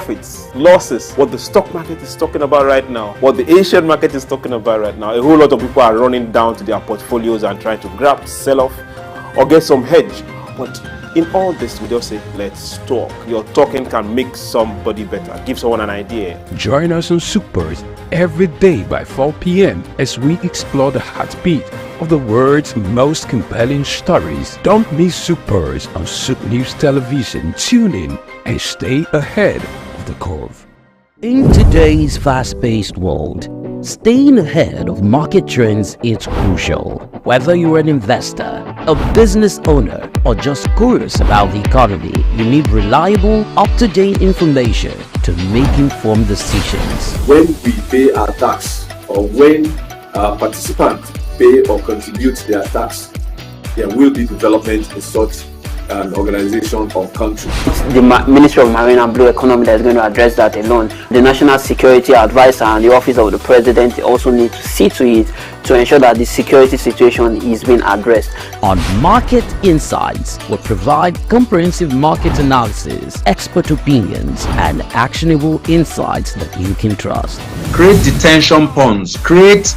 profits, losses, what the stock market is talking about right now, what the Asian market is talking about right now. A whole lot of people are running down to their portfolios and trying to grab, sell off, or get some hedge. But in all this, we just say, let's talk. Your talking can make somebody better, give someone an idea. Join us on SOUQ Pulse every day by 4 p.m. as we explore the heartbeat of the world's most compelling stories. Don't miss SOUQ Pulse on SOUQ News Television. Tune in and stay ahead of the curve. In today's fast-paced world, staying ahead of market trends is crucial. Whether you're an investor, a business owner, or just curious about the economy, you need reliable, up-to-date information to make informed decisions. When we pay our tax, or when participants pay or contribute their tax, there will be development in such an organization or country. It's the Ministry of Marine and Blue Economy that is going to address that alone. The National Security Advisor and the Office of the President also need to see to it to ensure that the security situation is being addressed. On Market Insights, we provide comprehensive market analysis, expert opinions, and actionable insights that you can trust. Create detention ponds, create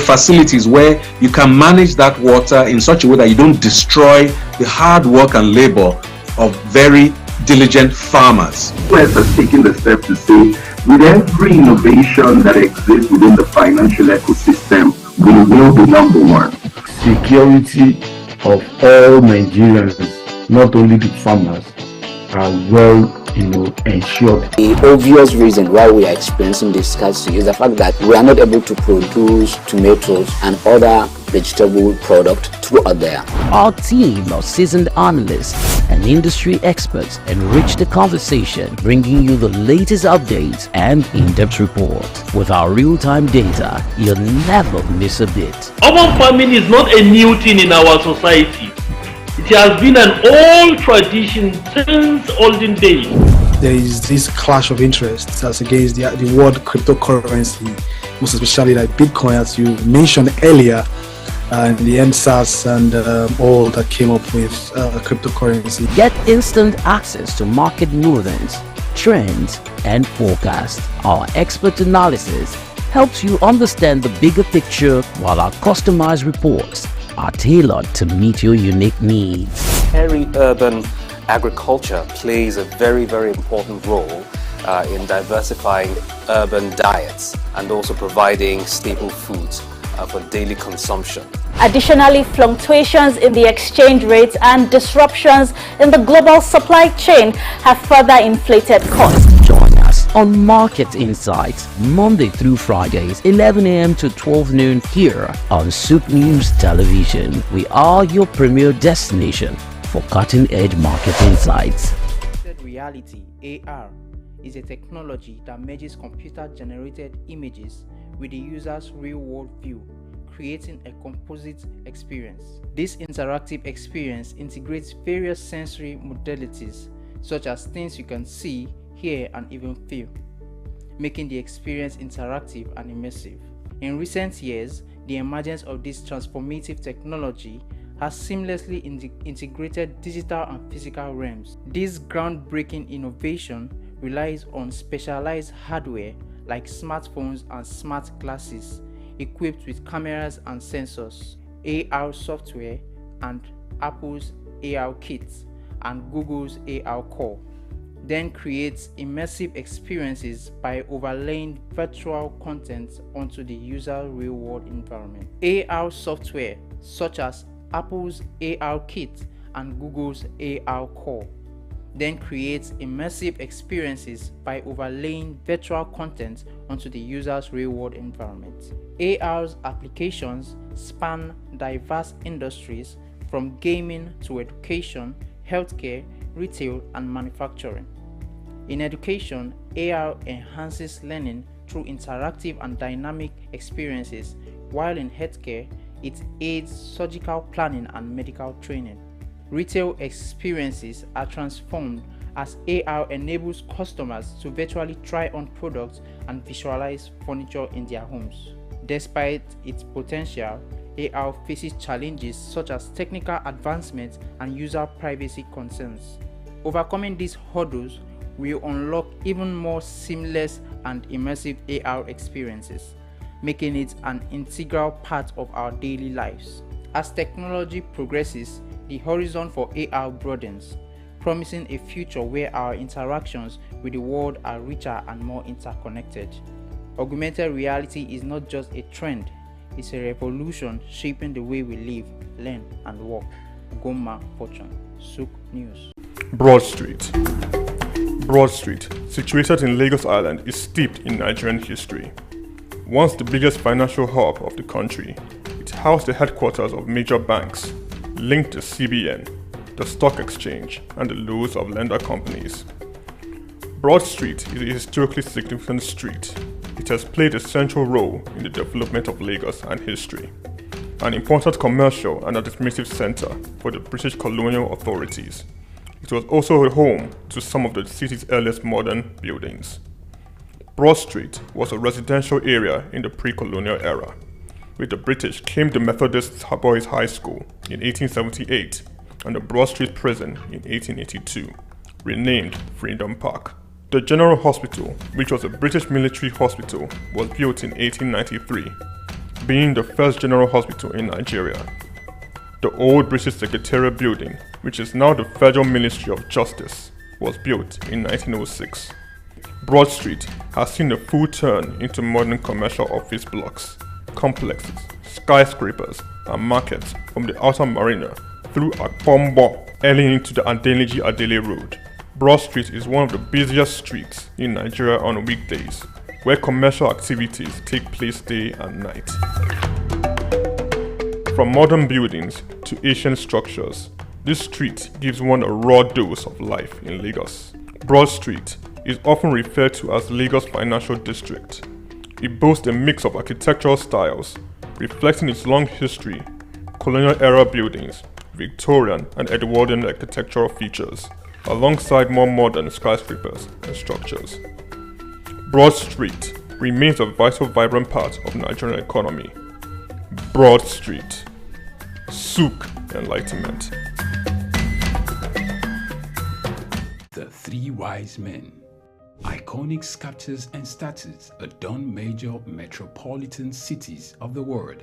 facilities where you can manage that water in such a way that you don't destroy the hard work and labor of very diligent farmers. US has taken the step to say, with every innovation that exists within the financial ecosystem, we will be number one. Security of all Nigerians, not only the farmers, are well ensured. The obvious reason why we are experiencing this scarcity is the fact that we are not able to produce tomatoes and other vegetable products throughout there. Our team of seasoned analysts and industry experts enrich the conversation, bringing you the latest updates and in-depth reports. With our real-time data, you'll never miss a bit. Urban farming is not a new thing in our society. It has been an old tradition since olden days. There is this clash of interests as against the word cryptocurrency, most especially like Bitcoin, as you mentioned earlier, and the MSAS and all that came up with cryptocurrency. Get instant access to market movements, trends, and forecasts. Our expert analysis helps you understand the bigger picture, while our customized reports are tailored to meet your unique needs. Peri-urban agriculture plays a very, very important role in diversifying urban diets and also providing staple foods for daily consumption. Additionally, fluctuations in the exchange rates and disruptions in the global supply chain have further inflated costs. Join us on Market Insights, Monday through Fridays, 11 a.m. to 12 noon here on SOUQ News Television. We are your premier destination for cutting-edge market insights. Augmented reality, AR, is a technology that merges computer-generated images with the user's real-world view, creating a composite experience. This interactive experience integrates various sensory modalities, such as things you can see, hear, and even feel, making the experience interactive and immersive. In recent years, the emergence of this transformative technology has seamlessly integrated digital and physical realms. This groundbreaking innovation relies on specialized hardware like smartphones and smart glasses equipped with cameras and sensors, AR software, and Apple's AR Kit and Google's AR Core. Then creates immersive experiences by overlaying virtual content onto the user's real-world environment. AR software such as Apple's AR Kit and Google's AR Core then creates immersive experiences by overlaying virtual content onto the user's real-world environment. AR's applications span diverse industries from gaming to education, healthcare, retail, and manufacturing. In education, AR enhances learning through interactive and dynamic experiences, while in healthcare, it aids surgical planning and medical training. Retail experiences are transformed as AR enables customers to virtually try on products and visualize furniture in their homes. Despite its potential, AR faces challenges such as technical advancements and user privacy concerns. Overcoming these hurdles will unlock even more seamless and immersive AR experiences, making it an integral part of our daily lives. As technology progresses, the horizon for AR broadens, promising a future where our interactions with the world are richer and more interconnected. Augmented reality is not just a trend, it's a revolution shaping the way we live, learn, and work. Goma Fortune, SOUQ News. Broad Street. Broad Street, situated in Lagos Island, is steeped in Nigerian history. Once the biggest financial hub of the country, it housed the headquarters of major banks, linked the CBN, the stock exchange, and the loads of lender companies. Broad Street is a historically significant street. It has played a central role in the development of Lagos and history, an important commercial and administrative center for the British colonial authorities. It was also home to some of the city's earliest modern buildings. Broad Street was a residential area in the pre-colonial era. With the British came the Methodist Boys High School in 1878 and the Broad Street Prison in 1882, renamed Freedom Park. The General Hospital, which was a British military hospital, was built in 1893, being the first general hospital in Nigeria. The old British Secretariat building, which is now the Federal Ministry of Justice, was built in 1906. Broad Street has seen a full turn into modern commercial office blocks, complexes, skyscrapers, and markets from the Outer Marina through Akpombo, early into the Adeniji-Adele Road. Broad Street is one of the busiest streets in Nigeria on weekdays, where commercial activities take place day and night. From modern buildings to ancient structures, this street gives one a raw dose of life in Lagos. Broad Street is often referred to as Lagos Financial District. It boasts a mix of architectural styles, reflecting its long history, colonial-era buildings, Victorian and Edwardian architectural features, alongside more modern skyscrapers and structures. Broad Street remains a vital, vibrant part of the Nigerian economy. Broad Street. SOUQ Enlightenment. The Three Wise Men. Iconic sculptures and statues adorn major metropolitan cities of the world.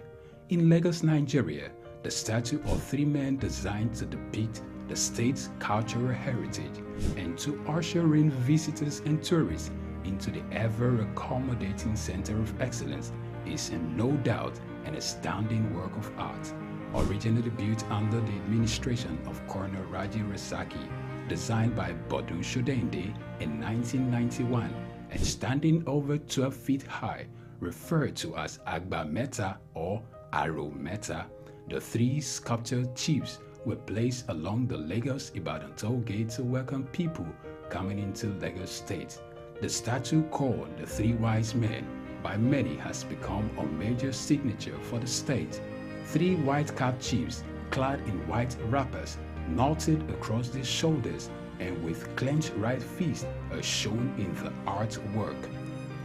In Lagos, Nigeria, the statue of three men designed to depict the state's cultural heritage and to usher in visitors and tourists into the ever-accommodating center of excellence is no doubt an astounding work of art. Originally built under the administration of Colonel Raji Rasaki, designed by Bodun Shodende in 1991 and standing over 12 feet high, referred to as Agba Meta or Aro Meta, the three sculptured chiefs were placed along the Lagos-Ibadan toll gate to welcome people coming into Lagos State. The statue called the Three Wise Men by many has become a major signature for the state. Three white-capped chiefs clad in white wrappers, knotted across their shoulders and with clenched right fists are shown in the artwork.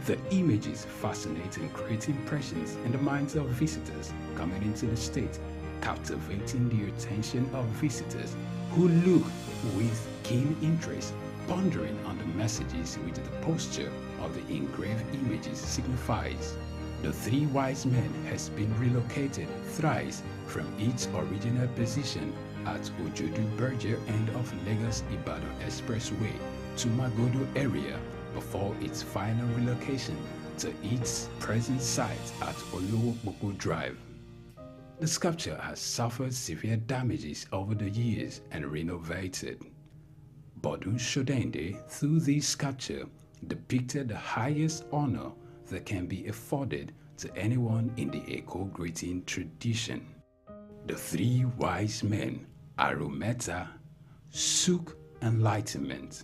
The images fascinate and create impressions in the minds of visitors coming into the state, captivating the attention of visitors who look with keen interest, pondering on the messages which the posture of the engraved images signifies. The Three Wise Men has been relocated thrice from its original position at Ojodu Berger end of Lagos-Ibadan Expressway to Magodo area before its final relocation to its present site at Olowo Drive. The sculpture has suffered severe damages over the years and renovated. Bodun Shodende, through this sculpture, depicted the highest honor that can be afforded to anyone in the eco-greeting tradition. The Three Wise Men, Arometa, SOUQ Enlightenment.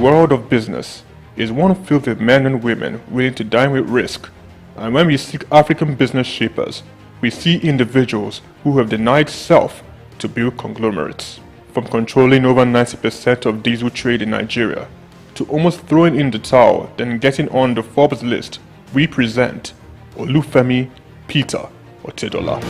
world of business is one filled with men and women willing to dine with risk. And when we seek African business shapers, we see individuals who have denied self to build conglomerates. From controlling over 90% of diesel trade in Nigeria, to almost throwing in the towel, then getting on the Forbes list, we present Olufemi Peter Otedola.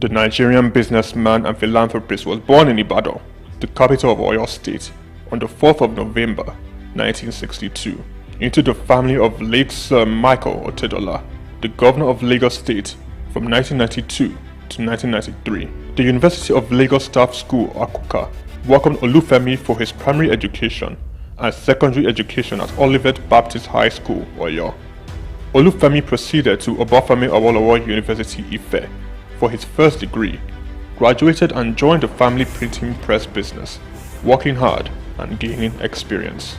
The Nigerian businessman and philanthropist was born in Ibadan, the capital of Oyo State, on the 4th of November 1962, into the family of late Sir Michael Otedola, the governor of Lagos State from 1992 to 1993. The University of Lagos Staff School, Akuka, welcomed Olufemi for his primary education and secondary education at Olivet Baptist High School, Oyo. Olufemi proceeded to Obafemi Awolowo University, Ife, for his first degree, graduated and joined the family printing press business, working hard and gaining experience.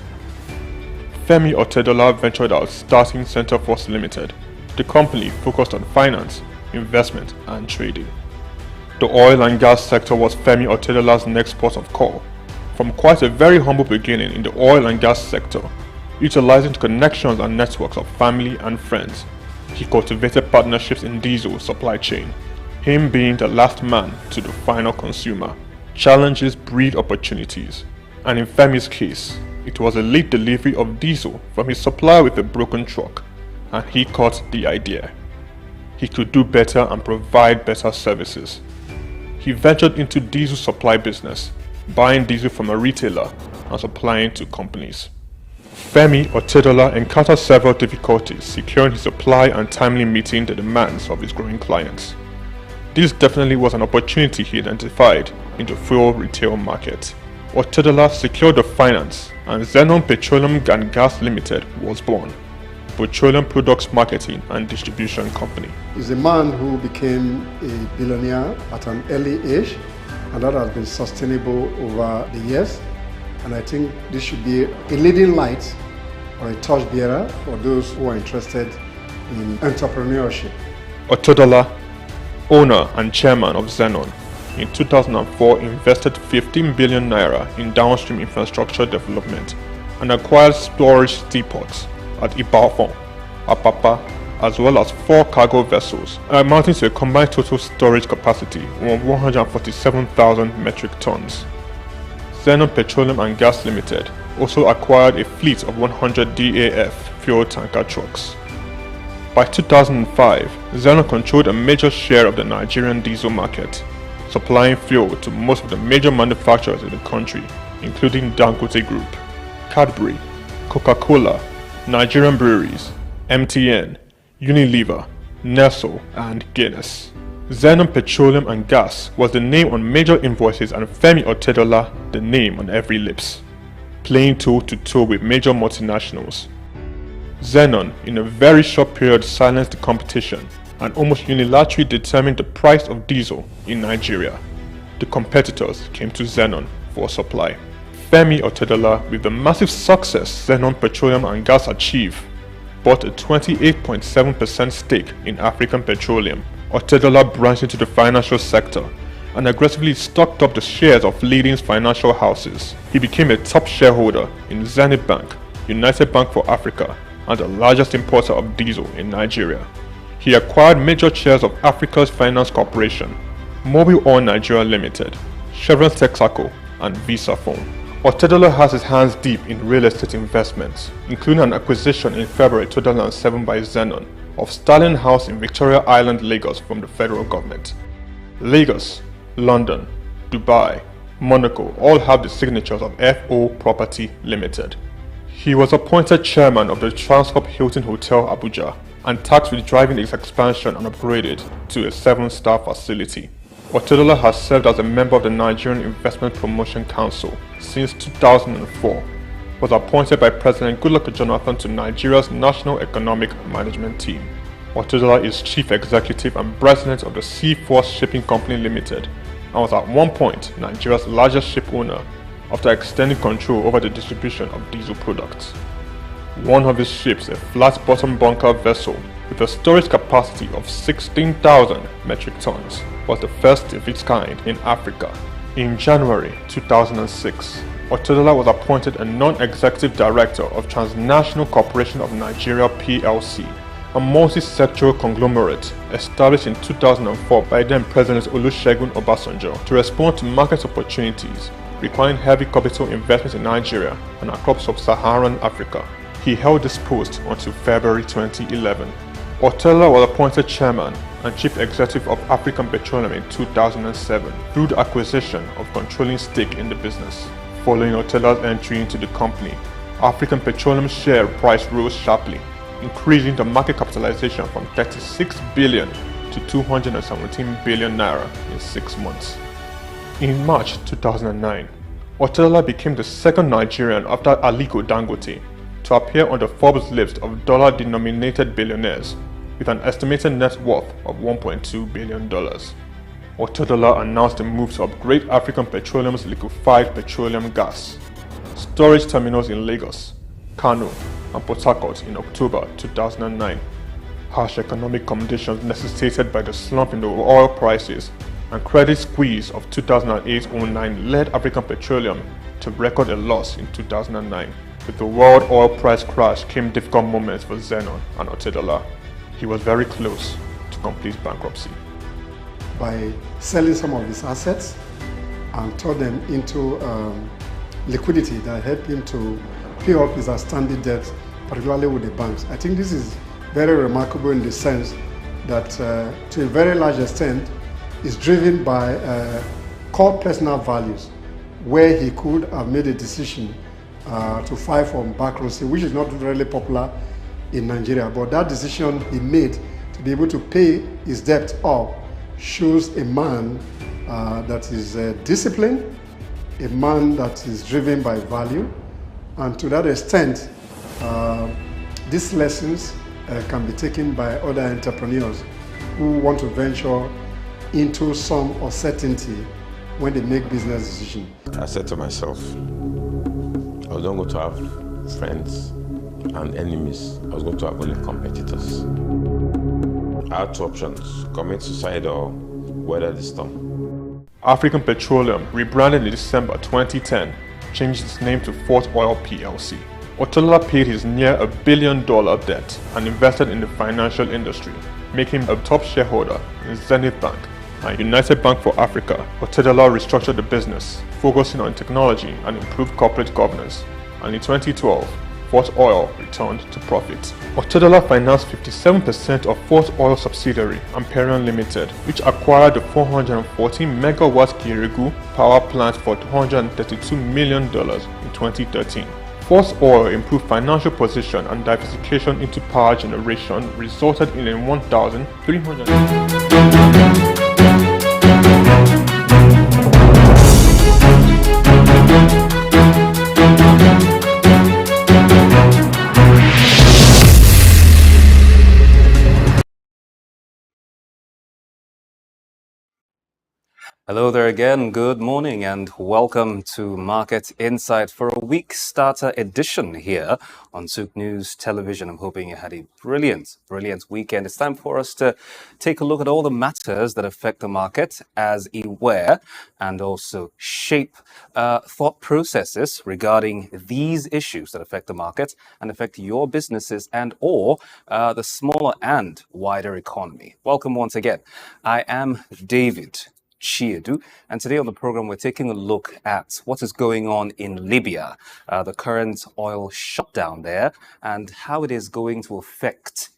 Femi Otedola ventured out starting Center Force Limited. The company focused on finance, investment and trading. The oil and gas sector was Femi Otedola's next port of call. From quite a very humble beginning in the oil and gas sector, utilizing connections and networks of family and friends, he cultivated partnerships in diesel supply chain. Him being the last man to the final consumer. Challenges breed opportunities, and in Femi's case, it was a late delivery of diesel from his supplier with a broken truck, and he caught the idea. He could do better and provide better services. He ventured into diesel supply business, buying diesel from a retailer and supplying to companies. Femi Otedola encountered several difficulties securing his supply and timely meeting the demands of his growing clients. This definitely was an opportunity he identified in the fuel retail market. Otedola secured the finance and Zenon Petroleum and Gas Limited was born, petroleum products marketing and distribution company. He's a man who became a billionaire at an early age, and that has been sustainable over the years. And I think this should be a leading light or a torchbearer for those who are interested in entrepreneurship. Otedola, owner and chairman of Zenon, in 2004 invested 15 billion naira in downstream infrastructure development and acquired storage seaports at Ibadan, Apapa, as well as 4 cargo vessels, amounting to a combined total storage capacity of 147,000 metric tons. Zenon Petroleum and Gas Limited also acquired a fleet of 100 DAF fuel tanker trucks. By 2005, Zenon controlled a major share of the Nigerian diesel market, supplying fuel to most of the major manufacturers in the country, including Dangote Group, Cadbury, Coca-Cola, Nigerian Breweries, MTN, Unilever, Nestle, and Guinness. Zenon Petroleum and Gas was the name on major invoices and Femi Otedola the name on every lips, playing toe-to-toe with major multinationals. Zenon, in a very short period, silenced the competition and almost unilaterally determined the price of diesel in Nigeria. The competitors came to Zenon for supply. Femi Otedola, with the massive success Zenon Petroleum and Gas achieved, bought a 28.7% stake in African Petroleum. Otedola branched into the financial sector and aggressively stocked up the shares of leading financial houses. He became a top shareholder in Zenith Bank, United Bank for Africa, and the largest importer of diesel in Nigeria. He acquired major shares of Africa's Finance Corporation, Mobile Oil Nigeria Limited, Chevron Texaco, and Visa Phone. Otedola has his hands deep in real estate investments, including an acquisition in February 2007 by Zenon of Sterling House in Victoria Island, Lagos from the federal government. Lagos, London, Dubai, Monaco all have the signatures of FO Property Limited. He was appointed chairman of the Transcorp Hilton Hotel Abuja and tasked with driving its expansion and upgraded to a 7-star facility. Otedola has served as a member of the Nigerian Investment Promotion Council since 2004, was appointed by President Goodluck Jonathan to Nigeria's National Economic Management Team. Otedola is Chief Executive and President of the Seaforth Shipping Company Limited and was at one point Nigeria's largest ship owner after extending control over the distribution of diesel products. One of his ships, a flat-bottom bunker vessel with a storage capacity of 16,000 metric tons, was the first of its kind in Africa. In January 2006, Otedola was appointed a non-executive director of Transnational Corporation of Nigeria PLC, a multi-sectoral conglomerate established in 2004 by then President Olusegun Obasanjo to respond to market opportunities requiring heavy capital investment in Nigeria and across sub-Saharan Africa. He held this post until February 2011. Otedola was appointed chairman and chief executive of African Petroleum in 2007 through the acquisition of controlling stake in the business. Following Otedola's entry into the company, African Petroleum's share price rose sharply, increasing the market capitalization from 36 billion to 217 billion naira in 6 months. In March 2009, Otedola became the second Nigerian after Aliko Dangote to appear on the Forbes list of dollar-denominated billionaires with an estimated net worth of $1.2 billion. Otedola announced a move to upgrade African Petroleum's liquefied petroleum gas storage terminals in Lagos, Kano, and Port Harcourt in October 2009. Harsh economic conditions necessitated by the slump in the oil prices and credit squeeze of 2008-09 led African Petroleum to record a loss in 2009. With the world oil price crash came difficult moments for Zenon and Otedola. He was very close to complete bankruptcy. By selling some of his assets and turn them into liquidity that helped him to pay off his outstanding debts, particularly with the banks. I think this is very remarkable in the sense that to a very large extent is driven by core personal values, where he could have made a decision to file for bankruptcy, which is not really popular in Nigeria. But that decision he made to be able to pay his debt off shows a man that is disciplined, a man that is driven by value, and to that extent, these lessons can be taken by other entrepreneurs who want to venture into some uncertainty when they make business decisions. I said to myself, I was not going to have friends and enemies. I was going to have only competitors. I had two options: commit suicide or weather the storm. African Petroleum, rebranded in December 2010, changed its name to Fort Oil PLC. Otedola paid his near $1 billion debt and invested in the financial industry, making him a top shareholder in Zenith Bank and United Bank for Africa. Otedola restructured the business, focusing on technology and improved corporate governance, and in 2012, Fort Oil returned to profit. Otedola financed 57% of Fort Oil subsidiary, Amperian Limited, which acquired the 414 megawatt Kirigu power plant for $232 million in 2013. Fort Oil improved financial position and diversification into power generation resulted in a 1,300. Hello there again, good morning and welcome to Market Insight for a week starter edition here on SOUQ News Television. I'm hoping you had a brilliant weekend. It's time for us to take a look at all the matters that affect the market as aware and also shape thought processes regarding these issues that affect the market and affect your businesses and or the smaller and wider economy. Welcome once again. I am David Chiedu, and today on the program we're taking a look at what is going on in Libya, the current oil shutdown there, and how it is going to affect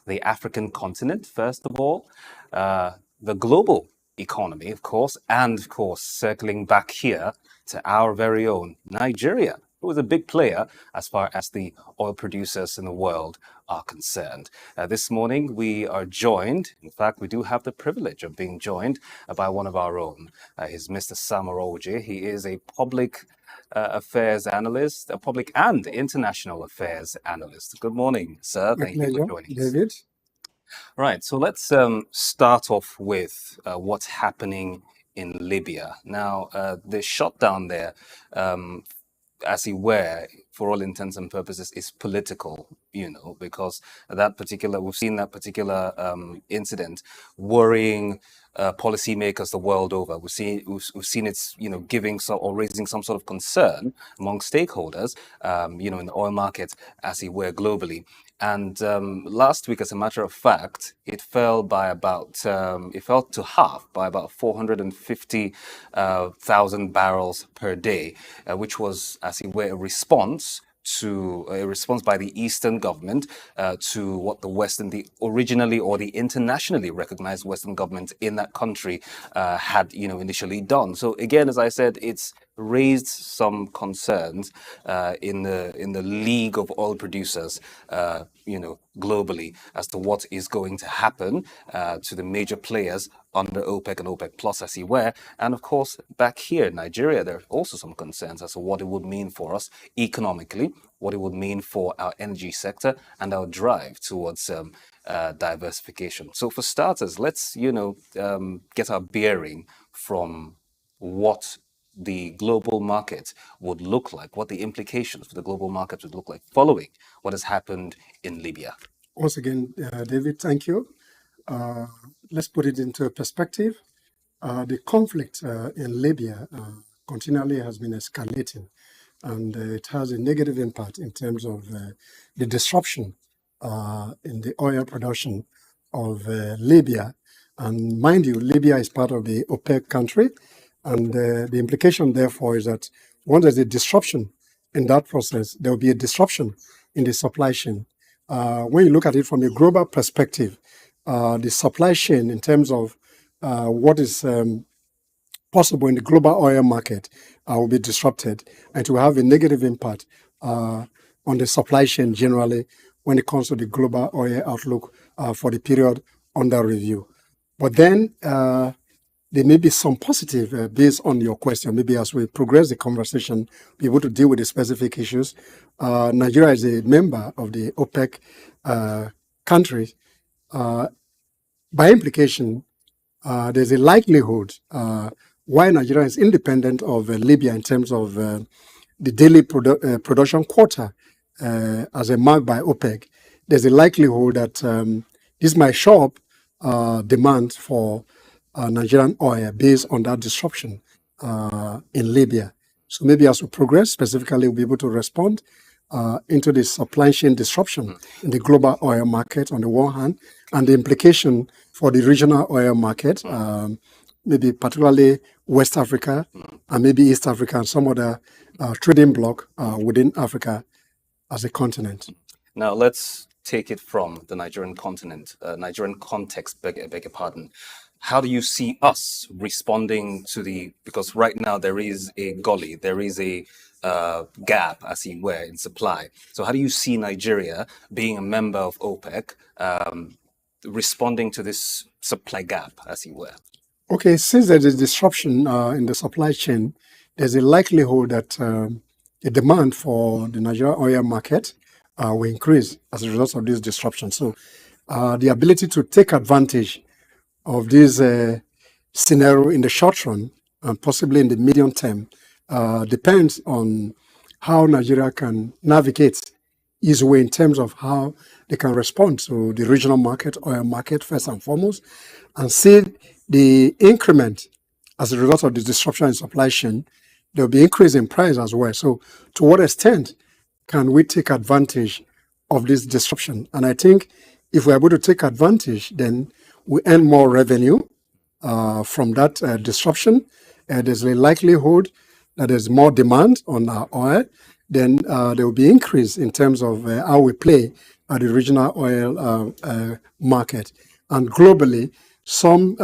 the African continent, first of all, the global economy, of course, and of course circling back here to our very own Nigeria, who is a big player as far as the oil producers in the world are concerned. This morning we are joined, in fact we do have the privilege of being joined by one of our own. He's Mr. Sam Oroje. He is a public affairs analyst, a public and international affairs analyst. Good morning, sir. Thank you for joining us. David. Right, so let's start off with what's happening in Libya. Now, the shutdown there, as it were, for all intents and purposes, is political, because we've seen that particular incident worrying policymakers the world over. We've seen it's, giving some or raising some sort of concern among stakeholders, in the oil market, as it were, globally. And last week, as a matter of fact, it fell to half, by about 450,000 barrels per day, which was, as it were, a response by the Eastern government to what the originally or the internationally recognized Western government in that country had, initially done. So again, as I said, it's raised some concerns in the League of Oil Producers, globally, as to what is going to happen to the major players under OPEC and OPEC Plus, as you were. And of course, back here in Nigeria, there are also some concerns as to what it would mean for us economically, what it would mean for our energy sector and our drive towards diversification. So for starters, let's, get our bearing from what the global market would look like, what the implications for the global market would look like following what has happened in Libya. Once again, David, thank you. Let's put it into perspective. The conflict in Libya continually has been escalating, and it has a negative impact in terms of the disruption in the oil production of Libya. And mind you, Libya is part of the OPEC country, and the implication, therefore, is that once there's a disruption in that process, there will be a disruption in the supply chain. When you look at it from a global perspective, the supply chain in terms of what is possible in the global oil market will be disrupted, and to have a negative impact on the supply chain generally when it comes to the global oil outlook for the period under review. But then there may be some positive based on your question. Maybe as we progress the conversation, be able to deal with the specific issues. Nigeria is a member of the OPEC countries. By implication, there's a likelihood why Nigeria is independent of Libya in terms of the daily production quota as a mark by OPEC. There's a likelihood that this might show up demand for Nigerian oil based on that disruption in Libya. So maybe as we progress, specifically, we'll be able to respond into the supply chain disruption in the global oil market on the one hand, and the implication for the regional oil market, maybe particularly West Africa and maybe East Africa and some other trading bloc within Africa as a continent. Now let's take it from the Nigerian continent, Nigerian context, beg your pardon. How do you see us responding to because right now there is a gully, there is a gap, as it were, in supply. So how do you see Nigeria, being a member of OPEC, responding to this supply gap, as it were? Okay, since there is disruption in the supply chain, there's a likelihood that the demand for the Nigerian oil market will increase as a result of this disruption. So the ability to take advantage of this scenario in the short run and possibly in the medium term depends on how Nigeria can navigate its way in terms of how they can respond to the regional market, oil market first and foremost, and see the increment as a result of the disruption in supply chain. There will be increase in price as well. So to what extent can we take advantage of this disruption? And I think if we're able to take advantage, then we earn more revenue from that disruption. There's a likelihood that there's more demand on our oil. Then there will be increase in terms of how we play at the regional oil market. And globally, some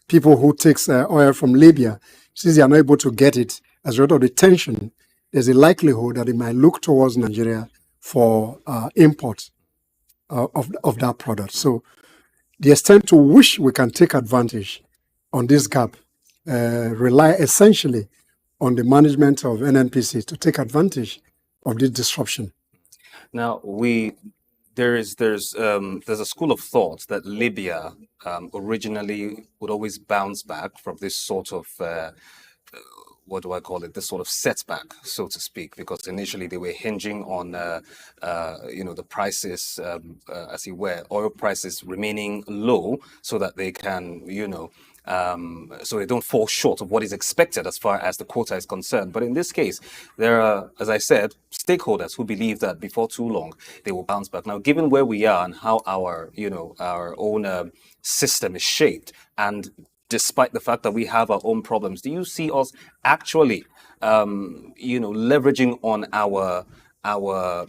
people who takes oil from Libya, since they are not able to get it as a result of the tension, there's a likelihood that they might look towards Nigeria for import of that product. So the extent to which we can take advantage on this gap rely essentially on the management of NNPC to take advantage of this disruption. Now, there's a school of thought that Libya originally would always bounce back from this sort of what do I call it, this sort of setback, so to speak, because initially they were hinging on, the prices, as you were, oil prices remaining low so that they can, so they don't fall short of what is expected as far as the quota is concerned. But in this case, there are, as I said, stakeholders who believe that before too long they will bounce back. Now, given where we are and how our own system is shaped, and despite the fact that we have our own problems, do you see us actually, leveraging on our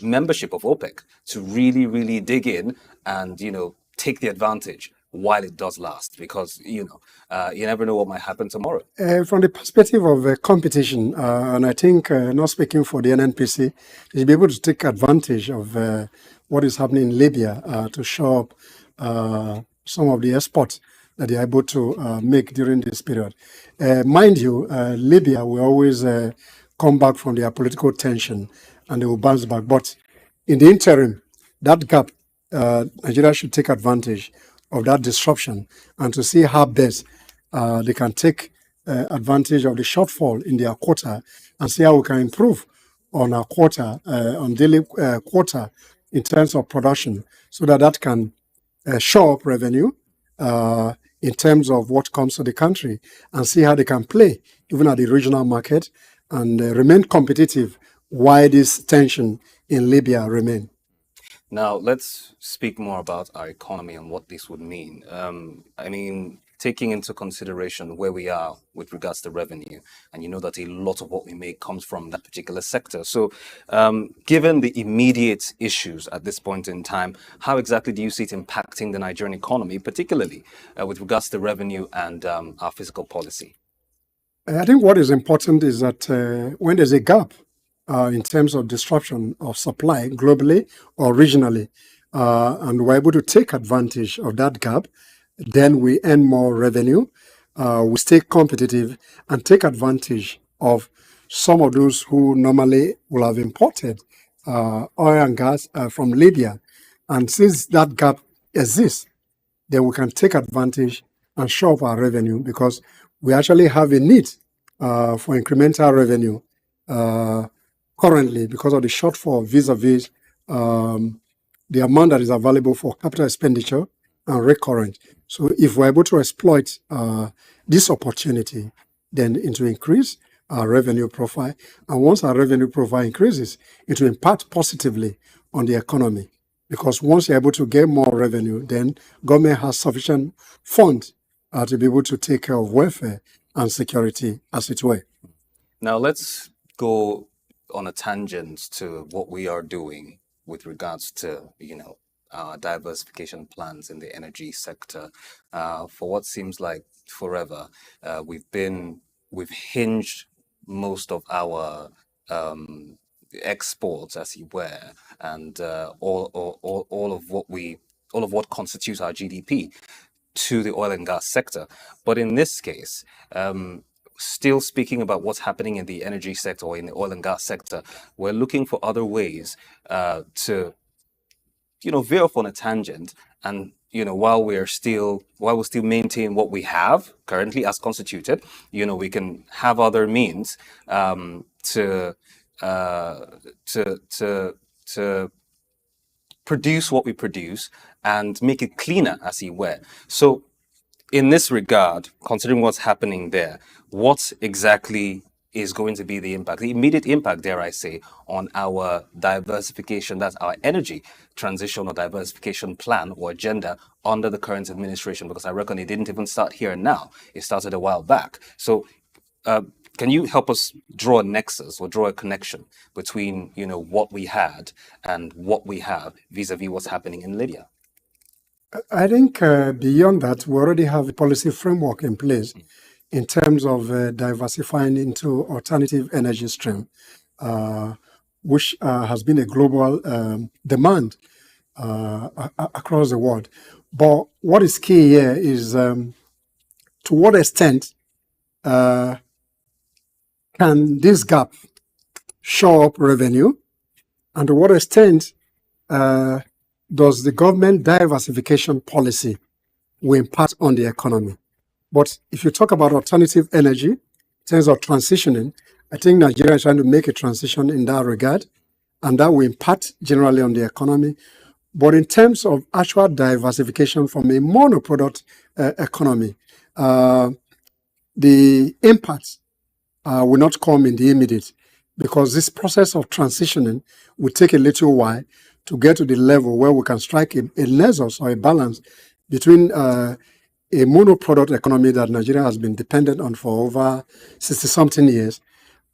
membership of OPEC to really dig in and, take the advantage while it does last? Because, you never know what might happen tomorrow. From the perspective of competition, and I think, not speaking for the NNPC, you should be able to take advantage of what is happening in Libya to show up some of the exports that they are able to make during this period. Mind you, Libya will always come back from their political tension and they will bounce back. But in the interim, that gap, Nigeria should take advantage of that disruption and to see how best they can take advantage of the shortfall in their quota and see how we can improve on our quota, on daily quota in terms of production, so that that can show up revenue in terms of what comes to the country, and see how they can play even at the regional market and remain competitive while this tension in Libya remain. Now, let's speak more about our economy and what this would mean. Taking into consideration where we are with regards to revenue, and you know that a lot of what we make comes from that particular sector. So, given the immediate issues at this point in time, how exactly do you see it impacting the Nigerian economy, particularly with regards to revenue and our fiscal policy? I think what is important is that when there's a gap in terms of disruption of supply globally or regionally, and we're able to take advantage of that gap, then we earn more revenue, we stay competitive and take advantage of some of those who normally will have imported oil and gas from Libya. And since that gap exists, then we can take advantage and show up our revenue, because we actually have a need for incremental revenue currently because of the shortfall vis-a-vis the amount that is available for capital expenditure and recurrent. So if we're able to exploit this opportunity, then it will increase our revenue profile. And once our revenue profile increases, it will impact positively on the economy. Because once you're able to get more revenue, then government has sufficient funds to be able to take care of welfare and security, as it were. Now let's go on a tangent to what we are doing with regards to, diversification plans in the energy sector. For what seems like forever, we've hinged most of our exports, as you were, and all of what constitutes our GDP to the oil and gas sector. But in this case, still speaking about what's happening in the energy sector or in the oil and gas sector, we're looking for other ways to veer off on a tangent, and while we still maintain what we have currently as constituted, we can have other means to produce what we produce and make it cleaner, as it were. So in this regard, considering what's happening there, what exactly is going to be the impact, the immediate impact, dare I say, on our diversification, that's our energy transition or diversification plan or agenda under the current administration? Because I reckon it didn't even start here and now. It started a while back. So can you help us draw a nexus or draw a connection between, what we had and what we have vis-a-vis what's happening in Libya? I think beyond that, we already have a policy framework in place in terms of diversifying into alternative energy stream, which has been a global demand across the world. But what is key here is to what extent can this gap show up revenue, and to what extent does the government diversification policy will impact on the economy? But if you talk about alternative energy, it terms of transitioning, I think Nigeria is trying to make a transition in that regard, and that will impact generally on the economy. But in terms of actual diversification from a monoproduct economy, the impact will not come in the immediate, because this process of transitioning will take a little while to get to the level where we can strike a nexus or a balance between a monoproduct economy that Nigeria has been dependent on for over 60-something years,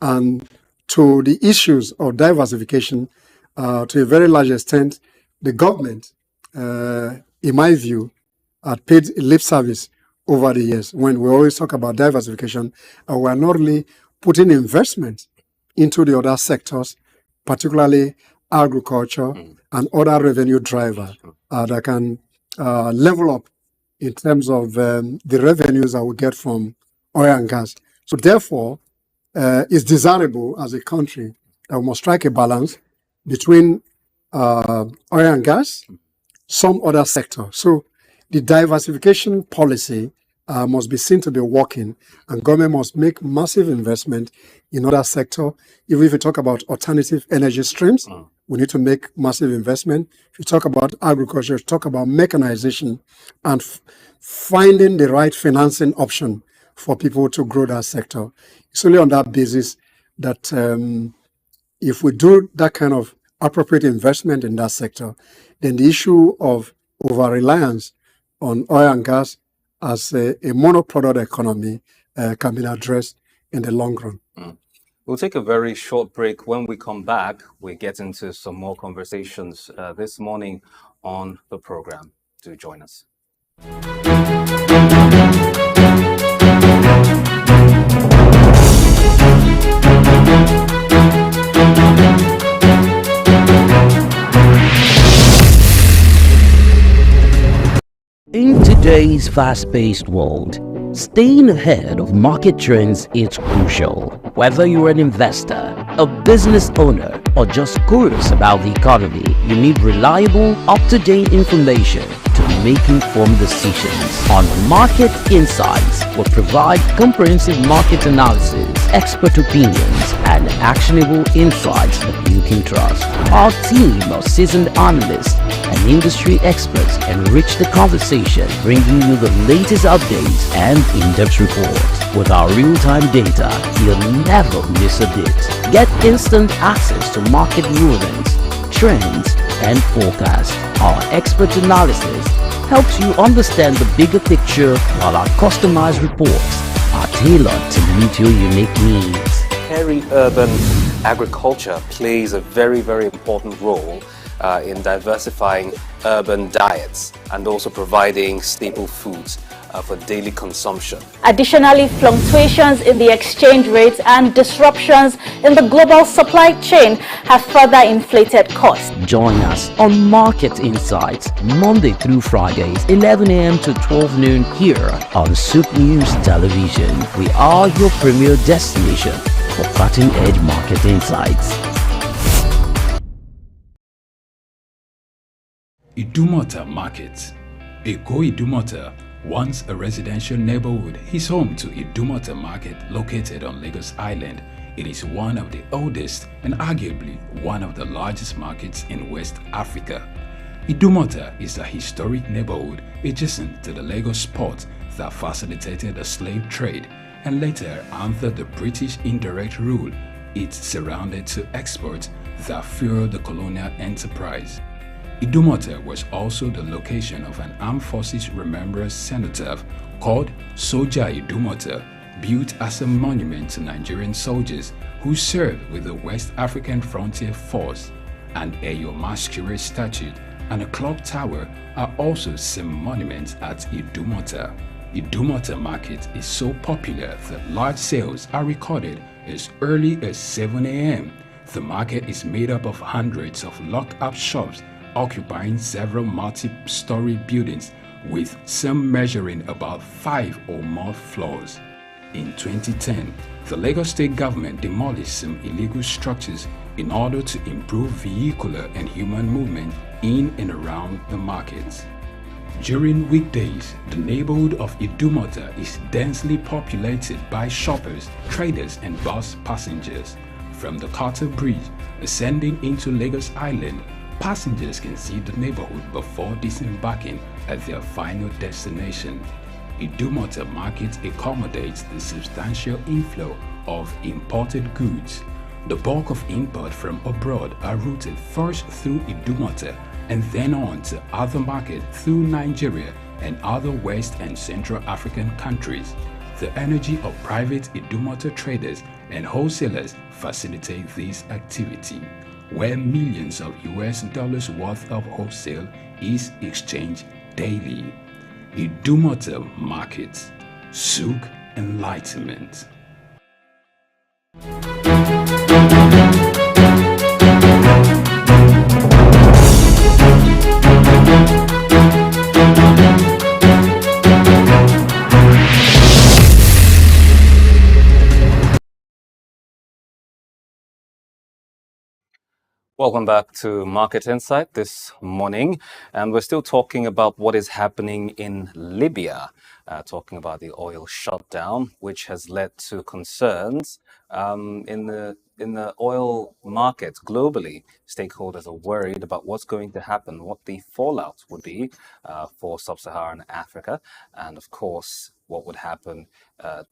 and to the issues of diversification. To a very large extent, the government, in my view, had paid lip service over the years when we always talk about diversification, and we are not really putting investment into the other sectors, particularly agriculture and other revenue drivers that can level up in terms of the revenues that we get from oil and gas. So therefore, it's desirable as a country that we must strike a balance between oil and gas, some other sector. So the diversification policy must be seen to be working, and government must make massive investment in other sector. Even if you talk about alternative energy streams, we need to make massive investment. If you talk about agriculture, talk about mechanization, and finding the right financing option for people to grow that sector. It's only on that basis that if we do that kind of appropriate investment in that sector, then the issue of over-reliance on oil and gas as a monoproduct economy can be addressed in the long run. We'll take a very short break. When we come back, we get into some more conversations this morning on the program. Do join us. In today's fast-paced world, staying ahead of market trends is crucial. Whether you're an investor, a business owner, or just curious about the economy, you need reliable, up-to-date information to make informed decisions. On Market Insights, we'll provide comprehensive market analysis, expert opinions, and actionable insights that you can trust. Our team of seasoned analysts and industry experts enrich the conversation, bringing you the latest updates and in-depth reports. With our real-time data, you'll never miss a bit. Get instant access to market rulings, trends, and forecasts. Our expert analysis helps you understand the bigger picture, while our customized reports are tailored to meet your unique needs. Peri-urban agriculture plays a very, very important role in diversifying urban diets and also providing staple foods for daily consumption. Additionally, fluctuations in the exchange rates and disruptions in the global supply chain have further inflated costs. Join us on Market Insights, Monday through Fridays, 11 a.m. to 12 noon here on SOUQ News Television. We are your premier destination for cutting-edge market insights. Idumota Market. Eko Idumota, once a residential neighborhood, is home to Idumota Market located on Lagos Island. It is one of the oldest and arguably one of the largest markets in West Africa. Idumota is a historic neighborhood adjacent to the Lagos port that facilitated the slave trade and later, under the British indirect rule, it surrounded to exports that fueled the colonial enterprise. Idumota was also the location of an Armed Forces Remembrance Cenotaph called Soja Idumota, built as a monument to Nigerian soldiers who served with the West African Frontier Force. An Eyo Masquerade statue and a clock tower are also some monuments at Idumota. Idumota Market is so popular that large sales are recorded as early as 7 a.m. The market is made up of hundreds of locked-up shops occupying several multi-story buildings, with some measuring about 5 or more floors. In 2010, the Lagos State government demolished some illegal structures in order to improve vehicular and human movement in and around the markets. During weekdays, the neighborhood of Idumota is densely populated by shoppers, traders and bus passengers. From the Carter Bridge, ascending into Lagos Island, passengers can see the neighborhood before disembarking at their final destination. Idumota Market accommodates the substantial inflow of imported goods. The bulk of import from abroad are routed first through Idumota and then on to other markets through Nigeria and other West and Central African countries. The energy of private Idumota traders and wholesalers facilitate this activity, where millions of US dollars worth of wholesale is exchanged daily. Idumota Markets, SOUQ Enlightenment. Welcome back to Market Insight this morning, and we're still talking about what is happening in Libya, talking about the oil shutdown, which has led to concerns in the oil market globally. Stakeholders are worried about what's going to happen, what the fallout would be for sub-Saharan Africa, and of course, what would happen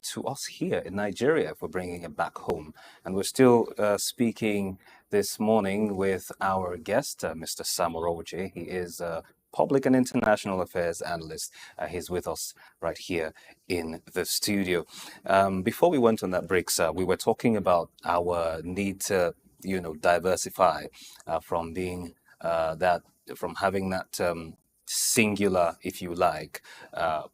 to us here in Nigeria if we're bringing it back home. And we're still speaking this morning with our guest, Mr. Samuel Oje. He is a public and international affairs analyst. He's with us right here in the studio. Before we went on that break, sir, we were talking about our need to, diversify from being from having that singular, if you like,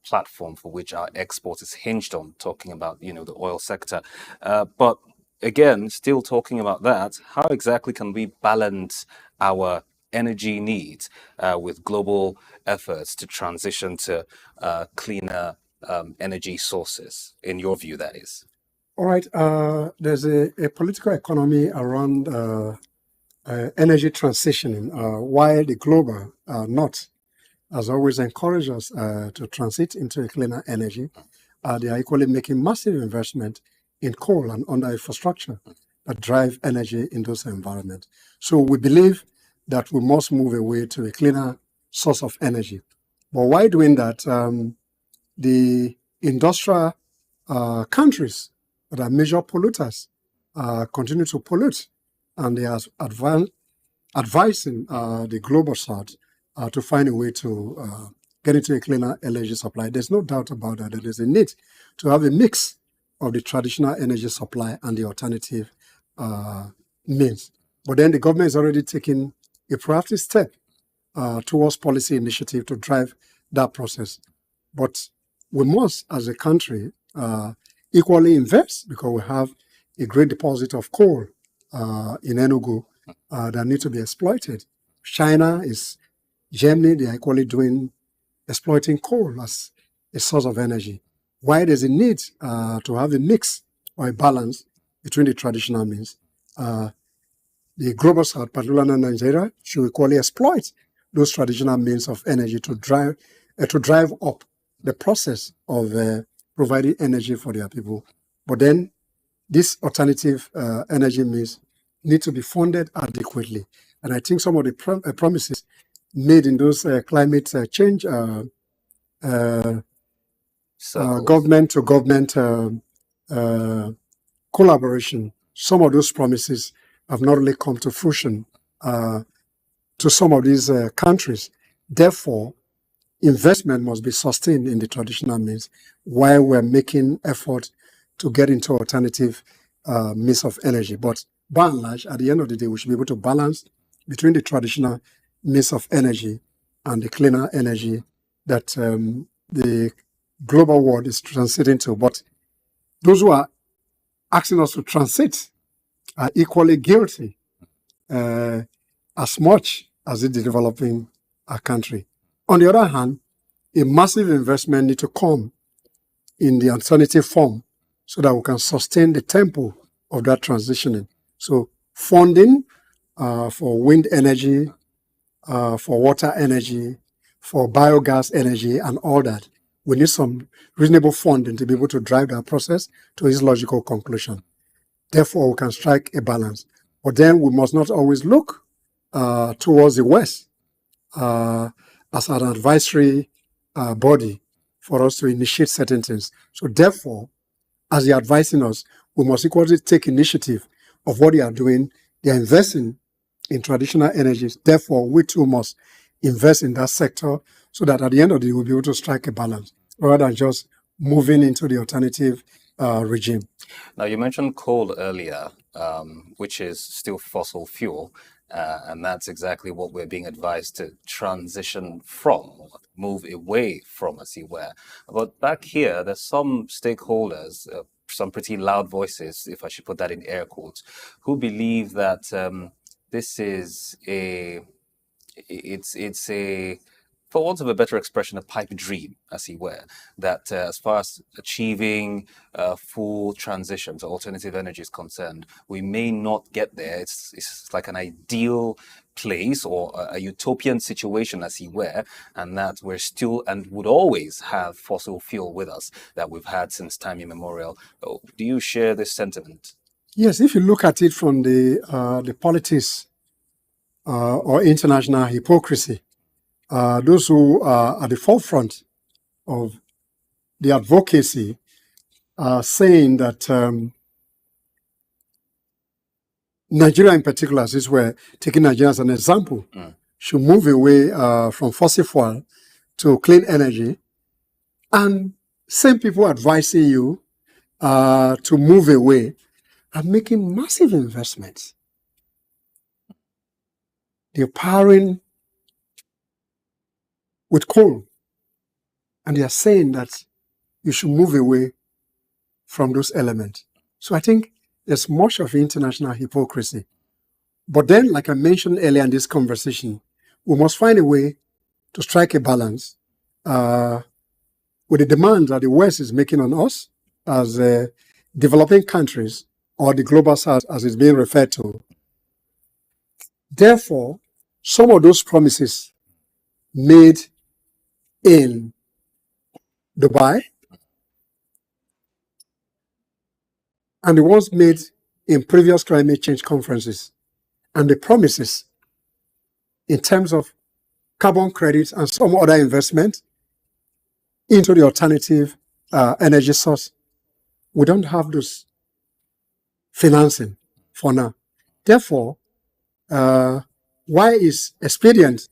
platform for which our export is hinged on, talking about, the oil sector. But again, still talking about that, how exactly can we balance our energy needs with global efforts to transition to cleaner energy sources, in your view, that is? All right. There's a political economy around energy transitioning, while the global north has always encouraged us to transit into a cleaner energy. They are equally making massive investment in coal and other infrastructure that drive energy in those environments. So we believe that we must move away to a cleaner source of energy. But while doing that, the industrial countries that are major polluters continue to pollute, and they are advising the global south to find a way to get into a cleaner energy supply. There's no doubt about that. There is a need to have a mix of the traditional energy supply and the alternative means. But then the government is already taking a proactive step towards policy initiative to drive that process. But we must, as a country, equally invest, because we have a great deposit of coal in Enugu that need to be exploited. Germany, they are equally exploiting coal as a source of energy. Why there's a need to have a mix or a balance between the traditional means. The global south, particularly Nigeria, should equally exploit those traditional means of energy to drive up the process of providing energy for their people. But then this alternative energy means need to be funded adequately. And I think some of the promises made in those climate change government-to-government collaboration, some of those promises have not really come to fruition to some of these countries. Therefore, investment must be sustained in the traditional means while we're making effort to get into alternative means of energy. But by and large, at the end of the day, we should be able to balance between the traditional means of energy and the cleaner energy that the global world is transiting to. But those who are asking us to transit are equally guilty as much as the developing country. On the other hand, a massive investment needs to come in the alternative form so that we can sustain the tempo of that transitioning. So funding for wind energy, for water energy, for biogas energy and all that. We need some reasonable funding to be able to drive that process to its logical conclusion. Therefore, we can strike a balance. But then we must not always look towards the West as an advisory body for us to initiate certain things. So therefore, as they're advising us, we must equally take initiative of what they are doing. They are investing in traditional energies. Therefore, we too must invest in that sector so that at the end of the day, we'll be able to strike a balance rather than just moving into the alternative regime. Now, you mentioned coal earlier, which is still fossil fuel, and that's exactly what we're being advised to transition from, move away from, as you were. But back here, there's some stakeholders, some pretty loud voices, if I should put that in air quotes, who believe that this is it's a, for want of a better expression, a pipe dream, as he were, that as far as achieving full transition to alternative energy is concerned, we may not get there. It's like an ideal place or a utopian situation, as he were, and that we're still and would always have fossil fuel with us that we've had since time immemorial. Do you share this sentiment? Yes, if you look at it from the politics or international hypocrisy, those who are at the forefront of the advocacy are saying that Nigeria in particular, since we're taking Nigeria as an example, should move away from fossil fuel to clean energy. And same people advising you to move away are making massive investments. They're powering with coal. And they are saying that you should move away from those elements. So I think there's much of international hypocrisy. But then, like I mentioned earlier in this conversation, we must find a way to strike a balance with the demands that the West is making on us as developing countries, or the global South as it's being referred to. Therefore, some of those promises made in Dubai and the ones made in previous climate change conferences, and the promises in terms of carbon credits and some other investment into the alternative energy source, we don't have those financing for now. Therefore, why it's expedient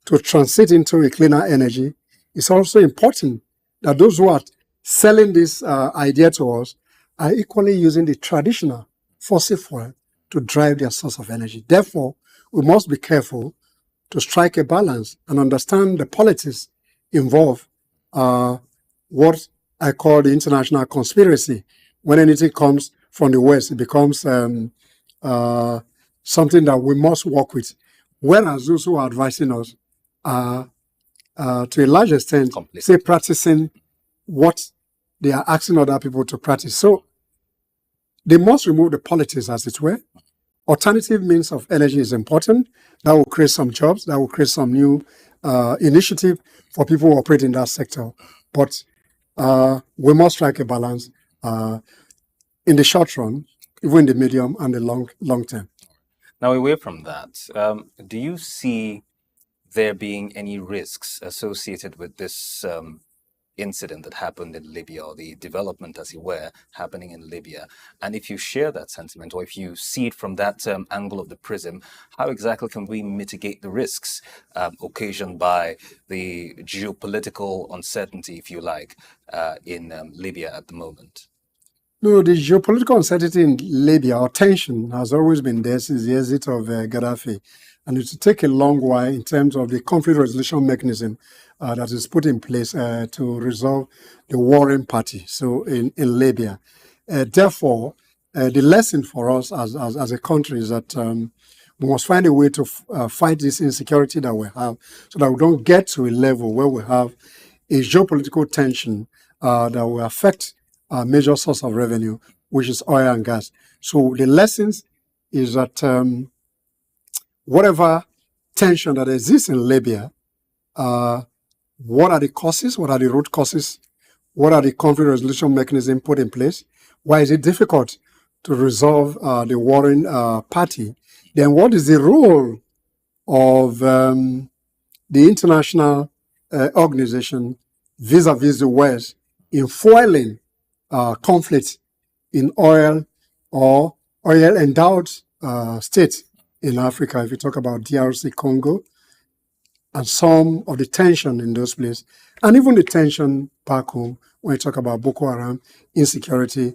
to transit into a cleaner energy, it's also important that those who are selling this idea to us are equally using the traditional fossil fuel to drive their source of energy. Therefore, we must be careful to strike a balance and understand the politics involved, what I call the international conspiracy. When anything comes from the West, it becomes something that we must work with. Whereas those who are advising us are, to a large extent, say, practicing what they are asking other people to practice. So they must remove the politics, as it were. Alternative means of energy is important. That will create some jobs. That will create some new initiative for people who operate in that sector. But we must strike a balance in the short run, even in the medium and the long term. Now, away from that, do you see there being any risks associated with this incident that happened in Libya, or the development, as it were, happening in Libya? And if you share that sentiment, or if you see it from that angle of the prism, how exactly can we mitigate the risks occasioned by the geopolitical uncertainty, if you like, in Libya at the moment? No, the geopolitical uncertainty in Libya, or tension, has always been there since the exit of Gaddafi. And it will take a long while in terms of the conflict resolution mechanism that is put in place to resolve the warring party, so in Libya. Therefore, the lesson for us as a country is that we must find a way to fight this insecurity that we have, so that we don't get to a level where we have a geopolitical tension that will affect our major source of revenue, which is oil and gas. So the lessons is that whatever tension that exists in Libya what are the causes? What are the root causes? What are the conflict resolution mechanisms put in place? Why is it difficult to resolve the warring party? Then what is the role of the international organization vis-a-vis the West in foiling conflict in oil or oil-endowed states in Africa? If you talk about DRC Congo, and some of the tension in those places, and even the tension back home when you talk about Boko Haram, insecurity,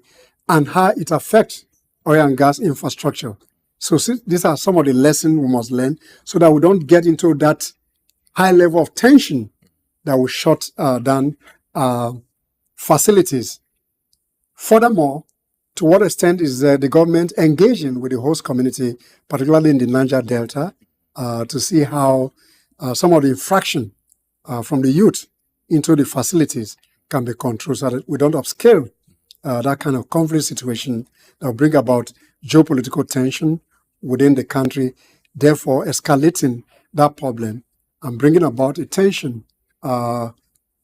and how it affects oil and gas infrastructure. So these are some of the lessons we must learn so that we don't get into that high level of tension that will shut down facilities. Furthermore, to what extent is the government engaging with the host community, particularly in the Niger Delta, to see how some of the infraction from the youth into the facilities can be controlled so that we don't upscale that kind of conflict situation that will bring about geopolitical tension within the country, therefore escalating that problem and bringing about a tension that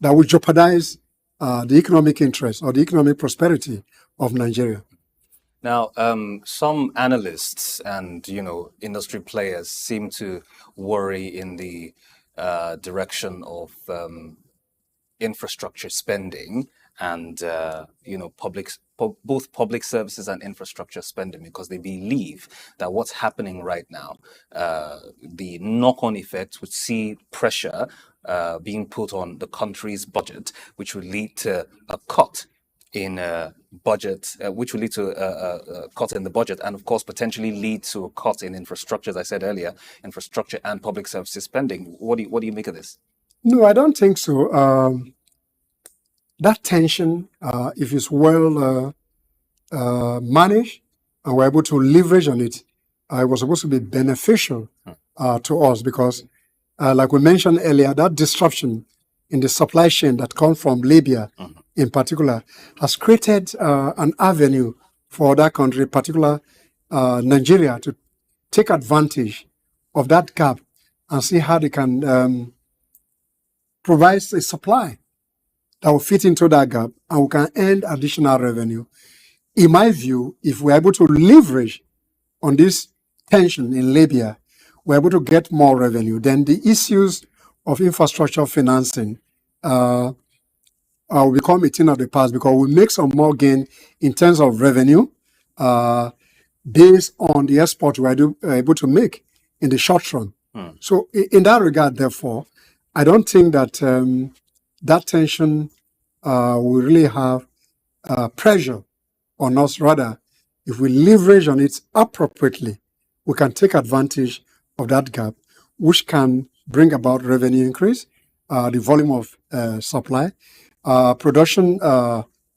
will jeopardize the economic interest or the economic prosperity of Nigeria. Now, some analysts and industry players seem to worry in the direction of infrastructure spending and both public services and infrastructure spending, because they believe that what's happening right now, the knock-on effect would see pressure being put on the country's budget, which would lead to a cut in budget, which will lead to a cut in the budget, and of course potentially lead to a cut in infrastructure, as I said earlier, infrastructure and public services spending. What do you make of this? No, I don't think so. That tension, if it's well managed and we're able to leverage on it, it was supposed to be beneficial to us because, like we mentioned earlier, that disruption in the supply chain that comes from Libya in particular has created an avenue for that country, particularly Nigeria, to take advantage of that gap and see how they can provide a supply that will fit into that gap and we can earn additional revenue. In my view, if we're able to leverage on this tension in Libya, we're able to get more revenue, then the issues of infrastructure financing will become a thing of the past because we make some more gain in terms of revenue based on the export we're able to make in the short run. So in that regard, therefore, I don't think that that tension will really have pressure on us. Rather, if we leverage on it appropriately, we can take advantage of that gap, which can bring about revenue increase, the volume of supply, production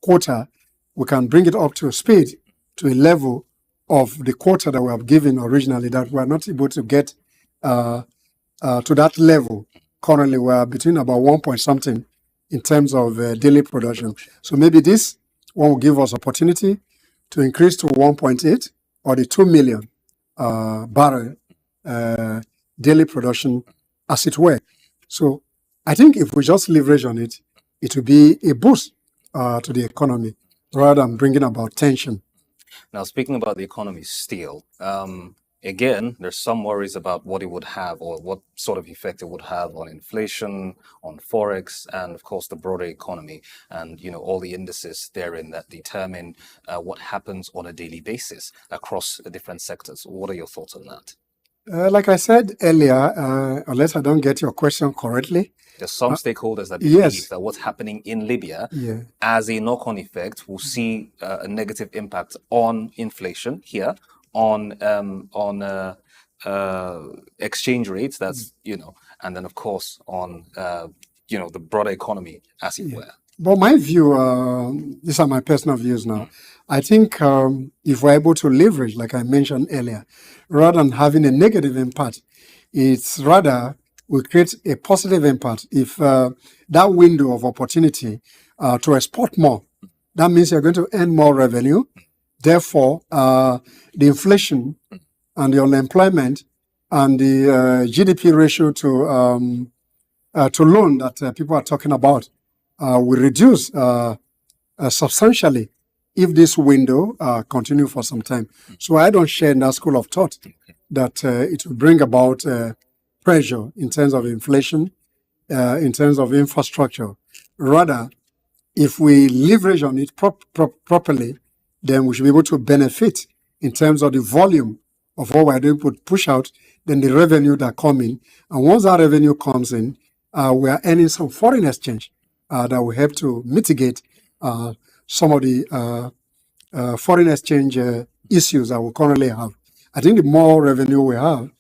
quota. We can bring it up to speed, to a level of the quota that we have given originally that we are not able to get to that level. Currently, we are between about 1 point something in terms of daily production. So maybe this one will give us opportunity to increase to 1.8 or the 2 million barrel daily production, as it were. So I think if we just leverage on it, it will be a boost to the economy rather than bringing about tension. Now, speaking about the economy still, again, there's some worries about what it would have or what sort of effect it would have on inflation, on forex, and of course the broader economy, and all the indices therein that determine what happens on a daily basis across different sectors. What are your thoughts on that? Like I said earlier, unless I don't get your question correctly, there's some stakeholders that believe that what's happening in Libya as a knock-on effect will see a negative impact on inflation here, on exchange rates, that's and then of course on the broader economy, as it were. But my view, these are my personal views now. I think if we're able to leverage, like I mentioned earlier, rather than having a negative impact, it's rather will create a positive impact. If that window of opportunity to export more, that means you're going to earn more revenue. Therefore, the inflation and the unemployment and the GDP ratio to to loan that people are talking about will reduce substantially if this window continue for some time. So I don't share in that school of thought that it will bring about pressure in terms of inflation, in terms of infrastructure. Rather, if we leverage on it properly, then we should be able to benefit in terms of the volume of what we're doing to push out, then the revenue that come in. And once that revenue comes in, we are earning some foreign exchange that will help to mitigate some of the foreign exchange issues that we currently have. I think the more revenue we have,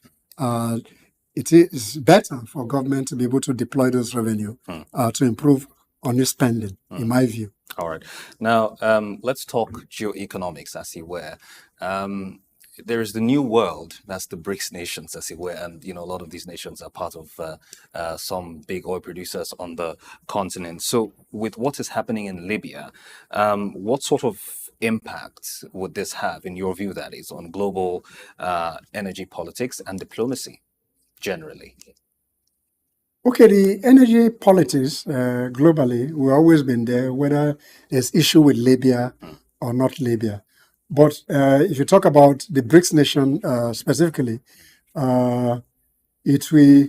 it is better for government to be able to deploy those revenue to improve on the spending, in my view. All right. Now, let's talk geoeconomics, as it were. There is the new world, that's the BRICS nations, as it were, and a lot of these nations are part of some big oil producers on the continent. So with what is happening in Libya, what sort of impact would this have, in your view, that is, on global energy politics and diplomacy generally? Okay, the energy politics globally, we've always been there, whether there's issue with Libya or not Libya. But if you talk about the BRICS nation specifically, it will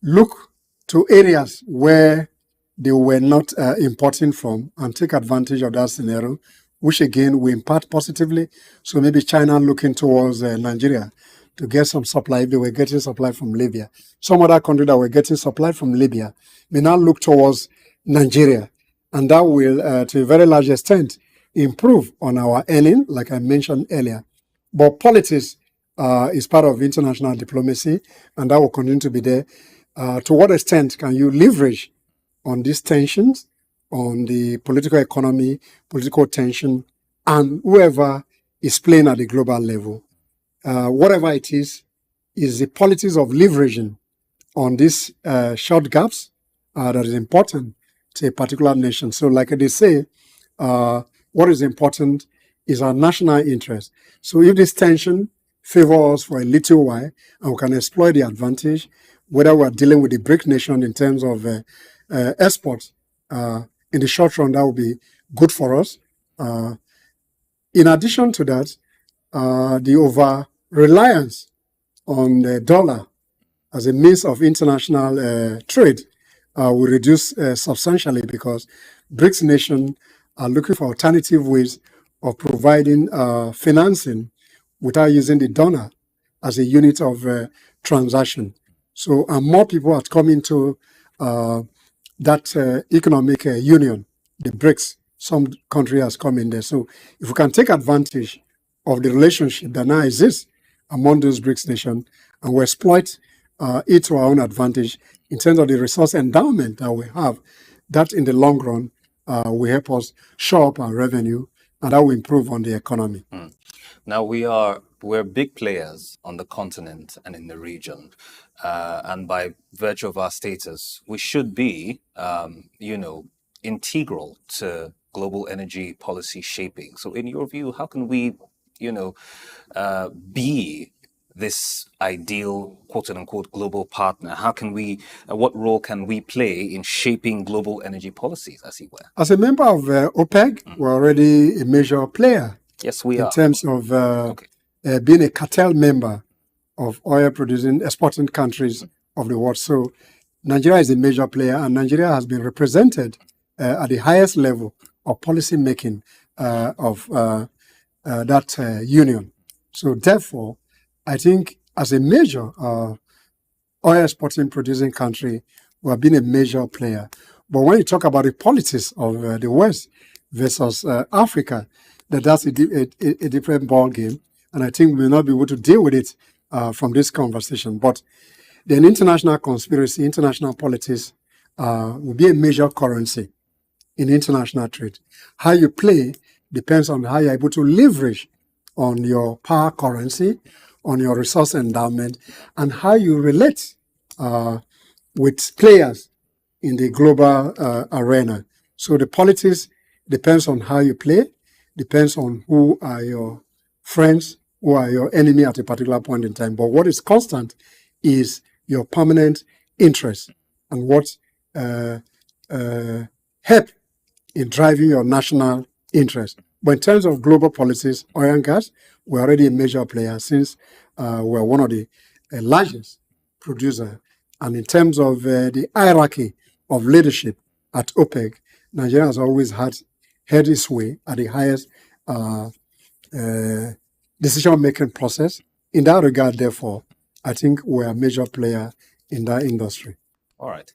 look to areas where they were not importing from and take advantage of that scenario, which again will impact positively. So maybe China looking towards Nigeria to get some supply if they were getting supply from Libya. Some other country that were getting supply from Libya may now look towards Nigeria. And that will, to a very large extent, improve on our earning, like I mentioned earlier. But politics is part of international diplomacy, and that will continue to be there. To what extent can you leverage on these tensions, on the political economy, political tension, and whoever is playing at the global level? Whatever it is the politics of leveraging on these short gaps that is important to a particular nation. So like they say, what is important is our national interest. So if this tension favors us for a little while and we can exploit the advantage, whether we're dealing with the BRIC nation in terms of exports, in the short run, that will be good for us. In addition to that, the over-reliance on the dollar as a means of international trade will reduce substantially, because BRICS nations are looking for alternative ways of providing financing without using the dollar as a unit of transaction. So, and more people are coming to that economic union, the BRICS. Some country has come in there. So if we can take advantage of the relationship that now exists among those BRICS nations and we exploit it to our own advantage in terms of the resource endowment that we have, that in the long run will help us show up our revenue, and that will improve on the economy. Now we're big players on the continent and in the region, and by virtue of our status, we should be, integral to global energy policy shaping. So, in your view, how can we, be this ideal quote-unquote global partner? How can we, what role can we play in shaping global energy policies, as it were? As a member of OPEC, we're already a major player. Yes, we are. In terms of being a cartel member of oil-producing, exporting countries of the world. So Nigeria is a major player, and Nigeria has been represented at the highest level of policy making of that union. So therefore, I think as a major oil exporting producing country, we have been a major player. But when you talk about the politics of the West versus Africa, that's a different ball game. And I think we will not be able to deal with it from this conversation. But the international conspiracy, international politics will be a major currency in international trade. How you play depends on how you're able to leverage on your power currency, on your resource endowment, and how you relate with players in the global arena. So the politics depends on how you play, depends on who are your friends, who are your enemy at a particular point in time. But what is constant is your permanent interest and what help in driving your national interest. But in terms of global policies, oil and gas, we're already a major player since we're one of the largest producer. And in terms of the hierarchy of leadership at OPEC, Nigeria has always had its way at the highest decision-making process. In that regard, therefore, I think we're a major player in that industry. All right.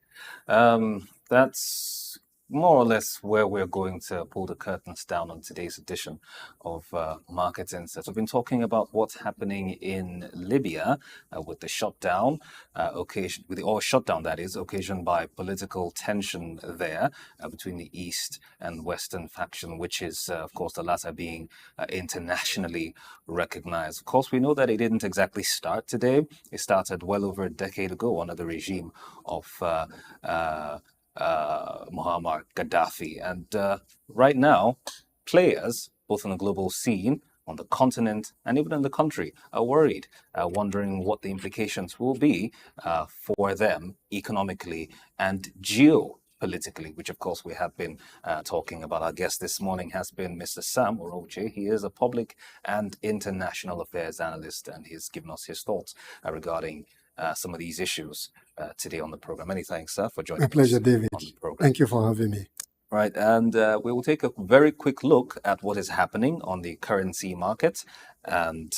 That's more or less where we're going to pull the curtains down on today's edition of Market Insights. We've been talking about what's happening in Libya with the shutdown, with the oil shutdown, that is, occasioned by political tension there between the East and Western faction, which is, of course, the latter being internationally recognized. Of course, we know that it didn't exactly start today. It started well over a decade ago under the regime of Muammar Gaddafi. And right now, players, both on the global scene, on the continent, and even in the country, are worried, wondering what the implications will be for them economically and geopolitically, which of course we have been talking about. Our guest this morning has been Mr. Sam Oroche. He is a public and international affairs analyst, and he's given us his thoughts regarding some of these issues today on the program. Many thanks, sir, for joining us. My pleasure, David. On the program. Thank you for having me. Right, and we will take a very quick look at what is happening on the currency market and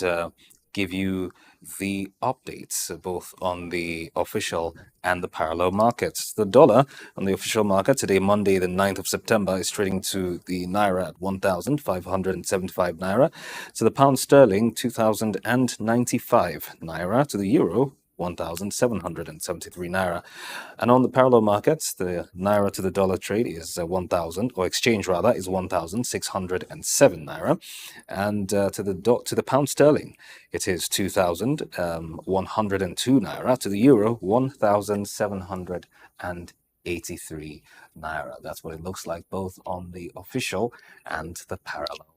give you the updates both on the official and the parallel markets. The dollar on the official market today, Monday, the 9th of September, is trading to the Naira at 1,575 Naira, to the pound sterling, 2,095 Naira, to the euro, 1,773 Naira. And on the parallel markets, the Naira to the dollar trade is 1,000, or exchange rather, is 1,607 Naira. And to the pound sterling, it is 2,102 Naira. To the euro, 1,783 Naira. That's what it looks like both on the official and the parallel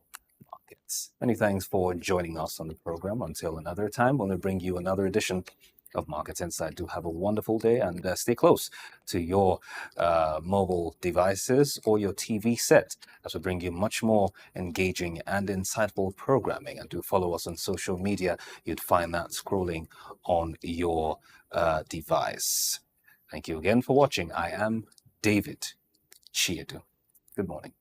markets. Many thanks for joining us on the program. Until another time, we'll bring you another edition of Market Insight. Do have a wonderful day and stay close to your mobile devices or your TV set as we bring you much more engaging and insightful programming. And do follow us on social media. You'd find that scrolling on your device. Thank you again for watching. I am David Chiedu. Good morning.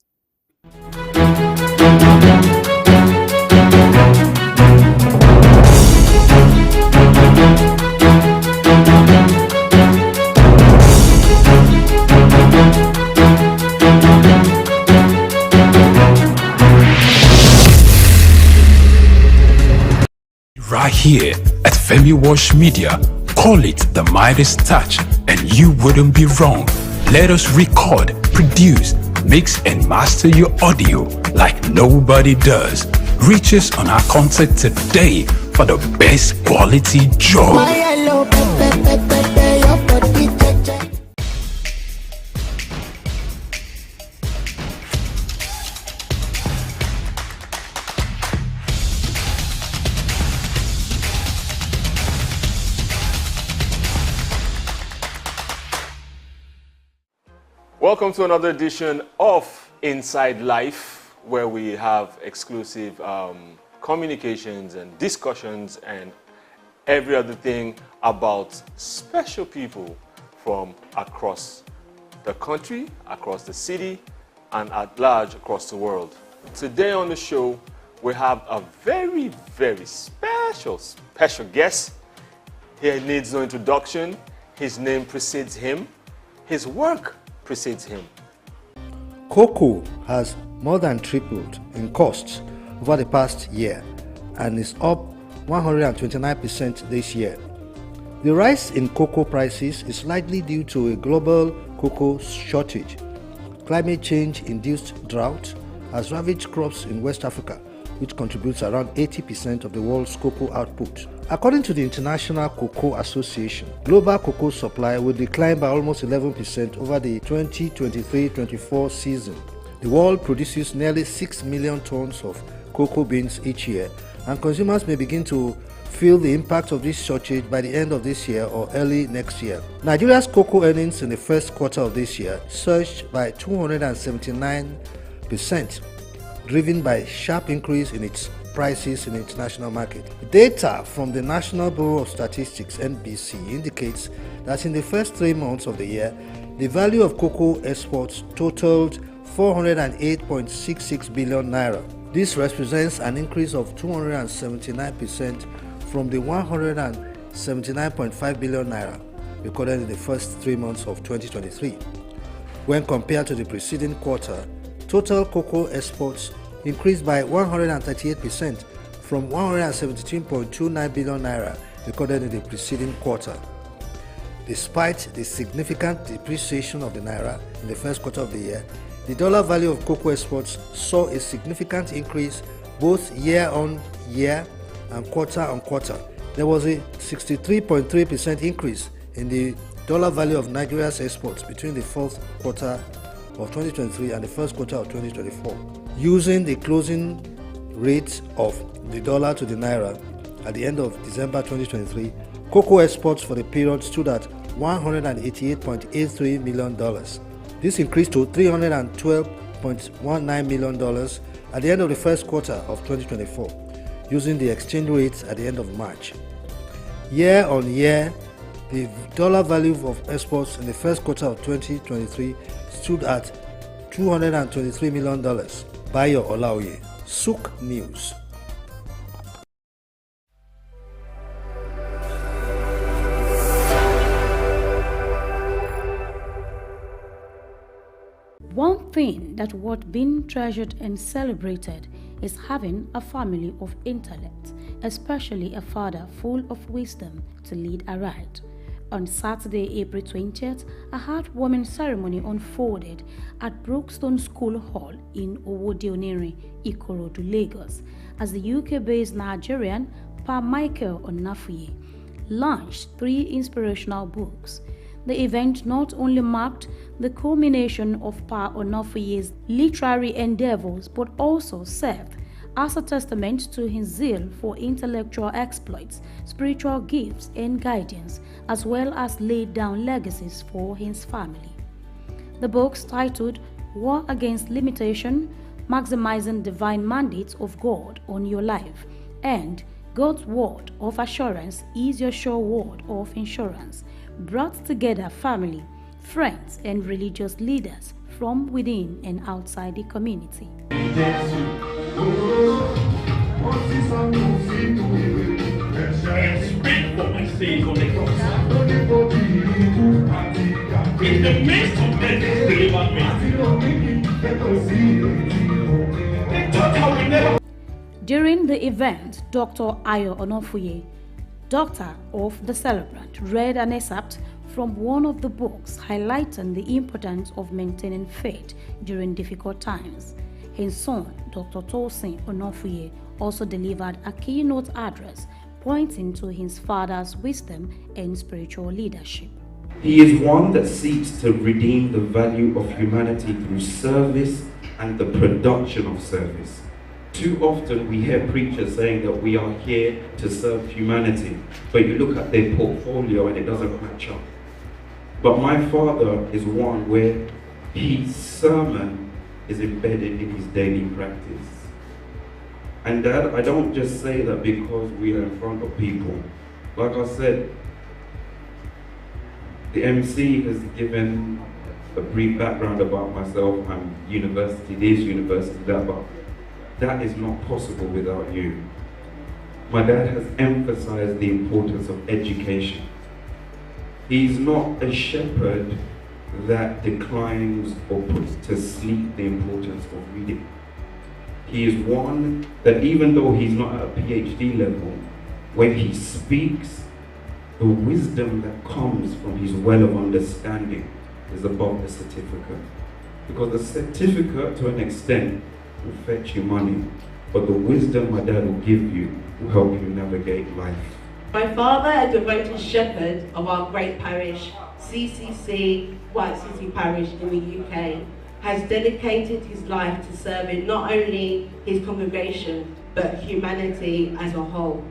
Right here at Femi Wash Media, call it the Midas touch and you wouldn't be wrong. Let us record, produce, mix and master your audio like nobody does. Reach us on our contact today for the best quality job. Welcome to another edition of Inside Life, where we have exclusive communications and discussions and every other thing about special people from across the country, across the city, and at large across the world. Today on the show, we have a very, very special guest. He needs no introduction. His name precedes him. His work precedes him. Cocoa has more than tripled in costs over the past year and is up 129% this year. The rise in cocoa prices is likely due to a global cocoa shortage. Climate change-induced drought has ravaged crops in West Africa, which contributes around 80% of the world's cocoa output. According to the International Cocoa Association, global cocoa supply will decline by almost 11% over the 2023-24 season. The world produces nearly 6 million tons of cocoa beans each year, and consumers may begin to feel the impact of this shortage by the end of this year or early next year. Nigeria's cocoa earnings in the first quarter of this year surged by 279%, driven by sharp increase in its prices in the international market. Data from the National Bureau of Statistics (NBC) indicates that in the first 3 months of the year, the value of cocoa exports totaled 408.66 billion naira. This represents an increase of 279% from the 179.5 billion naira recorded in the first 3 months of 2023. When compared to the preceding quarter, total cocoa exports increased by 138% from 117.29 billion naira recorded in the preceding quarter. Despite the significant depreciation of the naira in the first quarter of the year, the dollar value of cocoa exports saw a significant increase both year-on-year and quarter-on-quarter. There was a 63.3% increase in the dollar value of Nigeria's exports between the fourth quarter of 2023 and the first quarter of 2024. Using the closing rate of the dollar to the naira at the end of December 2023, cocoa exports for the period stood at $188.83 million. This increased to $312.19 million at the end of the first quarter of 2024, using the exchange rate at the end of March. Year on year, the dollar value of exports in the first quarter of 2023 stood at $223 million. Bayo Olaoye, SOUQ News. One thing that worth being treasured and celebrated is having a family of intellect, especially a father full of wisdom to lead aright. On Saturday, April 20th, a heartwarming ceremony unfolded at Brookstone School Hall in Owode-Onirin, Ikorodu, Lagos, as the UK-based Nigerian Pa Michael Onafuye launched 3 inspirational books. The event not only marked the culmination of Pa Onafuye's literary endeavors but also served as a testament to his zeal for intellectual exploits, spiritual gifts and guidance, as well as laid down legacies for his family. The books titled War Against Limitation, Maximizing Divine Mandates of God on Your Life, and God's Word of Assurance is Your Sure Word of Insurance, brought together family, friends, and religious leaders from within and outside the community. During the event, Dr. Ayo Onafuye, doctor of the celebrant, read an excerpt from one of the books highlighting the importance of maintaining faith during difficult times. His son, Dr. Tosin Onafuye, also delivered a keynote address pointing to his father's wisdom and spiritual leadership. He is one that seeks to redeem the value of humanity through service and the production of service. Too often we hear preachers saying that we are here to serve humanity, but you look at their portfolio and it doesn't match up. But my father is one where his sermon is embedded in his daily practice. And Dad, I don't just say that because we are in front of people. Like I said, the MC has given a brief background about myself. I'm university this, university that, but that is not possible without you. My dad has emphasized the importance of education. He's not a shepherd that declines or puts to sleep the importance of reading. He is one that even though he's not at a PhD level, when he speaks, the wisdom that comes from his well of understanding is above the certificate. Because the certificate, to an extent, will fetch you money, but the wisdom my dad will give you will help you navigate life. My father, a devoted shepherd of our great parish, CCC, White City Parish in the UK, has dedicated his life to serving not only his congregation, but humanity as a whole.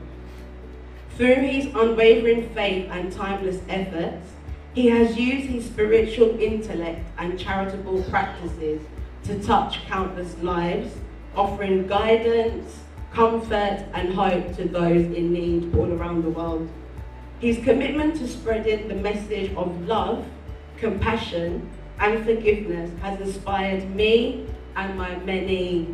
Through his unwavering faith and timeless efforts, he has used his spiritual intellect and charitable practices to touch countless lives, offering guidance, comfort and hope to those in need all around the world. His commitment to spreading the message of love, compassion and forgiveness has inspired me and my many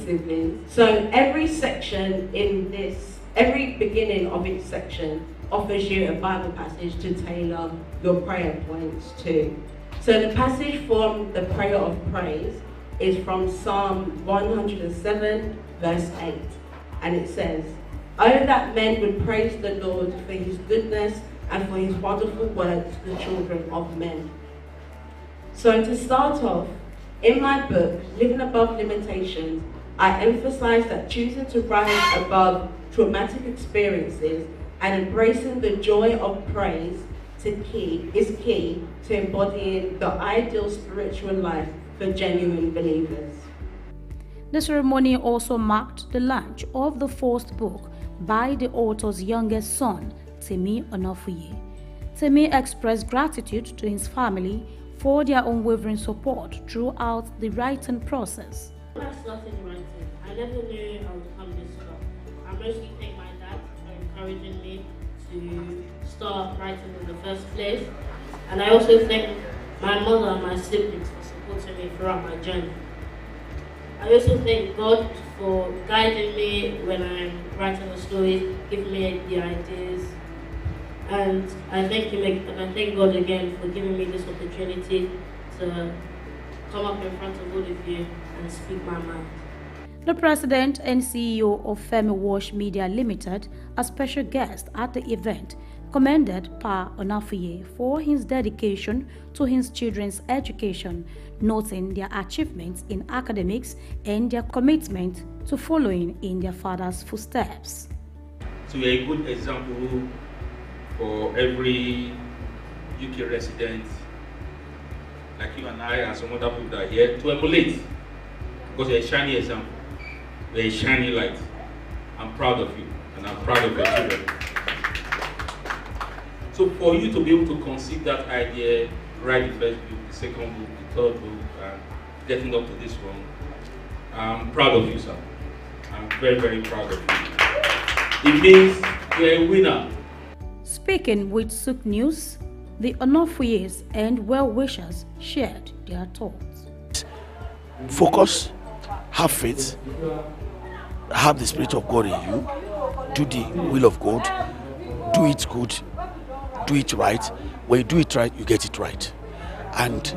siblings. So every section in this, every beginning of each section offers you a Bible passage to tailor your prayer points to. So the passage from the prayer of praise is from Psalm 107 verse 8, and it says, "Oh, that men would praise the Lord for his goodness and for his wonderful works to the children of men." So to start off, in my book, Living Above Limitations, I emphasize that choosing to rise above traumatic experiences and embracing the joy of praise is key to embodying the ideal spiritual life for genuine believers. The ceremony also marked the launch of the first book by the author's youngest son, Temi Onofuye. Temi expressed gratitude to his family for their unwavering support throughout the writing process. When I started writing, I never knew I would come this far. I mostly thank my dad for encouraging me to start writing in the first place. And I also thank my mother and my siblings for supporting me throughout my journey. I also thank God for guiding me when I'm writing a story, giving me the ideas. And I thank him and I thank God again for giving me this opportunity to come up in front of all of you and speak my mind. The president and CEO of Femi Wash Media Limited, a special guest at the event, commended Pa Onofuye for his dedication to his children's education, noting their achievements in academics and their commitment to following in their father's footsteps. So you're a good example for every UK resident like you and I and some other people that are here to emulate, because you're a shiny example, you're a shiny light. I'm proud of you and I'm proud of your children. So for you to be able to conceive that idea, write the first book, the second book, the third book, and getting up to this one, I'm proud of you, sir. I'm very, very proud of you. It means you're a winner. Speaking with SOUQ News, the Onofuyes and well-wishers shared their thoughts. Focus, have faith, have the Spirit of God in you, do the will of God, do it good, do it right. When you do it right, you get it right. And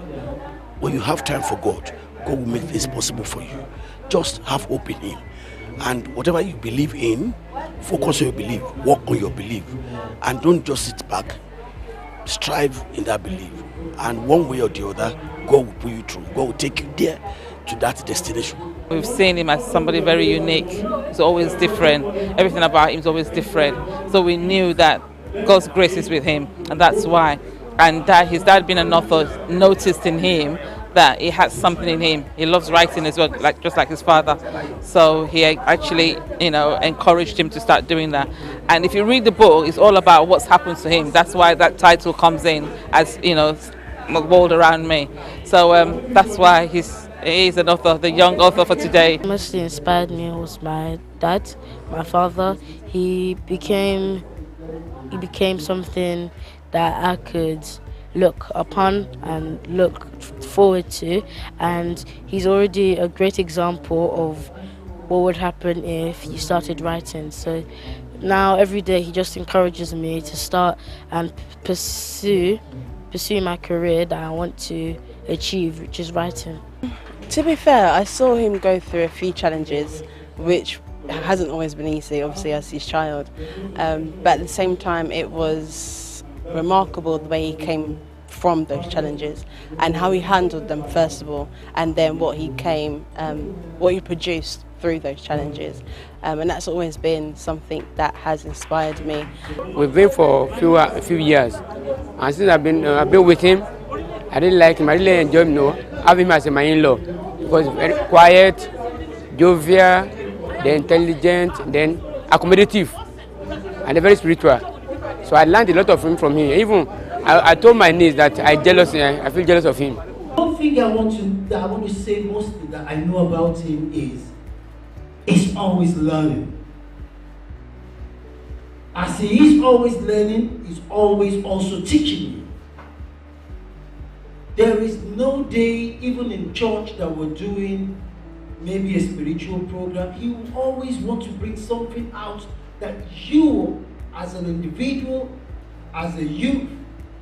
when you have time for God, God will make this possible for you. Just have hope in Him. And whatever you believe in, focus on your belief, work on your belief, and don't just sit back. Strive in that belief, and one way or the other, God will pull you through. God will take you there to that destination. We've seen him as somebody very unique. He's always different. Everything about him is always different. So we knew that God's grace is with him, and that's why. And that his dad, being an author, noticed in him that he had something in him. He loves writing as well, just like his father. So he actually, encouraged him to start doing that. And if you read the book, it's all about what's happened to him. That's why that title comes in as, the world around me. So that's why he is an author, the young author for today. What mostly inspired me was my dad, my father. He became something that I could look upon and look forward to, and he's already a great example of what would happen if you started writing. So now every day he just encourages me to start and pursue my career that I want to achieve, which is writing. To be fair, I saw him go through a few challenges, which hasn't always been easy, obviously, as his child, but at the same time it was remarkable the way he came from those challenges and how he handled them first of all, and then what he produced through those challenges, and that's always been something that has inspired me. We've been for a few years, and since I've been with him, I really like him. I really enjoy him. Having him as my in-law because he's very quiet, jovial, then intelligent. Then accommodative and very spiritual. So I learned a lot of him from him. Even I told my niece that I feel jealous of him. One thing I want to say mostly that I know about him is he's always learning. As he is always learning, he's always also teaching you. There is no day, even in church, that we're doing maybe a spiritual program, he will always want to bring something out that you, as an individual, as a youth,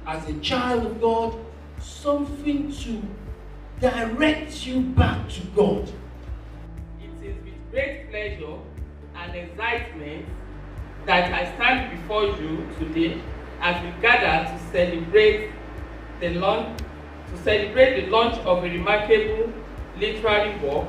as a child of God, something to direct you back to God. It is with great pleasure and excitement that I stand before you today as we gather to celebrate the launch of a remarkable literary work.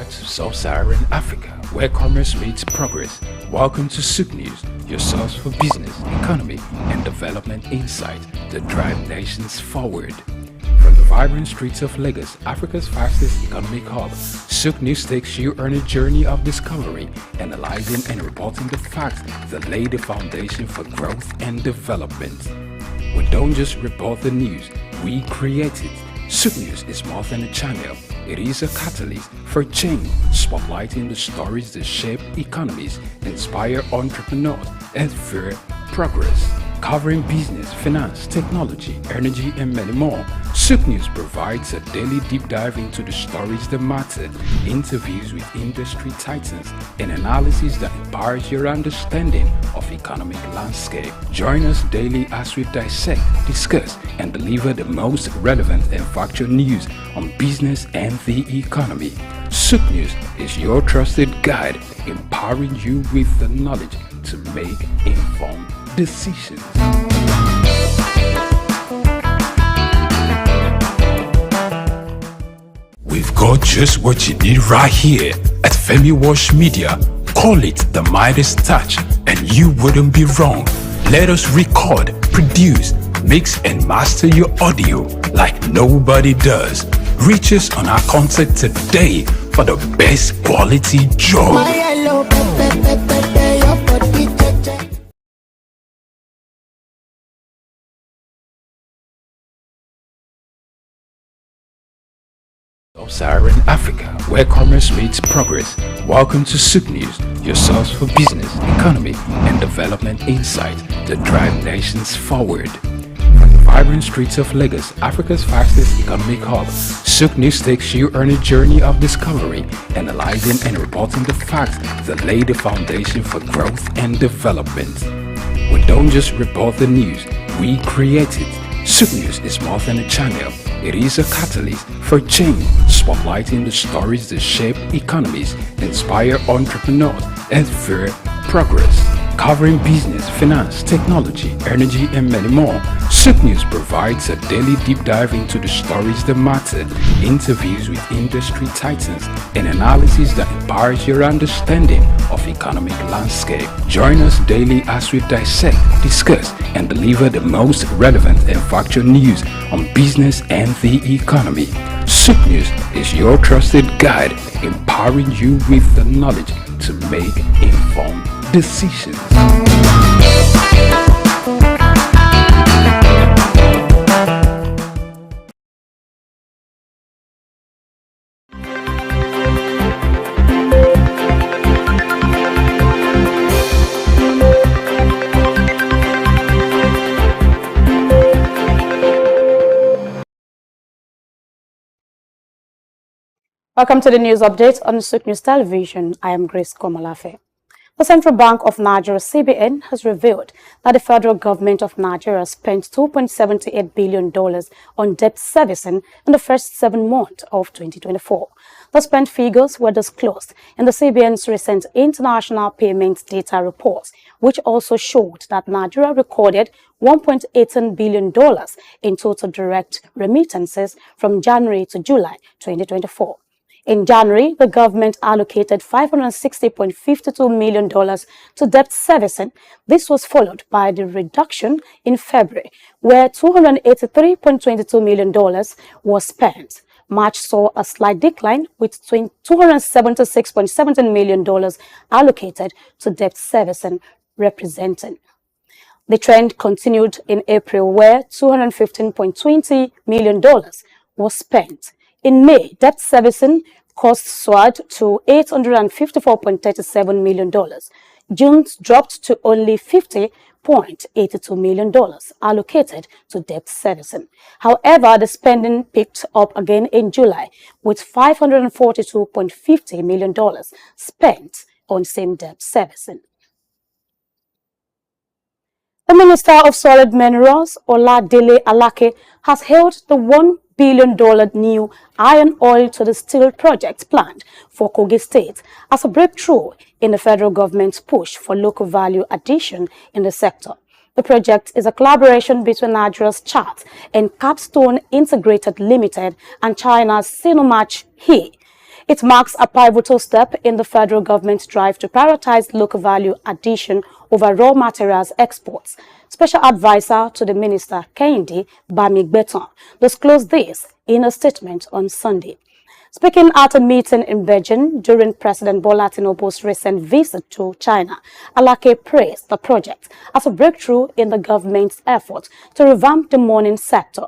Sub-Saharan Africa, where commerce meets progress. Welcome to SOUQ News, your source for business, economy, and development insight that drive nations forward. From the vibrant streets of Lagos, Africa's fastest economic hub, SOUQ News takes you on a journey of discovery, analyzing and reporting the facts that lay the foundation for growth and development. We don't just report the news, we create it. SOUQ News is more than a channel. It is a catalyst for change, spotlighting the stories that shape economies, inspire entrepreneurs, and fuel progress. Covering business, finance, technology, energy, and many more, SOUQ News provides a daily deep dive into the stories that matter, interviews with industry titans, and analysis that empowers your understanding of economic landscape. Join us daily as we dissect, discuss, and deliver the most relevant and factual news on business and the economy. SOUQ News is your trusted guide, empowering you with the knowledge to make informed decisions. We've got just what you need right here at Femi Wash Media. Call it the Midas touch and you wouldn't be wrong. Let us record, produce, mix and master your audio like nobody does. Reach us on our contact today for the best quality job. Sub-Saharan Africa, where commerce meets progress. Welcome to SOUQ News, your source for business, economy, and development insight that drive nations forward. From the vibrant streets of Lagos, Africa's fastest economic hub, SOUQ News takes you on a journey of discovery, analyzing and reporting the facts that lay the foundation for growth and development. We don't just report the news, we create it. SOUQ News is more than a channel. It is a catalyst for change, spotlighting the stories that shape economies, inspire entrepreneurs, and fuel progress. Covering business, finance, technology, energy, and many more, SOUQ News provides a daily deep dive into the stories that matter, interviews with industry titans, and analysis that empowers your understanding of economic landscape. Join us daily as we dissect, discuss, and deliver the most relevant and factual news on business and the economy. SOUQ News is your trusted guide, empowering you with the knowledge to make informed decisions. Welcome to the news update on SOUQ News Television. I am Grace Komalafe. The Central Bank of Nigeria, CBN, has revealed that the federal government of Nigeria spent $2.78 billion on debt servicing in the first 7 months of 2024. The spent figures were disclosed in the CBN's recent International Payments Data Report, which also showed that Nigeria recorded $1.18 billion in total direct remittances from January to July 2024. In January, the government allocated $560.52 million to debt servicing. This was followed by the reduction in February, where $283.22 million was spent. March saw a slight decline with $276.17 million allocated to debt servicing, representing. The trend continued in April, where $215.20 million was spent. In May, debt servicing costs soared to $854.37 million. June dropped to only $50.82 million allocated to debt servicing. However, the spending picked up again in July, with $542.50 million spent on same debt servicing. The Minister of Solid Minerals, Oladele Alake, has hailed the $1 billion new iron oil to the steel project planned for Kogi State as a breakthrough in the federal government's push for local value addition in the sector. The project is a collaboration between Nigeria's Chart and Capstone Integrated Limited and China's Sinomach He. It marks a pivotal step in the federal government's drive to prioritize local value addition over raw materials exports. Special Advisor to the Minister, Kehinde Bamigbeton, disclosed this in a statement on Sunday. Speaking at a meeting in Beijing during President Bola Tinubu's recent visit to China, Alake praised the project as a breakthrough in the government's effort to revamp the mining sector.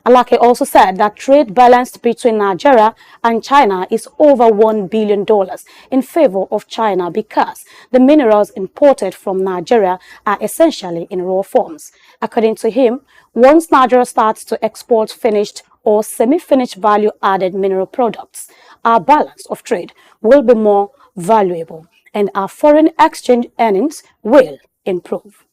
Alake also said that trade balance between Nigeria and China is over $1 billion in favor of China because the minerals imported from Nigeria are essentially in raw forms. According to him, once Nigeria starts to export finished or semi-finished value-added mineral products, our balance of trade will be more valuable and our foreign exchange earnings will improve.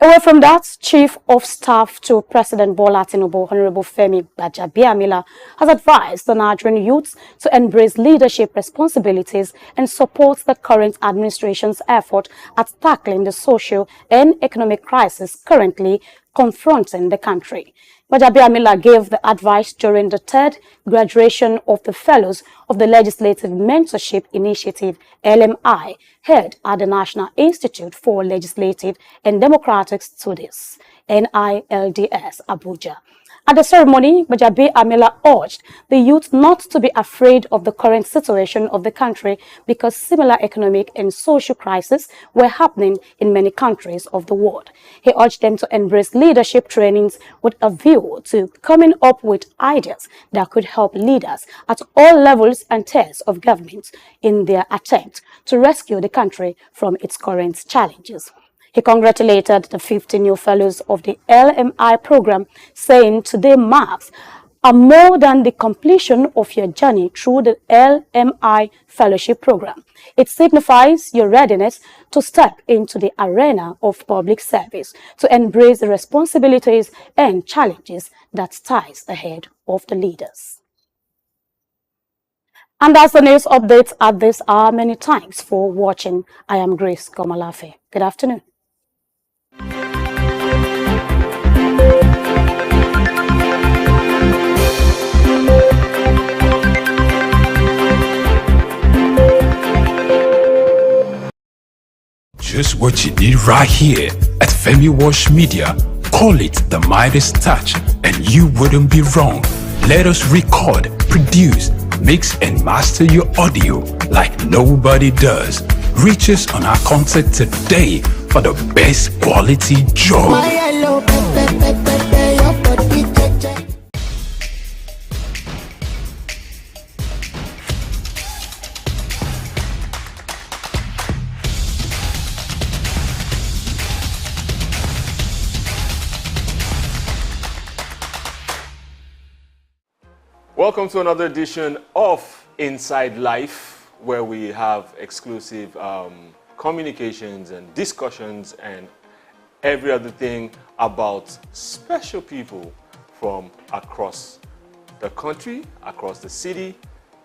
Away from that, Chief of Staff to President Bola Tinubu, Honorable Femi Gbajabiamila, has advised the Nigerian youths to embrace leadership responsibilities and support the current administration's effort at tackling the social and economic crisis currently confronting the country. Gbajabiamila gave the advice during the third graduation of the Fellows of the Legislative Mentorship Initiative, LMI, held at the National Institute for Legislative and Democratic Studies, NILDS, Abuja. At the ceremony, Gbajabiamila urged the youth not to be afraid of the current situation of the country because similar economic and social crises were happening in many countries of the world. He urged them to embrace leadership trainings with a view to coming up with ideas that could help leaders at all levels and tiers of government in their attempt to rescue the country from its current challenges. He congratulated the 50 new fellows of the LMI program, saying today marks are more than the completion of your journey through the LMI fellowship program. It signifies your readiness to step into the arena of public service, to embrace the responsibilities and challenges that ties ahead of the leaders. And that's the news updates at this hour. Many thanks for watching. I am Grace Komalafe. Good afternoon. Just what you need right here at Femi Wash Media. Call it the Midas Touch and you wouldn't be wrong. Let us record, produce, mix and master your audio like nobody does. Reach us on our contact today for the best quality job. Welcome to another edition of Inside Life, where we have exclusive communications and discussions and every other thing about special people from across the country, across the city,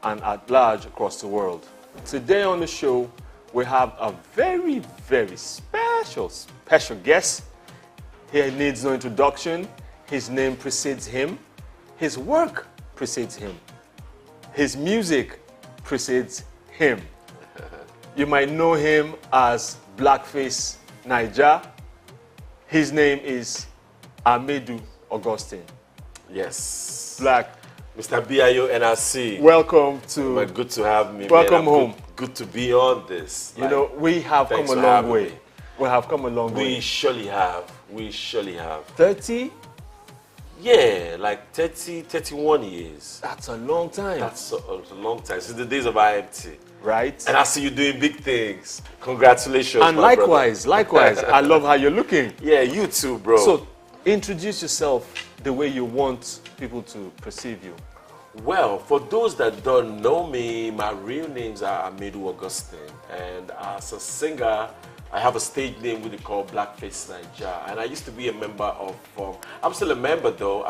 and at large across the world. Today on the show, we have a very, very special guest. He needs no introduction. His name precedes him. His work precedes him. His music precedes him. You might know him as Blackface Naija. His name is Amedu Augustine. Yes. Black. Mr. BIO NRC. Welcome to. Well, good to have me. Welcome man. home. Good to be on this. You know, we have come a long way. We have come a long way. We surely have. We surely have. 30? Yeah, like 30, 31 years. That's a long time. That's a long time. Since the days of IMT. Right. And I see you doing big things. Congratulations, and likewise, I love how you're looking. Yeah, you too, bro. So, introduce yourself the way you want people to perceive you. Well, for those that don't know me, my real names are Amedu Augustine. And as a singer, I have a stage name we call Blackface Niger. And I used to be a member of, I'm still a member though.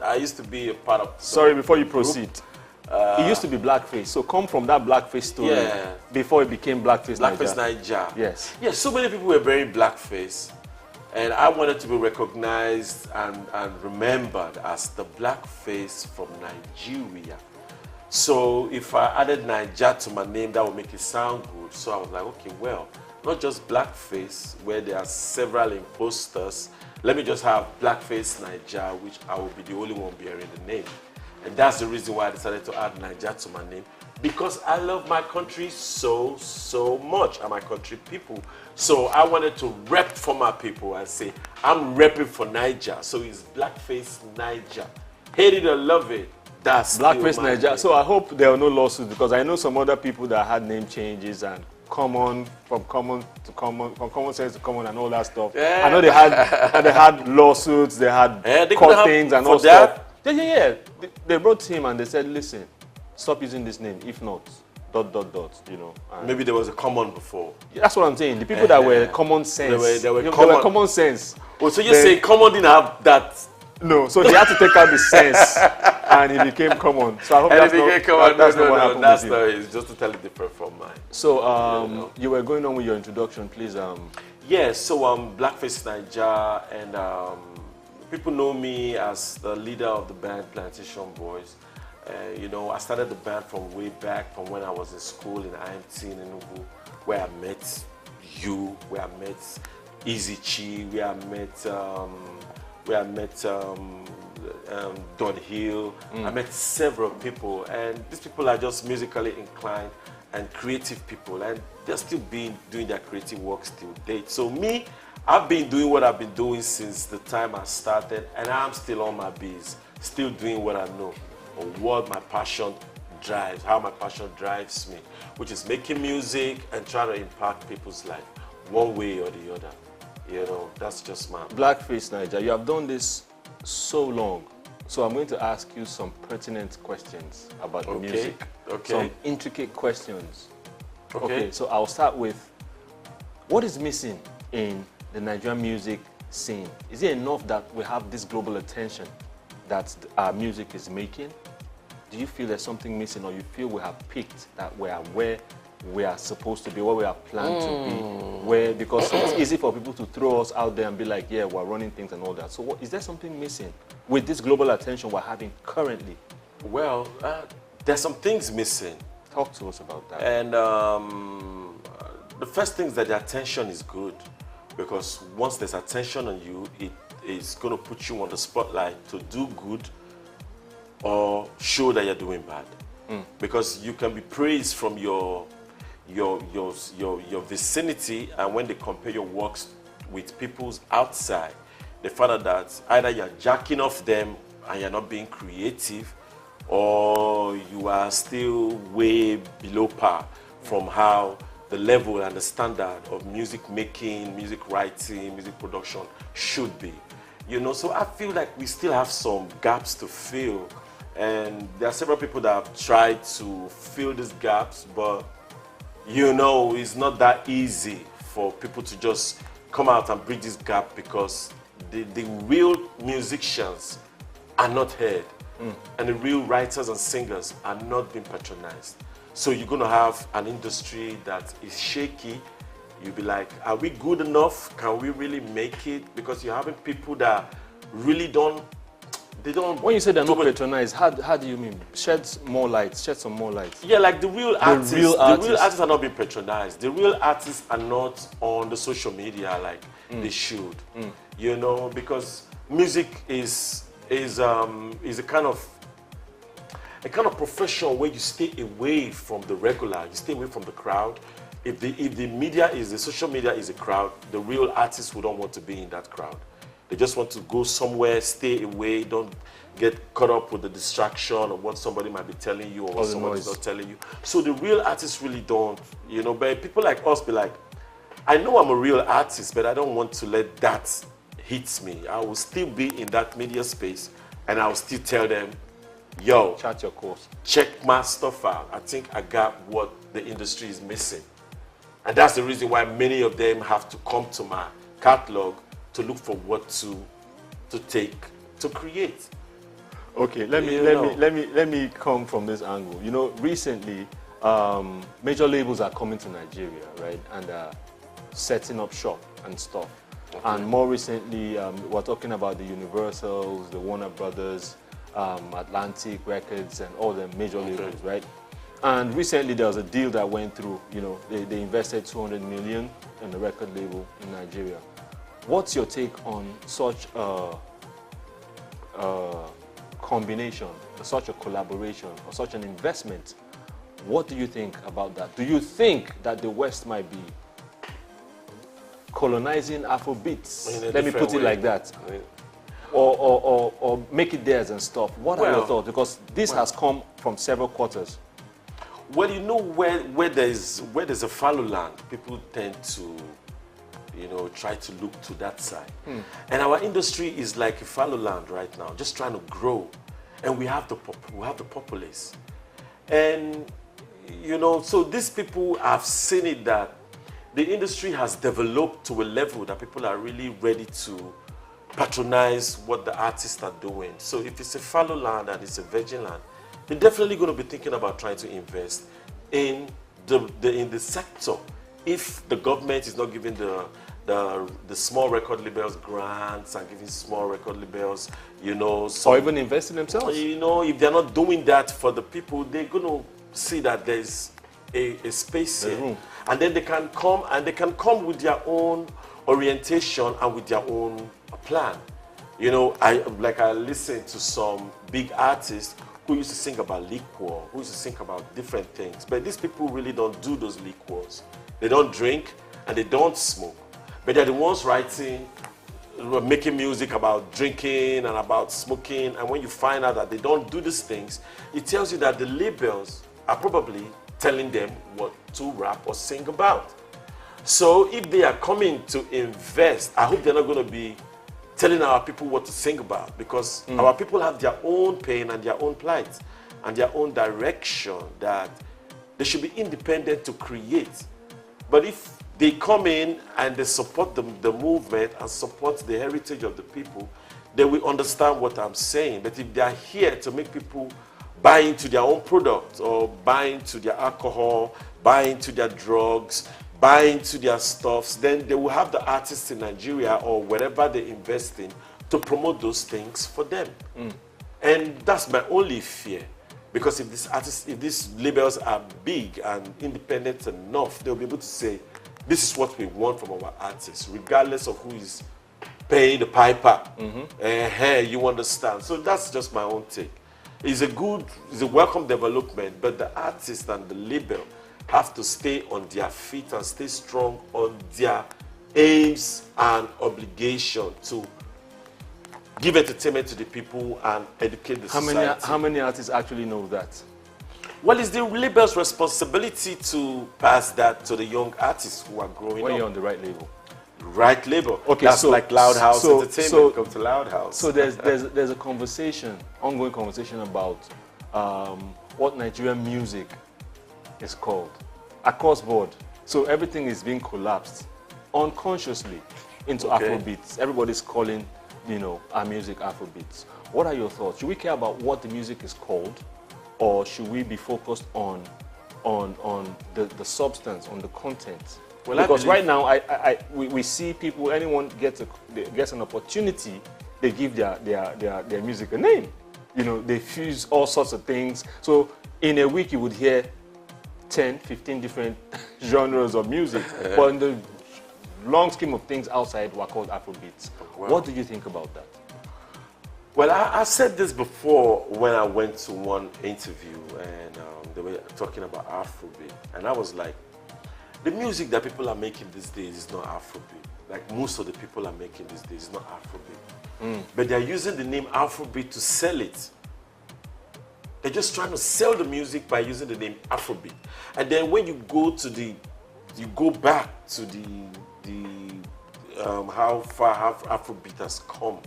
I used to be a part of. Sorry, before you proceed. It used to be Blackface. So come from that Blackface story before it became Blackface Niger. Blackface Niger. Yes. Yeah, so many people were wearing blackface. And I wanted to be recognized and remembered as the blackface from Nigeria. So if I added Niger to my name, that would make it sound good. So I was like, okay, well, not just blackface, where there are several imposters. Let me just have Blackface Niger, which I will be the only one bearing the name. And that's the reason why I decided to add Niger to my name. Because I love my country so much, and my country people. So I wanted to rep for my people and say, I'm repping for Niger. So it's Blackface Niger. Hate it or love it, that's Blackface Niger. So I hope there are no lawsuits, because I know some other people that had name changes and from common sense to common and all that stuff. Yeah. I know they had lawsuits, they had court things and all stuff. Yeah. They wrote him and they said, listen, stop using this name, if not, ... you know. Maybe there was a common before. Yeah, that's what I'm saying. The people that were common sense. They were common sense. Oh, so you're saying common didn't have that? No, so he had to take out the sense and he became common. So I hope that's not what happened. That's not it. It's just totally different from mine. So you were going on with your introduction, please. Yeah, so Blackface Niger, and people know me as the leader of the band Plantation Boys. You know, I started the band from way back, from when I was in school in IMT in Enugu, where I met you, where I met Easy Chi, where I met Don Hill. I met several people, and these people are just musically inclined and creative people, and they're still doing their creative work till date. So me, I've been doing what I've been doing since the time I started, and I'm still on my beats, still doing what I know, or what my passion drives, how my passion drives me, which is making music and trying to impact people's life one way or the other. You know, that's just my... Blackface Niger, you have done this so long, so I'm going to ask you some pertinent questions about the music. Okay. Some intricate questions. Okay. So I'll start with, what is missing in the Nigerian music scene? Is it enough that we have this global attention that our music is making? Do you feel there's something missing, or you feel we have picked that we are where we are supposed to be, where we are planned to be, because it's easy for people to throw us out there and be like, yeah, we're running things and all that. So is there something missing with this global attention we're having currently? Well, there's some things missing. Talk to us about that. And the first thing is that the attention is good, because once there's attention on you, it is going to put you on the spotlight to do good or show that you're doing bad. Because you can be praised from your vicinity, and when they compare your works with people's outside, they find out that either you're jacking off them and you're not being creative, or you are still way below par from how the level and the standard of music making, music writing, music production should be. You know, so I feel like we still have some gaps to fill, and there are several people that have tried to fill these gaps, but you know, it's not that easy for people to just come out and bridge this gap, because the real musicians are not heard, and the real writers and singers are not being patronized. So you're going to have an industry that is shaky. You'll be like, are we good enough? Can we really make it? Because you're having people that really don't. When you say they're not patronized, how do you mean? Shed some more light. Yeah, like the real artists are not being patronized. The real artists are not on the social media like they should. You know, because music is is a kind of profession where you stay away from the regular, you stay away from the crowd. If the media is, the social media is a crowd, the real artists who don't want to be in that crowd. They just want to go somewhere, stay away, don't get caught up with the distraction of what somebody might be telling you or what somebody's not telling you. So the real artists really don't, you know, but people like us be like, I know I'm a real artist, but I don't want to let that hit me. I will still be in that media space and I'll still tell them, yo, chart your course. Check my stuff out. I think I got what the industry is missing. And that's the reason why many of them have to come to my catalog to look for what to take to create. Okay, let me come from this angle. You know, recently major labels are coming to Nigeria, right, and setting up shop and stuff. Okay. And more recently, we're talking about the Universals, the Warner Brothers, Atlantic Records, and all the major labels, right? And recently there was a deal that went through. You know, they invested 200 million in the record label in Nigeria. What's your take on such a combination, such a collaboration, or such an investment? What do you think about that? Do you think that the West might be colonizing Afrobeats? Let me put it like that. Or make it theirs and stuff. What are your thoughts? Because this has come from several quarters. Well, you know, where there's a fallow land, people tend to, you know, try to look to that side. And our industry is like a fallow land right now, just trying to grow. And we have the populace. And, you know, so these people have seen it that the industry has developed to a level that people are really ready to patronize what the artists are doing. So if it's a fallow land and it's a virgin land, they're definitely going to be thinking about trying to invest in the sector. If the government is not giving the small record labels grants and giving small record labels, you know, or even investing themselves. You know, if they're not doing that for the people, they're going to see that there's a space here, and then they can come with their own orientation and with their own plan. You know, I listened to some big artists who used to sing about liquor, who used to sing about different things. But these people really don't do those liquors. They don't drink and they don't smoke. But they're the ones making music about drinking and about smoking. And when you find out that they don't do these things, it tells you that the labels are probably telling them what to rap or sing about. So if they are coming to invest, I hope they're not going to be telling our people what to sing about, because our people have their own pain and their own plight and their own direction that they should be independent to create. But if they come in and they support the movement and support the heritage of the people, they will understand what I'm saying. But if they are here to make people buy into their own product or buy into their alcohol, buy into their drugs, buy into their stuffs, then they will have the artists in Nigeria or wherever they invest in to promote those things for them. And that's my only fear. Because if these labels are big and independent enough, they'll be able to say, this is what we want from our artists, regardless of who is paying the piper. You understand? So that's just my own take. It's a welcome development, but the artist and the label have to stay on their feet and stay strong on their aims and obligation to give entertainment to the people and educate the society. How many artists actually know that? Well, it's the label's responsibility to pass that to the young artists who are growing up. When you're on the right label. Right label. Okay, that's so like Loud House Entertainment. Come to Loud House. So there's a conversation, ongoing conversation about what Nigerian music is called across board. So everything is being collapsed unconsciously into Afrobeats. Everybody's calling, you know, our music Afrobeats. What are your thoughts? Should we care about what the music is called, or should we be focused on the substance, on the content? Well, because right now we see people, anyone gets an opportunity, they give their music a name. You know, they fuse all sorts of things. So in a week you would hear 10, 15 different genres of music. But in the long scheme of things outside, we're called Afrobeats. Wow. What do you think about that? Well, I said this before when I went to one interview and they were talking about Afrobeat. And I was like, the music that people are making these days is not Afrobeat. Like most of the people are making these days is not Afrobeat. But they're using the name Afrobeat to sell it. They're just trying to sell the music by using the name Afrobeat. And then when you go back to how far Afrobeat has come,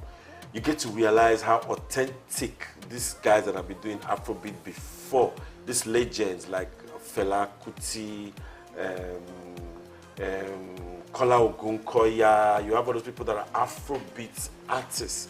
you get to realize how authentic these guys that have been doing Afrobeat before, these legends like Fela Kuti, Kola Ogunkoya, you have all those people that are Afrobeat artists.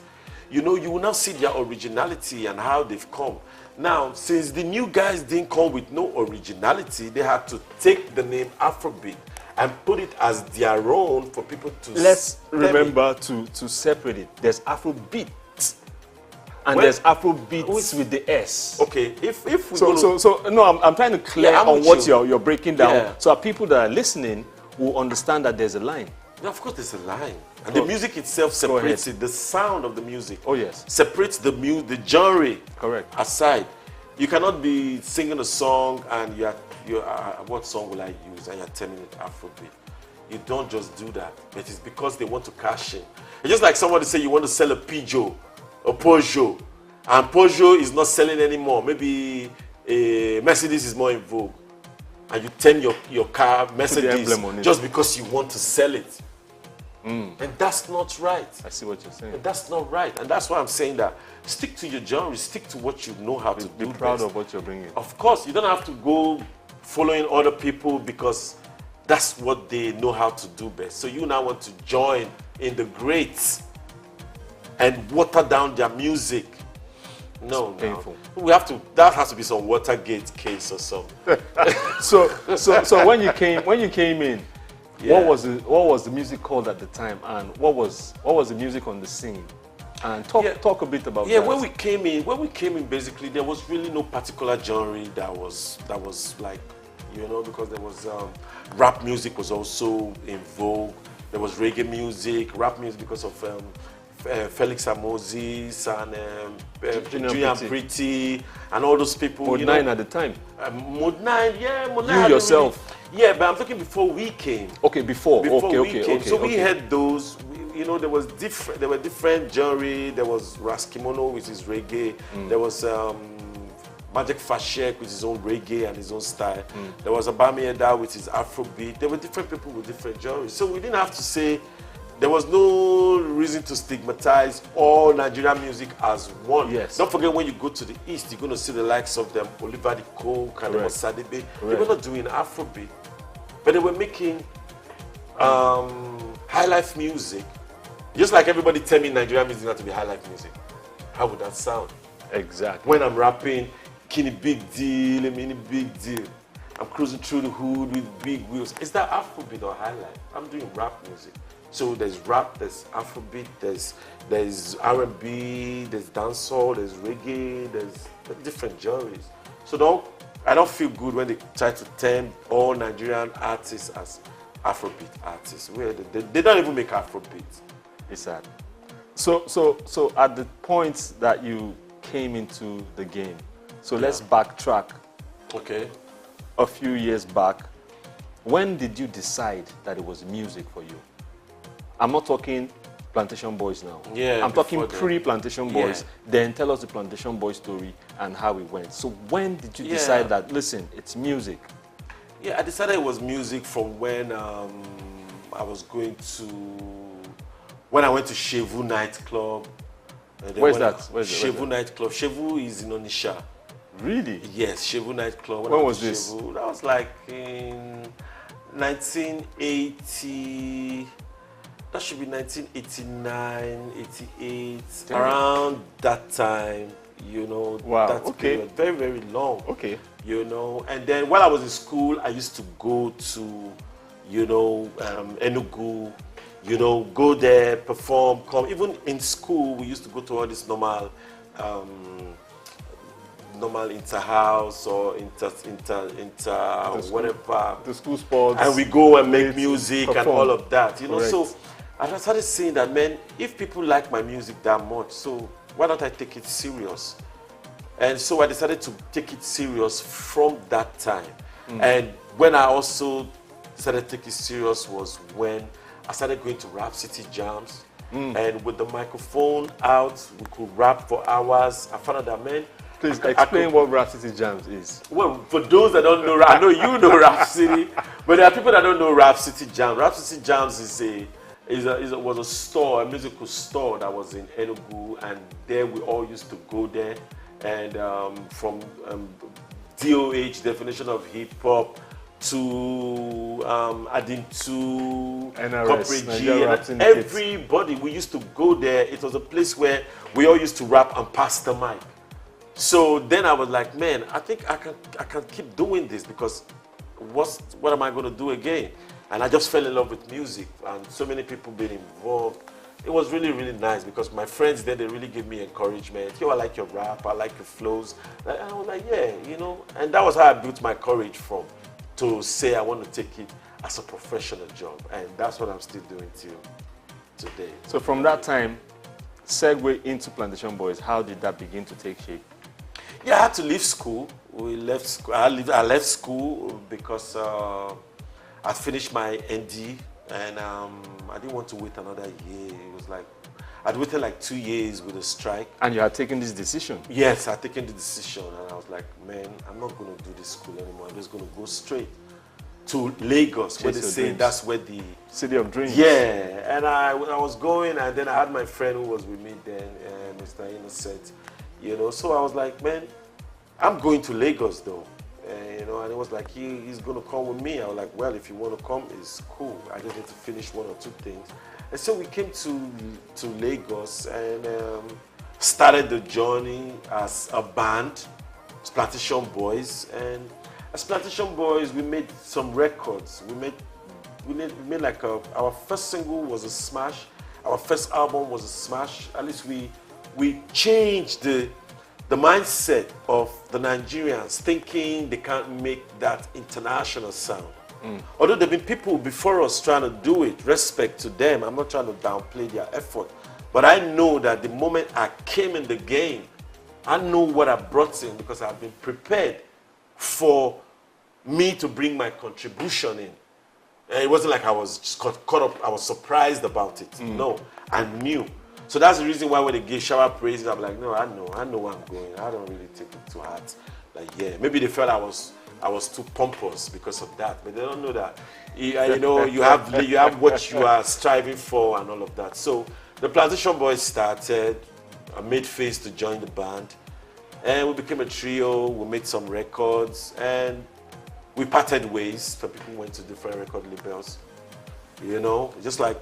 You know, you will now see their originality and how they've come. Now, since the new guys didn't come with no originality, they had to take the name Afrobeat and put it as their own for people to... Let's remember to separate it. There's Afrobeat and there's Afrobeats with the S. Okay, if we no, I'm trying to clear on what you're breaking down, Yeah. so that people that are listening will understand that there's a line. Yeah, of course there's a line. And the music itself separates it. The sound of the music separates the genre aside. You cannot be singing a song and you're what song will I use? And you're telling it Afrobeat. You don't just do that. But it's because they want to cash in. It's just like somebody say you want to sell a Peugeot, and Peugeot is not selling anymore. Maybe a Mercedes is more in vogue. And you turn your car Mercedes just because you want to sell it. And that's not right. I see what you're saying. And that's not right. And that's why I'm saying that stick to your genre, stick to what you know how to do. Be proud best. of what you're bringing. Of course, you don't have to go following other people because that's what they know how to do best. So you now want to join in the greats and water down their music. No, painful. We have to. That has to be some Watergate case or something. so when you came in, what was the music called at the time, and what was the music on the scene? And talk a bit about that. Yeah, when we came in, basically there was really no particular genre that was like, you know, because there was rap music was also in vogue. There was reggae music, rap music because of Felix Amozis and Julian Pretty and all those people. Mode 9 at the time. Mode 9, yeah, Mode 9. You yourself. Yeah, but I'm talking before we came. Okay, before. Okay. So we had those. You know, there were different genre. There was Raskimono, which is reggae. There was Magic Fashek with his own reggae and his own style. There was Abami Eda with his Afrobeat. There were different people with different genres. So we didn't have to say, there was no reason to stigmatize all Nigerian music as one. Yes. Don't forget, when you go to the East, you're going to see the likes of them, Oliver De Coke and Sadebe. They were not doing Afrobeat, but they were making high life music. Just like everybody tell me Nigerian music not to be high life music. How would that sound? Exactly. When I'm rapping, Kenny Big Deal, Mini Big Deal. I'm cruising through the hood with big wheels. Is that Afrobeat or high life? I'm doing rap music. So there's rap, there's Afrobeat, there's R&B, there's dancehall, there's reggae, there's different genres. So I don't feel good when they try to term all Nigerian artists as Afrobeat artists. They don't even make Afrobeat. It's sad. So at the point that you came into the game, so let's backtrack. Okay. A few years back, when did you decide that it was music for you? I'm not talking Plantation Boys now. Yeah, I'm talking pre-Plantation Boys. Then tell us the Plantation Boys story and how it went. So when did you decide that, listen, it's music? Yeah, I decided it was music from when I went to Shevu nightclub. Where's that? Shevu nightclub. Shevu is in Onisha. Really? Yes, Shevu nightclub. When was this? Shevu, that was like in 1980. That should be 1989, 88, around that time, you know. Wow, That period. Very, very long. Okay. You know, and then while I was in school, I used to go to, you know, Enugu, you know, go there, perform, come. Even in school, we used to go to all this normal inter-house or inter whatever. The school sports. And we go and make music and all of that, you know. Correct. So I started seeing that, man, if people like my music that much, so why don't I take it serious? And so I decided to take it serious from that time. And when I also decided to take it serious was when I started going to Rap City jams. And with the microphone out, we could rap for hours. I found out that, man, please explain what Rap City Jams is. Well, for those that don't know, I know you know Rap City, but there are people that don't know Rap City Jams. Rap City Jams was a store, a musical store that was in Enugu, and there we all used to go there. And from DOH, definition of hip hop, to adding to NRS, Corporate G, and everybody, we used to go there. It was a place where we all used to rap and pass the mic. So then I was like, man, I think I can keep doing this, because what am I going to do again? And I just fell in love with music, and so many people being involved. It was really, really nice, because my friends there, they really gave me encouragement. Yo, I like your rap, I like your flows. And I was like, yeah, you know. And that was how I built my courage from, to say I want to take it as a professional job. And that's what I'm still doing till today. So from that time, segue into Plantation Boys, how did that begin to take shape? Yeah, I had to leave school. We left school. I left school because I finished my ND, and I didn't want to wait another year. It was like, I'd waited like 2 years with a strike. And you had taken this decision? Yes, I'd taken the decision, and I was like, man, I'm not going to do this school anymore. I'm just going to go straight to Lagos, where they say that's where the city of dreams. Yeah, and I was going, and then I had my friend who was with me then, Mr. Innocent, you know. So I was like, man, I'm going to Lagos though, you know. And it was like, he's going to come with me. I was like, well, if you want to come, it's cool. I just need to finish 1 or 2 things. And so we came to Lagos and started the journey as a band, Plantation Boys. And as Plantation Boys, we made some records. We made like our first single was a smash. Our first album was a smash. At least we changed the mindset of the Nigerians, thinking they can't make that international sound. Although there have been people before us trying to do it, respect to them. I'm not trying to downplay their effort. But I know that the moment I came in the game, I know what I brought in, because I've been prepared for me to bring my contribution in. And it wasn't like I was just caught up, I was surprised about it. No, I knew. So that's the reason why when they give shower praises, I'm like, no, I know where I'm going. I don't really take it to heart. Like, yeah, maybe they felt I was too pompous because of that, but they don't know that. You know, you have what you are striving for and all of that. So the Plantation Boys started. I made Face to join the band, and we became a trio. We made some records, and we parted ways. Some people went to different record labels. You know, just like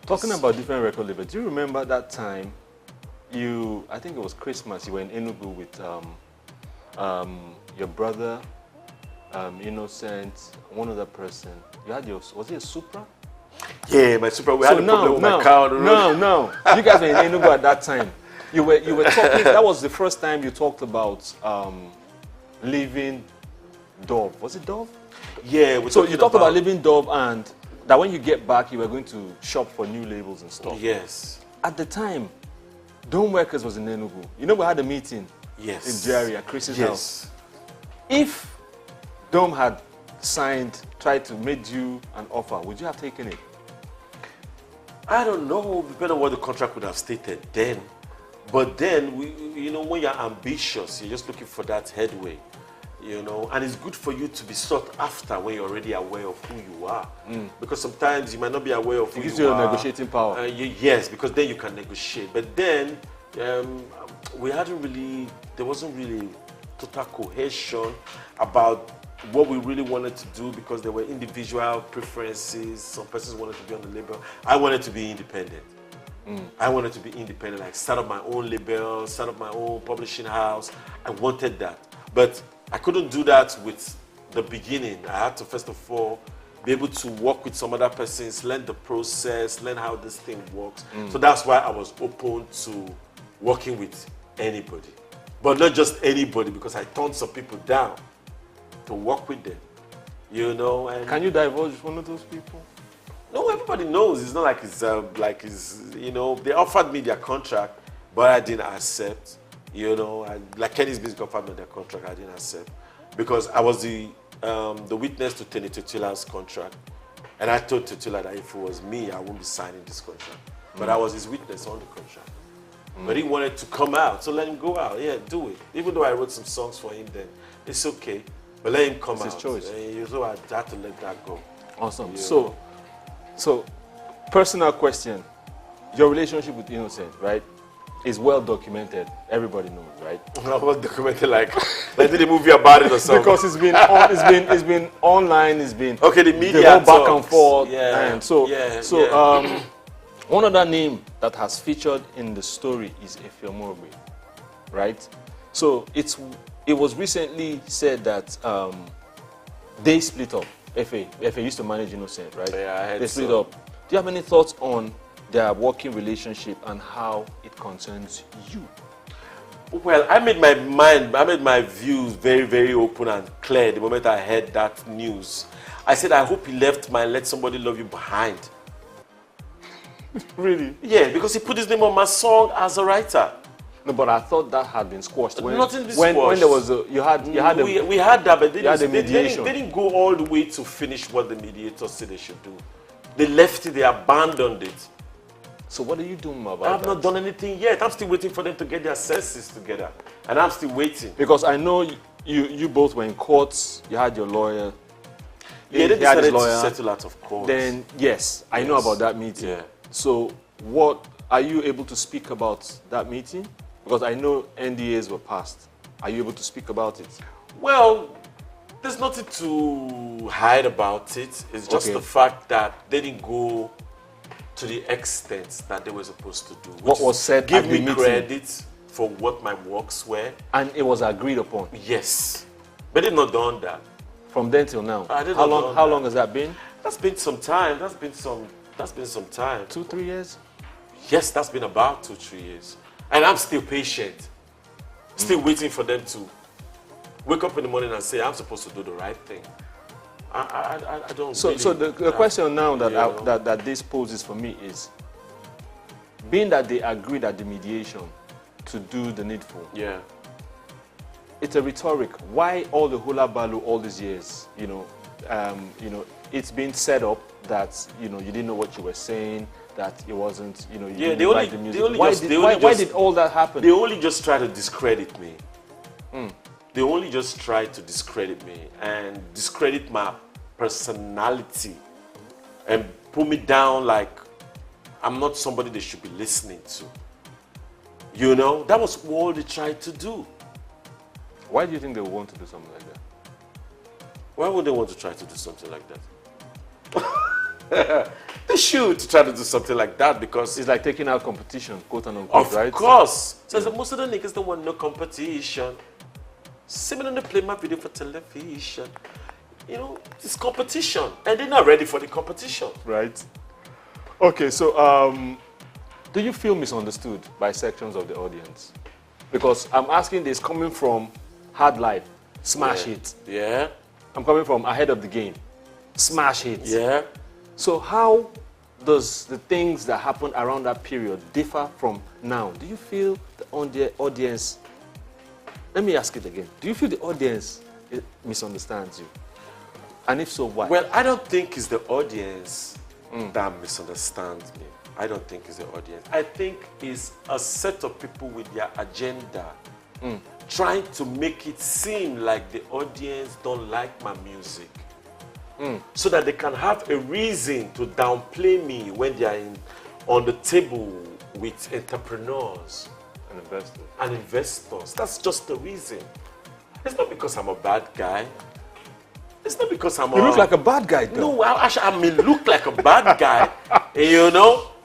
talking about different record labels. Do you remember that time? I think it was Christmas. You were in Enugu with your brother. Innocent, one other person. You had was it a Supra? Yeah, my Supra. We had a problem with my car on the road. No. You guys were in Enugu at that time. You were talking. That was the first time you talked about leaving Dove. Was it Dove? Yeah. So you talked about leaving Dove, and that when you get back, you were going to shop for new labels and stuff. Yes. At the time, Dome Workers was in Enugu. You know, we had a meeting. Yes. In Jerry at Chris's house. If Dome had tried to make you an offer, would you have taken it? I don't know, depending on what the contract would have stated then. But then, you know, when you're ambitious, you're just looking for that headway, you know, and it's good for you to be sought after when you're already aware of who you are. Because sometimes you might not be aware of who you are. It gives you a negotiating power. Yes, because then you can negotiate. But then, there wasn't really total cohesion about what we really wanted to do, because there were individual preferences. Some persons wanted to be on the label. I wanted to be independent. I wanted to be independent, like start up my own label, start up my own publishing house. I wanted that. But I couldn't do that with the beginning. I had to, first of all, be able to work with some other persons, learn the process, learn how this thing works. So that's why I was open to working with anybody. But not just anybody, because I turned some people down to work with them, you know. And can you divulge one of those people? No, everybody knows. It's not like it's you know, they offered me their contract, but I didn't accept. You know, like Kenny's Music Company, their contract, I didn't accept because I was the witness to Tenny Tutila's contract, and I told Tutila that if it was me, I wouldn't be signing this contract. But I was his witness on the contract. But he wanted to come out, so let him go out. Yeah, do it. Even though I wrote some songs for him then, it's okay. But let him come out. It's his choice. So I had to let that go. Awesome. Yeah. So, personal question. Your relationship with Innocent, right, is well documented. Everybody knows, right? Well documented, like they did a movie about it or something. Because it's been online. It's been okay. The media the whole back and forth. Yeah. And one other name that has featured in the story is Efe Omorogbe, right? So it was recently said that they split up. Efe used to manage Innocent, right? Yeah, I heard they split so. up. Do you have any thoughts on their working relationship and how it concerns you? Well, I made my views very, very open and clear the moment I heard that news. I said, I hope he left my Let Somebody Love You behind. Really? Yeah, because he put his name on my song as a writer. No, but I thought that had been squashed. Nothing been when squashed. there was we had that, but they mediation. didn't go all the way to finish what the mediators said they should do. They left it, they abandoned it. So what are you doing about that? I have not done anything yet. I'm still waiting for them to get their senses together. And I'm still waiting. Because I know you both were in courts, you had your lawyer. Yeah, they decided to settle out of court. Then, yes, I know about that meeting. Yeah. So what, are you able to speak about that meeting? Because I know NDAs were passed. Are you able to speak about it? Well, there's nothing to hide about it. It's just the fact that they didn't go to the extent that they were supposed to do. What was said give at the me meeting? credit for what my works were. And it was agreed upon? Yes. But they've not done that. From then till now? How long has that been? That's been some time. That's been some time. 2-3 years? Yes, that's been about 2-3 years. And I'm still patient. Still waiting for them to wake up in the morning and say, I'm supposed to do the right thing. I don't So, really, so the question now that this poses for me is, being that they agreed at the mediation to do the needful. Yeah. It's a rhetoric. Why all the hula balu all these years? It's been set up that you didn't know what you were saying, that it wasn't, you didn't like the music. Why did all that happen? They only just try to discredit me. They only just try to discredit me and discredit my personality and put me down like I'm not somebody they should be listening to. That was all they tried to do. Why do you think they would want to do something like that? Why would they want to try to do something like that? They should try to do something like that because it's like taking out competition, quote unquote, right? Of course. So most of the niggas don't want no competition. Similarly, play my video for television. It's competition, and they're not ready for the competition. Right. Okay, so do you feel misunderstood by sections of the audience? Because I'm asking this coming from Hard Life, smash it. Yeah. I'm coming from Ahead of the Game, smash it. Yeah. So how does the things that happened around that period differ from now? Do you feel the audience, let me ask it again, do you feel the audience misunderstands you? And if so, why? Well, I don't think it's the audience that misunderstands me. I don't think it's the audience. I think it's a set of people with their agenda trying to make it seem like the audience don't like my music. So that they can have a reason to downplay me when they are on the table with entrepreneurs and investors. That's just the reason. It's not because I'm a bad guy. It's not because I'm You look like a bad guy, though. No, I may look like a bad guy,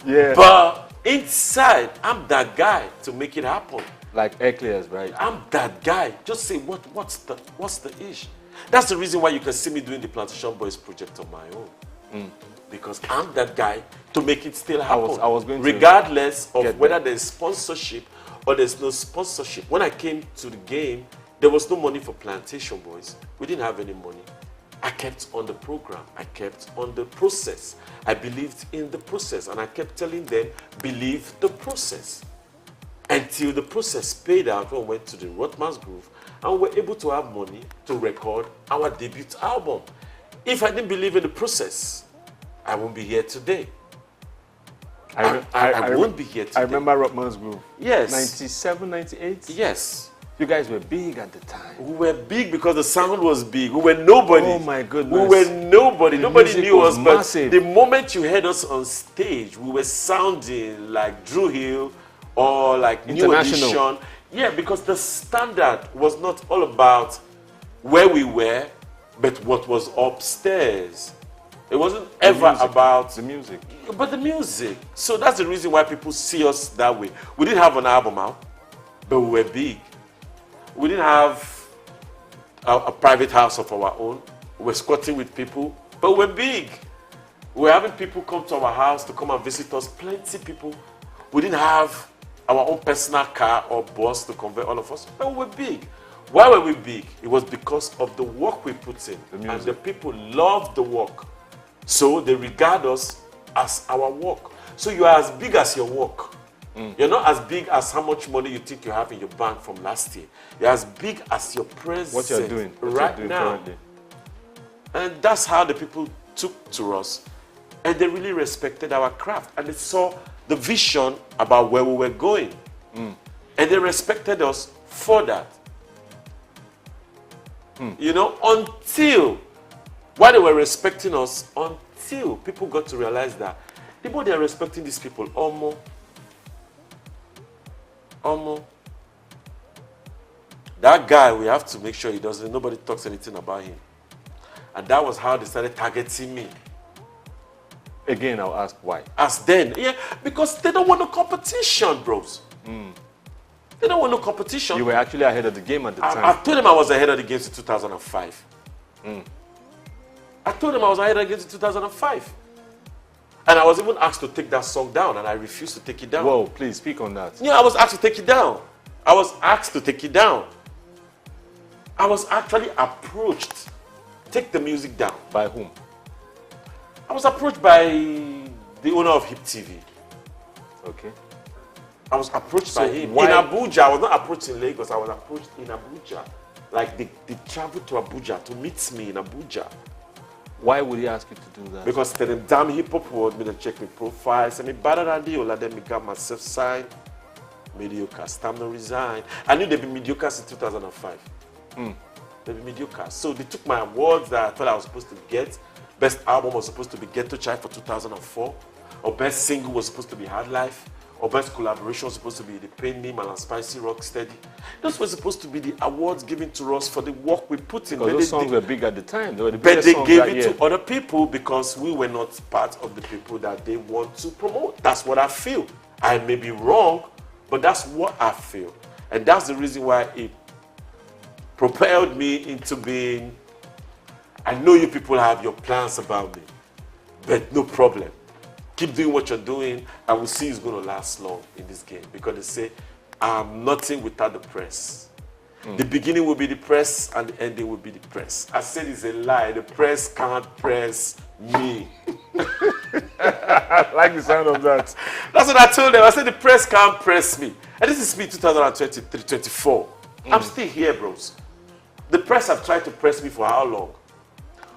Yeah. But inside, I'm that guy to make it happen. Like Eclairs, right? I'm that guy. Just say, what's the issue? That's the reason why you can see me doing the Plantation Boys project on my own. Because I'm that guy to make it still happen. I was going to regardless of whether there's sponsorship or there's no sponsorship. When I came to the game, there was no money for Plantation Boys. We didn't have any money. I kept on the program. I kept on the process. I believed in the process. And I kept telling them, believe the process. until the process paid out when we went to the Rothman's Groove and we were able to have money to record our debut album. If I didn't believe in the process, I won't be here today. I won't be here today. I remember Rothman's Groove. Yes. 97, 98? Yes. You guys were big at the time. We were big because the sound was big. We were nobody. Oh my goodness. We were nobody. Nobody knew us. Massive. But the moment you heard us on stage, we were sounding like Drew Hill or like New Edition. Yeah, because the standard was not all about where we were, but what was upstairs. It wasn't ever about the music. But the music. So that's the reason why people see us that way. We didn't have an album out, but we were big. We didn't have a private house of our own. We were squatting with people, but we're big. We're having people come to our house to come and visit us, plenty people. We didn't have our own personal car or bus to convey all of us, but we were big. Why were we big? It was because of the work we put in. And the people loved the work. So they regard us as our work. So you are as big as your work. You're not as big as how much money you think you have in your bank from last year. You're as big as your presence What you're doing now. Currently. And that's how the people took to us. And they really respected our craft. And they saw the vision about where we were going. And they respected us for that. You know, until, while they were respecting us, until people got to realize that the more they are respecting these people, almost, that guy, we have to make sure nobody talks anything about him. And that was how they started targeting me. Again, I'll ask why. As then, yeah, because they don't want no competition, bros. They don't want no competition. You were actually ahead of the game at the time. I told them I was ahead of the game in 2005. I told them I was ahead of the game in 2005. And I was even asked to take that song down, and I refused to take it down. Whoa, please speak on that. Yeah, I was asked to take it down. I was asked to take it down. I was actually approached. Take the music down. By whom? I was approached by the owner of Hip TV. Okay. I was approached by him in Abuja. I was not approached in Lagos. I was approached in Abuja. Like they traveled to Abuja to meet me in Abuja. Why would he ask you to do that? Because the damn hip hop world made them check my profile. Say me better than you. Let them got myself signed. Mediocre. Time to resign. I knew they'd be mediocre since 2005. They'd be mediocre. So they took my awards that I thought I was supposed to get. Best album was supposed to be Ghetto Child for 2004. Or best single was supposed to be Hard Life. Or best collaboration was supposed to be The Pain Me, Mal and Spicy, Rock Steady. Those were supposed to be the awards given to us for the work we put in. Because those songs were big at the time. They were the but biggest they songs gave that it year. to other people because we were not part of the people that they want to promote. That's what I feel. I may be wrong, but that's what I feel. And that's the reason why it propelled me into being, I know you people have your plans about me, but no problem. Keep doing what you're doing, and we'll see it's going to last long in this game. Because they say, I'm nothing without the press. The beginning will be the press, and the ending will be the press. I said it's a lie. The press can't press me. I like the sound of that. That's what I told them. I said the press can't press me. And this is me 2023, 24. I'm still here, bros. The press have tried to press me for how long?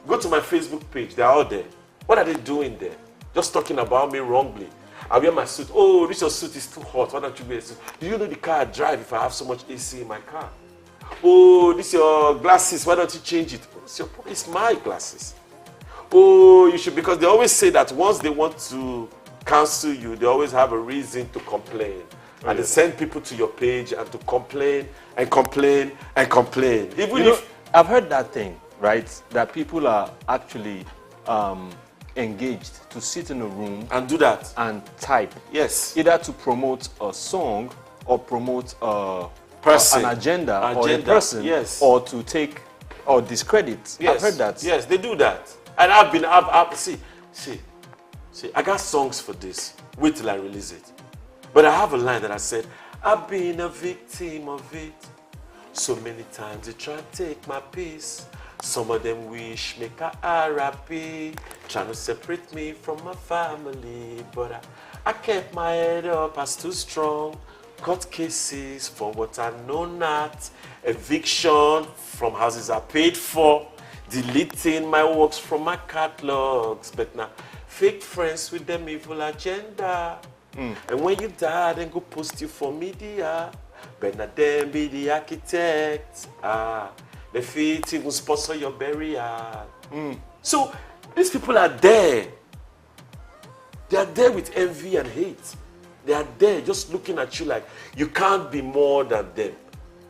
Go to my Facebook page. They're out there. What are they doing there? Just talking about me wrongly. I wear my suit. Oh, this your suit is too hot. Why don't you wear a suit? Do you know the car I drive if I have so much AC in my car? Oh, this your glasses. Why don't you change it? It's my glasses. Oh, you should, because they always say that once they want to cancel you, they always have a reason to complain. And they send people to your page and to complain and complain and complain. Even if I've heard that thing, right? That people are actually engaged to sit in a room and do that and type. Yes. Either to promote a song or promote an agenda or a person, yes, or to take or discredit. Yes. I've heard that. Yes, they do that. And see, I got songs for this. Wait till I release it. But I have a line that I said, I've been a victim of it. So many times they try to take my peace. Some of them wish make a RIP, trying to separate me from my family. But I kept my head up, I stood strong. court cases for what are known at, eviction from houses I paid for, deleting my works from my catalogs, but now fake friends with them evil agenda. And when you die, then go post you for media. But now them be the architect. The fit will sponsor your burial. So these people are there. They are there with envy and hate. They are there just looking at you like you can't be more than them.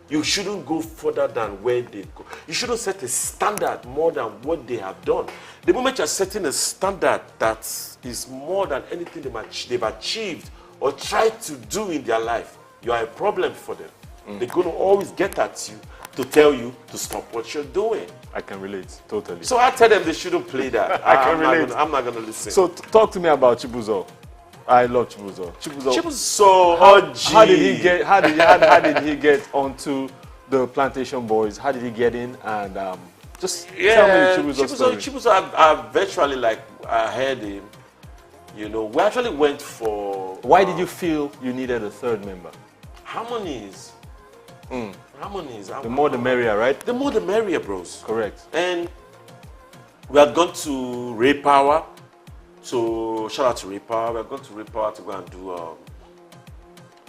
You shouldn't go further than where they go. You shouldn't set a standard more than what they have done. The moment you're setting a standard that is more than anything they've achieved or tried to do in their life, you are a problem for them. They're going to always get at you to tell you to stop what you're doing. I can relate, totally. So I tell them they shouldn't play that. I can relate. I'm not going to listen. So talk to me about Chibuzo. I love Chibuzo. Chibuzo, how did he get onto the Plantation Boys? How did he get in? And just tell me Chibuzo's story. Chibuzo, I virtually I heard him. You know, we actually went for. Why did you feel you needed a third member? Harmonies. Harmonies. The more the merrier, right? The more the merrier, bros. Correct. And we had gone to Ray Power. So shout out to Ray Power. We had gone to Ray Power to go and do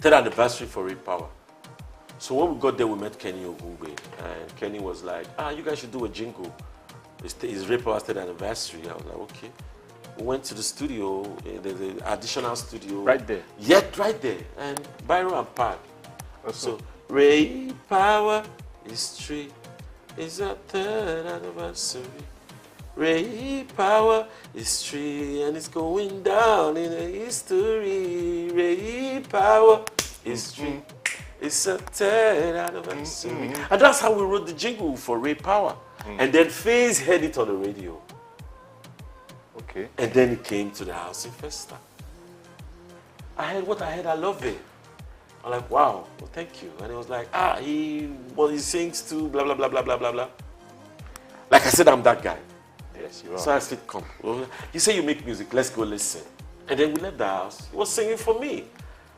10th anniversary for Ray Power. So when we got there, we met Kenny Ogungbe. And Kenny was like, you guys should do a jingle. It's Ray Power's 10th anniversary. I was like, okay. We went to the studio, the additional studio. Right there? Yet, right there. And Byron and Park. So, Ray Power history is our 3rd anniversary. Ray Power history, and it's going down in the history. Ray Power history. It's a 3rd anniversary. And that's how we wrote the jingle for Ray Power. And then FaZe heard it on the radio. Okay. And then it came to the house in Festa. I heard what I heard, I love it. I'm like, wow, well, thank you. And it was like, he sings too, blah, blah, blah, blah, blah, blah, blah. Like I said, I'm that guy. Yes, you are. So I said, come. You say you make music, let's go listen. And then we left the house. He was singing for me.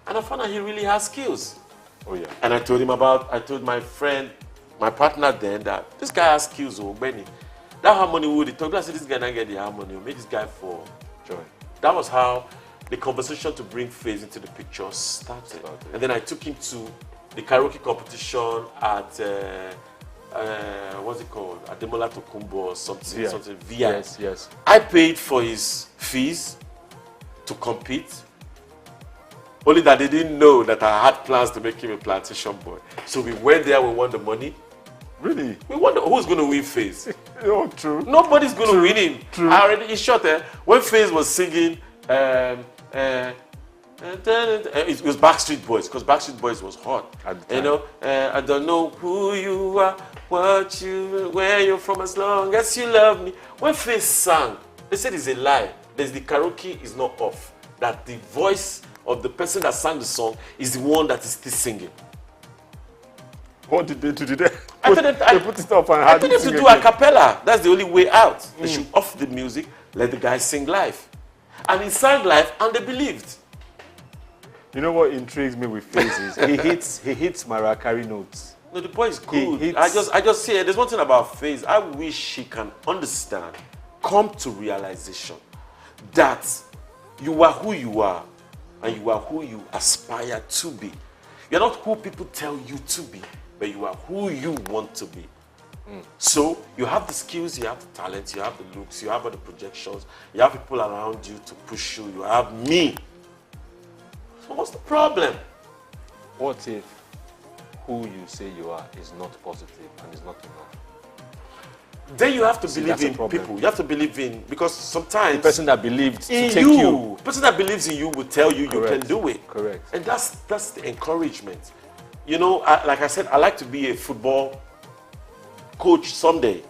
And I found out he really has skills. Oh, yeah. And I told my friend, my partner then, that this guy has skills, Benny. That harmony would he talk. I said, this guy don't get the harmony. Make this guy for joy. That was how the conversation to bring FaZe into the picture started. And then I took him to the karaoke competition at, what's it called? Ademola Tokumbo or something. Something. VI. Yes. I paid for his fees to compete. Only that they didn't know that I had plans to make him a plantation boy. So we went there, we won the money. Really? We wonder who's going to win FaZe. Oh, true. Nobody's going to win him. True. I already, in short, when FaZe was singing, it was Backstreet Boys, because Backstreet Boys was hot. You know, I don't know who you are, where you're from, as long as you love me. When FaZe sang, they said it's a lie. The karaoke is not off. That the voice of the person that sang the song is the one that is still singing. What did they do today? I put it up and I told them to do a cappella. That's the only way out. They should off the music, let the guy sing live. And he sang live and they believed. You know what intrigues me with FaZe is he hits Mariah Carey notes. No, the boy is good. I just say there's one thing about FaZe. I wish he can understand, come to realization that you are who you are and you are who you aspire to be. You're not who people tell you to be, but you are who you want to be. So you have the skills, you have the talent, you have the looks, you have all the projections, you have people around you to push you, you have me. So what's the problem? What if who you say you are is not positive and is not enough? Then you have to believe in people. You have to believe in, because sometimes the person that believed to in take you, the person that believes in you will tell you Correct. you can do it. Correct. And that's the encouragement. You know, like I said, I like to be a football coach someday.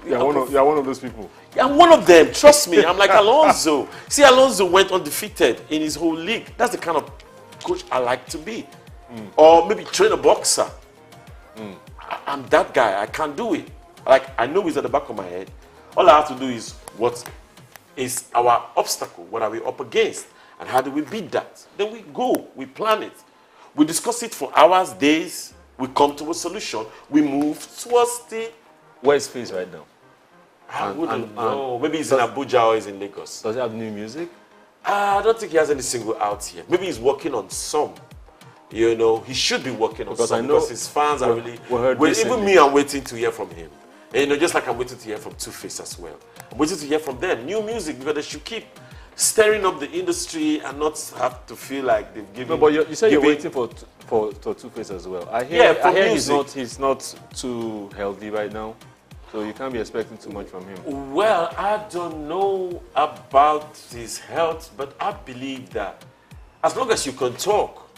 You're one of those people. I'm one of them. Trust me. I'm like Alonso. See, Alonso went undefeated in his whole league. That's the kind of coach I like to be. Or maybe train a boxer. I'm that guy. I can't do it. Like, I know it's at the back of my head. All I have to do is, what is our obstacle? What are we up against? And how do we beat that? Then we go, we plan it. We discuss it for hours, days. We come to a solution. We move towards the... Where is Face right now? I wouldn't know. Maybe he's in Abuja or he's in Lagos. Does he have new music? I don't think he has any single out yet. Maybe he's working on some. You know, he should be working on some because his fans are really... even me, I'm waiting to hear from him. And, you know, just like I'm waiting to hear from Two-Face as well. I'm waiting to hear from them. New music, because they should keep stirring up the industry and not have to feel like they've given... No, but you said you're waiting for Two-Face as well. I hear he's not too healthy right now. So you can't be expecting too much from him. Well, I don't know about his health, but I believe that as long as you can talk,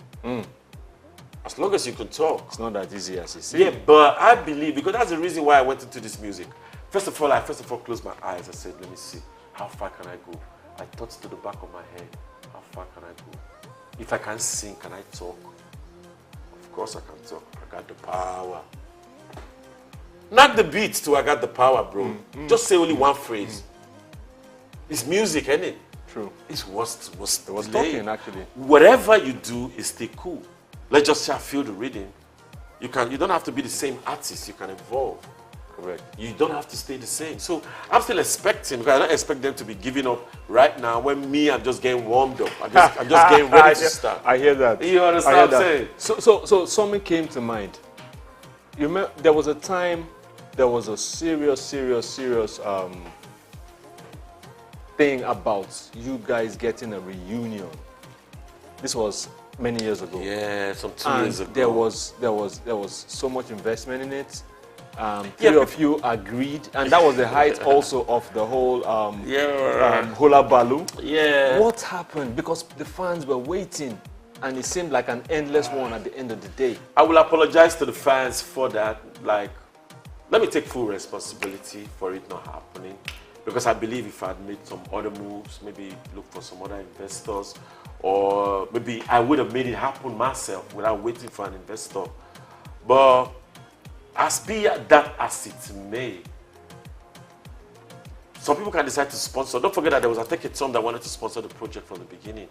as long as you can talk. It's not that easy as you say. Yeah, but I believe, because that's the reason why I went into this music. First of all, I closed my eyes. I said, let me see, how far can I go? I thought to the back of my head, how far can I go? If I can't sing, can I talk? Of course I can talk. I got the power. Not the beat too, I got the power, bro. Just say only one phrase. It's music, ain't it? True. It's what's talking, actually. Whatever you do is stay cool. Let's just say I feel the rhythm. You don't have to be the same artist, you can evolve. Correct. You don't have to stay the same. So I'm still expecting, because I don't expect them to be giving up right now when I'm just getting warmed up. I'm just getting ready to start. I hear that. You understand what I'm saying? So something came to mind. You remember, there was a time, there was a serious thing about you guys getting a reunion. This was many years ago. Yeah, some 2 years ago. There was so much investment in it. Three of you agreed, and that was the height also of the whole hula baloo. Yeah. What happened? Because the fans were waiting, and it seemed like an endless one at the end of the day. I will apologize to the fans for that. Like, let me take full responsibility for it not happening, because I believe if I had made some other moves, maybe look for some other investors, or maybe I would have made it happen myself without waiting for an investor. But as be that as it may, some people can decide to sponsor. Don't forget that there was a Take It Tom that wanted to sponsor the project from the beginning.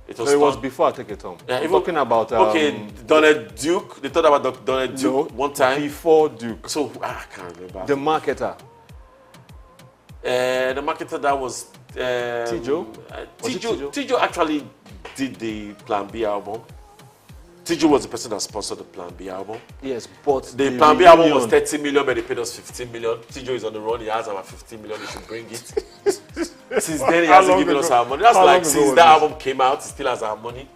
It was before I Take It Tom. Yeah, I'm talking about... Donald Duke. They thought about Donald Duke one time. Before Duke. So, I can't remember. The marketer. The marketer that was... Tijo? Tijo actually did the Plan B album. Tijo was the person that sponsored the Plan B album. Yes, but the Plan B album was 30 million, but they paid us 15 million. Tijo is on the run. He has about 15 million. He should bring it. Since then, he hasn't given us our money. That's like since that album came out, he still has our money.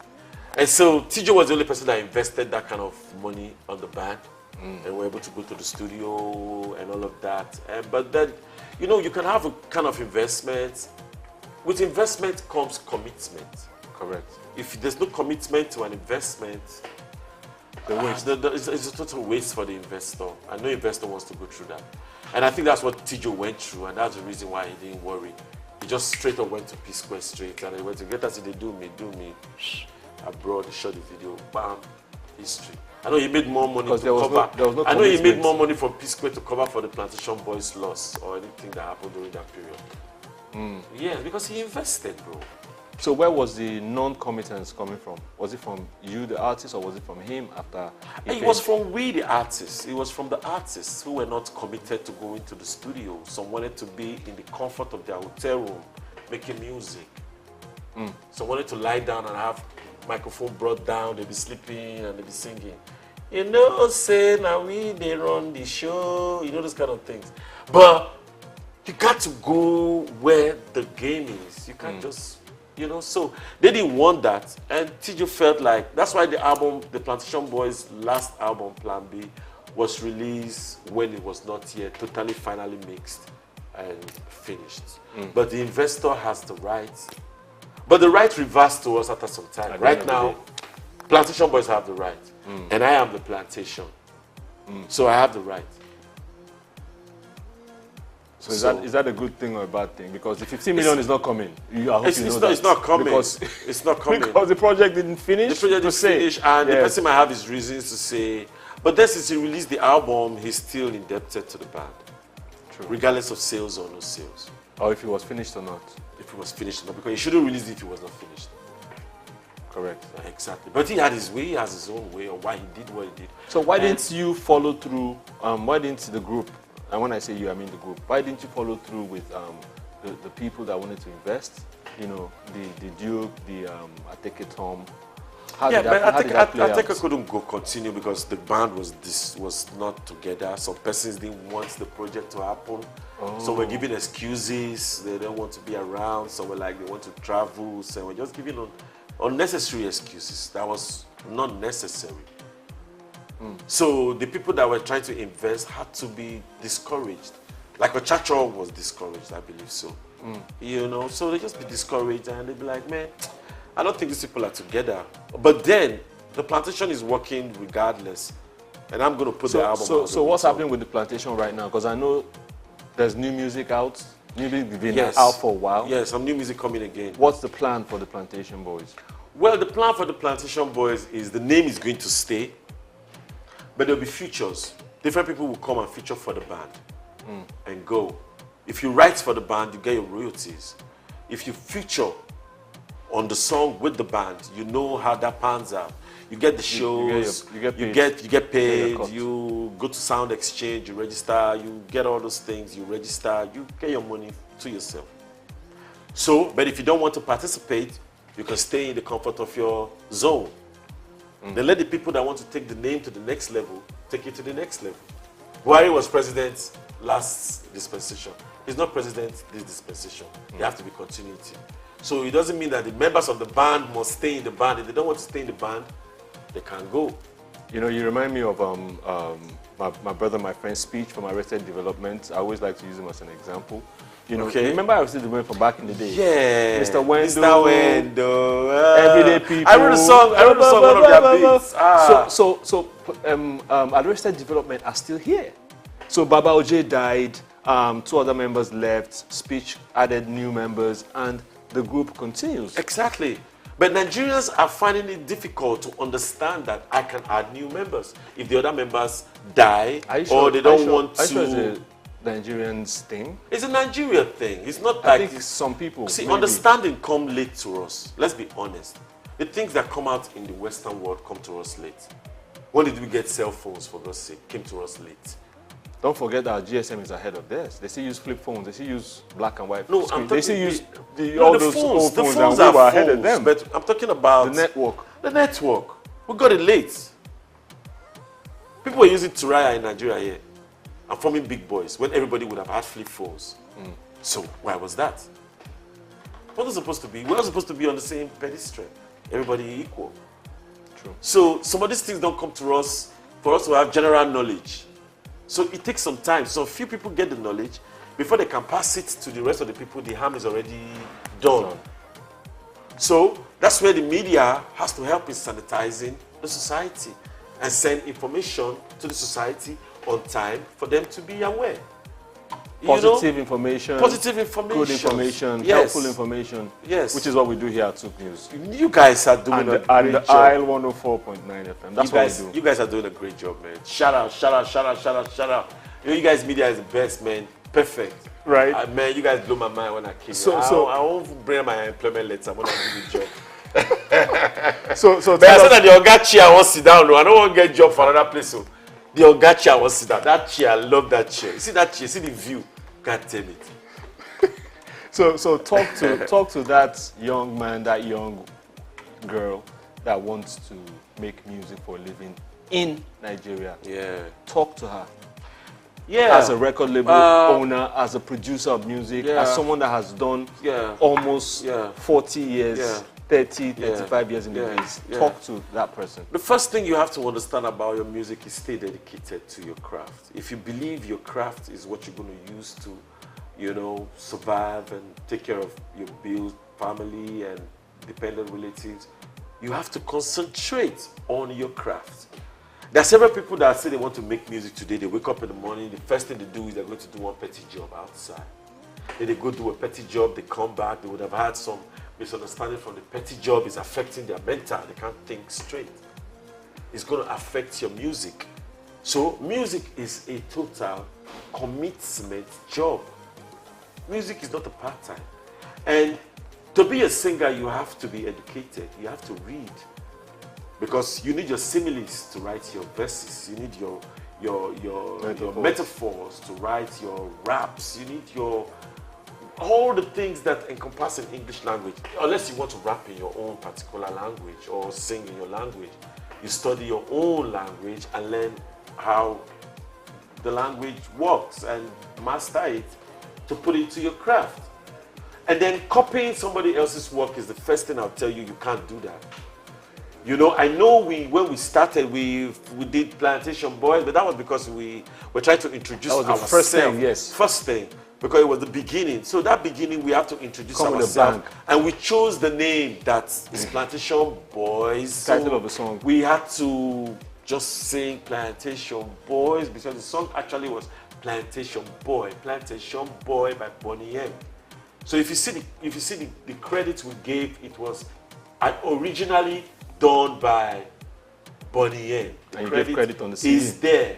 And so Tijo was the only person that invested that kind of money on the band. And we're able to go to the studio and all of that. But then, you know, you can have a kind of investment. With investment comes commitment. Correct. If there's no commitment to an investment, it's a total waste for the investor. And no investor wants to go through that. And I think that's what Tijo went through, and that's the reason why he didn't worry. He just straight up went to P-Square straight, and he went to get us if they do me. Abroad, he shot the video, bam, history. I know he made more money to cover. I know he made more money from P-Square to cover for the Plantation Boys' loss or anything that happened during that period. Yeah, because he invested, bro. So where was the non-committance coming from? Was it from you, the artist, or was it from him after he It was from we, the artists. It was from the artists who were not committed to go into the studio. Some wanted to be in the comfort of their hotel room, making music. Some wanted to lie down and have microphone brought down. They'd be sleeping and they'd be singing. You know, say, now they run the show. You know, those kind of things. But you got to go where the game is. You can't just... You know, so they didn't want that, and Tijo felt like that's why the album, the Plantation Boys' last album, Plan B, was released when it was not yet totally finally mixed and finished. But the investor has the right, but the right reversed to us after some time. Right now, Plantation Boys have the right, and I am the plantation, so I have the right. So is that a good thing or a bad thing? Because the 15 million is not coming. I hope it's not coming. Because it's not coming. Because the project didn't finish. The project didn't finish, and the person might have his reasons to say. But then since he released the album, he's still indebted to the band. True. Regardless of sales or no sales. Or if it was finished or not. If it was finished or not. Because he shouldn't release it if it was not finished. Correct. Exactly. But he had his way, he has his own way of why he did what he did. So why didn't you follow through, why didn't the group, and when I say you, I mean the group, why didn't you follow through with the people that wanted to invest? You know, the Duke, the Ateke Tom. Ateke couldn't go continue because the band was not together. Some persons didn't want the project to happen. So we're giving excuses. They don't want to be around. So we're like, they want to travel. So we're just giving unnecessary excuses. That was not necessary. So the people that were trying to invest had to be discouraged. Like Ochacho was discouraged, I believe so. You know, so they just be discouraged and they'd be like, man, I don't think these people are together. But then the plantation is working regardless. And I'm going to put the album out. So what's happening with the plantation right now? Because I know there's new music out. New music been out for a while. Yes, some new music coming again. What's the plan for the Plantation Boys? Well, the plan for the Plantation Boys is the name is going to stay, but there'll be features. Different people will come and feature for the band and go. If you write for the band, you get your royalties. If you feature on the song with the band, you know how that pans out. You get the shows, you get paid, you go to Sound Exchange, you register, you get all those things, you register, you get your money to yourself. So, but if you don't want to participate, you can stay in the comfort of your zone. Then let the people that want to take the name to the next level, take it to the next level. Buhari was president last dispensation. He's not president this dispensation. There have to be continuity. So it doesn't mean that the members of the band must stay in the band. If they don't want to stay in the band, they can't go. You know, you remind me of my brother, my friend's speech from Arrested Development. I always like to use him as an example. You know, remember Arrested Development from back in the day? Yeah. Mr. Wendo. Mr. Wendo. Everyday People. I wrote a song one of their beats. Arrested Development are still here. So Baba Oje died, 2 other members left, Speech added new members, and the group continues. Exactly. But Nigerians are finding it difficult to understand that I can add new members. If the other members die or they don't want to... It's a Nigerians thing? It's a Nigeria thing. It's not I like... think some people... See, understanding come late to us. Let's be honest. The things that come out in the Western world come to us late. When did we get cell phones, for God's sake? Came to us late. Don't forget that GSM is ahead of theirs. They still use flip phones. They still use black and white screen. They still use all those old phones, and we were ahead of them. But I'm talking about the network. The network. We got it late. People were using Turaya in Nigeria here and forming big boys when everybody would have had flip phones. So why was that? What was supposed to be? We're not supposed to be on the same pedestal. Everybody equal. True. So some of these things don't come to us for us to have general knowledge. So it takes some time. So few people get the knowledge. Before they can pass it to the rest of the people, the harm is already done. So that's where the media has to help in sanitizing the society and send information to the society on time for them to be aware. Positive information, good information, helpful information, which is what we do here at SOUQ News. You guys are doing a great job. And the IL 104.9 FM. That's what we do. You guys are doing a great job, man. Shout out, shout out, shout out, shout out, shout out. You guys media is the best, man. Perfect. Right. Man, you guys blew my mind when I came here. I won't bring my employment letter when I do the job. But I said that the Oga chair won't sit down. I don't want to get job for another place. So the Oga chair won't sit down. That chair, I love that chair. See that chair, see the view. God damn it. So talk to that young man, that young girl that wants to make music for a living in Nigeria. Yeah. Talk to her. Yeah. As a record label owner, as a producer of music, as someone that has done almost 40 years, 30, 35 years in the biz. Talk to that person. The first thing you have to understand about your music is stay dedicated to your craft. If you believe your craft is what you're going to use to, you know, survive and take care of your bills, family and dependent relatives, you have to concentrate on your craft. There are several people that say they want to make music today. They wake up in the morning, the first thing they do is they're going to do one petty job outside. Then they go do a petty job, they come back, they would have had some misunderstanding from the petty job is affecting their mental. They can't think straight. It's going to affect your music. So music is a total commitment job. Music is not a part-time. And To be a singer, you have to be educated. You have to read. Because you need your similes to write your verses. You need your metaphors to write your raps. You need all the things that encompass an English language. Unless you want to rap in your own particular language or sing in your language. You study your own language and learn how the language works and master it to put it to your craft. And then copying somebody else's work is the first thing I'll tell you, you can't do that. You know, I know when we started, we did Plantation Boys, but that was because we were trying to introduce ourselves. That was the first thing, yes. First thing, because it was the beginning. So that beginning, we have to introduce ourselves. And we chose the name that is Plantation Boys. Title of the song. We had to just sing Plantation Boys because the song actually was Plantation Boy by Bonnie M. So if you see the credits we gave, it was originally done by Bonnie M. And you gave credit on the CD. Is there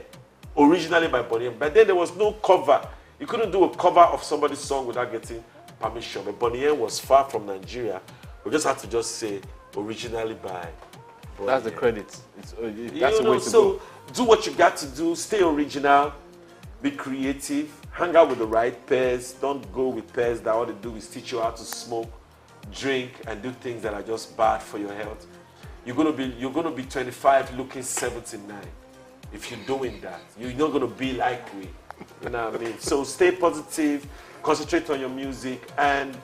originally by Bonnie M. But then there was no cover. You couldn't do a cover of somebody's song without getting permission. But Bonnie M was far from Nigeria. We just had to just say originally by Bonnie That's the M. credit. That's the way to so go. do what you got to do. Stay original. Be creative. Hang out with the right pairs. Don't go with pairs that all they do is teach you how to smoke, drink, and do things that are just bad for your health. You're gonna be 25 looking 79 if you're doing that. You're not gonna be like we. You know what I mean? So stay positive, concentrate on your music, and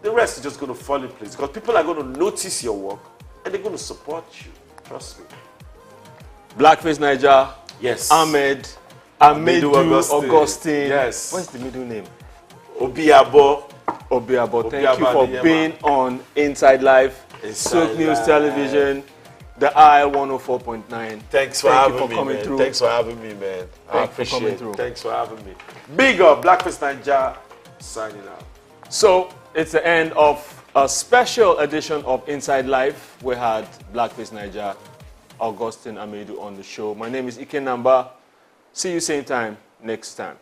the rest is just gonna fall in place because people are gonna notice your work and they're gonna support you. Trust me. Blackface Niger. Yes. Ahmed. Amedu Augustine. Yes. What's the middle name? Obiabo. Thank you for being on Inside Life, SOUQ News Television, the IL 104.9. Thanks for having me, coming man. through. Thanks for having me, man. I Thanks for coming appreciate through. it. Thanks for having me. Big up, Blackface Niger, signing out. So it's the end of a special edition of Inside Life. We had Blackface Niger, Augustine Amedu on the show. My name is Ike Namba. See you same time next time.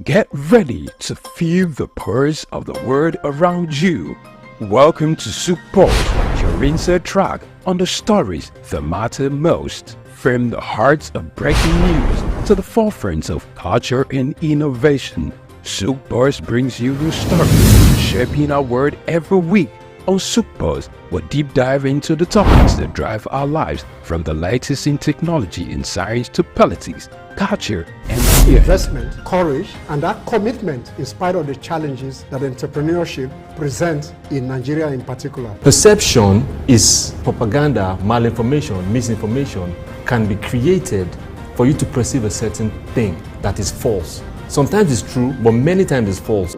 Get ready to feel the pulse of the world around you. Welcome to SOUQ Pulse, your insert track on the stories that matter most. From the hearts of breaking news to the forefront of culture and innovation, SOUQ Pulse brings you the stories shaping our world every week. On SOUQ Pulse, we'll deep dive into the topics that drive our lives, from the latest in technology and science to politics, culture, and fear. Investment, courage, and that commitment in spite of the challenges that entrepreneurship presents in Nigeria in particular. Perception is propaganda, malinformation, misinformation can be created for you to perceive a certain thing that is false. Sometimes it's true, but many times it's false.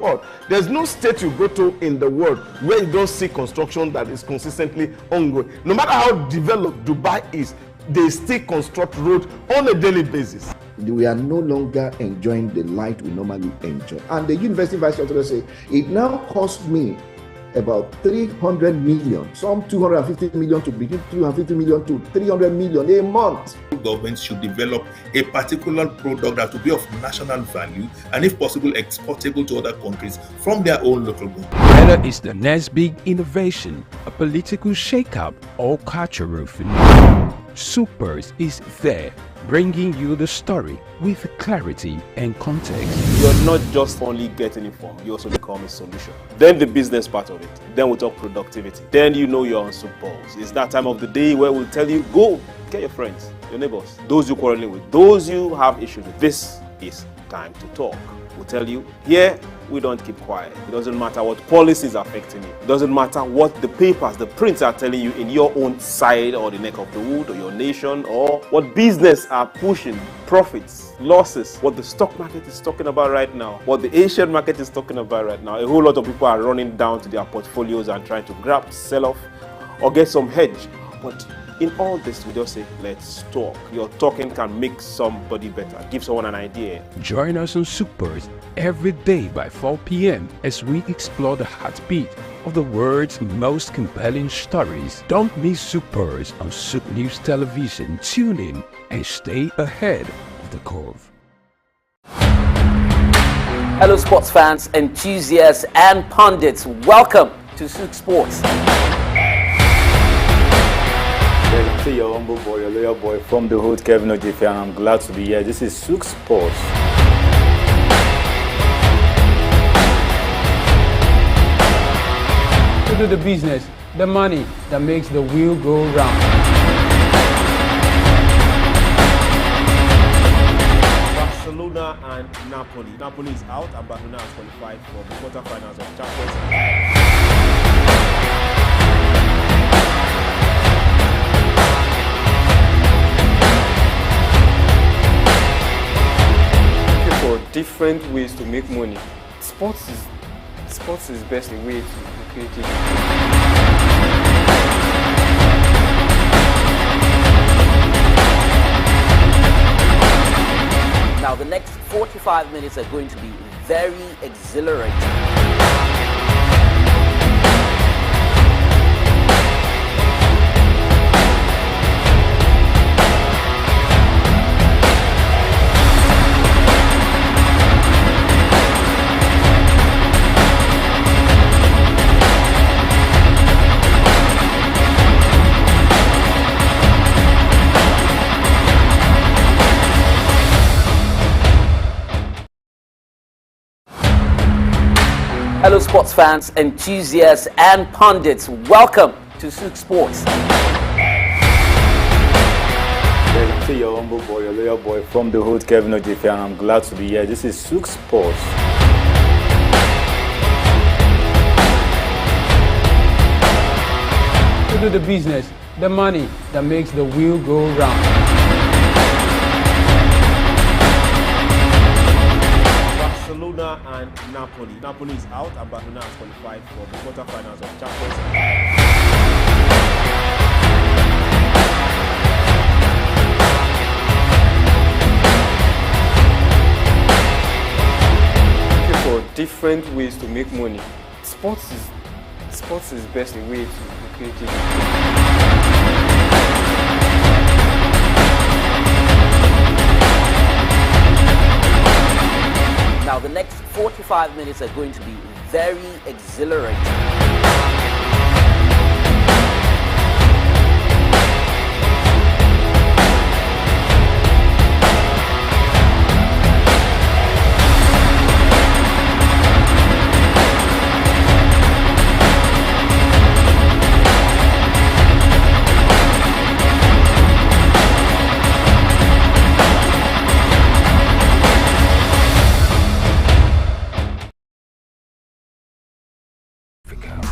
There's no state you go to in the world where you don't see construction that is consistently ongoing. No matter how developed Dubai is, they still construct roads on a daily basis. We are no longer enjoying the light we normally enjoy. And the university vice chancellor said, it now costs me about 300 million, some 250 million to begin, 250 million to 300 million a month. Governments should develop a particular product that will be of national value and, if possible, exportable to other countries from their own local government. Whether it's the next big innovation, a political shakeup, or cultural phenomenon, SOUQ Pulse is there, bringing you the story with clarity and context. You're not just only getting informed, you also become a solution. Then the business part of it. Then we talk productivity. Then you know you're on SOUQ Pulse. It's that time of the day where we'll tell you, go get your friends, your neighbors, those you're quarreling with, those you have issues with. This is time to talk. We'll tell you, here we don't keep quiet. It doesn't matter what policies are affecting you. It doesn't matter what the papers, the prints are telling you in your own side or the neck of the wood or your nation, or what business are pushing, profits, losses, what the stock market is talking about right now, what the Asian market is talking about right now. A whole lot of people are running down to their portfolios and trying to grab, sell off, or get some hedge. But in all this, we just say, let's talk. Your talking can make somebody better, give someone an idea. Join us on SOUQ Pulse every day by 4 p.m. as we explore the heartbeat of the world's most compelling stories. Don't miss SOUQ Pulse on SOUQ News Television. Tune in and stay ahead of the curve. Hello sports fans, enthusiasts and pundits. Welcome to SOUQ Sports. I say your humble boy, your loyal boy from the hood, Kevin Ojefe, and I'm glad to be here. This is SOUQ Sports. To do the business, the money that makes the wheel go round. Barcelona and Napoli. Napoli is out and Barcelona has qualified for the quarterfinals of Champions League. For different ways to make money. Sports is best a way to be creative. Now the next 45 minutes are going to be very exhilarating. Hello sports fans, enthusiasts and pundits. Welcome to SOUQ Sports. I say your humble boy, your loyal boy from the hood, Kevin Ojefe, and I'm glad to be here. This is SOUQ Sports. To do the business, the money that makes the wheel go round. Barcelona and Napoli. Napoli is out and Barcelona has qualified for the quarterfinals of Champions Looking for different ways to make money. Sports is best a way to be creative. Now the next 45 minutes are going to be very exhilarating.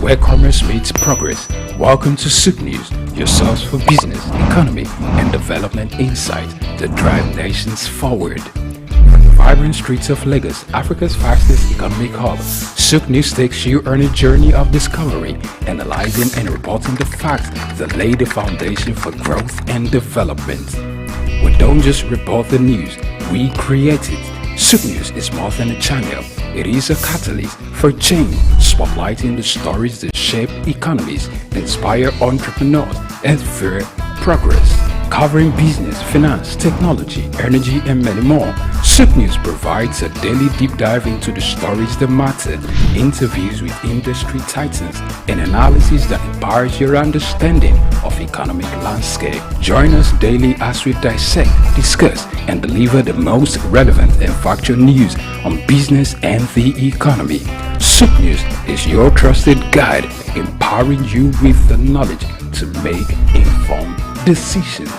Where commerce meets progress. Welcome to SOUQ News, your source for business, economy, and development insight that drive nations forward. From the vibrant streets of Lagos, Africa's fastest economic hub, SOUQ News takes you on a journey of discovery, analyzing and reporting the facts that lay the foundation for growth and development. We don't just report the news, we create it. SOUQ News is more than a channel. It is a catalyst for change, spotlighting the stories that shape economies, inspire entrepreneurs, and fuel progress. Covering business, finance, technology, energy, and many more, SOUQ News provides a daily deep dive into the stories that matter, interviews with industry titans, and analysis that empowers your understanding of economic landscape. Join us daily as we dissect, discuss, and deliver the most relevant and factual news on business and the economy. SOUQ News is your trusted guide, empowering you with the knowledge to make informed decisions.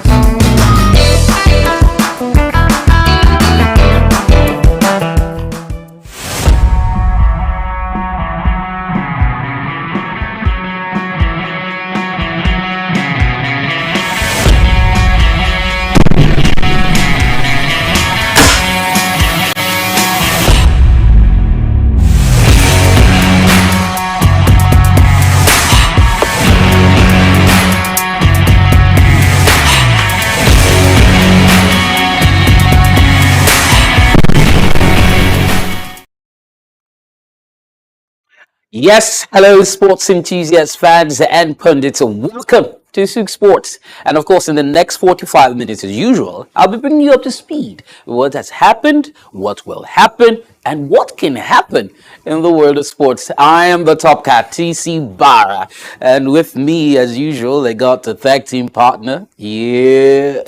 Yes, hello sports enthusiasts, fans and pundits. Welcome to SOUQ Sports. And of course, in the next 45 minutes as usual, I'll be bringing you up to speed with what has happened, what will happen, and what can happen in the world of sports. I am the top cat, TC Barra, and with me, as usual, I got the tag team partner. Yeah.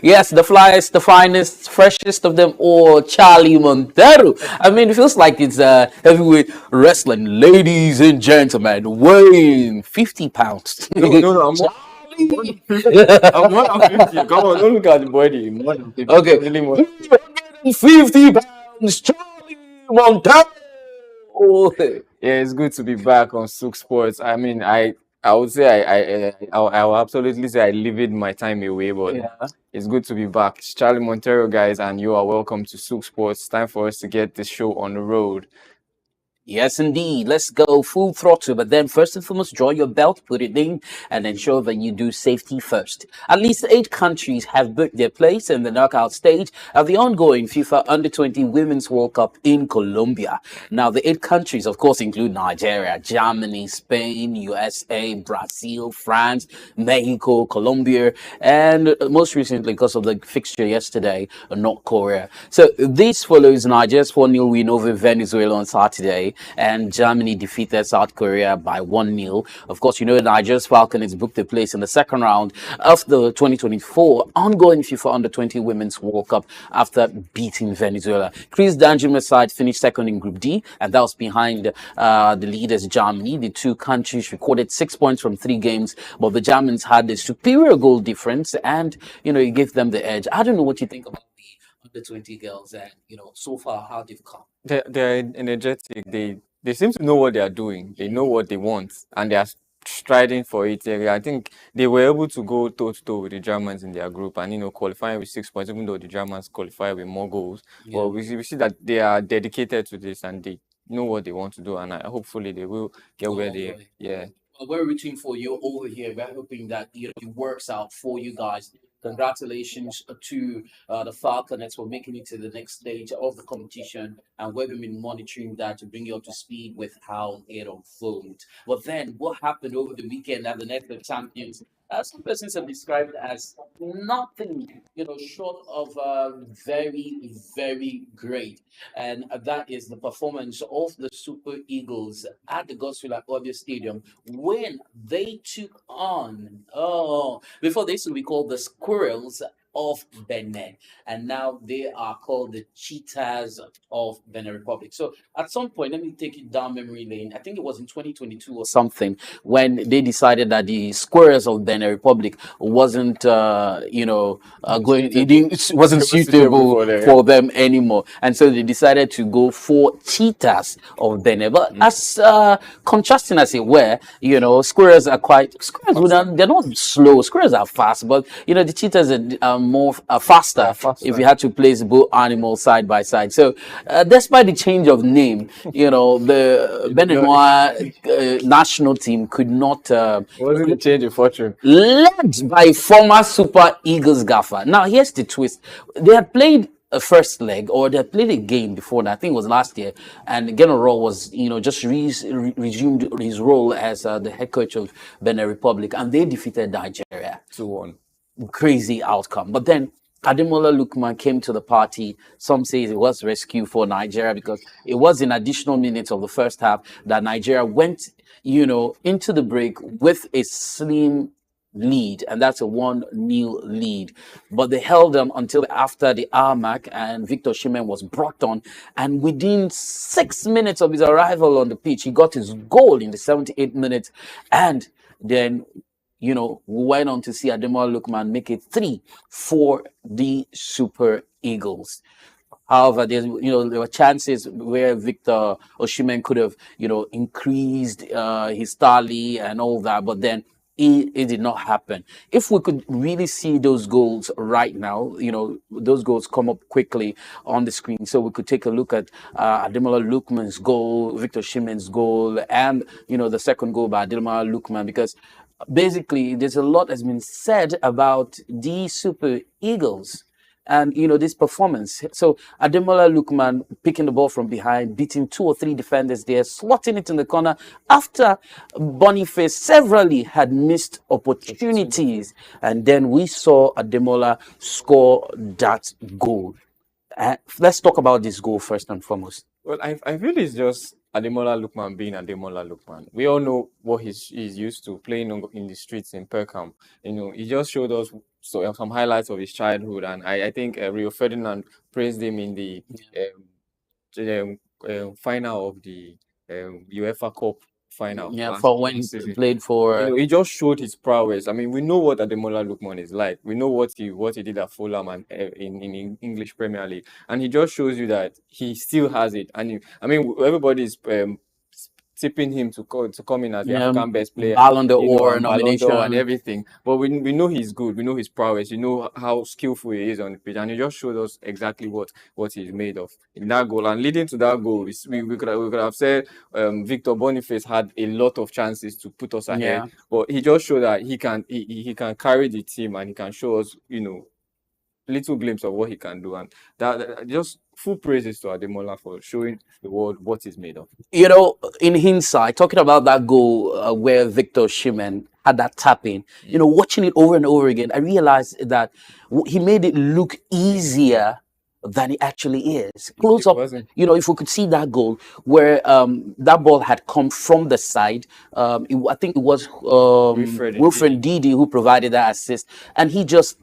Yes, the flyest, the finest, freshest of them all, Charlie Montero. I mean, it feels like it's heavyweight wrestling, ladies and gentlemen, weighing 50 pounds. No, I'm more. I'm more than 50. Come on, don't look at the body. More than 50. Okay. Really more. 50 pounds, Charlie Montero. Yeah, it's good to be back on SOUQ Sports. I mean, I would say I will absolutely say I lived my time away, but Yeah. it's good to be back. It's Charlie Montero, guys, and you are welcome to SOUQ Sports. It's time for us to get this show on the road. Yes, indeed. Let's go full throttle. But then, first and foremost, draw your belt, put it in, and ensure that you do safety first. At least 8 countries have booked their place in the knockout stage of the ongoing FIFA Under-20 Women's World Cup in Colombia. Now, the 8 countries, of course, include Nigeria, Germany, Spain, USA, Brazil, France, Mexico, Colombia, and most recently, because of the fixture yesterday, North Korea. So this follows Nigeria's 4-0 win over Venezuela on Saturday, and Germany defeated South Korea by 1-0. Of course, you know Nigeria's Falcons booked a place in the second round of the 2024 ongoing FIFA Under-20 Women's World Cup after beating Venezuela. Chris Danjuma's side finished second in Group D, and that was behind the leaders Germany. The 2 countries recorded 6 points from 3 games, but the Germans had a superior goal difference, and it gave them the edge. I don't know what you think about the Under-20 girls, and so far how they've come. They're energetic. They seem to know what they are doing. They know what they want, and they are striding for it. I think they were able to go toe to toe with the Germans in their group, and qualifying with 6 points, even though the Germans qualify with more goals. Yeah. But we see that they are dedicated to this, and they know what they want to do, and hopefully they will get where they. Yeah. Well, we're rooting for you over here. We're hoping that it works out for you guys. Congratulations to the Falcons for making it to the next stage of the competition, and we've been monitoring that to bring you up to speed with how it unfolds. But then, what happened over the weekend at the Netflix Champions? Some persons have described it as nothing, short of very, very great, and that is the performance of the Super Eagles at the Godswill Akpabio Stadium when they took on, before they used to be called the Squirrels of Benin, and now they are called the Cheetahs of Benin Republic. So at some point, let me take it down memory lane. I think it was in 2022 or something when they decided that the Squirrels of Benin Republic wasn't, it wasn't suitable for them anymore, and so they decided to go for Cheetahs of Benin. But as contrasting as it were, squirrels are they're not slow. Squirrels are fast, but the cheetahs are more faster if you had to place both animals side by side. So despite the change of name, the Beninois national team could not wasn't a change of fortune, led by former Super Eagles gaffer. Now here's the twist: they had played a first leg, or they played a game before that. I think it was last year, and General was, just resumed his role as the head coach of Benin Republic, and they defeated Nigeria 2-1. Crazy outcome. But then Ademola Lookman came to the party. Some say it was rescue for Nigeria because it was in additional minutes of the first half that Nigeria went, into the break with a slim lead, and that's a 1-0 lead. But they held them until after the hour mark, and Victor Osimhen was brought on, and within 6 minutes of his arrival on the pitch, he got his goal in the 78th minute, and then we went on to see Ademola Lookman make it 3 for the Super Eagles. However, there were chances where Victor Osimhen could have, increased his tally and all that, but then it did not happen. If we could really see those goals right now, those goals come up quickly on the screen, so we could take a look at Ademola Lookman's goal, Victor Osimhen's goal, and the second goal by Ademola Lookman, because basically there's a lot has been said about the Super Eagles and this performance. So Ademola Lookman picking the ball from behind, beating 2 or 3 defenders there, slotting it in the corner after Boniface severally had missed opportunities, and then we saw Ademola score that goal. Let's talk about this goal first and foremost. Well, I feel it's just Ademola Lookman being Ademola Lookman. We all know what he's used to playing in the streets in Perkham. He just showed us some highlights of his childhood, and I think Rio Ferdinand praised him in the final of the UEFA Cup final. Yeah, for when he season. played for. He just showed his prowess. I mean, we know what Ademola Lookman is like. We know what he did at Fulham and in English Premier League, and he just shows you that he still has it. And everybody is tipping him to come in as the African best player, Ballon d'Or and nomination Ballon d'Or and everything. But we know he's good. We know his prowess. We know how skillful he is on the pitch, and he just showed us exactly what he's made of in that goal. And leading to that goal, we could have said Victor Boniface had a lot of chances to put us ahead, but he just showed that he can carry the team, and he can show us little glimpse of what he can do, and that just full praises to Ademola for showing the world what he's made of. In hindsight, talking about that goal where Victor Osimhen had that tapping, watching it over and over again, I realized that he made it look easier than it actually is. Close up, if we could see that goal where that ball had come from the side, I think it was Wilfred Ndidi who provided that assist, and he just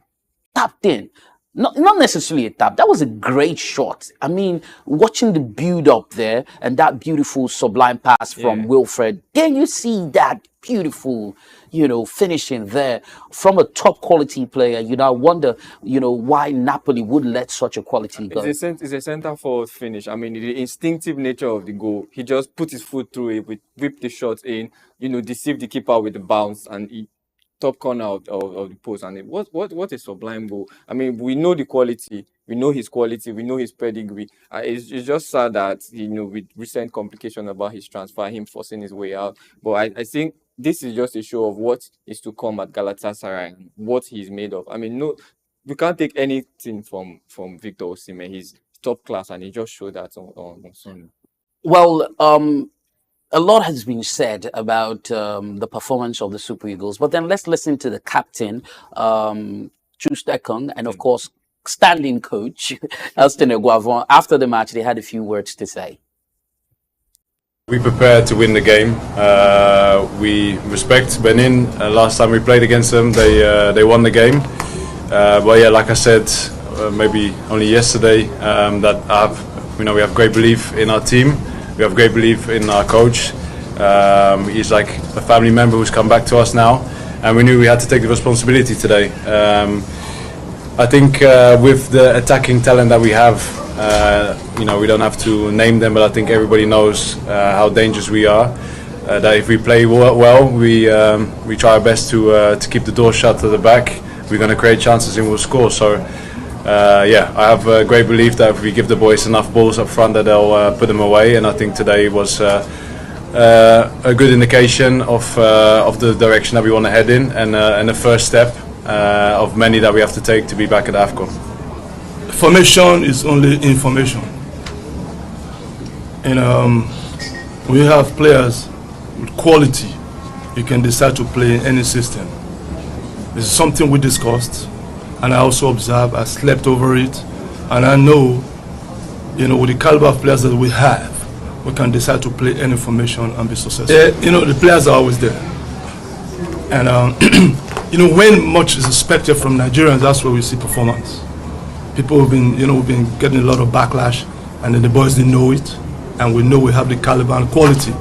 tapped in. Not necessarily a tap. That was a great shot. I mean, watching the build up there and that beautiful sublime pass from Wilfred, then you see that beautiful, finishing there from a top quality player. I wonder, why Napoli would let such a quality go. It's a centre forward finish. I mean, the instinctive nature of the goal. He just put his foot through it, whipped the shot in, deceived the keeper with the bounce, and he top corner of the post. And what a sublime goal. I mean, we know the quality, we know his quality, we know his pedigree. It's just sad that with recent complication about his transfer, him forcing his way out. But I think this is just a show of what is to come at Galatasaray and what he's made of. I mean, we can't take anything from Victor Osimhen. He's top class, and he just showed that on Sunday. Well, a lot has been said about the performance of the Super Eagles, but then let's listen to the captain, SOUQ Exclusive, and of course, standing coach, Elston Eguavon. After the match, they had a few words to say. We prepared to win the game. We respect Benin. Last time we played against them, they won the game. But yeah, like I said, maybe only yesterday, that we have great belief in our team. We have great belief in our coach. He's like a family member who's come back to us now, and we knew we had to take the responsibility today. I think with the attacking talent that we have, we don't have to name them, but I think everybody knows how dangerous we are. That if we play well, we try our best to keep the door shut to the back. We're going to create chances and we'll score. So. I have a great belief that if we give the boys enough balls up front, that they'll put them away. And I think today was a good indication of the direction that we want to head in, and the first step of many that we have to take to be back at AFCON. Formation is only information, and we have players with quality. You can decide to play in any system. This is something we discussed. And I also observe, I slept over it, and I know, with the caliber of players that we have, we can decide to play any formation and be successful. The players are always there. And, when much is expected from Nigerians, that's where we see performance. People have been, we've been getting a lot of backlash, and then the boys didn't know it, and we know we have the caliber and quality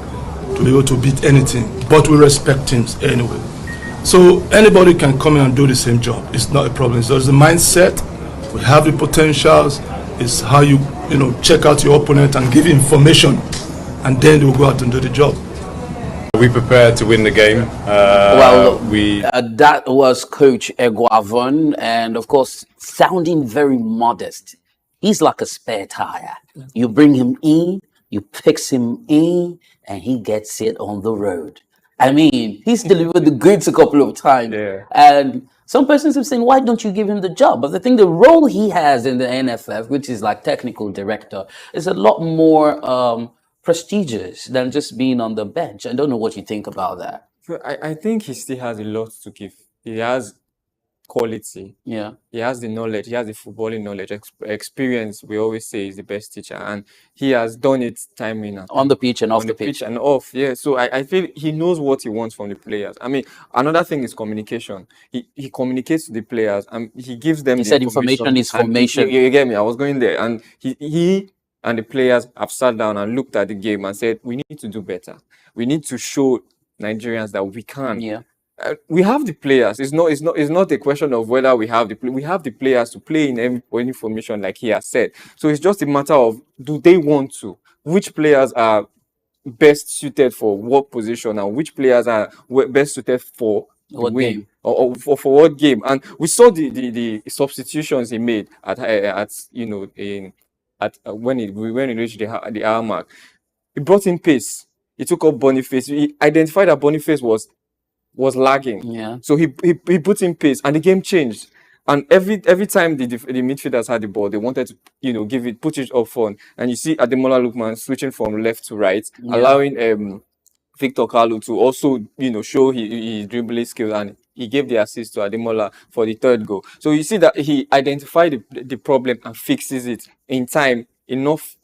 to be able to beat anything, but we respect teams anyway. So anybody can come in and do the same job. It's not a problem. So there's the mindset. We have the potentials. It's how you check out your opponent and give information, and then they'll go out and do the job. We prepared to win the game. That was Coach Eguavon, and of course, sounding very modest. He's like a spare tire. You bring him in, you fix him in, and he gets it on the road. I mean, he's delivered the goods a couple of times. And some persons have said, why don't you give him the job? But I think the role he has in the NFF, which is like technical director, is a lot more prestigious than just being on the bench. I don't know what you think about that. I think he still has a lot to give. He has quality. Yeah. He has the knowledge. He has the footballing knowledge. Experience, we always say, is the best teacher, and he has done it time in and on the pitch and off on the the pitch pitch. and off. Yeah. So I feel he knows what he wants from the players. I mean, another thing is communication. He communicates to the players and he gives them He the said information is And formation. you get me? I was going there, and he and the players have sat down and looked at the game and said, we need to do better. We need to show Nigerians that we can. Yeah. We have the players. It's not a question of whether we have the players to play in any formation, like he has said. So it's just a matter of, do they want to? Which players are best suited for what position, and which players are best suited for the What win, game? or for what game? And we saw the substitutions he made at when he reached the hour mark. He brought in pace. He took up Boniface. He identified that Boniface was lagging. Yeah. So he put in pace, and the game changed. And every time the midfielders had the ball, they wanted to put it up front. And you see Ademola Lookman switching from left to right, Yeah. allowing Victor Carlo to also show his dribbling skills, and he gave the assist to Ademola for the third goal. So you see that he identified the problem and fixes it in time enough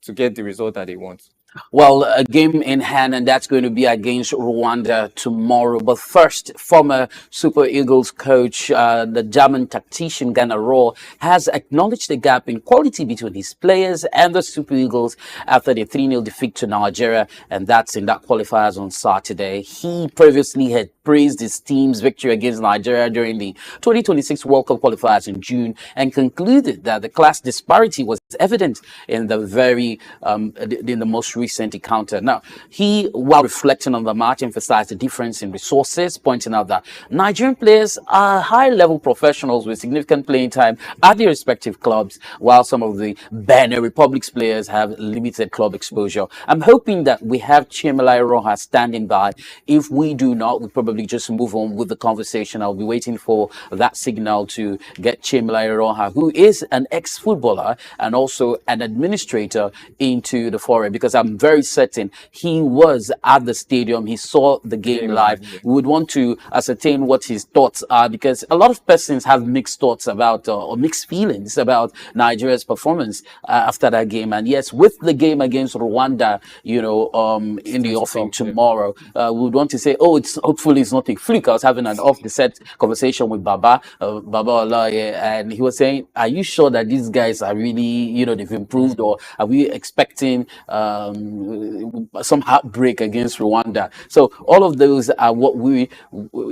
to get the result that they want. Well, a game in hand, and that's going to be against Rwanda tomorrow. But first, former Super Eagles coach, the German tactician Ghana Raw, has acknowledged the gap in quality between his players and the Super Eagles after the 3-0 defeat to Nigeria, and that's in that qualifiers on Saturday. He previously had praised his team's victory against Nigeria during the 2026 World Cup qualifiers in June, and concluded that the class disparity was evident in the most recent encounter. Now, he, while reflecting on the match, emphasized the difference in resources, pointing out that Nigerian players are high-level professionals with significant playing time at their respective clubs, while some of the Benin Republic's players have limited club exposure. I'm hoping that we have Chimela Roha standing by. If we do not, we'll probably just move on with the conversation. I'll be waiting for that signal to get Chimela Roha, who is an ex-footballer and also an administrator, into the forum, because I'm very certain he was at the stadium. He saw the game live. We would want to ascertain what his thoughts are, because a lot of persons have mixed thoughts about or mixed feelings about Nigeria's performance after that game. And yes, with the game against Rwanda, in the offing tomorrow, we would want to say, hopefully it's not a fluke. I was having an off-the-set conversation with Baba Olaye, and he was saying, are you sure that these guys are really, they've improved, or are we expecting some heartbreak against Rwanda? So all of those are what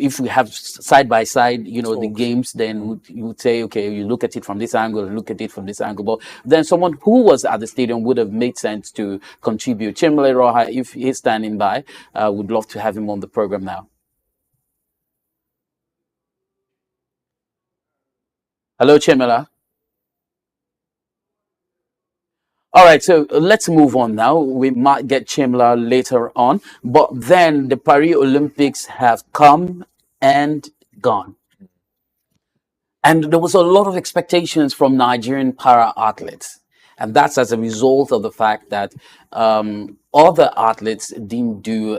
if we have side by side, the games, then you would say, okay, you look at it from this angle, look at it from this angle. But then someone who was at the stadium would have made sense to contribute. Chimele Roha, if he's standing by, would love to have him on the program now. Hello, Chimela. All right, so let's move on now. We might get Chimla later on, but then the Paris Olympics have come and gone. And there was a lot of expectations from Nigerian para athletes. And that's as a result of the fact that other athletes didn't do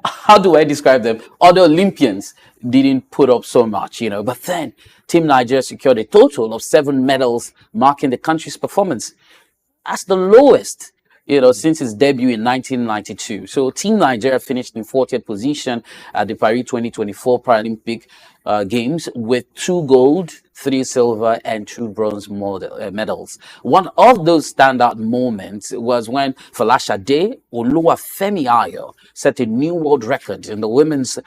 how do I describe them? Other Olympians didn't put up so much, But then Team Nigeria secured a total of 7 medals, marking the country's performance as the lowest, since its debut in 1992. So Team Nigeria finished in 40th position at the Paris 2024 Paralympic Games with 2 gold, 3 silver, and 2 bronze medals. One of those standout moments was when Falashade Oluwafemi Ayo set a new world record in the women's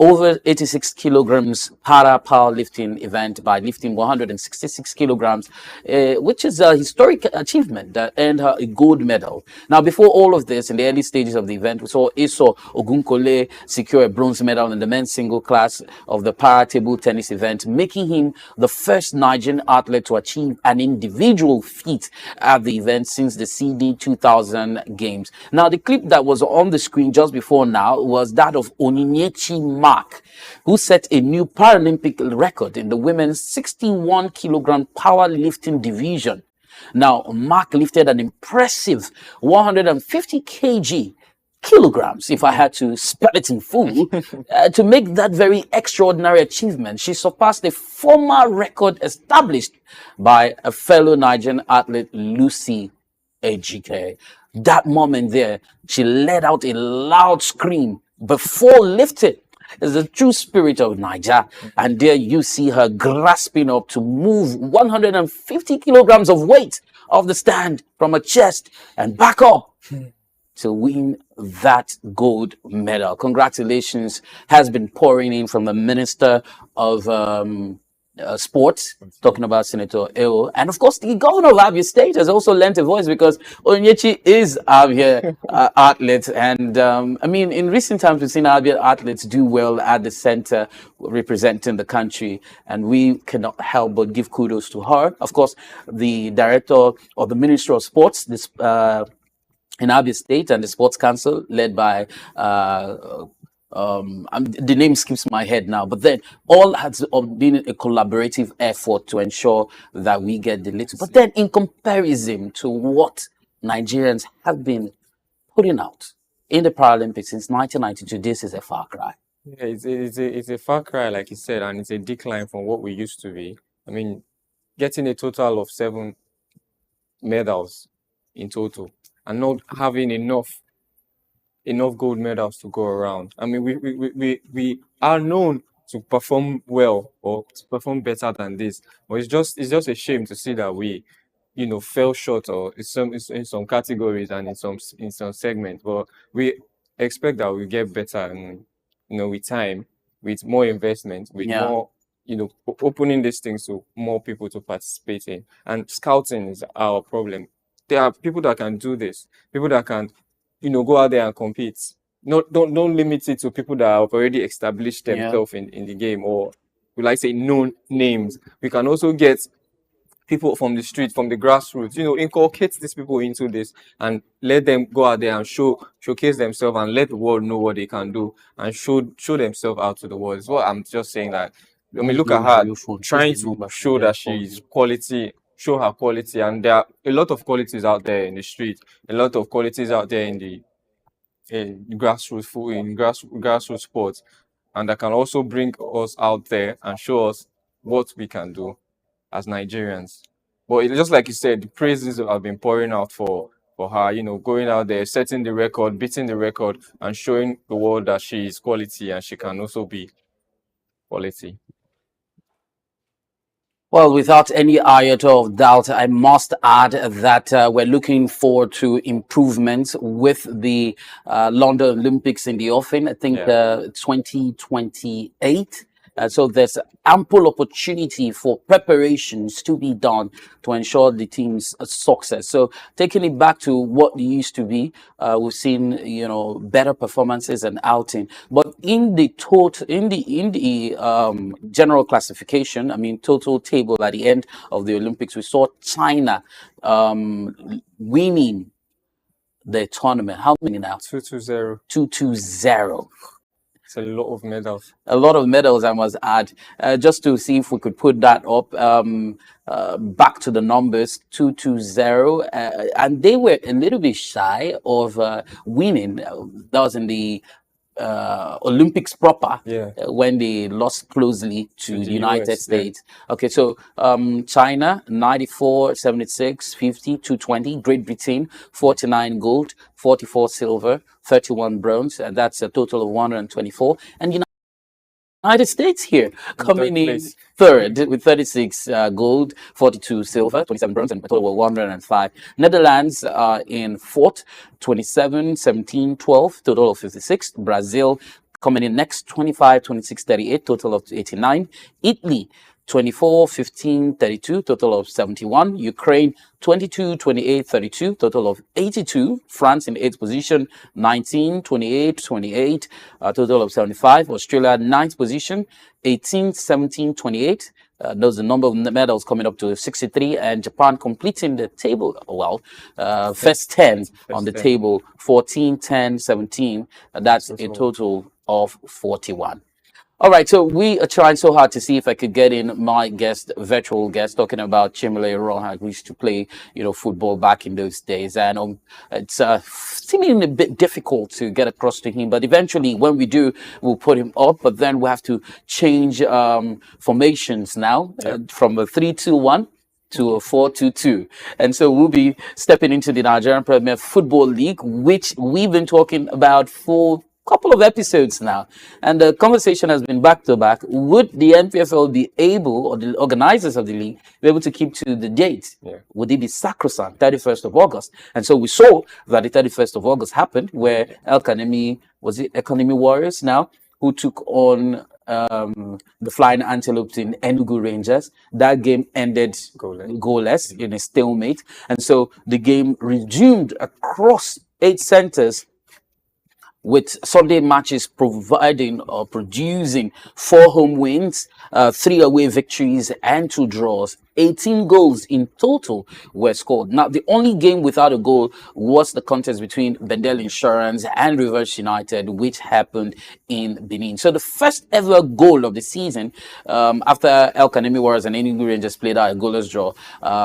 over 86 kilograms powerlifting event by lifting 166 kilograms, which is a historic achievement that earned her a gold medal. Now, before all of this, in the early stages of the event, we saw Eso Ogunkole secure a bronze medal in the men's single class of the para table tennis event, making him the first Nigerian athlete to achieve an individual feat at the event since the CD 2000 Games. Now, the clip that was on the screen just before now was that of Onyinyechi Mark, who set a new Paralympic record in the women's 61 kilogram powerlifting division. Now, Mark lifted an impressive 150 kg kilograms, if I had to spell it in full, to make that very extraordinary achievement. She surpassed the former record established by a fellow Nigerian athlete, Lucy Ejike. That moment there, she let out a loud scream before lifting. It's the true spirit of Niger. And there you see her grasping up to move 150 kilograms of weight off the stand from her chest and back up to win that gold medal. Congratulations has been pouring in from the Minister of Sports, talking about Senator Eo. And of course, the governor of Abia State has also lent a voice because Onyechi is Abia athlete. And I mean, in recent times, we've seen Abia athletes do well at the center, representing the country. And we cannot help but give kudos to her. Of course, the director of the Ministry of Sports, this in Abia State, and the Sports Council, led by the name skips my head now, but then all has been a collaborative effort to ensure that we get the little. But then, in comparison to what Nigerians have been putting out in the Paralympics since 1992, this is a far cry. Yeah, it's a far cry, like you said, and it's a decline from what we used to be. I mean, getting a total of 7 medals in total and not having enough gold medals to go around. I mean, we are known to perform well or to perform better than this, but it's just a shame to see that we, fell short or in some categories and in some segments. But we expect that we get better, and with time, with more investment, with more, opening these things to more people to participate in. And scouting is our problem. There are people that can do this, people that can, go out there and compete. Don't limit it to people that have already established themselves in the game, or we like say known names. We can also get people from the street, from the grassroots, inculcate these people into this and let them go out there and showcase themselves and let the world know what they can do and show themselves out to the world. Is what I'm just saying. That I mean, look at her trying to show that she's quality, show her quality, and there are a lot of qualities out there in the street, a lot of qualities out there in grassroots sports, and that can also bring us out there and show us what we can do as Nigerians. But just like you said, the praises have been pouring out for her, going out there, setting the record, beating the record, and showing the world that she is quality and she can also be quality. Well, without any iota of doubt, I must add that we're looking forward to improvements with the London Olympics in the offing. I think 2028. So there's ample opportunity for preparations to be done to ensure the team's success. So taking it back to what it used to be, we've seen better performances and outing. But in the general classification, I mean total table at the end of the Olympics, we saw China winning the tournament. How many now? 2-0. 2-0. It's a lot of medals. A lot of medals, I must add. Just to see if we could put that up, back to the numbers, 2-0. And they were a little bit shy of winning. That was in the Olympics proper, when they lost closely to the United States. Okay, so China, 94, 76, 50, 220. Great Britain, 49 gold, 44 silver, 31 bronze, and that's a total of 124. And United States here coming in third with 36 gold, 42 silver, 27 bronze, and a total of 105. Netherlands in fourth, 27, 17, 12, total of 56. Brazil coming in next, 25, 26, 38, total of 89. Italy, 24, 15, 32, total of 71. Ukraine, 22, 28, 32, total of 82. France in 8th position, 19, 28, 28, total of 75. Australia, 9th position, 18, 17, 28. Those are the number of medals coming up to 63. And Japan completing the table, first 10 on the table, 14, 10, 17. That's a total of 41. All right, so we are trying so hard to see if I could get in my guest, virtual guest, talking about Chimele Rohan, who used to play, football back in those days, and it's seeming a bit difficult to get across to him. But eventually, when we do, we'll put him up. But then we have to change formations now from a 3-2-1 to a 4-2-2. And so we'll be stepping into the Nigerian Premier Football League, which we've been talking about for a couple of episodes now. And the conversation has been back to back. Would the NPFL be able, or the organizers of the league, be able to keep to the date? Would it be sacrosanct, 31st of August? And so we saw that the 31st of August happened, where Economy Warriors now, who took on the Flying Antelopes in Enugu Rangers. That game ended goalless in a stalemate. And so the game resumed across 8 centers, with Sunday matches providing or producing 4 home wins, 3 away victories, and 2 draws. 18 goals in total were scored. Now, the only game without a goal was the contest between Bendel Insurance and Rivers United, which happened in Benin. So the first ever goal of the season, after El Kanemi Warriors and Enugu Rangers played out a goalless draw,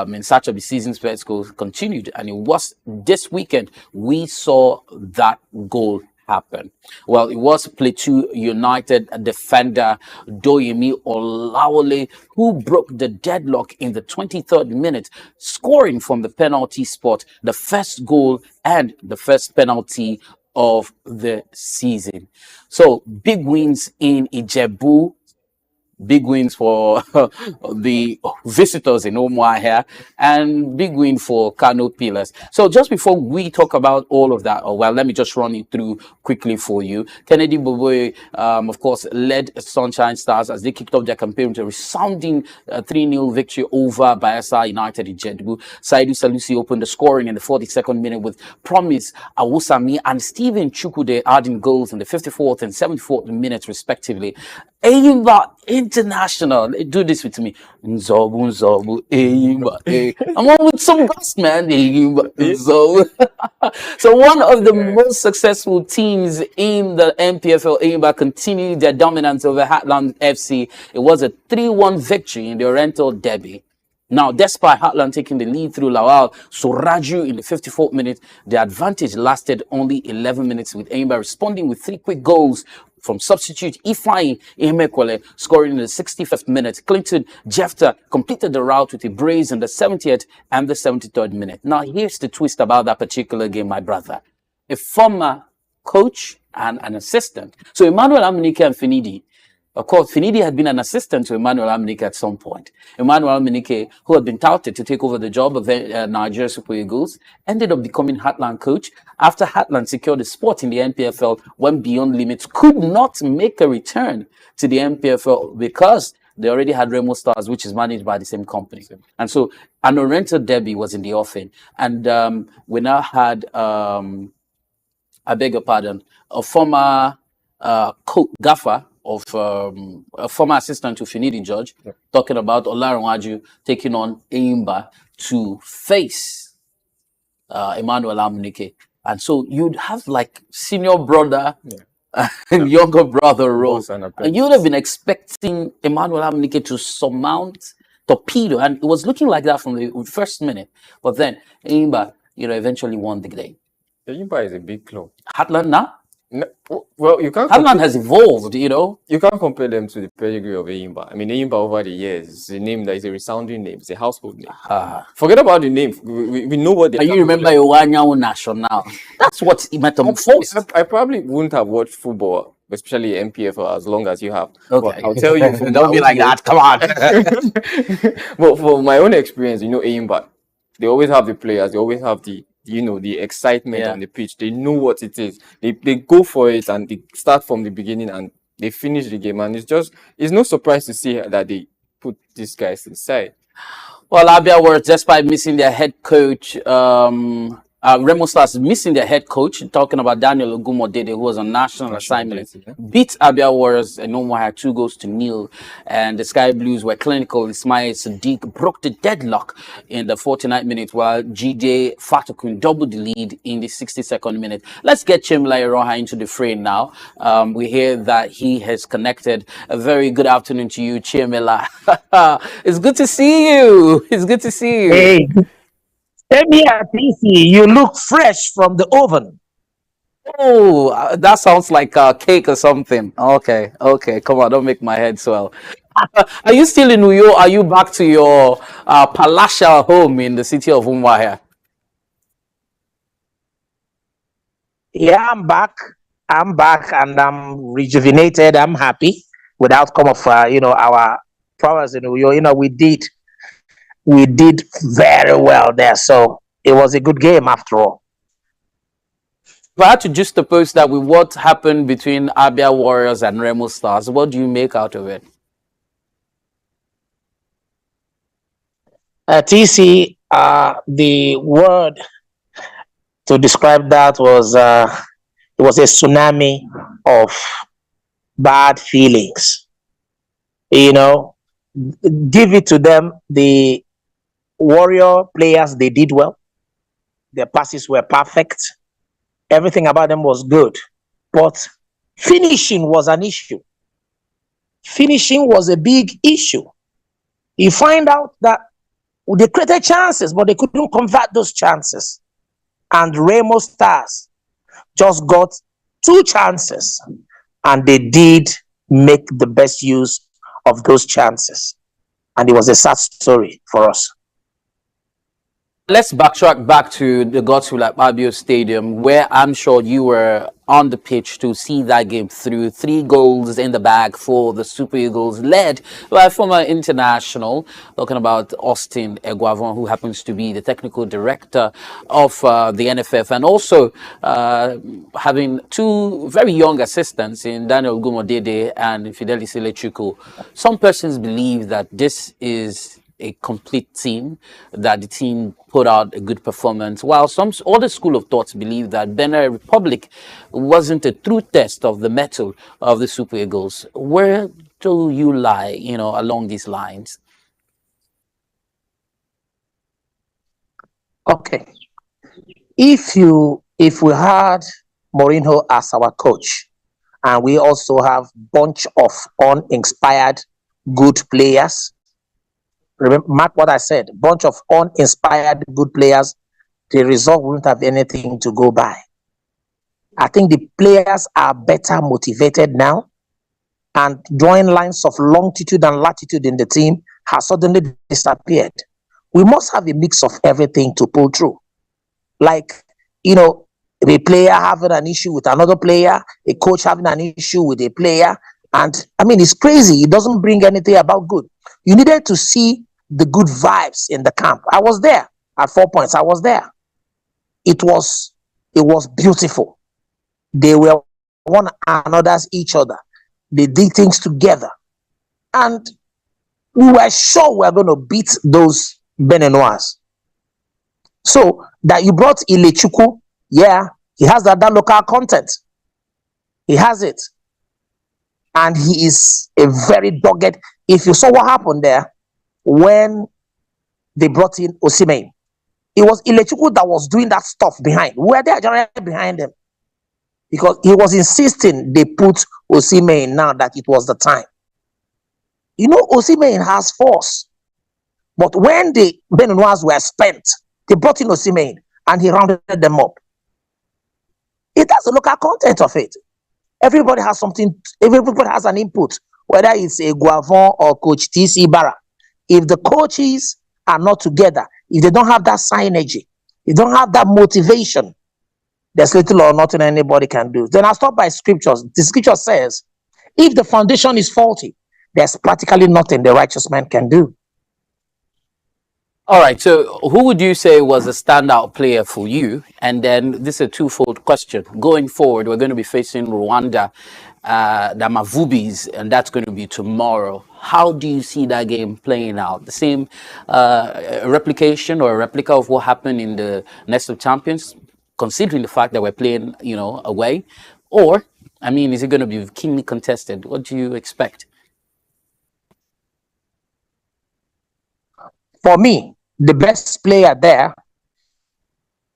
in search of the season's best goal, continued. And it was this weekend we saw that goal happen. Well, it was Plateau United defender Doyemi Olawole who broke the deadlock in the 23rd minute, scoring from the penalty spot, the first goal and the first penalty of the season. So big wins in Ijebu. Big wins for the visitors in Umuahia, and big win for Kano Pillars. So just before we talk about all of that, let me just run it through quickly for you. Kennedy Boboe, of course, led Sunshine Stars as they kicked off their campaign with a resounding 3-0 victory over Bayelsa United in Jedbu. Saidu Salusi opened the scoring in the 42nd minute with Promise Awusami and Stephen Chukwude adding goals in the 54th and 74th minutes respectively. Eyimba International, they do this with me. Nzobu, Nzobu, Eyimba. I'm on with some ghost, man. Eyimba, Nzobu. So one of the most successful teams in the NPFL, Eyimba, continued their dominance over Heartland FC. It was a 3-1 victory in the Oriental Derby. Now, despite Heartland taking the lead through Lawal Soraju in the 54th minute, the advantage lasted only 11 minutes, with Eyimba responding with 3 quick goals from substitute Ifeanyi Emekwele scoring in the 65th minute. Clinton Jefter completed the route with a brace in the 70th and the 73rd minute. Now, here's the twist about that particular game, my brother. A former coach and an assistant. So Emmanuel Amunike and Finidi. Of course, Finidi had been an assistant to Emmanuel Amunike at some point. Emmanuel Amunike, who had been touted to take over the job of Nigeria Super Eagles, ended up becoming Heartland coach after Heartland secured a spot in the NPFL when Beyond Limits could not make a return to the NPFL because they already had Remo Stars, which is managed by the same company. And so an Oriental Derby was in the offing. And we now had, I beg your pardon, a former gaffer of a former assistant to Finidi George, talking about Olaronwaju taking on Eyimba to face Emmanuel Amunike. And so you'd have like senior brother and younger brother role. And you'd have been expecting Emmanuel Amunike to surmount Torpedo. And it was looking like that from the first minute. But then Eyimba, eventually won the game. Eyimba is a big club. Heartland now? No, well, you can't. Heartland has evolved, You can't compare them to the pedigree of Eyimba. I mean, Eyimba over the years is a name that is a resounding name. It's a household name. Forget about the name. We know what they are. You remember Iwanyawo National? That's what metamorphosed. I probably wouldn't have watched football, especially MPFL, as long as you have. Okay. But I'll tell you. Don't be like that. Come on. But for my own experience, Eyimba, they always have the players. They always have the excitement on the pitch. They know what it is. They go for it and they start from the beginning and they finish the game. And it's no surprise to see that they put these guys inside. Well, Abia Warriors, despite missing their head coach, Remo Stars missing their head coach, talking about Daniel Ogumodede, who was on national assignment, beat Abia Warriors and no more had 2-0. And the Sky Blues were clinical. Ismail Sadiq broke the deadlock in the 49th minute, while GJ Fatakun doubled the lead in the 62nd minute. Let's get Chimla Iroha into the frame now. We hear that he has connected. A very good afternoon to you, Chimela. It's good to see you. It's good to see you. Hey, same here, PC. You look fresh from the oven. Oh, that sounds like a cake or something. Okay, okay. Come on, don't make my head swell. Are you still in Uyo? Are you back to your palatial home in the city of Umuahia? Yeah, I'm back. I'm back, and I'm rejuvenated. I'm happy with the outcome of our prowess in Uyo. We did very well there. So it was a good game after all. If I had to juxtapose that with what happened between Abia Warriors and Remo Stars, what do you make out of it? TC, the word to describe that was it was a tsunami of bad feelings. Give it to them. The Warrior players, they did well. Their passes were perfect. Everything about them was good. But finishing was an issue. Finishing was a big issue. You find out that they created chances, but they couldn't convert those chances. And Remo Stars just got 2 chances, and they did make the best use of those chances. And it was a sad story for us. Let's backtrack back to the Godswill Abio Stadium, where I'm sure you were on the pitch to see that game through. 3 goals in the bag for the Super Eagles, led by former international, talking about Austin Eguavon, who happens to be the technical director of the NFF, and also having 2 very young assistants in Daniel Gumodede and Fidelis Elechuku. Some persons believe that this is a complete team, that the team put out a good performance, while some other school of thoughts believe that Benin Republic wasn't a true test of the mettle of the Super Eagles. Where do you lie, along these lines? Okay. If we had Mourinho as our coach, and we also have bunch of uninspired good players, remember, mark what I said, bunch of uninspired good players, the result wouldn't have anything to go by. I think the players are better motivated now, and drawing lines of longitude and latitude in the team has suddenly disappeared. We must have a mix of everything to pull through. Like, a player having an issue with another player, a coach having an issue with a player, and it's crazy. It doesn't bring anything about good. You needed to see the good vibes in the camp. I was there at 4 points. I was there. It was beautiful. They were one another's each other. They did things together. And we were sure we were going to beat those Beninois. So that you brought Ilechuku, yeah, he has that local content. He has it. And he is a very dogged. If you saw what happened there, when they brought in Osimhen, it was Ilechuku that was doing that stuff behind. We were there generally behind him, because he was insisting they put Osimhen now that it was the time. Osimhen has force. But when the Beninois were spent, they brought in Osimhen and he rounded them up. It has the local content of it. Everybody has something, everybody has an input, whether it's a Guavon or Coach TC Barra. If the coaches are not together, if they don't have that synergy, if they don't have that motivation, there's little or nothing anybody can do. Then I'll start by scriptures. The scripture says, if the foundation is faulty, there's practically nothing the righteous man can do. All right, so who would you say was a standout player for you? And then this is a twofold question. Going forward, we're going to be facing Rwanda, the Mavubis, and that's going to be tomorrow. how do you see that game playing out? The same replication or replica of what happened in the Nest of Champions, considering the fact that we're playing, away? Or, I mean, is it going to be keenly contested? What do you expect? For me, the best player there,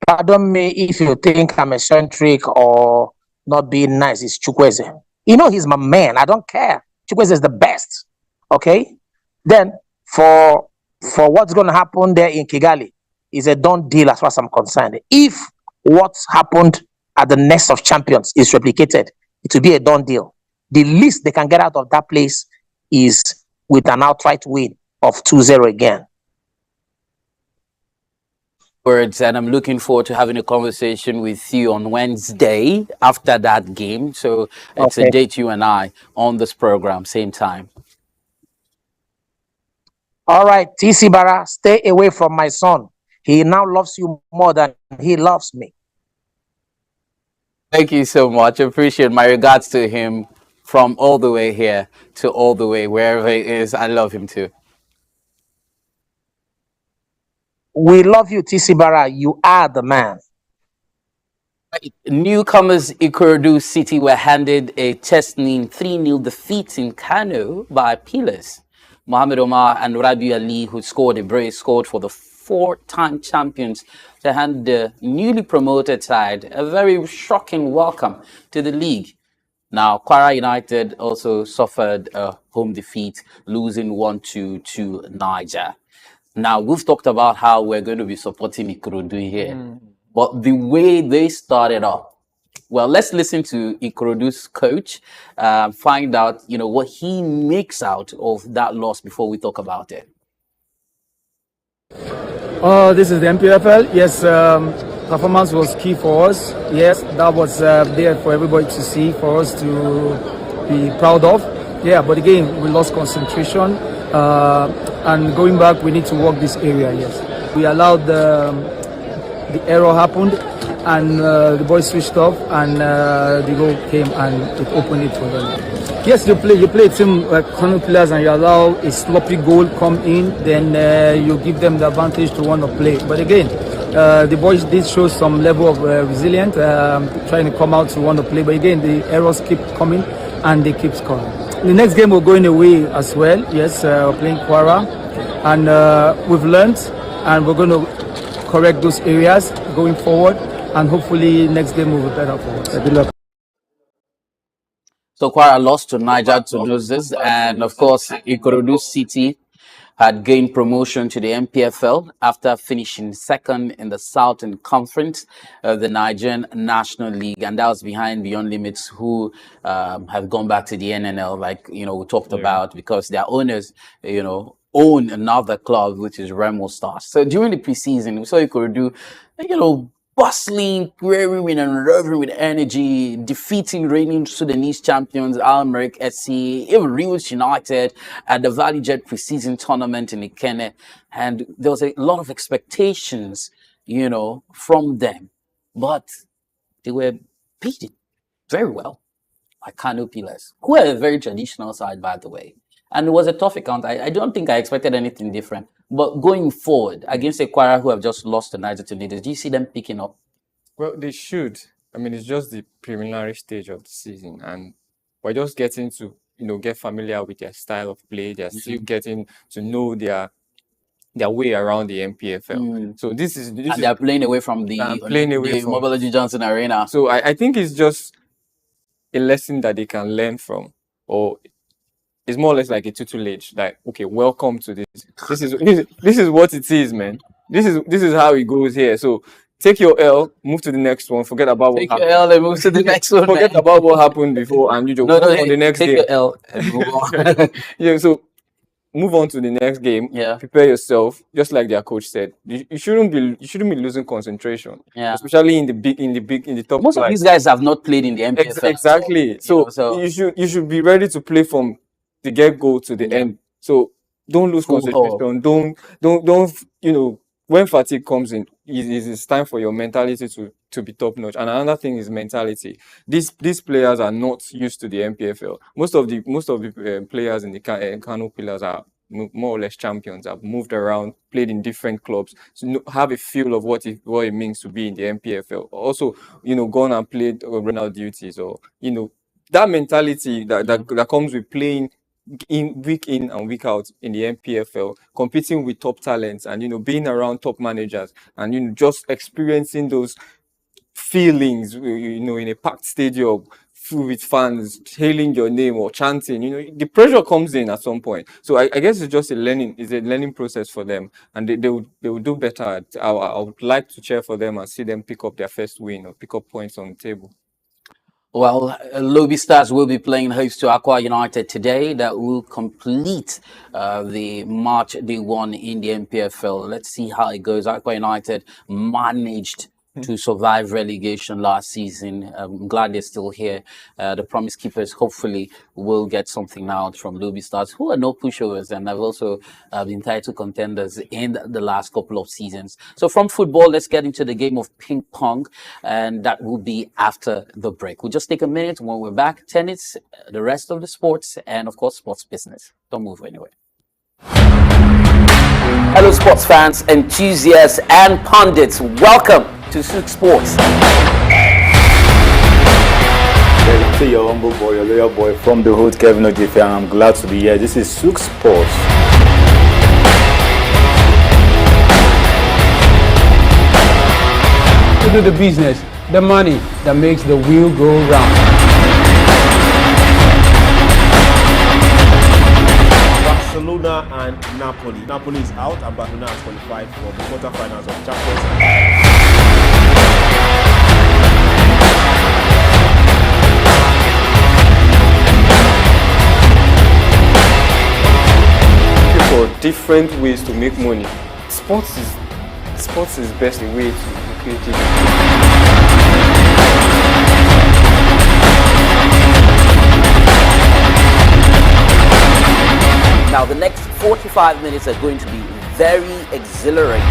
pardon me if you think I'm eccentric or not being nice, is Chukwueze. He's my man. I don't care. Chukwueze is the best. Okay? Then, for what's going to happen there in Kigali is a done deal as far as I'm concerned. If what's happened at the Nest of Champions is replicated, it will be a done deal. The least they can get out of that place is with an outright win of 2-0 again. Words, and I'm looking forward to having a conversation with you on Wednesday after that game. So it's a date, you and I, on this program, same time. All right, TC Bara, stay away from my son. He now loves you more than he loves me. Thank you so much. I appreciate my regards to him from all the way here to all the way wherever he is. I love him too. We love you, TC Bara. You are the man. Newcomers Ikorodu City were handed a chastening 3-0 defeat in Kano by Pillars. Mohamed Omar and Rabiu Ali, who scored a brace, scored for the 4-time champions to hand the newly promoted side a very shocking welcome to the league. Now, Kwara United also suffered a home defeat, losing 1-2 to Niger. Now, we've talked about how we're going to be supporting Ikorodu here. But the way they started off, well, let's listen to Ikorodu's coach, find out, what he makes out of that loss before we talk about it. This is the MPFL. Yes, performance was key for us. Yes, that was there for everybody to see, for us to be proud of. Yeah, but again, we lost concentration. And going back, we need to work this area, yes. We allowed the error happened, and the boys switched off, and the goal came and it opened it for them. Yes, you play a team like 100 players and you allow a sloppy goal come in, then you give them the advantage to want to play. But again, the boys did show some level of resilience, trying to come out to want to play. But again, the errors keep coming and they keep scoring. The next game we're going away as well. Yes, we're playing Kwara, and we've learned, and we're going to correct those areas going forward, and hopefully next game will be better for us. Good luck. So Kwara lost to Niger Tornadoes, and of course Ikorodu City had gained promotion to the MPFL after finishing second in the Southern Conference of the Nigerian National League, and that was behind Beyond Limits, who have gone back to the NNL, like we talked about, because their owners, own another club, which is Remo Stars. So during the preseason, we saw Ikorodu, bustling, raring and revving with energy, defeating reigning Sudanese champions Al Merrikh SC, even Rivers United at the Valley Jet preseason tournament in Ikenne. And there was a lot of expectations, from them. But they were beaten very well by Kano Pillars, who are a very traditional side, by the way. And it was a tough account. I don't think I expected anything different. But going forward, against Kwara, who have just lost to Niger Tornadoes, do you see them picking up? Well, they should. I mean, it's just the preliminary stage of the season, and we're just getting to, get familiar with their style of play. They're still getting to know their way around the MPFL. So this is they're playing away from the Mobology Johnson Arena. So I think it's just a lesson that they can learn from, or it's more or less like a tutelage. Like, okay, welcome to this. This is what it is, man. This is how it goes here. So take your L, move to the next one. Forget about what happened. Take your L and move to the next one. Forget about what happened before, and you just move on the next game. Take your L and move on. Yeah. So move on to the next game. Yeah. Prepare yourself, just like their coach said. You shouldn't be losing concentration. Yeah. Especially in the top. Most of these guys have not played in the MPFL. Exactly. So you should be ready to play from the get-go to the end. So don't lose concentration. Don't when fatigue comes in, it's time for your mentality to be top notch. And another thing is mentality. These players are not used to the MPFL. Most of the players in the Kano Pillars are more or less champions. Have moved around, played in different clubs, so have a feel of what it means to be in the MPFL. Also, gone and played renal duties, or that mentality that comes with playing in and week out in the MPFL, competing with top talents, and being around top managers, and just experiencing those feelings, in a packed stadium full with fans hailing your name or chanting. The pressure comes in at some point. So I guess it's just a learning process for them, and they will do better. I would like to cheer for them and see them pick up their first win or pick up points on the table. Well, Lobby Stars will be playing host to Aqua United today. That will complete the March day one in the MPFL. Let's see how it goes. Aqua United managed to survive relegation last season. I'm glad they're still here. The promise keepers hopefully will get something out from Lobby Stars, who are no pushovers and have also been title contenders in the last couple of seasons. So from football, let's get into the game of ping pong, and that will be after the break. We'll just take a minute. When we're back, tennis, the rest of the sports, and of course, sports business. Don't move anywhere. Hello, sports fans, enthusiasts, and pundits. Welcome to SOUQ Sports. Yeah, say your humble boy, your loyal boy from the hood, Kevin Ojefe, and I'm glad to be here. This is SOUQ Sports. To do the business, the money that makes the wheel go round. Barcelona and Napoli. Napoli is out and Barcelona has qualified for the quarterfinals of Champions League. For different ways to make money. Sports is best a way to be creative. Now, the next 45 minutes are going to be very exhilarating.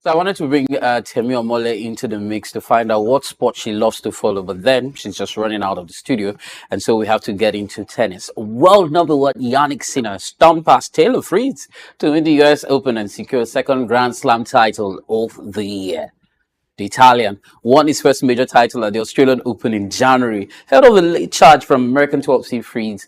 So I wanted to bring Temi Omole into the mix to find out what sport she loves to follow, but then she's just running out of the studio, and so we have to get into tennis. World number one Yannick Sinner stumped past Taylor Fritz to win the US Open and secure second Grand Slam title of the year. The Italian won his first major title at the Australian Open in January, held of a late charge from American 12-seed Fritz.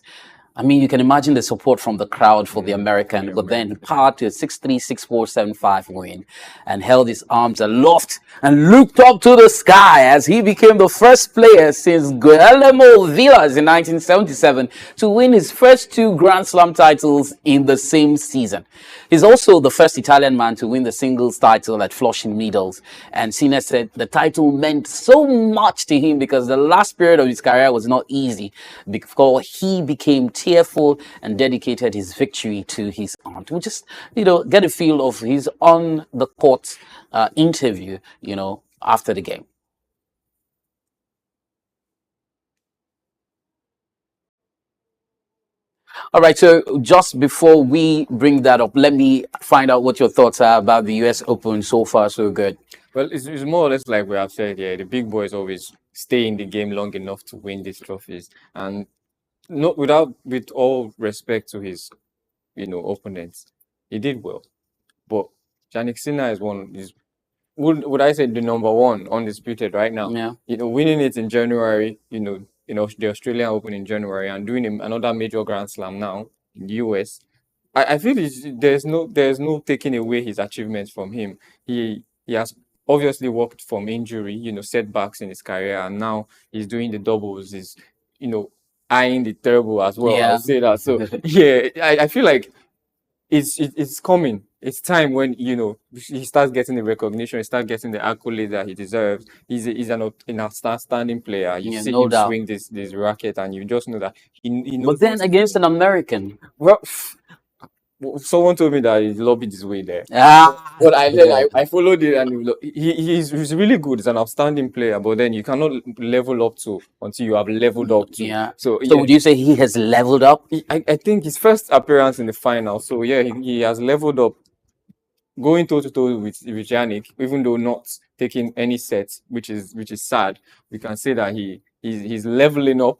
I mean, you can imagine the support from the crowd for the American, but then he powered to a 6-3, 6-4, 7-5 win and held his arms aloft and looked up to the sky as he became the first player since Guillermo Vilas in 1977 to win his first two Grand Slam titles in the same season. He's also the first Italian man to win the singles title at Flushing Meadows, and Sinner said the title meant so much to him because the last period of his career was not easy because he became tearful and dedicated his victory to his aunt. We just, get a feel of his on the court interview, after the game. All right, so just before we bring that up, let me find out what your thoughts are about the US Open. So far, so good. Well, it's more or less like we have said, yeah, the big boys always stay in the game long enough to win these trophies. And not with all respect to his, opponents, he did well. But Jannik Sinner is would I say the number one undisputed right now? Yeah. Winning it in January, the Australian Open in January and doing another major Grand Slam now in the US. I feel there's no taking away his achievements from him. He has obviously worked from injury, setbacks in his career, and now he's doing the doubles. He's eyeing the treble as well. Yeah. I'll say that. So yeah, I feel like it's coming. It's time when he starts getting the recognition, he starts getting the accolade that he deserves. He's an outstanding player. You see no him doubt. swing this racket, and you just know that he knows. But then against an American, well, someone told me that he lobbied his way there. But I followed it, and he's really good. He's an outstanding player, but then you cannot level up to until you have leveled up to. Yeah. So would you say he has leveled up? I think his first appearance in the final. So yeah, he has leveled up, going toe to toe with Jannik, even though not taking any sets, which is sad. We can say that he's leveling up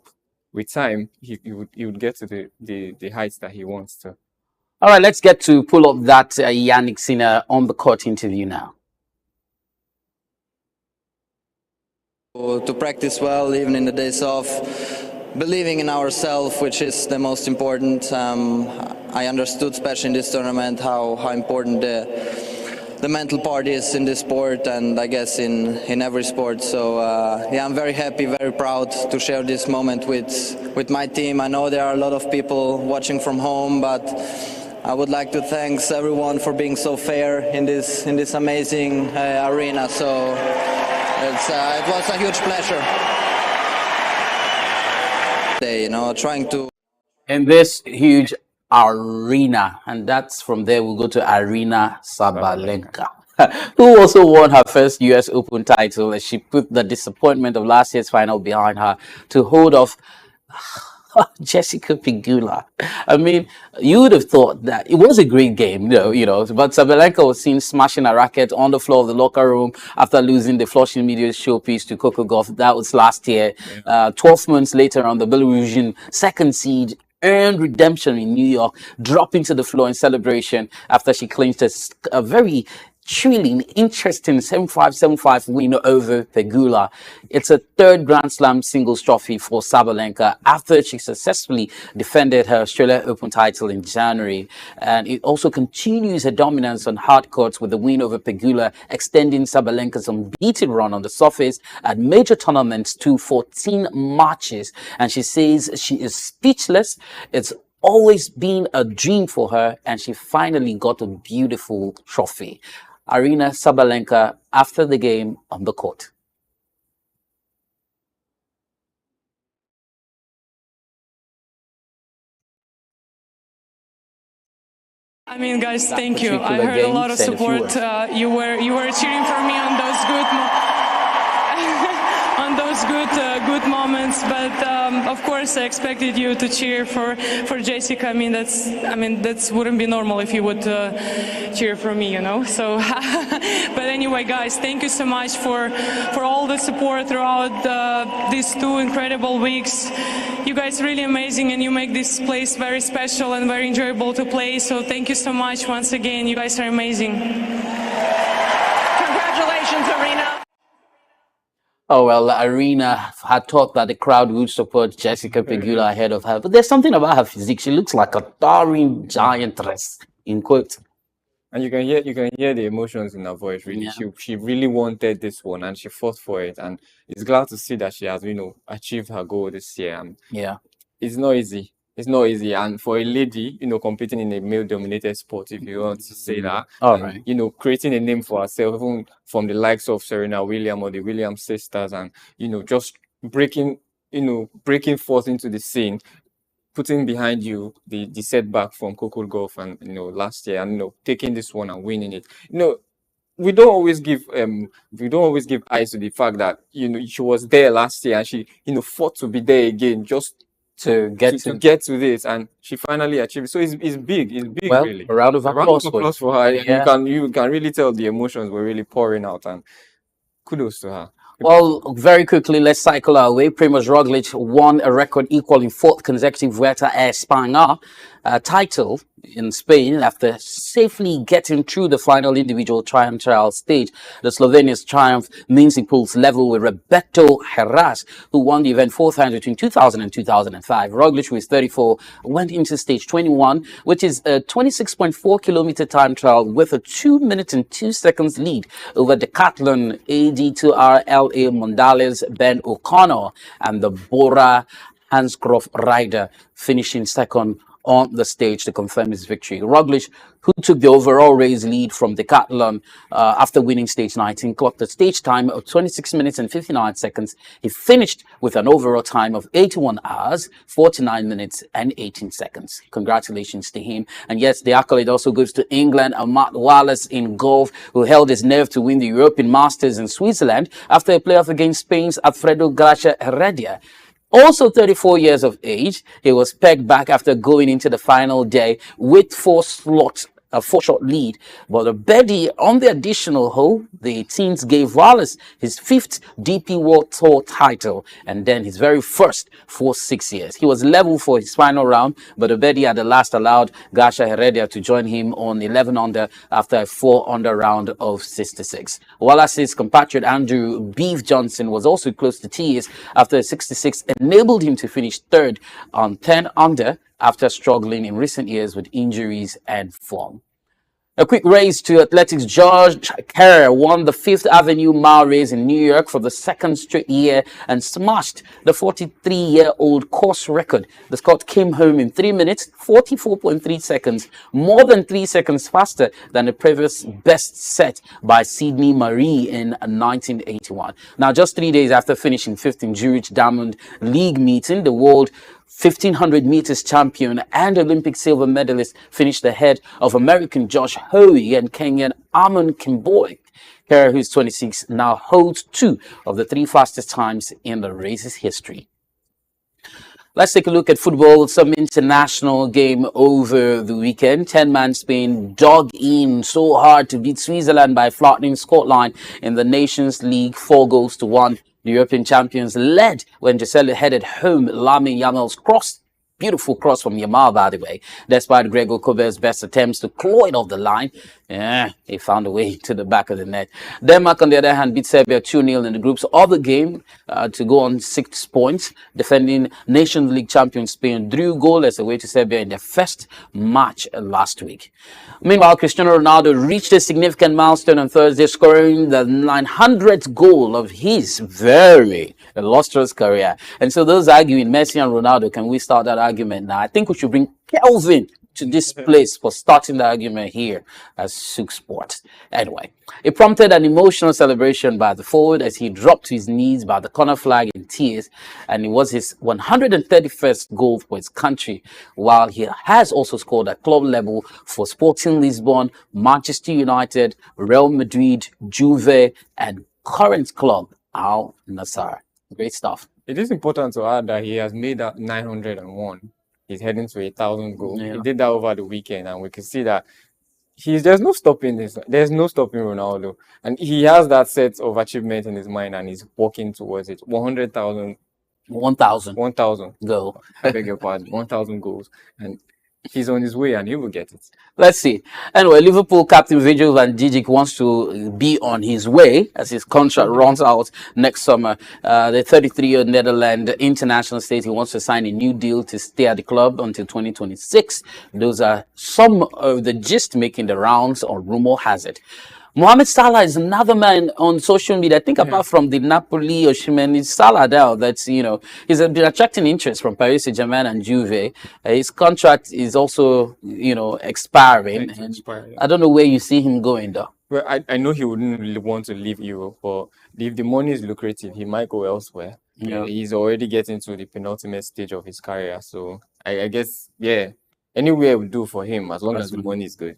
with time. He would get to the heights that he wants to. All right, let's get to pull up that Jannik Sinner on the court interview now. To practice well, even in the days off, believing in ourselves, which is the most important. I understood, especially in this tournament, how important the mental part is in this sport, and I guess in every sport. So yeah, I'm very happy, very proud to share this moment with my team. I know there are a lot of people watching from home, but I would like to thank everyone for being so fair in this amazing arena. So it was a huge pleasure. Trying to in this huge arena, and that's from there we'll go to Arina Sabalenka, who also won her first US Open title as she put the disappointment of last year's final behind her to hold off Jessica Pegula. I mean, you would have thought that it was a great game, but Sabalenka was seen smashing a racket on the floor of the locker room after losing the Flushing Media showpiece to Coco Gauff. That was last year. 12 months later, on the Belarusian second seed earned redemption in New York, dropping to the floor in celebration after she clinched a very thrilling, interesting 7-5 win over Pegula. It's a third Grand Slam singles trophy for Sabalenka after she successfully defended her Australian Open title in January. And it also continues her dominance on hard courts with the win over Pegula, extending Sabalenka's unbeaten run on the surface at major tournaments to 14 matches. And she says she is speechless. It's always been a dream for her, and she finally got a beautiful trophy. Arina Sabalenka after the game on the court. I mean, guys, thank you. I heard a lot of support. You were cheering for me on those good moments, but of course I expected you to cheer for Jessica. I mean that wouldn't be normal if you would cheer for me, So, but anyway, guys, thank you so much for all the support throughout these 2 incredible weeks. You guys are really amazing, and you make this place very special and very enjoyable to play. So thank you so much once again. You guys are amazing. Congratulations, Arina. Oh, well, Arina had thought that the crowd would support Jessica Pegula ahead of her. But there's something about her physique. She looks like a towering giantress, in quotes. And you can hear the emotions in her voice, really. Yeah. She really wanted this one, and she fought for it. And it's glad to see that she has, achieved her goal this year. And yeah, it's not easy. It's not easy. And for a lady, competing in a male-dominated sport, if you want to say that, right. Creating a name for herself, even from the likes of Serena Williams or the Williams sisters, and, just breaking forth into the scene, putting behind you the setback from Coco Gauff and, last year, and, taking this one and winning it. We don't always give eyes to the fact that, she was there last year and she, fought to be there again, just to get to this, and she finally achieved it. So it's big. It's big, well, really. A round of applause for her. Yeah. You can really tell the emotions were really pouring out, and kudos to her. Well, very quickly, let's cycle our way. Primož Roglič won a record equaling 4th consecutive Vuelta a España title in Spain after safely getting through the final individual time trial stage. The Slovenian's triumph means he pulls level with Roberto Heras, who won the event 4 times between 2000 and 2005. Roglic, who is 34, went into stage 21, which is a 26.4-kilometer time trial with a 2 minutes and 2 seconds lead over Decathlon AD2RLA Mondales Ben O'Connor and the Bora Hansgrohe rider, finishing second on the stage to confirm his victory. Roglic, who took the overall race lead from Decathlon after winning stage 19, clocked a stage time of 26 minutes and 59 seconds. He finished with an overall time of 81 hours, 49 minutes and 18 seconds. Congratulations to him. And yes, the accolade also goes to England and Matt Wallace in golf, who held his nerve to win the European Masters in Switzerland after a playoff against Spain's Alfredo Gracia Heredia. Also 34 years of age, he was pegged back after going into the final day with a four-shot lead. But a birdie on the additional hole, the 18th, gave Wallace his 5th DP World Tour title and then his very first for 6 years. He was level for his final round, but a birdie at the last allowed Garcia Heredia to join him on 11 under after a 4 under round of 66. Wallace's compatriot Andrew Beef Johnson was also close to tears after a 66 enabled him to finish third on 10 under after struggling in recent years with injuries and form. A quick race to athletics. George Kerr won the Fifth Avenue Mile Race in New York for the second straight year and smashed the 43-year-old course record. The Scot came home in 3 minutes, 44.3 seconds, more than 3 seconds faster than the previous best set by Sidney Marie in 1981. Now, just 3 days after finishing fifth in Zurich Diamond League meeting, the world 1500 meters champion and Olympic silver medalist finished ahead of American Josh Hoey and Kenyan Amon Kimboi. Kerr, who's 26, now holds 2 of the 3 fastest times in the race's history. Let's take a look at football. Some international game over the weekend. 10-man Spain dug in so hard to beat Switzerland by flattening Scotland in the Nations League 4-1. The European champions led when Giselle headed home Lamine Yamal's cross. Beautiful cross from Yamal, by the way. Despite Gregor Kober's best attempts to claw it off the line, he found a way to the back of the net. Denmark, on the other hand, beat Serbia 2-0 in the group's other game to go on 6 points. Defending Nations League champion Spain drew goalless away to Serbia in their first match last week. Meanwhile, Cristiano Ronaldo reached a significant milestone on Thursday, scoring the 900th goal of his very illustrious career. And so those arguing Messi and Ronaldo, can we start that argument now? I think we should bring Kelvin to this place for starting the argument here at SOUQ Sports. Anyway, it prompted an emotional celebration by the forward as he dropped to his knees by the corner flag in tears, and it was his 131st goal for his country, while he has also scored at club level for Sporting Lisbon, Manchester United, Real Madrid, Juve, and current club Al Nassr. Great stuff. It is important to add that he has made that 901. He's heading to 1,000 goals. Yeah. He did that over the weekend, and we can see that there's no stopping this. There's no stopping Ronaldo, and he has that set of achievement in his mind, and he's working towards it. 1,000 goal. I beg your pardon. 1,000 goals, and he's on his way, and he will get it. Let's see. Anyway, Liverpool captain Virgil van Dijk wants to be on his way as his contract runs out next summer. The 33-year Netherlands international states he wants to sign a new deal to stay at the club until 2026. Those are some of the gist making the rounds, or rumor has it. Mohamed Salah is another man on social media. I think apart from the Napoli Osimhen, it's Salah now that's, he's been attracting interest from Paris Saint-Germain and Juve. His contract is also, expiring. I don't know where you see him going though. Well, I know he wouldn't really want to leave Europe, but if the money is lucrative, he might go elsewhere. Yeah. He's already getting to the penultimate stage of his career. So I guess, anywhere will do for him as long as the money is good.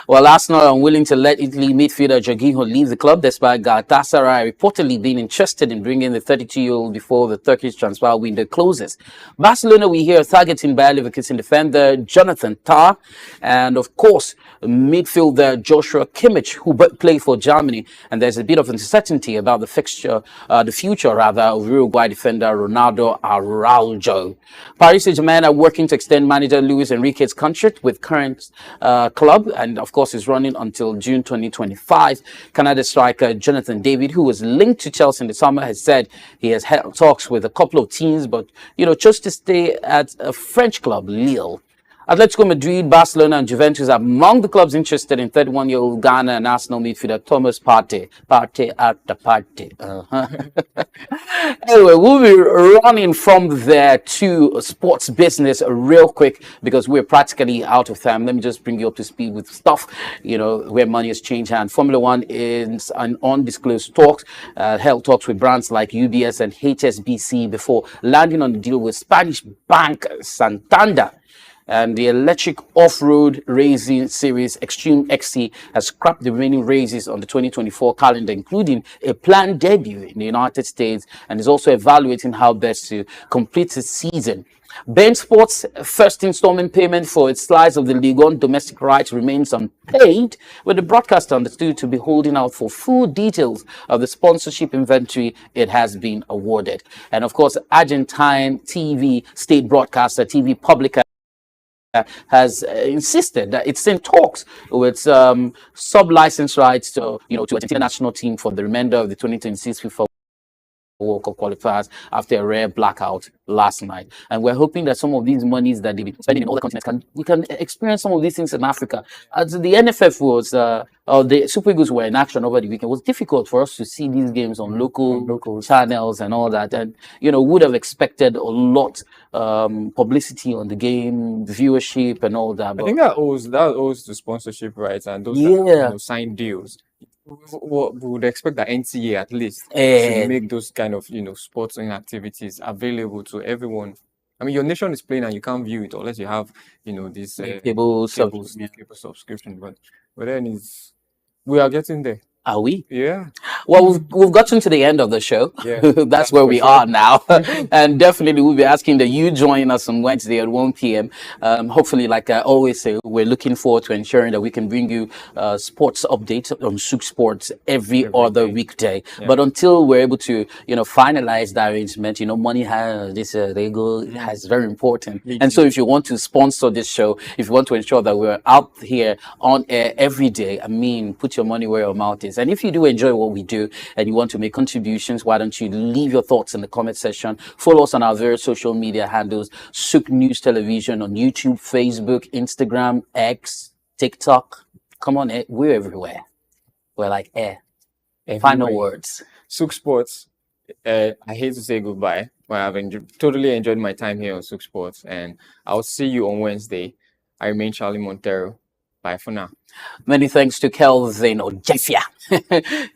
Well, Arsenal are unwilling to let Italy midfielder Jorginho leave the club, despite Galatasaray reportedly being interested in bringing the 32-year-old before the Turkish transfer window closes. Barcelona, we hear, targeting Bayer Leverkusen defender Jonathan Tah, and of course, midfielder Joshua Kimmich, who played for Germany. And there's a bit of uncertainty about the future of Uruguay defender Ronaldo Araujo. Paris Saint-Germain are working to extend manager Luis Enrique's contract with current club, and of course is running until June 2025. Canada striker Jonathan David, who was linked to Chelsea in the summer, has said he has held talks with a couple of teams, but chose to stay at a French club, Lille. Atletico Madrid, Barcelona, and Juventus are among the clubs interested in 31-year-old Ghana and Arsenal midfielder Thomas Partey. Partey after Partey. Anyway, we'll be running from there to sports business real quick because we're practically out of time. Let me just bring you up to speed with stuff, where money has changed hands. Formula One is an undisclosed talks, held talks with brands like UBS and HSBC before landing on the deal with Spanish bank Santander. And the electric off-road racing series Extreme XC has scrapped the remaining races on the 2024 calendar, including a planned debut in the United States, and is also evaluating how best to complete the season. Bein Sports' first installment payment for its slice of the Ligue 1 domestic rights remains unpaid, with the broadcaster understood to be holding out for full details of the sponsorship inventory it has been awarded. And of course, Argentine TV state broadcaster TV Publica has insisted that it's in talks with sub-license rights to a national team for the remainder of the 2026 FIFA World Cup qualifiers after a rare blackout last night. And we're hoping that some of these monies that they've been spending in other continents we can experience some of these things in Africa. As the NFF was, the Super Eagles were in action over the weekend, it was difficult for us to see these games on local channels and all that. And, would have expected a lot publicity on the game, viewership and all that. I think that owes to sponsorship rights and those signed deals. We would expect that NCA at least should make those kind of sporting activities available to everyone. I mean, your nation is playing and you can't view it unless you have this cable subscription. But then we are getting there. Are we? Yeah. Well, we've gotten to the end of the show. Yeah, that's where we are now. And definitely we'll be asking that you join us on Wednesday at 1 p.m. Hopefully, like I always say, we're looking forward to ensuring that we can bring you sports updates on SOUQ Sports every other weekday. Yeah. But until we're able to, finalize that arrangement, money has this legal has very important. And so if you want to sponsor this show, if you want to ensure that we're out here on air every day, put your money where your mouth is. And if you do enjoy what we do and you want to make contributions, why don't you leave your thoughts in the comment section? Follow us on our various social media handles, SOUQ News Television on YouTube, Facebook, Instagram, X, TikTok. Come on, we're everywhere. We're like air. Final words. SOUQ Sports. I hate to say goodbye, but I've totally enjoyed my time here on SOUQ Sports, and I'll see you on Wednesday. I remain Charlie Montero. Bye for now. Many thanks to Kelvin or Jeffia.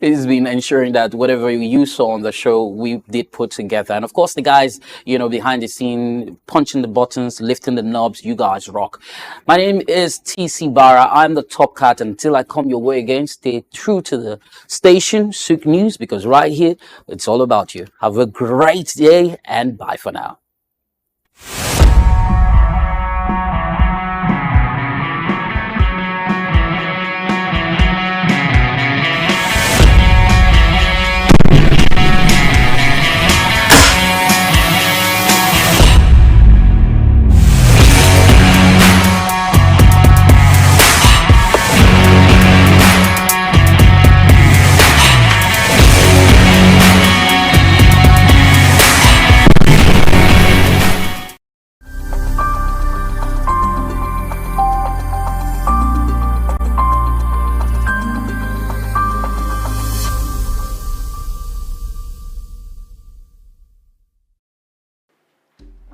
He's been ensuring that whatever you saw on the show, we did put together. And of course, the guys, behind the scene, punching the buttons, lifting the knobs, you guys rock. My name is TC Barra. I'm the top cat. Until I come your way again, stay true to the station, SOUQ News, because right here, it's all about you. Have a great day and bye for now.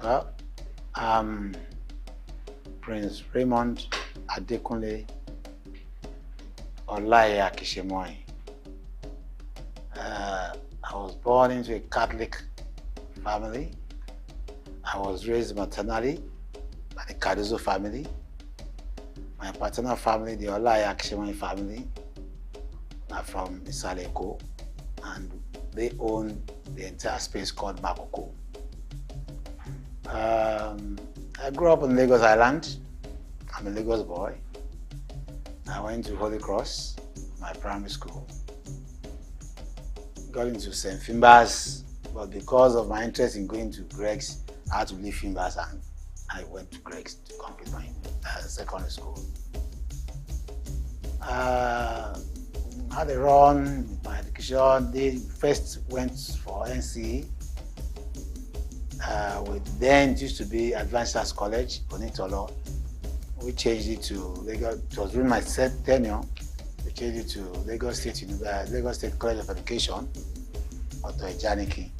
Well, Prince Raymond Adekunle Olaya Kishemoy. I was born into a Catholic family. I was raised maternally by the Cardozo family. My paternal family, the Olai Akshiman family, are from Isaleko, and they own the entire space called Makoko. I grew up in Lagos Island. I'm a Lagos boy. I went to Holy Cross, my primary school. Got into St. Finbar's, but because of my interest in going to Greg's, I had to leave Finbar's and I went to Greg's to complete my secondary school. Had a run with my education. They first went for NCE. Then it used to be Advanced Arts College, Onitolo. We changed it to Lagos. It was during my tenure. We changed it to Lagos State College of Education, Otto Ejaniki.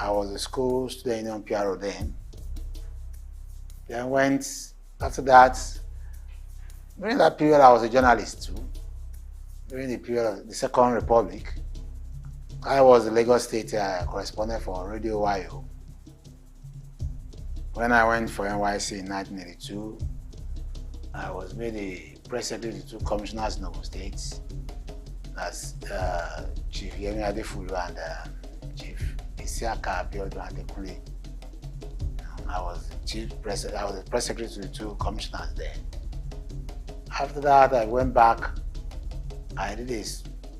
I was a school student union PRO then. Then went, after that, during that period I was a journalist too. During the period of the Second Republic, I was the Lagos State correspondent for Radio YO. When I went for NYC in 1982, I was made a press secretary to 2 commissioners in Ogun State. That's Chief Yemi Adefulu and Chief Isiaka Abiodun Adekunle. I was the press secretary to the 2 commissioners there. After that, I went back. I did a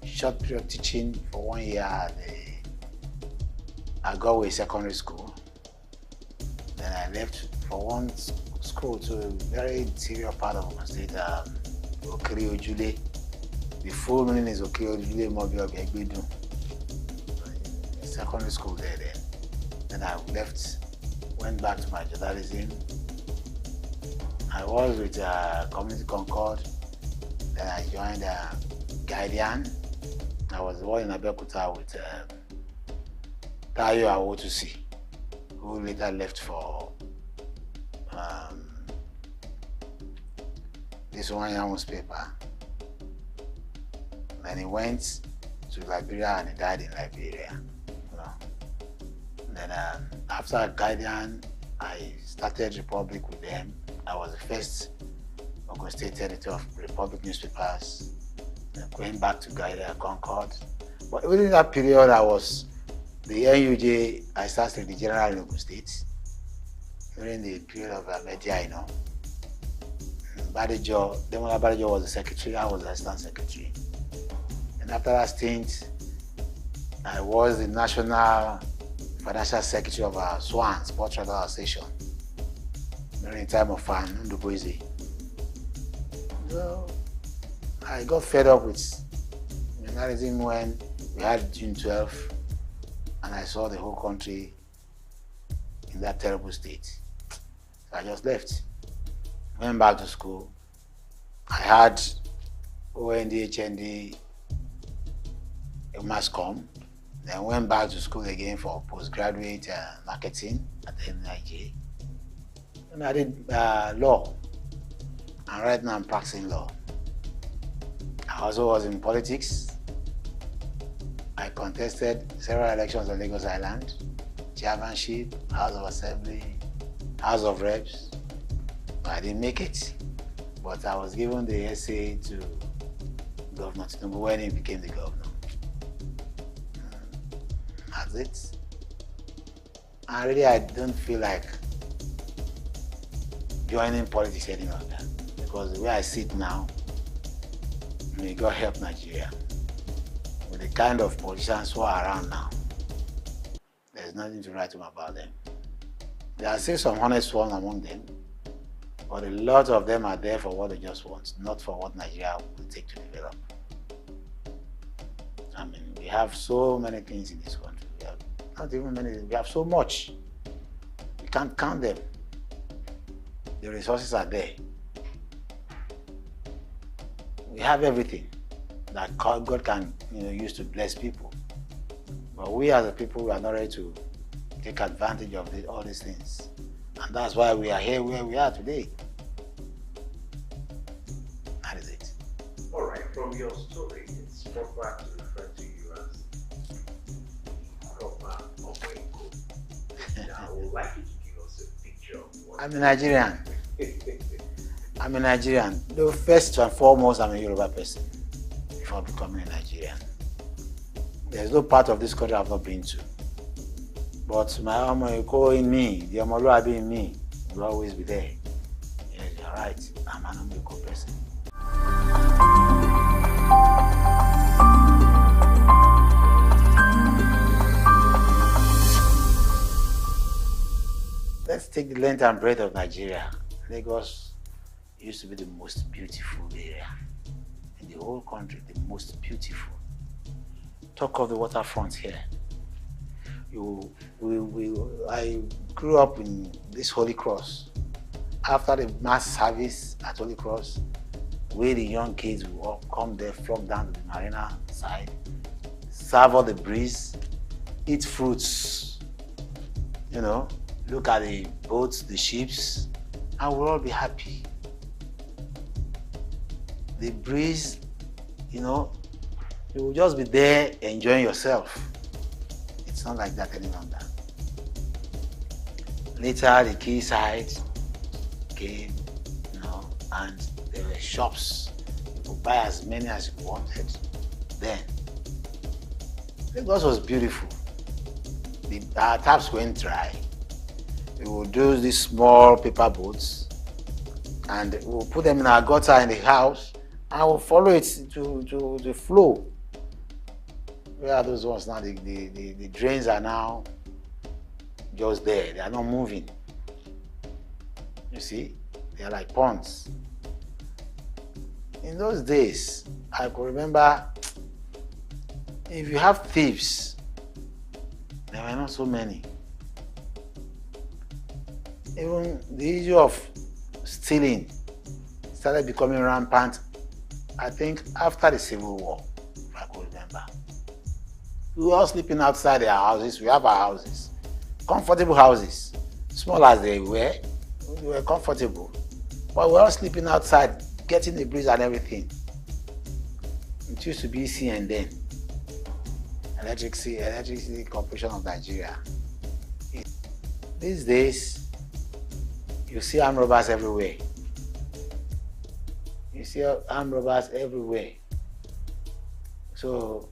short period of teaching for 1 year at Agaway Secondary School. Then I left for one school to a very interior part of Ogun State, Okiri Ojule. The full meaning is Okiri Ojule Mobile Begbedu. Secondary school there then. Then I left, went back to my journalism. I was with Community Concord. Then I joined Guardian. I was the one in Abeokuta with Tayo Awotusi, who later left for this one newspaper. Then he went to Liberia and he died in Liberia. You know. Then after Guardian, I started Republic with them. I was the first Ogun State editor of Republic newspapers. Then going back to Guardian Concord. But within that period, I was the NUJ. I started the general in Ogun State during the period of media, you know. Demola Badejo was the secretary. I was the assistant secretary. And after that stint, I was the national financial secretary of SWAN, Sports Radar Association, during the time of Fan Ndubuisi. So I got fed up with journalism when we had June 12th, and I saw the whole country in that terrible state. So I just left. Went back to school. I had OND, HND, Masscom. Then went back to school again for postgraduate marketing at the NIJ. And I did law. And right now I'm practicing law. I also was in politics. I contested several elections on Lagos Island, chairmanship, House of Assembly, House of Reps. I didn't make it, but I was given the essay to Governor Tinubu when he became the governor. That's it. And really, I don't feel like joining politics any longer, because the way I sit now, may God help Nigeria. With the kind of politicians who are around now, there's nothing to write home about them. There are still some honest ones among them, but a lot of them are there for what they just want, not for what Nigeria will take to develop. I mean, we have so many things in this country. We have not even many, we have so much. We can't count them. The resources are there. We have everything that God can use to bless people. But we as a people, we are not ready to take advantage of all these things. And that's why we are here where we are today. That is it. All right, from your story, it's proper to refer to you as proper Okoeko. Now, I would like you to give us a picture of what I'm a Nigerian. I'm a Nigerian. The first and foremost, I'm a Yoruba person before becoming a Nigerian. There's no part of this country I've not been to. But my Omoyoko in me, the Omoluabi in me, will always be there. Yes, you're right. I'm an Omoyoko person. Let's take the length and breadth of Nigeria. Lagos used to be the most beautiful area in the whole country, the most beautiful. Talk of the waterfront here. I grew up in this Holy Cross. After the mass service at Holy Cross, where the young kids will all come there, flock down to the marina side, serve all the breeze, eat fruits, you know, look at the boats, the ships, and we'll all be happy. The breeze, you know, you will just be there enjoying yourself. It's not like that any longer. Later, the quayside came, you know, and there were shops. You could buy as many as you wanted. Then, Lagos was beautiful. Our taps went dry. We would do these small paper boats, and we'll put them in our gutter in the house, and we'll follow it to the flow. Where are those ones now? The drains are now just there. They are not moving. You see? They are like ponds. In those days, I could remember, if you have thieves, there were not so many. Even the issue of stealing started becoming rampant, I think, after the Civil War, if I could remember. We were all sleeping outside our houses. We have our houses. Comfortable houses. Small as they were comfortable. But we were all sleeping outside, getting the breeze and everything. It used to be C&N, Electricity Corporation of Nigeria. These days, you see armed robbers everywhere. You see armed robbers everywhere. So,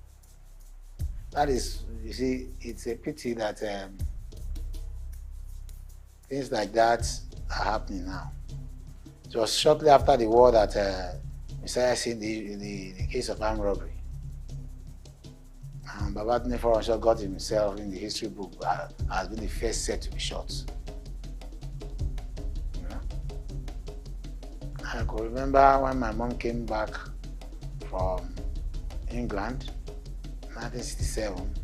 that is, you see, it's a pity that things like that are happening now. It was shortly after the war that we started seeing the case of armed robbery. And Babatunde Foronsho got himself in the history book as being the first set to be shot. You know? I could remember when my mom came back from England, 1967,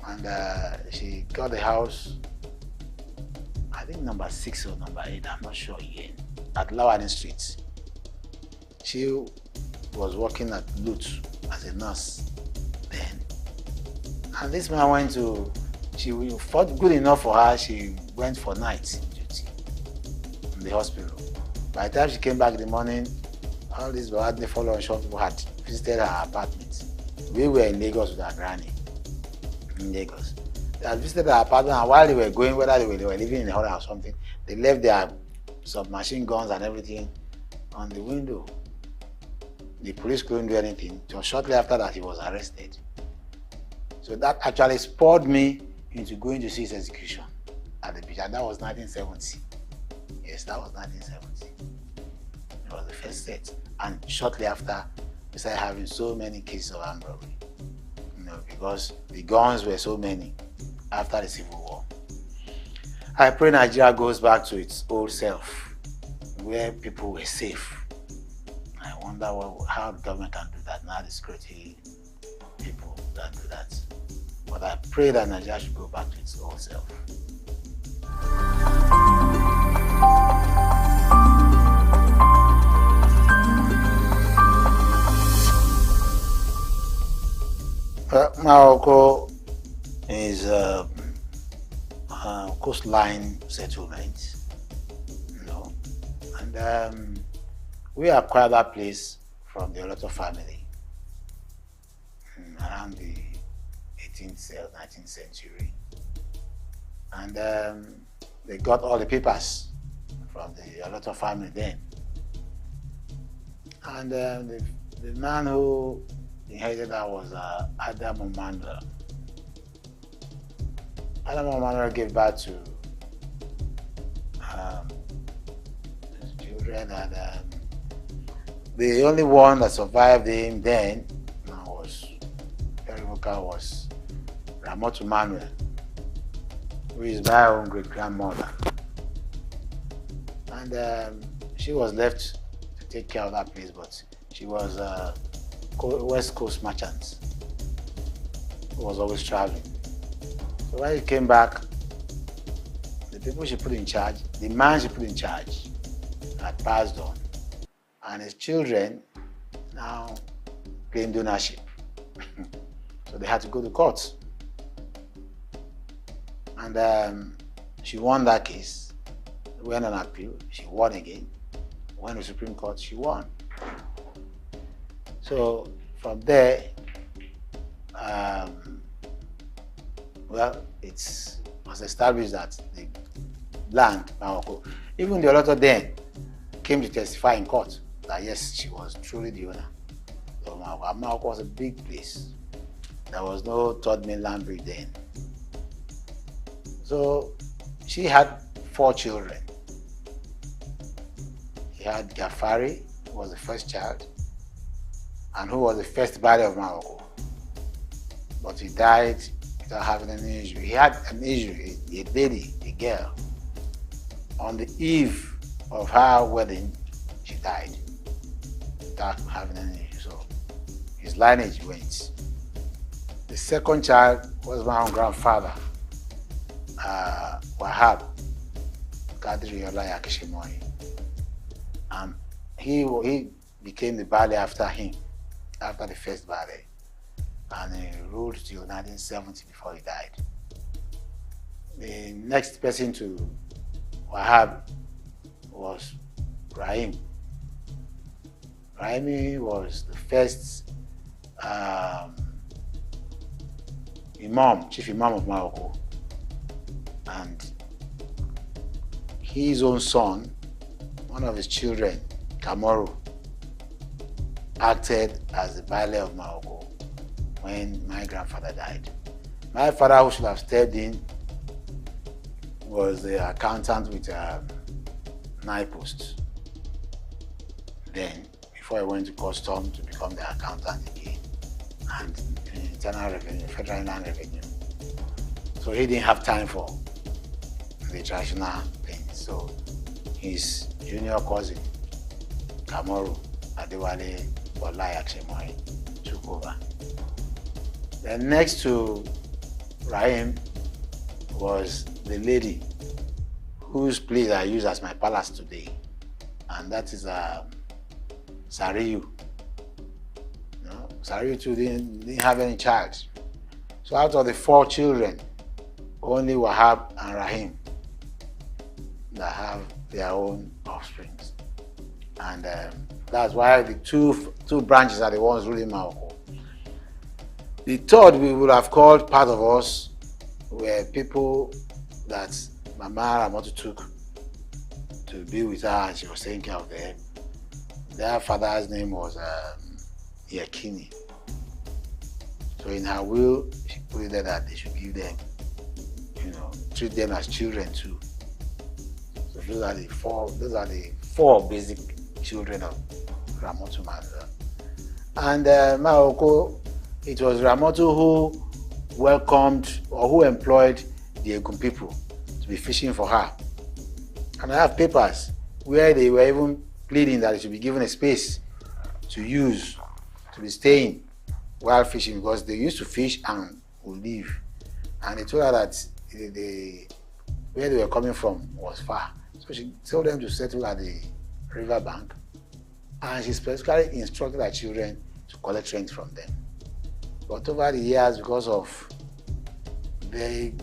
and she got the house, I think number 6 or number 8, I'm not sure again, at Lawanin Street. She was working at Lutz as a nurse then. And this man went to, she fought good enough for her, she went for night duty in the hospital. By the time she came back in the morning, all these Babatunde Foronsho people had visited her apartment. We were in Lagos with our granny, in Lagos. They had visited our apartment, and while they were going, whether they were living in a hotel or something, they left their submachine guns and everything on the window. The police couldn't do anything. It was shortly after that he was arrested. So that actually spurred me into going to see his execution at the beach, and that was 1970. Yes, that was 1970. It was the first set. And shortly after, we started having so many cases of armed robbery. You know, because the guns were so many after the Civil War. I pray Nigeria goes back to its old self, where people were safe. I wonder how the government can do that. Now the security people can do that. But I pray that Nigeria should go back to its old self. Morocco is a coastline settlement, you know, and we acquired that place from the Oloto family around the 18th or 19th century, and they got all the papers from the Oloto family then. And the man who inherited that was Adam Emmanuel. Adam Emmanuel gave birth to his children, and the only one that survived him then was very vocal was Ramotu Manuel, who is my own great grandmother. And she was left to take care of that place, but she was West Coast merchant who was always traveling. So when he came back, the people she put in charge, the man she put in charge, had passed on. And his children now claimed ownership. So they had to go to court. And she won that case. Went on appeal, she won again. Went to the Supreme Court, she won. So from there, well, it was established that the land, Maroko, even the Oloto then came to testify in court that yes, she was truly the owner. So Maroko was a big place. There was no third mainland bridge then. So she had 4 children. He had Gafari, who was the first child, and who was the first body of Maroko. But he died without having any injury. He had an injury, a lady, a girl. On the eve of her wedding, she died without having any injury. So his lineage went. The second child was my own grandfather, Wahab Kadri Olaya Kishimoyi. He became the Bali after him, after the first Bali. And he ruled till 1970 before he died. The next person to Wahab was Rahim. Rahim was the first Imam, Chief Imam of Morocco. And his own son, one of his children, Kamaru, acted as the Baile of Morocco when my grandfather died. My father, who should have stepped in, was the accountant with NIPOST. Then, before he went to custom to become the accountant again, and internal revenue, federal inland revenue. So he didn't have time for the traditional things. So his junior cousin, Kamaru Adewale Olaya Kishimoyi, took over. Then next to Rahim was the lady whose place I use as my palace today, and that is Sariyu. Sariyu too didn't have any child. So out of the 4 children, only Wahab and Rahim that have their own offsprings. And that's why the two branches are the ones ruling Morocco. The third we would have called part of us were people that Mama Ramotu took to be with her and she was taking care of them. Their father's name was Yakini. So in her will, she put it there that they should give them, treat them as children too. So those are the four basic children of Ramotu Mandela. And Morocco, it was Ramotu who welcomed or who employed the Egun people to be fishing for her. And I have papers where they were even pleading that it should be given a space to use, to be staying while fishing, because they used to fish and would leave. And they told her that where they were coming from was far. So she told them to settle at the river bank, and she specifically instructed her children to collect rent from them. But over the years, because of the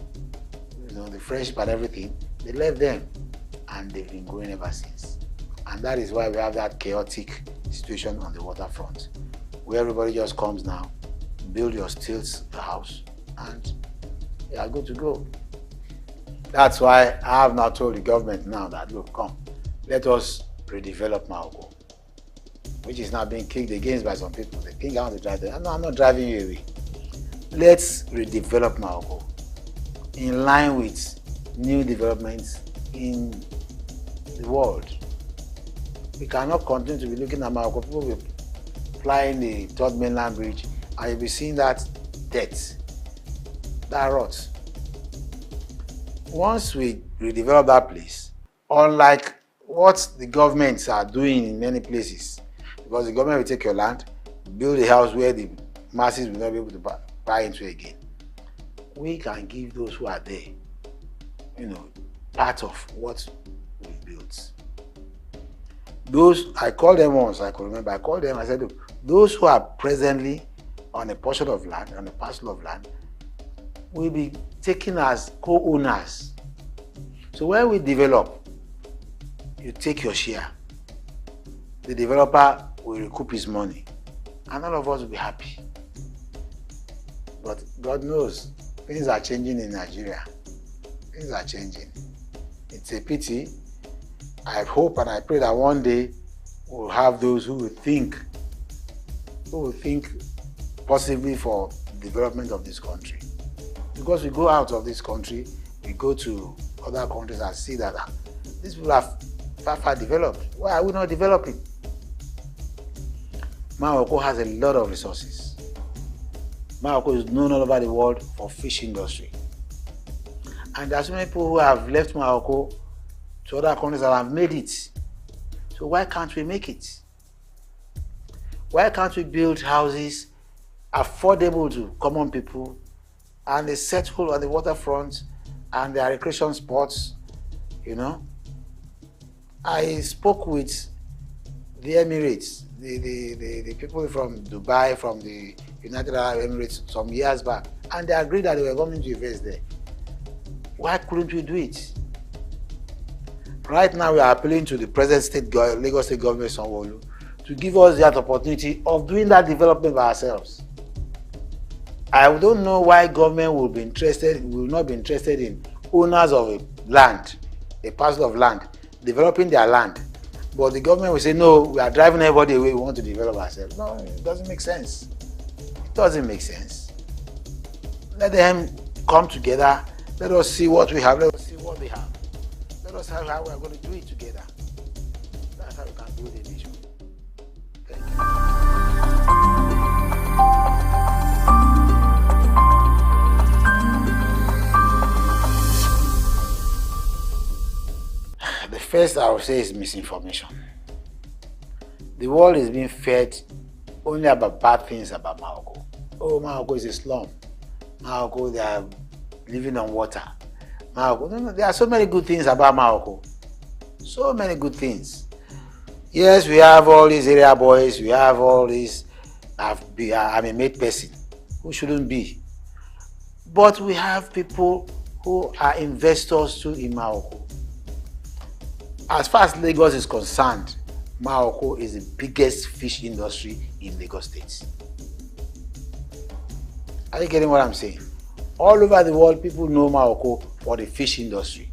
friendship and everything, they left them, and they've been going ever since. And that is why we have that chaotic situation on the waterfront, where everybody just comes now, build your stilts house, and you are good to go. That's why I have now told the government now that, look, come, let us redevelop Morocco, which is now being kicked against by some people. They think I want to drive them. No, I'm not driving you away. Let's redevelop Morocco in line with new developments in the world. We cannot continue to be looking at Morocco. People will be flying the third mainland bridge and you'll be seeing that death, that rot. Once we redevelop that place, unlike what the governments are doing in many places, because the government will take your land, build a house where the masses will not be able to buy into again. We can give those who are there, part of what we've built. Those, I called them once, I could remember, I said, look, those who are presently on a portion of land, on a parcel of land, will be taken as co-owners. So when we develop, you take your share. The developer will recoup his money, and all of us will be happy. But God knows, things are changing in Nigeria. Things are changing. It's a pity. I hope and I pray that one day we'll have those who will think positively for the development of this country. Because we go out of this country, we go to other countries and see that these people are far developed. Why are we not developing? Morocco has a lot of resources. Morocco is known all over the world for fish industry. And there are so many people who have left Morocco to other countries that have made it. So why can't we make it? Why can't we build houses affordable to common people and they settle on the waterfront and their recreation spots, I spoke with the Emirates, the people from Dubai, from the United Arab Emirates some years back, and they agreed that they were going to invest there. Why couldn't we do it? Right now we are appealing to the present Lagos State government Sanwo-Olu to give us that opportunity of doing that development by ourselves. I don't know why government will not be interested in owners of a land, a parcel of land, developing their land. But the government will say, no, we are driving everybody away, we want to develop ourselves. No, it doesn't make sense. It doesn't make sense. Let them come together. Let us see what we have. Let us see what they have. Let us see how we are going to do it together. That's how we can build a nation. Thank you. The first I would say is misinformation. The world is being fed only about bad things about Morocco. Oh, Morocco is a slum. Morocco, they are living on water. Morocco, no, there are so many good things about Morocco. So many good things. Yes, we have all these area boys, we have all these, I'm a made person who shouldn't be. But we have people who are investors too in Morocco. As far as Lagos is concerned, Morocco is the biggest fish industry in Lagos State. Are you getting what I'm saying? All over the world, people know Morocco for the fish industry.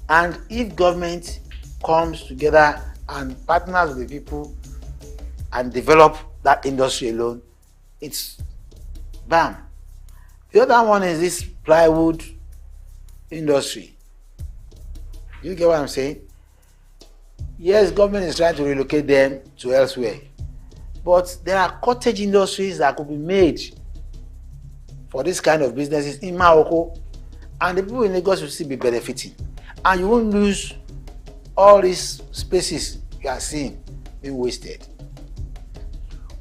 And if government comes together and partners with the people and develop that industry alone, it's bam. The other one is this plywood industry. You get what I'm saying? Yes, government is trying to relocate them to elsewhere. But there are cottage industries that could be made for this kind of businesses in Morocco, and the people in Lagos will still be benefiting. And you won't lose all these spaces you are seeing being wasted.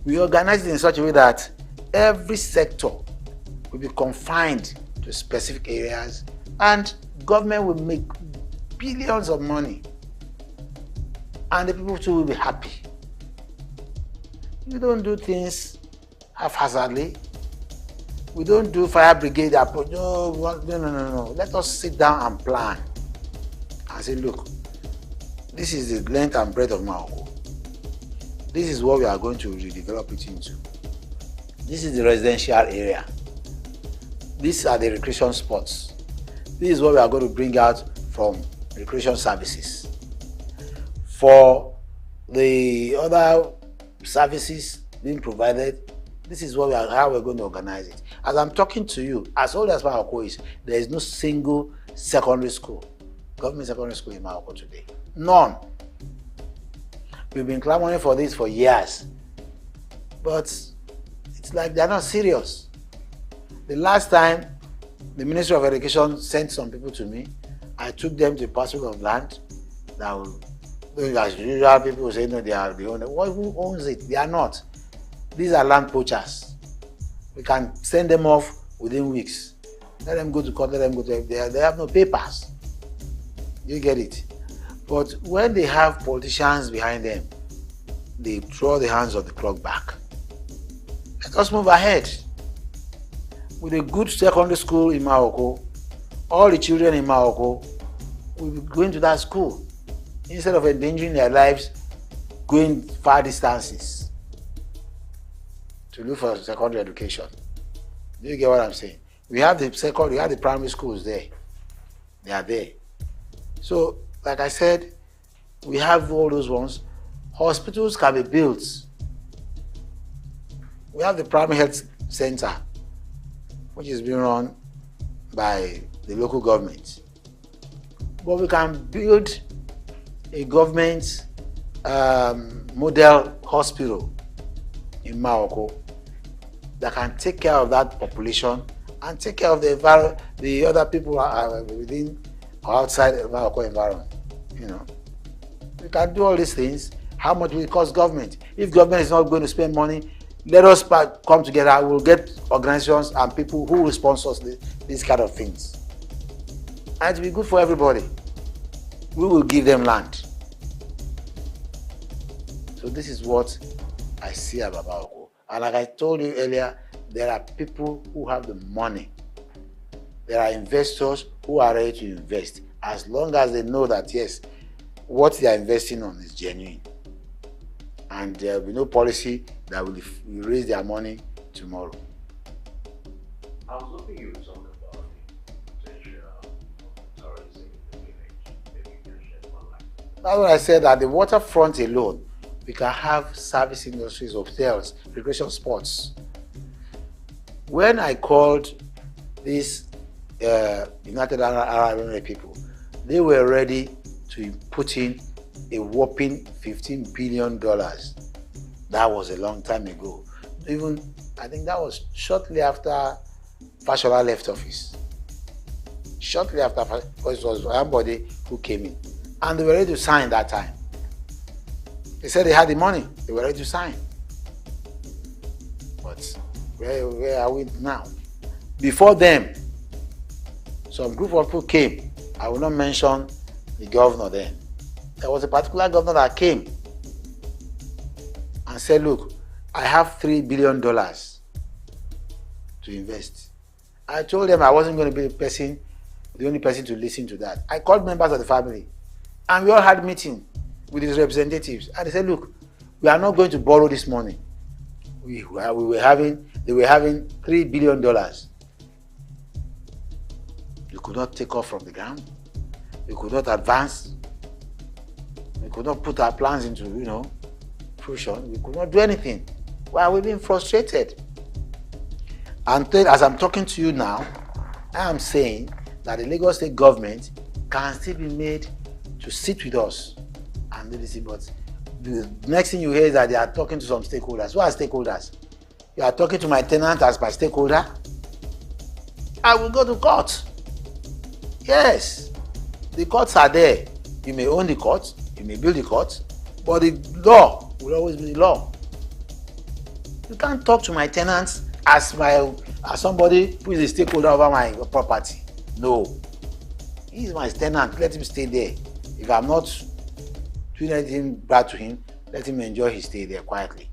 We organize it in such a way that every sector will be confined to specific areas, and government will make billions of money, and the people too will be happy. We don't do things haphazardly. We don't do fire brigade approach. No. Let us sit down and plan and say, look, this is the length and breadth of Morocco. This is what we are going to redevelop it into. This is the residential area. These are the recreation spots. This is what we are going to bring out from recreation services. for the other services being provided, this is how we're going to organize it. As I'm talking to you, as old as Maoko is, there is no single secondary school, government secondary school in Maoko today. None. We've been clamoring for this for years, but it's like they're not serious. The last time the Ministry of Education sent some people to me, I took them to a parcel of land. Now, as usual, people say no, they are the owner. Who owns it? They are not. These are land poachers. We can send them off within weeks. Let them go to court, let them go to... They have no papers. You get it? But when they have politicians behind them, they draw the hands of the clock back. Let us move ahead. With a good secondary school in Maoko, all the children in Maoko will be going to that school instead of endangering their lives going far distances to look for secondary education. Do you get what I'm saying? We have the primary schools there. They are there. So, like I said, we have all those ones. Hospitals can be built. We have the primary health center, which is being run by the local government. But we can build a government model hospital in Maoko that can take care of that population and take care of the other people within or outside the Maoko environment. You know, we can do all these things. How much will it cost government? If government is not going to spend money, let us come together. We'll get organizations and people who will sponsor these kind of things. And it will be good for everybody. We will give them land. So this is what I see about Maoko. And like I told you earlier, there are people who have the money. There are investors who are ready to invest, as long as they know that, yes, what they are investing on is genuine. And there will be no policy that will raise their money tomorrow. I was hoping you would talk about the potential of tourism in the village. Maybe you can shed more light. That's what I said, that the waterfront alone, we can have service industries, hotels, recreation sports. When I called these United Arab Emirates people, they were ready to put in a whopping $15 billion. That was a long time ago. Even, I think that was shortly after Fashola left office. Shortly after, because it was somebody who came in. And they were ready to sign that time. They said they had the money, they were ready to sign. But where are we now? Before them, some group of people came. I will not mention the governor then. There was a particular governor that came and said, look, I have $3 billion to invest. I told them I wasn't going to be the only person to listen to that. I called members of the family and we all had a meeting with his representatives. And they said, look, we are not going to borrow this money. They were having $3 billion. You could not take off from the ground. We could not advance. We could not put our plans into, fruition. We could not do anything. Why are we being frustrated? And then, as I'm talking to you now, I am saying that the Lagos State government can still be made to sit with us and do this. But the next thing you hear is that they are talking to some stakeholders. Who are stakeholders? You are talking to my tenant as my stakeholder? I will go to court. Yes, the courts are there. You may own the court, you may build the court, but the law will always be the law. You can't talk to my tenants as somebody who is a stakeholder over my property. No, he's my tenant. Let him stay there. If I'm not doing anything bad to him, let him enjoy his stay there quietly.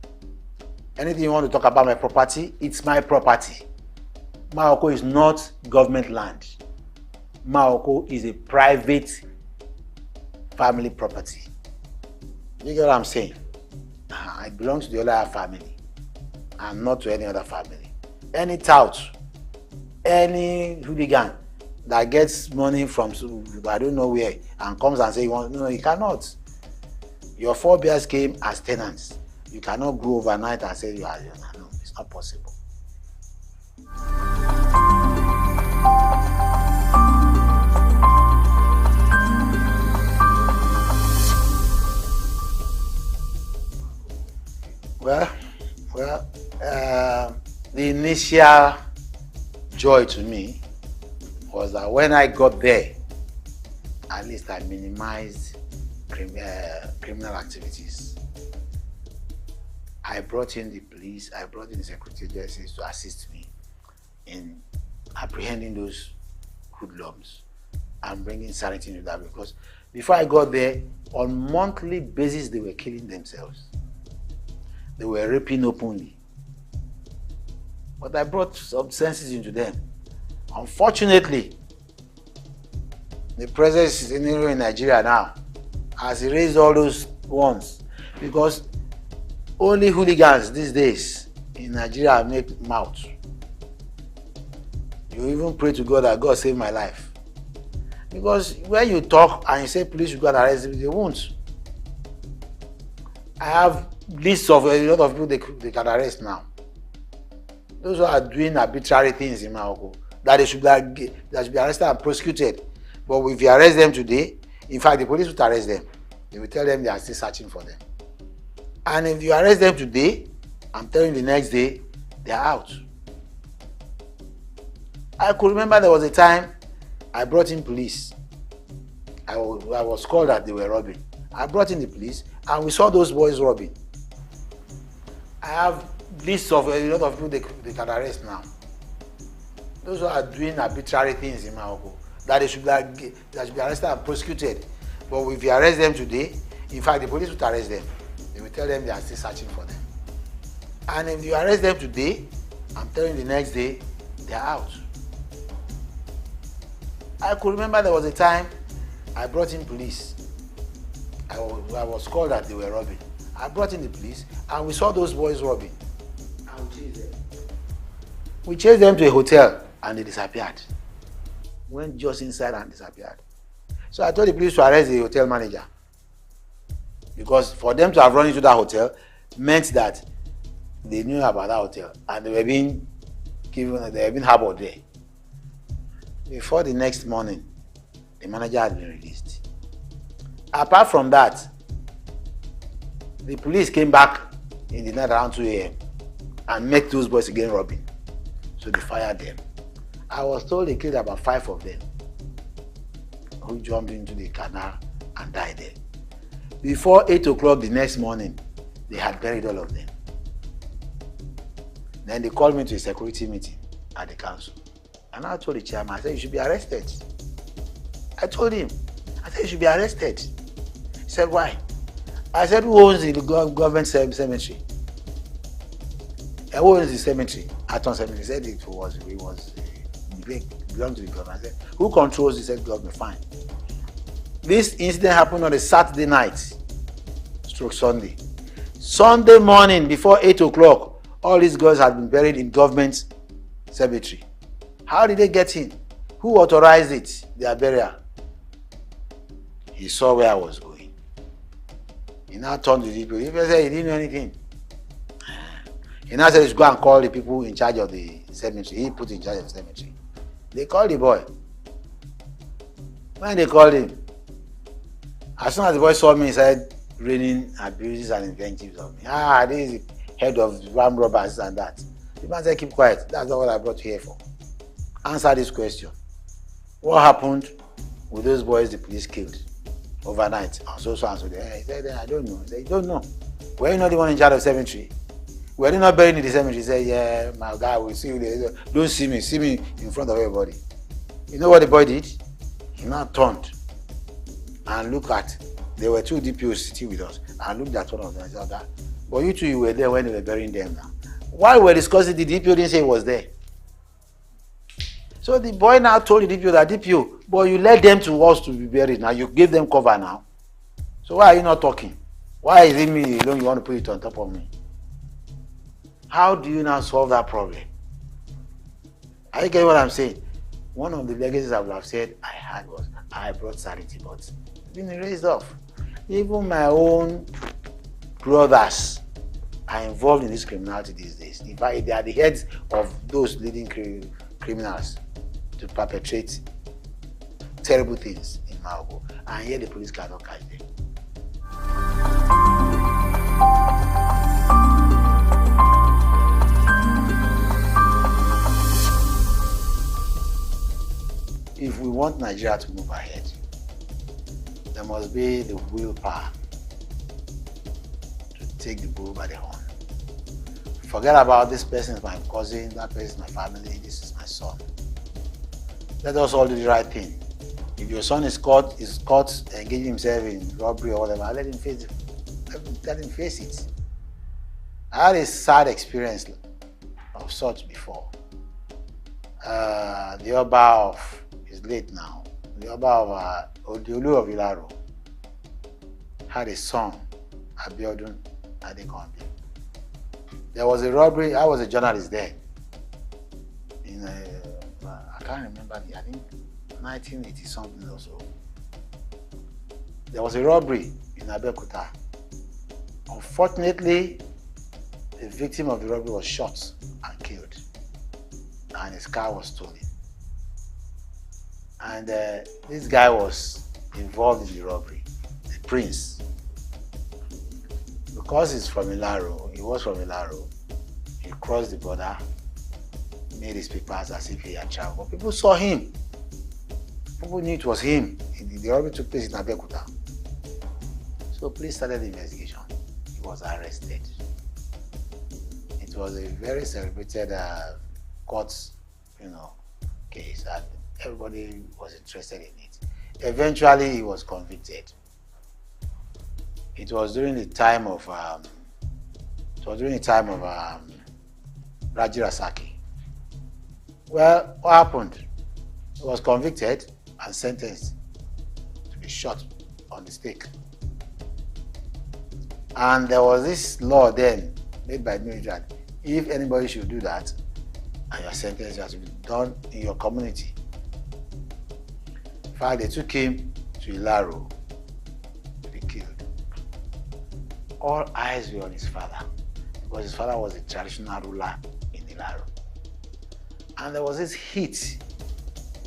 Anything you want to talk about my property, it's my property. Maoko is not government land. Maoko is a private family property. You get what I'm saying? It belongs to the other family and not to any other family. Any tout, any hooligan that gets money from I don't know where and comes and says, no, he cannot. Your forebears came as tenants. You cannot grow overnight and say you are. No, it's not possible. Well, the initial joy to me was that when I got there, at least I minimized criminal activities. I brought in the police, I brought in the security agencies to assist me in apprehending those hoodlums and bringing sanity into that, because before I got there, on monthly basis, they were killing themselves. They were raping openly. But I brought some senses into them. Unfortunately, the present scenario in Nigeria now has erased all those ones, because only hooligans these days in Nigeria make mouth. You even pray to God that God save my life. Because when you talk and you say police should go and arrest them, they won't. I have lists of a lot of people they can arrest now. Those who are doing arbitrary things in Morocco, that they should be arrested and prosecuted. But if you arrest them today, in fact, the police will arrest them. They will tell them they are still searching for them. And if you arrest them today, I'm telling you the next day, they are out. I could remember there was a time I brought in police. I was called that they were robbing. I brought in the police and we saw those boys robbing. I have lists of a lot of people they can arrest now. Those who are doing arbitrary things in Morocco, that they should be arrested and prosecuted. But if you arrest them today, in fact, the police will arrest them. They will tell them they are still searching for them. And if you arrest them today, I'm telling you the next day, they are out. I could remember there was a time I brought in police. I was called that they were robbing. I brought in the police and we saw those boys robbing. And we chased them. We chased them to a hotel and they disappeared. Went just inside and disappeared. So I told the police to arrest the hotel manager. Because for them to have run into that hotel meant that they knew about that hotel and they were being harbored there. Before the next morning, the manager had been released. Apart from that, the police came back in the night around 2 a.m. and met those boys again robbing. So they fired them. I was told they killed about 5 of them who jumped into the canal and died there. Before 8 o'clock the next morning, they had buried all of them. Then they called me to a security meeting at the council. And I told the chairman, I said, you should be arrested. I told him, I said, you should be arrested. He said, why? I said, who owns the government cemetery? Who owns the cemetery? Aton Cemetery. He said it belonged to the government. I said, who controls it? He said, government. Fine. This incident happened on a Saturday night, stroke Sunday. Sunday morning, before 8 o'clock, all these girls had been buried in government cemetery. How did they get in? Who authorized it, their burial? He saw where I was going. He now turned to the people. He said he didn't know anything. He now said he should go and call the people in charge of the cemetery. He put in charge of the cemetery. They called the boy. When they called him, as soon as the boy saw me, he started raining abuses and invectives on me. This is the head of armed robbers and that. The man said, keep quiet. That's not what I brought you here for. Answer this question. What happened with those boys the police killed overnight? And so and so. He said, I don't know. He said, you don't know. Were you not the one in charge of the cemetery? Were you not buried in the cemetery? He said, yeah, my guy, will see you there. Don't see me in front of everybody. You know what the boy did? He now turned and looked at, there were 2 DPOs sitting with us, and looked at one of them and said, but you two, you were there when they were burying them now. While we were discussing, the DPO didn't say he was there. So the boy now told the DPO that, DPO, but you led them to us to be buried. Now you gave them cover now. So why are you not talking? Why is it me alone you want to put it on top of me? How do you now solve that problem? Are you getting what I'm saying? One of the legacies I would have said I had was, I brought sanity, but it's been erased off. Even my own brothers are involved in this criminality these days. In fact, they are the heads of those leading criminals to perpetrate terrible things in Maogo, and yet the police cannot catch them. If we want Nigeria to move ahead, there must be the willpower to take the bull by the horn. Forget about this person is my cousin, that person is my family, this is my son. Let us all do the right thing. If your son is caught engaging himself in robbery or whatever, let him face it. I had a sad experience of such before. The Oba of, is late now, the Oba of Odiolu of Ilaro had a son, Abiodun Adekombi. There was a robbery. I was a journalist then. I can't remember, I think 1980 something or so. There was a robbery in Abeokuta. Unfortunately, the victim of the robbery was shot and killed, and his car was stolen. And this guy was involved in the robbery, the prince. Because he's from Ilaro, he was from Ilaro, he crossed the border, made his papers as if he had traveled. But people saw him. People knew it was him. The robbery took place in Abeokuta. So police started the investigation. He was arrested. It was a very celebrated court, case, and everybody was interested in it. Eventually, he was convicted. It was during the time of Raji Rasaki. Well, what happened? He was convicted and sentenced to be shot on the stake. And there was this law then made by the military. If anybody should do that, and your sentence has to be done in your community. In fact, they took him to Ilaro to be killed. All eyes were on his father, because his father was a traditional ruler in Ilaro. And there was this heat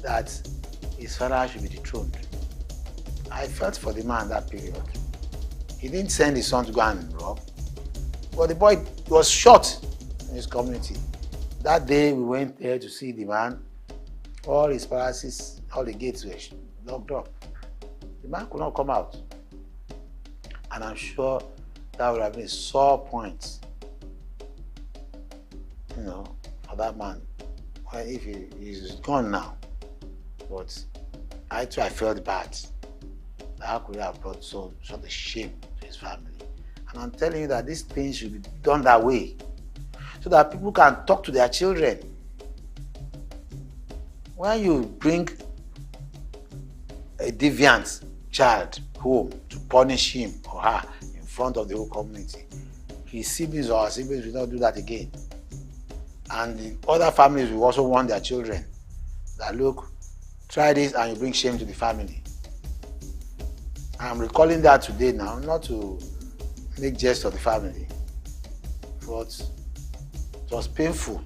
that his father should be dethroned. I felt for the man that period. He didn't send his son to go and rob, but the boy was shot in his community. That day we went there to see the man. All his palaces, all the gates were locked up. The man could not come out. And I'm sure that would have been a sore point, for that man. Well, if he's gone now. But I felt bad. How could he have brought such a shame to his family? And I'm telling you that these things should be done that way, so that people can talk to their children. When you bring a deviant child home to punish him or her in front of the whole community, his siblings or our siblings will not do that again. And the other families will also warn their children that, look, try this and you bring shame to the family. I'm recalling that today now, not to make jest of the family, but it was painful.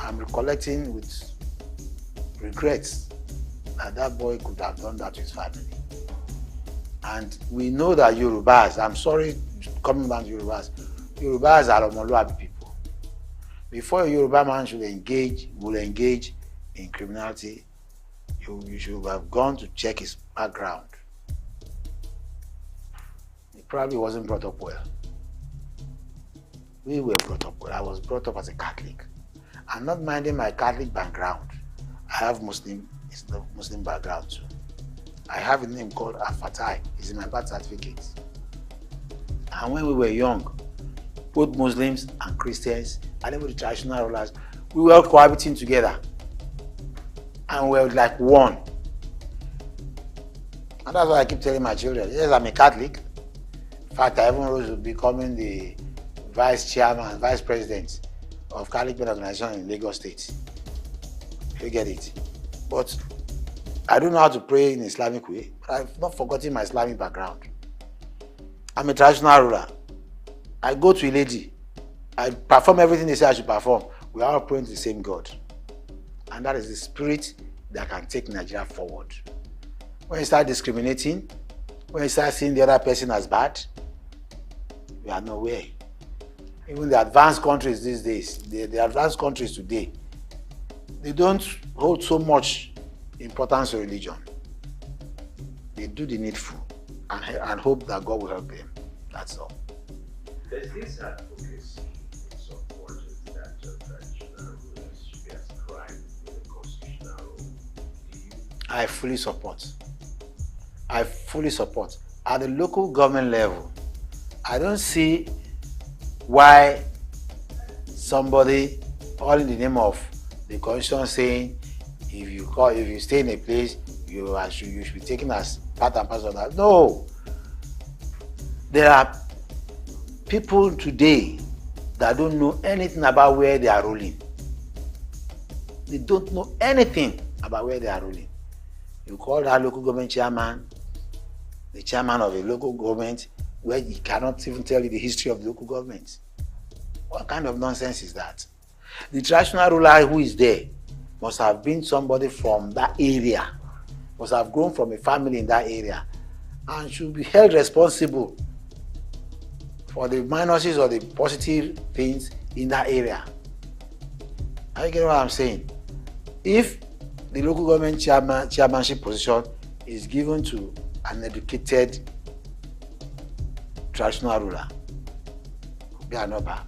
I'm recollecting with regrets that boy could have done that to his family. And we know that Yorubas, I'm sorry coming back to Yorubas are Omoluabi people. Before a Yoruba man will engage in criminality, you should have gone to check his background. He probably wasn't brought up well. We were brought up well. I was brought up as a Catholic. I'm not minding my Catholic background. I have Muslim background too. I have a name called Al-Fatai. It's in my birth certificate. And when we were young, both Muslims and Christians, and even the traditional rulers, we were cohabiting together. And we were like one. And that's why I keep telling my children, yes, I'm a Catholic. In fact, I even rose to becoming the vice president of Catholic Men Organization in Lagos State. You get it. But I don't know how to pray in Islamic way, but I've not forgotten my Islamic background. I'm a traditional ruler. I go to a lady. I perform everything they say I should perform. We are all praying to the same God. And that is the spirit that can take Nigeria forward. When you start discriminating, when you start seeing the other person as bad, we are nowhere. Even the advanced countries these days, the advanced countries today, they don't hold so much importance to religion. They do the needful and hope that God will help them. That's all. There's this advocacy in some quarters that traditional rulers should be ascribed in the constitutional role. I fully support. I fully support. At the local government level, I don't see why somebody, all in the name of the constitution, saying if you stay in a place, you should be taken as part and parcel of that. No. There are people today that don't know anything about where they are ruling. They don't know anything about where they are ruling. You call that local government chairman, the chairman of a local government, where he cannot even tell you the history of the local government. What kind of nonsense is that? The traditional ruler who is there must have been somebody from that area, must have grown from a family in that area, and should be held responsible for the minuses or the positive things in that area. Are you getting what I'm saying? If the local government chairmanship position is given to an educated traditional ruler, Obi Anoba,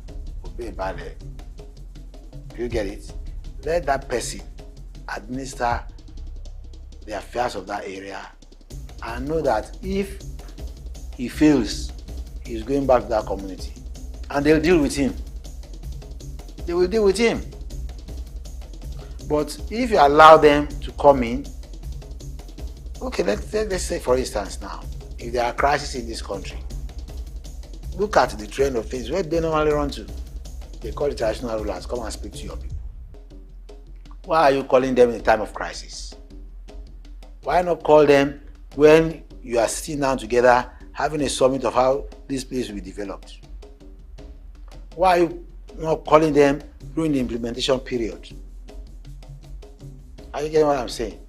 Obi Ibale, you get it? Let that person administer the affairs of that area and know that if he fails, he's going back to that community. And they'll deal with him. They will deal with him. But if you allow them to come in, okay, let's say for instance now, if there are crises in this country, look at the trend of things. Where they normally run to? They call the traditional rulers, come and speak to your people. Why are you calling them in a time of crisis? Why not call them when you are sitting down together, having a summit of how this place will be developed? Why are you not calling them during the implementation period? Are you getting what I'm saying?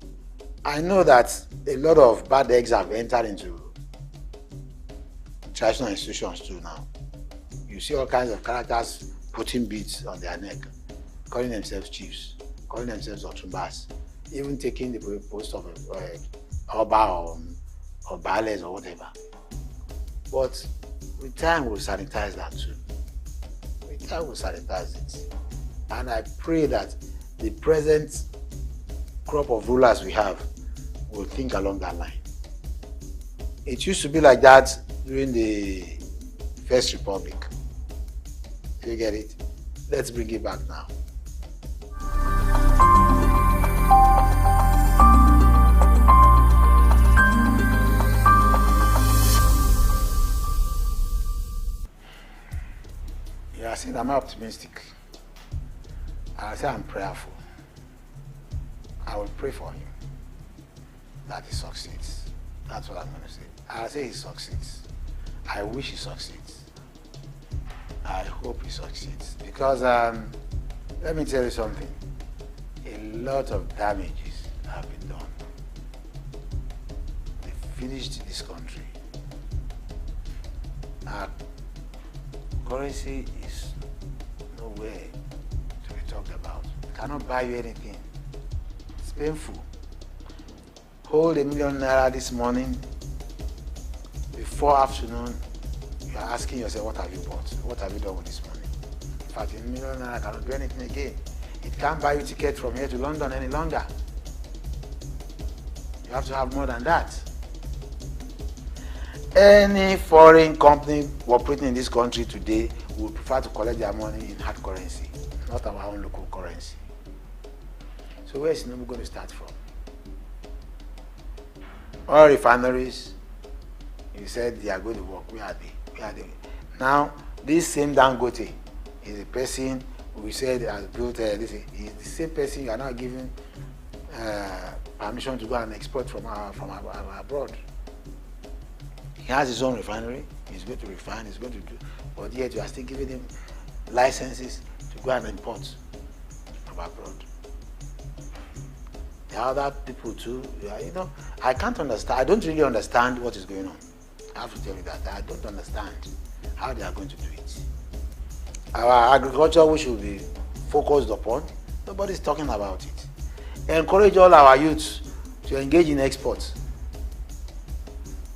I know that a lot of bad eggs have entered into traditional institutions too now. You see all kinds of characters putting beads on their neck, calling themselves chiefs, calling themselves Otumbas, even taking the post of Oba or Bales or whatever. But with time we'll sanitize that too. With time we'll sanitize it. And I pray that the present crop of rulers we have will think along that line. It used to be like that during the First Republic. You get it? Let's bring it back now. Yeah, I said I'm optimistic. I say I'm prayerful. I will pray for him that he succeeds. That's what I'm going to say. I'll say he succeeds. I wish he succeeds. I hope he succeeds. Because let me tell you something. A lot of damages have been done. They finished this country. Our currency is nowhere to be talked about. It cannot buy you anything. It's painful. Hold $1 million this morning. Before afternoon, you are asking yourself, what have you bought? What have you done with this money? In fact, $1 million cannot do anything again. It can't buy you ticket from here to London any longer. You have to have more than that. Any foreign company operating in this country today would prefer to collect their money in hard currency, not our own local currency. So where is Tinubu going to start from? Oil refineries, you said they are going to work. Where are they? Where are they? Now, this same Dangote is a person we said has built this. Is the same person you are now giving permission to go and export from abroad. He has his own refinery. He's going to refine. He's going to do. But yet you are still giving him licenses to go and import from abroad. There are other people too. You know, I can't understand. I don't really understand what is going on. I have to tell you that I don't understand how they are going to do it. Our agriculture, we should be focused upon. Nobody's talking about it. Encourage all our youths to engage in exports.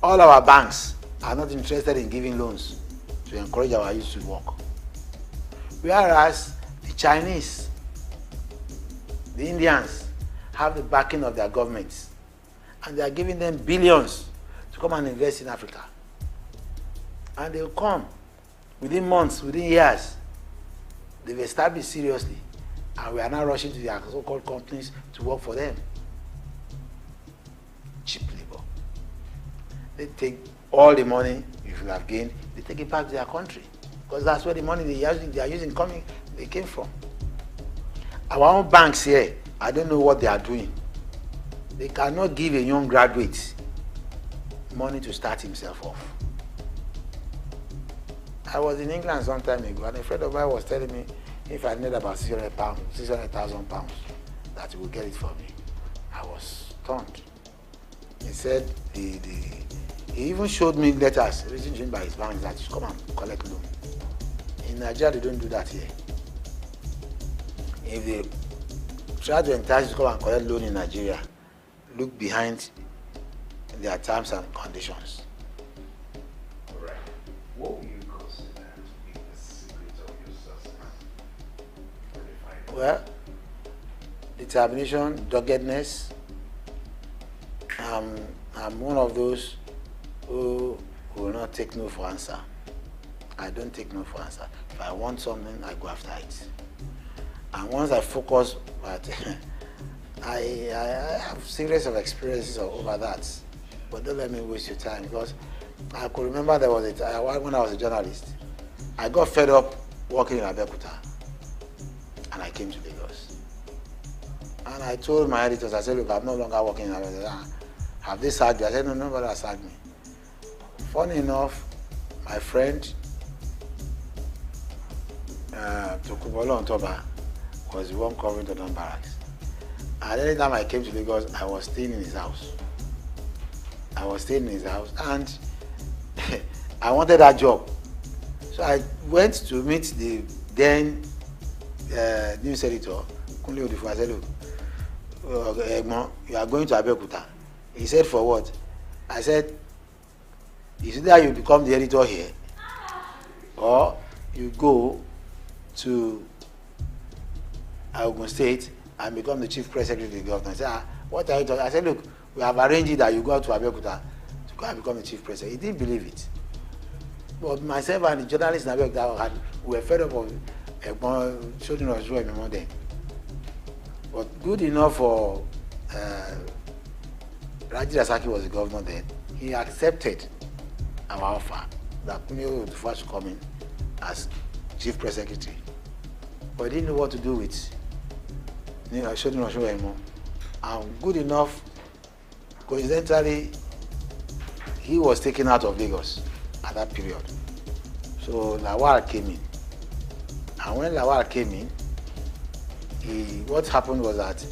All our banks are not interested in giving loans to encourage our youth to work. Whereas the Chinese, the Indians, have the backing of their governments, and they are giving them billions to come and invest in Africa. And they will come within months, within years. They've established seriously, and we are now rushing to their so-called companies to work for them. Cheap labor. They take all the money you should have gained, they take it back to their country, because that's where the money they are using they came from. Our own banks here, I don't know what they are doing. They cannot give a young graduate money to start himself off. I was in England some time ago, and a friend of mine was telling me if I need about £600,000, that he would get it for me. I was stunned. He said he even showed me letters written to him by his bank that you come and collect loan. In Nigeria, they don't do that here. If they try to entice you to come and collect loan in Nigeria, look behind their terms and conditions. All right. What would you consider to be the secret of your success? Well, determination, doggedness. I'm one of those who will not take no for answer. I don't take no for answer. If I want something, I go after it. And once I focus, but I have series of experiences over that. But don't let me waste your time, because I could remember there was a time when I was a journalist. I got fed up working in Abeokuta, and I came to Lagos. And I told my editors, I said, look, I'm no longer working in Abeokuta. Have they sacked you? I said, no, nobody has sacked me. Funny enough, my friend Tokubolo Ontoba was the one covering the Don Barracks. And any time I came to Lagos, I was staying in his house. And I wanted that job. So I went to meet the then news editor, Kunle Odifu. I said, look, Egmon, you are going to Abeokuta. He said, for what? I said, is it that you become the editor here, or you go to Ogun State and become the chief press secretary of the government? I said, what are you talking? I said, look, we have arranged it that you go to Abeokuta to go and become the chief press secretary. He didn't believe it. But myself and the journalists in Abeokuta were fed up of showing us more then. But good enough for Raji Rasaki was the governor then. He accepted our offer that Kunle would first come in as chief press secretary. But he didn't know what to do with Shodun Oshoemo. And good enough, coincidentally, he was taken out of Lagos at that period. So Lawal came in. And when Lawal came in, what happened was that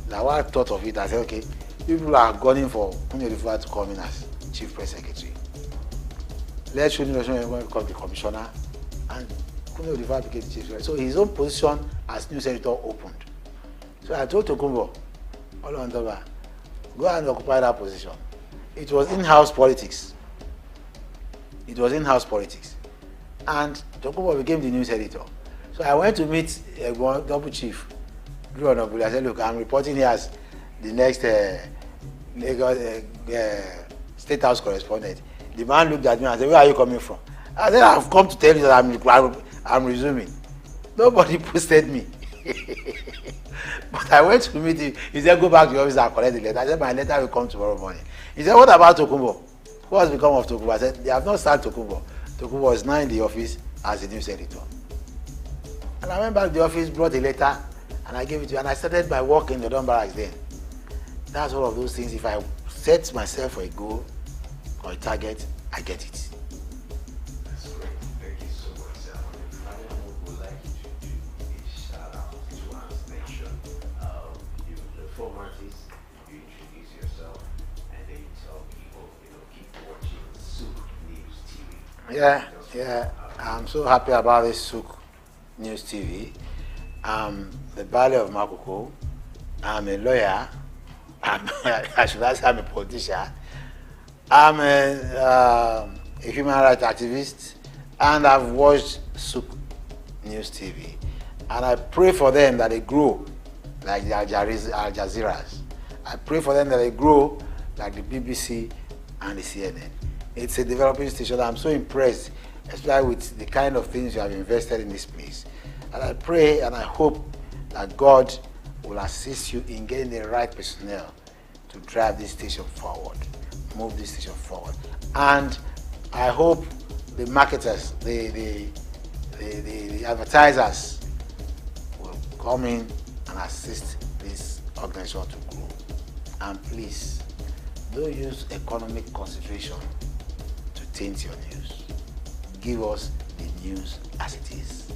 Lawal thought of it and said, okay, people are gunning for Kunle to come in as chief press secretary. Let Shodun Oshoemo become the commissioner, and Kunle became the chief secretary. So his own position as news editor opened. So I told Tokumbo, Olondoba, go and occupy that position. It was in-house politics. And Tokumbo became the news editor. So I went to meet double chief, Drew Onobuli. I said, look, I'm reporting here as the next Lagos State House correspondent. The man looked at me and said, where are you coming from? I said, I've come to tell you that I'm resuming. Nobody posted me. But I went to meet him. He said, go back to the office and collect the letter. I said, my letter will come tomorrow morning. He said, what about Tokumbo? What has become of Tokumbo? I said, they have not started Tokumbo. Tokumbo is now in the office as a news editor. And I went back to the office, brought a letter, and I gave it to you. And I started my work in the Don Barracks then. That's all of those things. If I set myself for a goal or a target, I get it. That's great. Thank you so much, sir. Finally, we would like you to do a shout out to our nation. The format is you introduce yourself and then you tell people, keep watching SOUQ News TV. Yeah. I'm so happy about this SOUQ News TV. I'm the Valley of Makoko. I'm a lawyer. I should say I'm a politician. I'm a human rights activist, and I've watched SOUQ News TV. And I pray for them that they grow like the Al Jazeera's. I pray for them that they grow like the BBC and the CNN. It's a developing station. I'm so impressed, especially with the kind of things you have invested in this place. And I pray and I hope that God will assist you in getting the right personnel to drive this station forward, move this station forward. And I hope the marketers, the advertisers will come in and assist this organization to grow. And please, don't use economic consideration to taint your news. Give us the news as it is.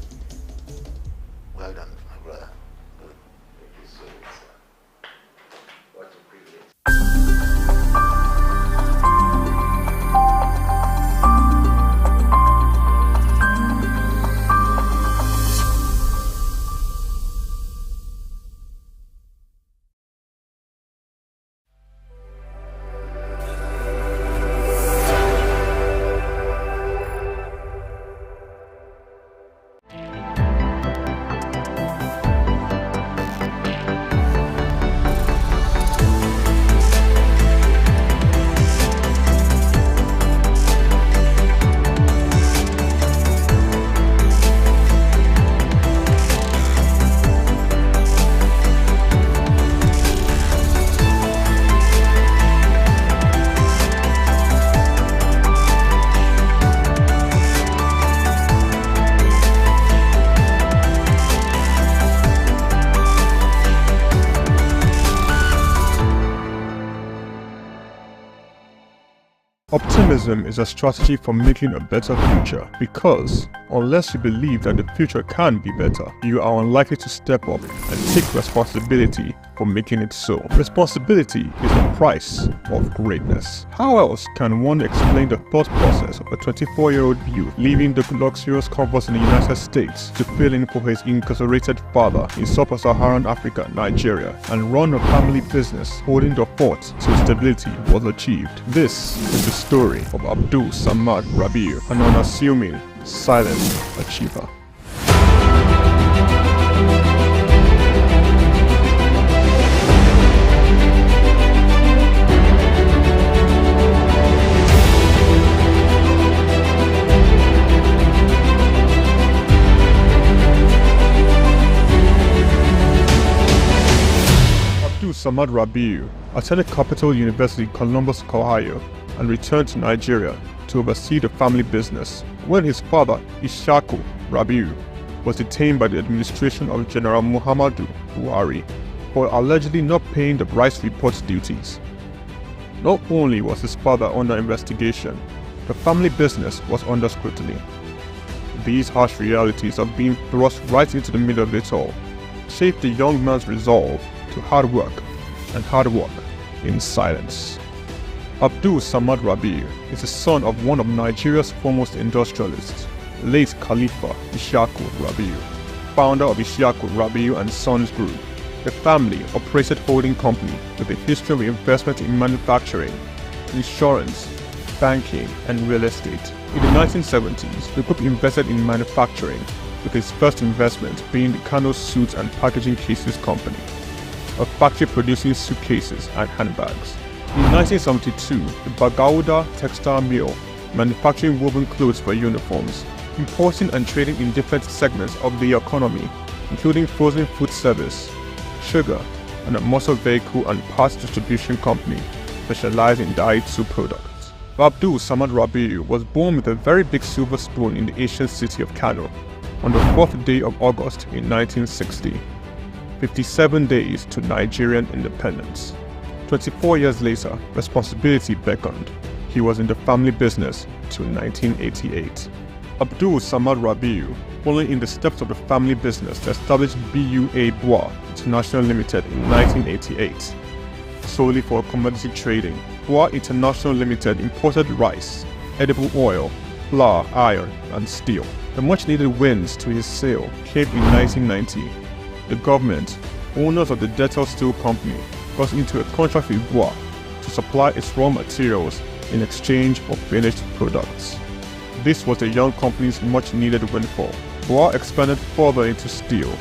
Well done, my brother. Good. Thank you so much, sir. What a privilege. Optimism is a strategy for making a better future, because unless you believe that the future can be better, you are unlikely to step up and take responsibility for making it so. Responsibility is the price of greatness. How else can one explain the thought process of a 24-year-old youth leaving the luxurious comforts in the United States to fill in for his incarcerated father in sub-Saharan Africa, Nigeria, and run a family business holding the fort till stability was achieved? This is the story of Abdul Samad Rabiu, an unassuming, silent achiever. Abdul Samad Rabiu attended Capital University, Columbus, Ohio, and returned to Nigeria to oversee the family business when his father, Ishaku Rabiu, was detained by the administration of General Muhammadu Buhari for allegedly not paying the rice report duties. Not only was his father under investigation, the family business was under scrutiny. These harsh realities of being thrust right into the middle of it all shaped the young man's resolve to hard work in silence. Abdul Samad Rabiu is the son of one of Nigeria's foremost industrialists, late Khalifa Ishaku Rabiu, founder of Ishaku Rabiu and Sons Group. The family operated holding company with a history of investment in manufacturing, insurance, banking, and real estate. In the 1970s, the group invested in manufacturing, with its first investment being the Kano Suits and Packaging Cases Company, a factory producing suitcases and handbags. In 1972, the Bagauda Textile Mill, manufacturing woven clothes for uniforms, importing and trading in different segments of the economy, including frozen food service, sugar, and a motor vehicle and parts distribution company specialized in Daihatsu products. Abdul Samad Rabiu was born with a very big silver spoon in the ancient city of Kano on the 4th day of August in 1960, 57 days to Nigerian independence. 24 years later, responsibility beckoned. He was in the family business till 1988. Abdul Samad Rabiu, following in the steps of the family business, established BUA Bois International Limited in 1988. Solely for commodity trading, Bois International Limited imported rice, edible oil, flour, iron, and steel. The much-needed wins to his sale came in 1990. The government, owners of the Dettol Steel Company, got into a contract with Bois to supply its raw materials in exchange for finished products. This was the young company's much-needed windfall. Bois expanded further into steel,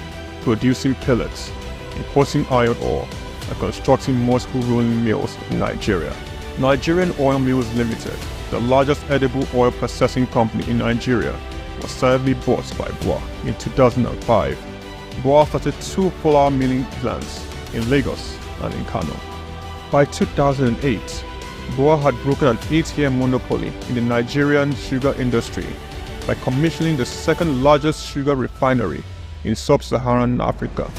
producing pellets, importing iron ore, and constructing multiple rolling mills in Nigeria. Nigerian Oil Mills Limited, the largest edible oil processing company in Nigeria, was sadly bought by Bois in 2005. Bois started 2 flour milling plants in Lagos and in Kano. By 2008, Bois had broken an 8-year monopoly in the Nigerian sugar industry by commissioning the second largest sugar refinery in sub-Saharan Africa.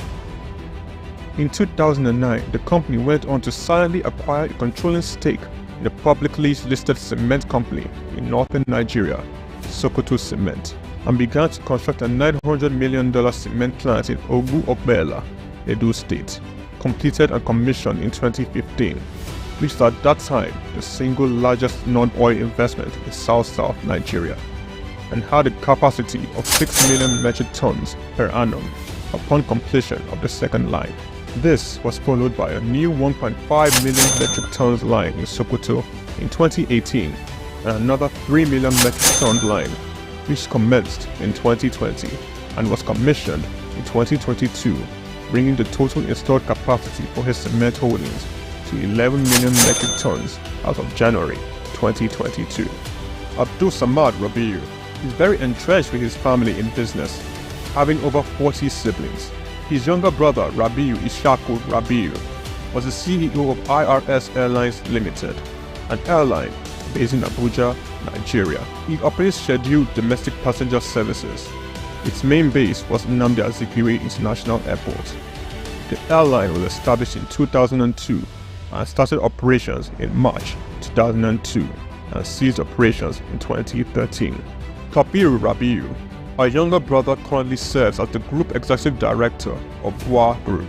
In 2009, the company went on to silently acquire a controlling stake in the publicly listed cement company in northern Nigeria, Sokoto Cement, and began to construct a $900 million cement plant in Ogu-Ogbela, Edo State, completed and commissioned in 2015, which was at that time the single largest non-oil investment in South Nigeria, and had a capacity of 6 million metric tons per annum upon completion of the second line. This was followed by a new 1.5 million metric tons line in Sokoto in 2018 and another 3 million metric ton line, which commenced in 2020 and was commissioned in 2022, bringing the total installed capacity for his cement holdings to 11 million metric tons as of January 2022. Abdul Samad Rabiu is very entrenched with his family in business, having over 40 siblings. His younger brother Rabiu Ishaku Rabiu was the CEO of IRS Airlines Limited, an airline based in Abuja, Nigeria. He operates scheduled domestic passenger services. Its main base was Nnamdi Azikiwe International Airport. The airline was established in 2002 and started operations in March 2002 and ceased operations in 2013. Kabiru Rabiu, our younger brother, currently serves as the Group Executive Director of Bois Group.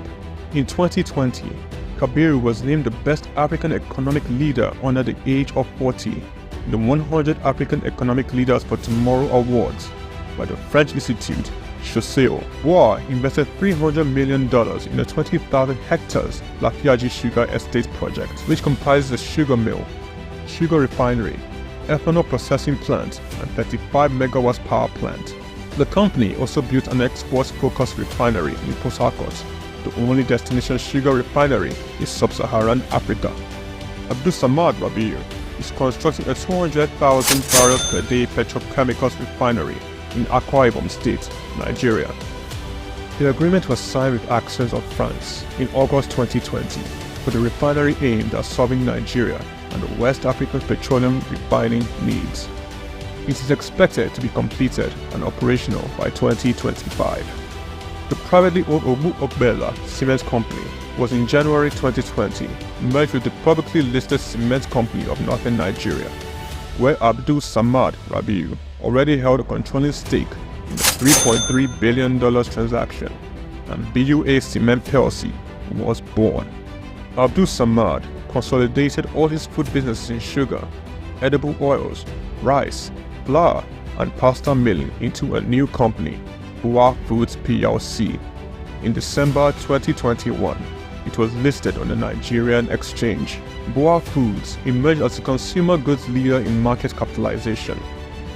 In 2020, Kabiru was named the Best African Economic Leader under the age of 40 in the 100 African Economic Leaders for Tomorrow Awards by the French Institute Chausseo. Bois invested $300 million in the 20,000 hectares Lafiaji Sugar Estate project, which comprises a sugar mill, sugar refinery, ethanol processing plant, and 35 megawatts power plant. The company also built an export-focused refinery in Port Harcourt, the only destination sugar refinery in sub-Saharan Africa. Abdul Samad Rabiu is constructing a 200,000 barrels per day petrochemicals refinery in Akwa Ibom State, Nigeria. The agreement was signed with Access of France in August 2020 for the refinery aimed at serving Nigeria and the West African petroleum refining needs. It is expected to be completed and operational by 2025. The privately owned Ogu-Ogbela Cement Company was in January 2020 merged with the publicly listed Cement Company of Northern Nigeria, where Abdul Samad Rabiu already held a controlling stake in the $3.3 billion transaction, and BUA Cement PLC was born. Abdul Samad consolidated all his food businesses in sugar, edible oils, rice, flour, and pasta milling into a new company, Bois Foods PLC. In December 2021, it was listed on the Nigerian exchange. Bois Foods emerged as a consumer goods leader in market capitalization,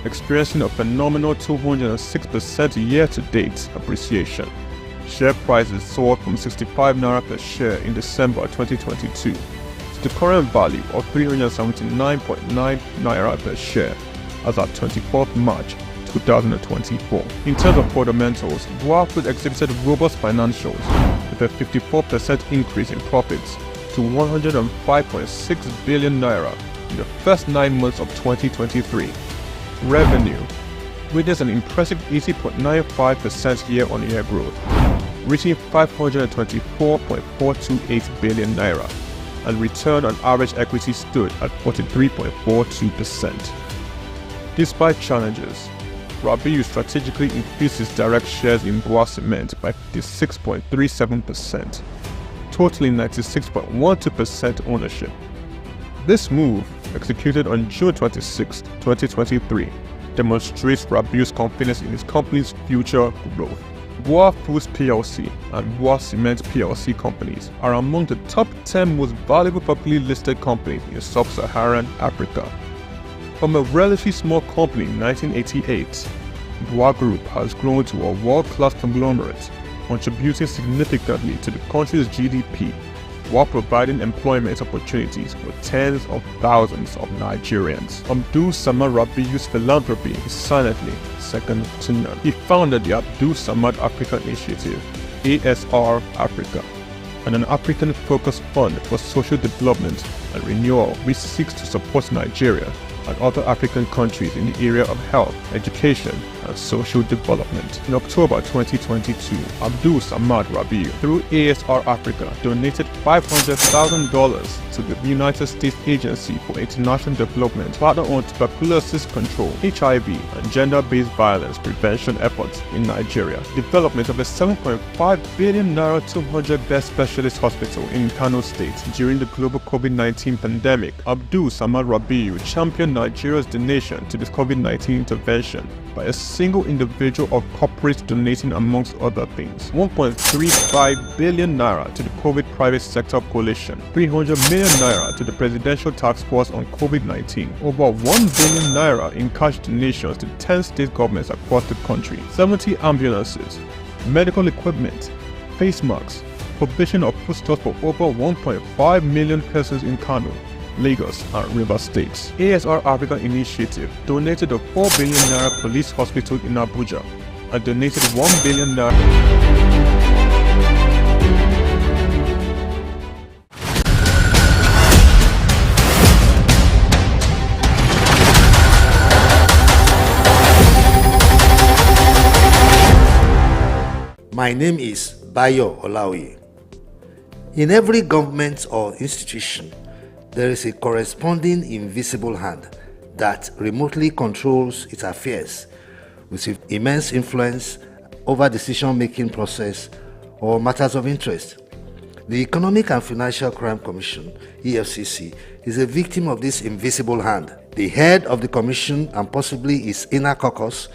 experiencing a phenomenal 206% year-to-date appreciation. Share prices soared from 65 naira per share in December 2022 to the current value of 379.9 naira per share as at 24th March 2024. In terms of fundamentals, Bois Foods exhibited robust financials with a 54% increase in profits to 105.6 billion naira in the first 9 months of 2023. Revenue witnessed an impressive 80.95% year-on-year growth, reaching 524.428 billion naira. and return on average equity stood at 43.42%. Despite challenges, Rabiu strategically increased his direct shares in BUA Cement by 56.37%, totaling 96.12% ownership. This move, executed on June 26, 2023, demonstrates Rabiu's confidence in his company's future growth. BUA Foods PLC and BUA Cement PLC companies are among the top 10 most valuable publicly listed companies in sub-Saharan Africa. From a relatively small company in 1988, BUA Group has grown to a world-class conglomerate, contributing significantly to the country's GDP while providing employment opportunities for tens of thousands of Nigerians. Abdul Samad Rabiu's philanthropy is silently second to none. He founded the Abdul Samad Africa Initiative, ASR Africa, an African-focused fund for social development and renewal which seeks to support Nigeria and other African countries in the area of health, education, and social development. In October 2022, Abdul Samad Rabiu, through ASR Africa, donated $500,000 to the United States Agency for International Development partner on tuberculosis control, HIV, and gender-based violence prevention efforts in Nigeria. Development of a 7.5 billion naira 200-bed specialist hospital in Kano State during the global COVID-19 pandemic. Abdul Samad Rabiu championed Nigeria's donation to this COVID-19 intervention by a single individual or corporate donating, amongst other things, 1.35 billion naira to the COVID private sector coalition, 300 million naira to the Presidential Task Force on COVID-19, over 1 billion naira in cash donations to 10 state governments across the country, 70 ambulances, medical equipment, face masks, provision of foodstuffs for over 1.5 million persons in Kano, Lagos, and Rivers States. ASR Africa Initiative donated a 4 billion naira police hospital in Abuja and donated 1 billion naira. My name is Bayo Olaoye. In every government or institution, there is a corresponding invisible hand that remotely controls its affairs with immense influence over decision-making process or matters of interest. The Economic and Financial Crime Commission, EFCC, is a victim of this invisible hand. The head of the commission and possibly its inner caucus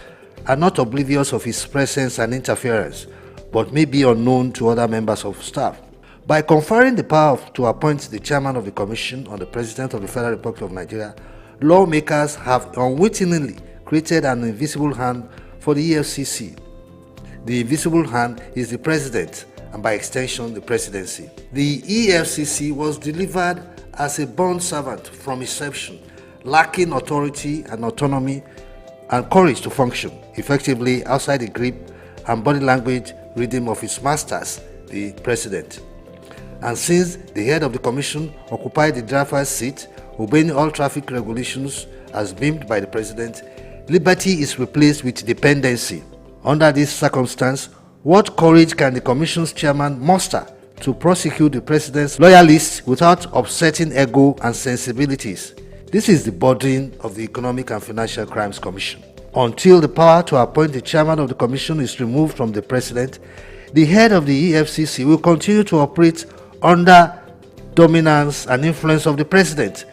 are not oblivious of its presence and interference, but may be unknown to other members of staff. By conferring the power to appoint the chairman of the commission on the President of the Federal Republic of Nigeria, lawmakers have unwittingly created an invisible hand for the EFCC. The invisible hand is the president and by extension the presidency. The EFCC was delivered as a bond servant from inception, lacking authority and autonomy and courage to function effectively outside the grip and body language rhythm of its masters, the president. And since the head of the commission occupied the driver's seat, obeying all traffic regulations as beamed by the president, liberty is replaced with dependency. Under this circumstance, what courage can the commission's chairman muster to prosecute the president's loyalists without upsetting ego and sensibilities? This is the burden of the Economic and Financial Crimes Commission. Until the power to appoint the chairman of the commission is removed from the president, the head of the EFCC will continue to operate under dominance and influence of the president,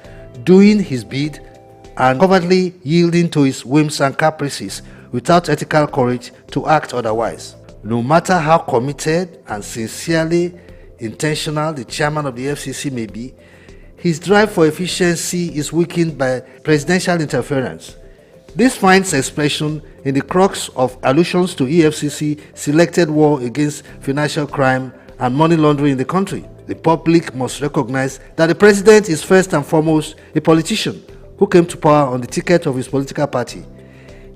doing his bid and covertly yielding to his whims and caprices without ethical courage to act otherwise. No matter how committed and sincerely intentional the chairman of the FCC may be, his drive for efficiency is weakened by presidential interference. This finds expression in the crux of allusions to EFCC selected war against financial crime and money laundering in the country. The public must recognize that the president is first and foremost a politician who came to power on the ticket of his political party.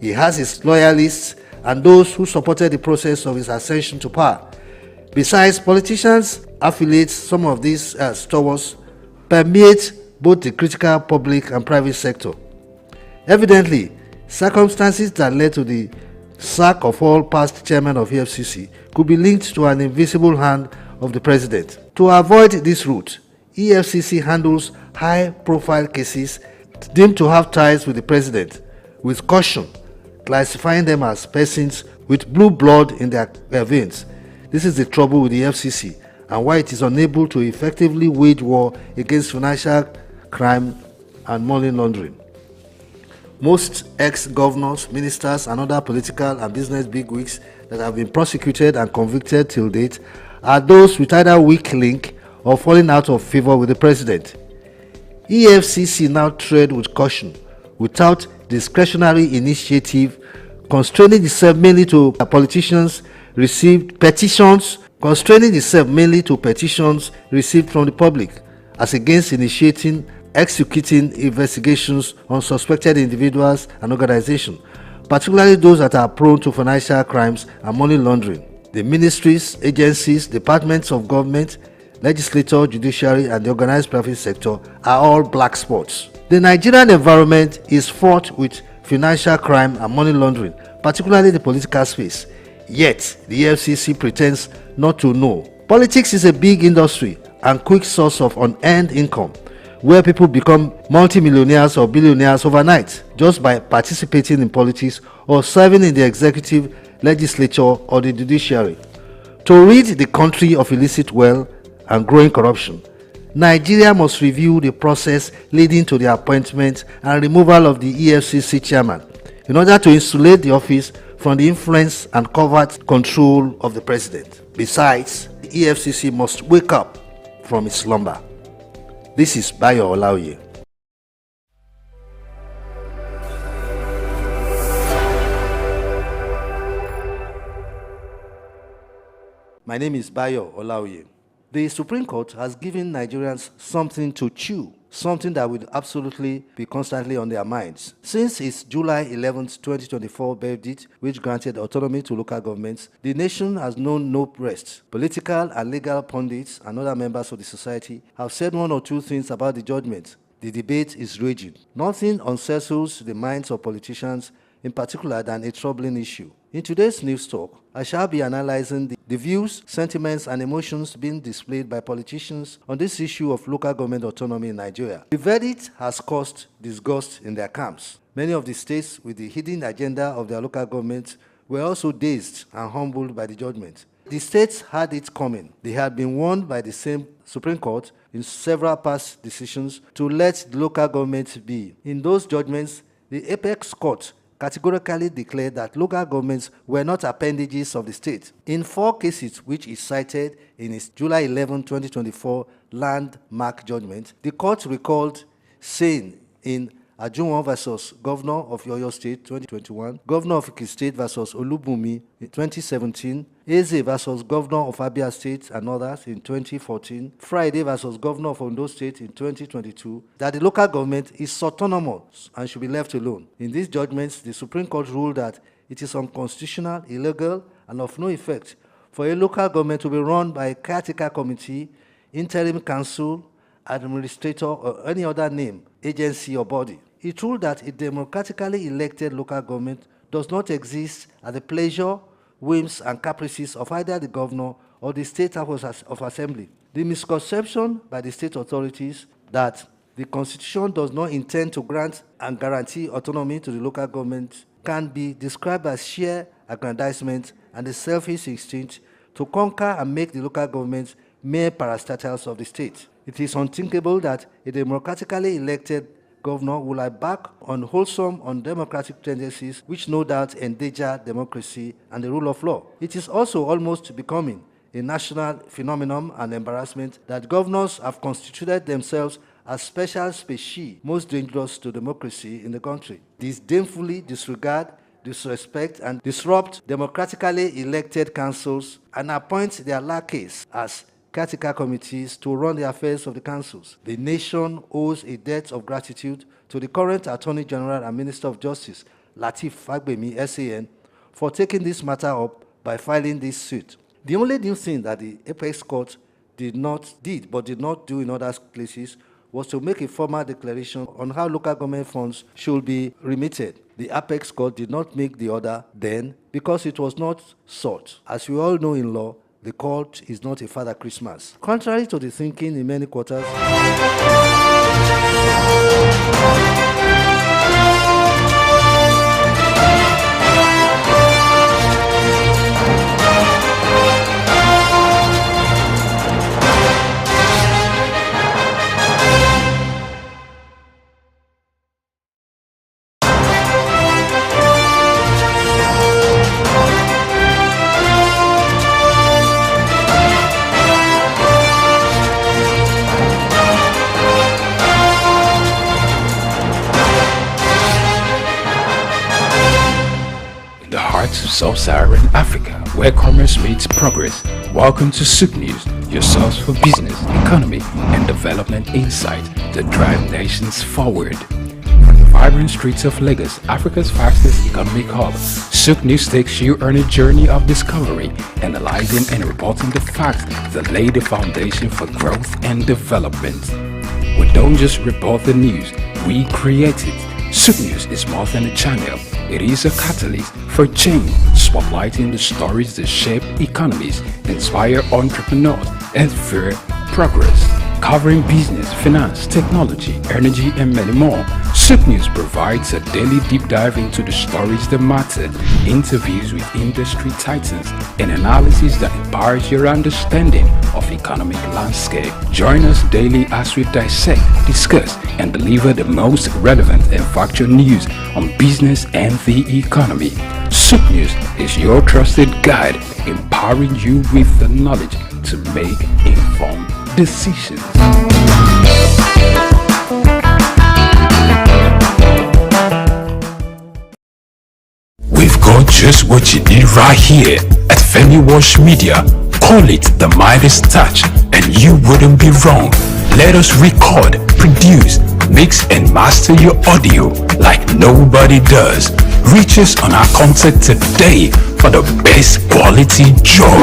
He has his loyalists and those who supported the process of his ascension to power. Besides, politicians affiliate some of these stalwarts permeate both the critical public and private sector. Evidently, circumstances that led to the sack of all past chairmen of EFCC could be linked to an invisible hand of the president. To avoid this route, EFCC handles high-profile cases deemed to have ties with the president with caution, classifying them as persons with blue blood in their veins. This is the trouble with the FCC and why it is unable to effectively wage war against financial crime and money laundering. Most ex-governors, ministers, and other political and business bigwigs that have been prosecuted and convicted till date are those with either weak link or falling out of favor with the president. EFCC now tread with caution, without discretionary initiative, constraining itself mainly to petitions received from the public, as against initiating, executing investigations on suspected individuals and organizations, particularly those that are prone to financial crimes and money laundering. The ministries, agencies, departments of government, legislature, judiciary, and the organized private sector are all black spots. The Nigerian environment is fraught with financial crime and money laundering, particularly the political space. Yet, the FCC pretends not to know. Politics is a big industry and quick source of unearned income, where people become multimillionaires or billionaires overnight just by participating in politics or serving in the executive, legislature, or the judiciary. To rid the country of illicit wealth and growing corruption, Nigeria must review the process leading to the appointment and removal of the EFCC chairman in order to insulate the office from the influence and covert control of the president. Besides, the EFCC must wake up from its slumber. This is Bayo Olaoye. My name is Bayo Olaoye. The Supreme Court has given Nigerians something to chew, something that will absolutely be constantly on their minds. Since its July 11, 2024 verdict, which granted autonomy to local governments, the nation has known no rest. Political and legal pundits and other members of the society have said one or two things about the judgment. The debate is raging. Nothing unsettles the minds of politicians in particular than a troubling issue. In today's news talk, I shall be analyzing the views, sentiments, and emotions being displayed by politicians on this issue of local government autonomy in Nigeria. The verdict has caused disgust in their camps. Many of the states with the hidden agenda of their local government were also dazed and humbled by the judgment. The states had it coming. They had been warned by the same Supreme Court in several past decisions to let the local government be. In those judgments, the apex court categorically declared that local governments were not appendages of the state. In 4 cases which is cited in its July 11, 2024 landmark judgment, the court recalled saying in Ajunwon versus Governor of Oyo State 2021, Governor of Ekiti State versus Olubunmi in 2017, Eze versus Governor of Abia State and others in 2014, Friday versus Governor of Ondo State in 2022, that the local government is autonomous and should be left alone. In these judgments, the Supreme Court ruled that it is unconstitutional, illegal, and of no effect for a local government to be run by a caretaker committee, interim council, administrator, or any other name, agency, or body. It ruled that a democratically elected local government does not exist at the pleasure, whims, and caprices of either the governor or the state House of Assembly. The misconception by the state authorities that the Constitution does not intend to grant and guarantee autonomy to the local government can be described as sheer aggrandizement and a selfish instinct to conquer and make the local government mere parastatals of the state. It is unthinkable that a democratically elected governor will embark on wholesome, undemocratic tendencies which no doubt endanger democracy and the rule of law. It is also almost becoming a national phenomenon and embarrassment that governors have constituted themselves as special species most dangerous to democracy in the country. Disdainfully disregard, disrespect, and disrupt democratically elected councils and appoint their lackeys as caretaker committees to run the affairs of the councils. The nation owes a debt of gratitude to the current Attorney General and Minister of Justice, Lateef Fagbemi, SAN, for taking this matter up by filing this suit. The only new thing that the Apex Court did not do in other places was to make a formal declaration on how local government funds should be remitted. The Apex Court did not make the order then because it was not sought. As we all know in law, the court is not a Father Christmas. Contrary to the thinking in many quarters, the heart of sub-Saharan Africa, where commerce meets progress. Welcome to SOUQ News, your source for business, economy, and development insight that drive nations forward. From the vibrant streets of Lagos, Africa's fastest economic hub, SOUQ News takes you on a journey of discovery, analyzing and reporting the facts that lay the foundation for growth and development. We don't just report the news, we create it. SOUQ News is more than a channel. It is a catalyst for change, spotlighting the stories that shape economies, inspire entrepreneurs, and fuel progress. Covering business, finance, technology, energy, and many more, SOUQ News provides a daily deep dive into the stories that matter, interviews with industry titans, and analysis that empowers your understanding of economic landscape. Join us daily as we dissect, discuss, and deliver the most relevant and factual news on business and the economy. SOUQ News is your trusted guide, empowering you with the knowledge to make informed decisions. We've got just what you need right here at Femi Wash Media. Call it the Midas Touch and you wouldn't be wrong. Let us record, produce, mix and master your audio like nobody does. Reach us on our contact today for the best quality job.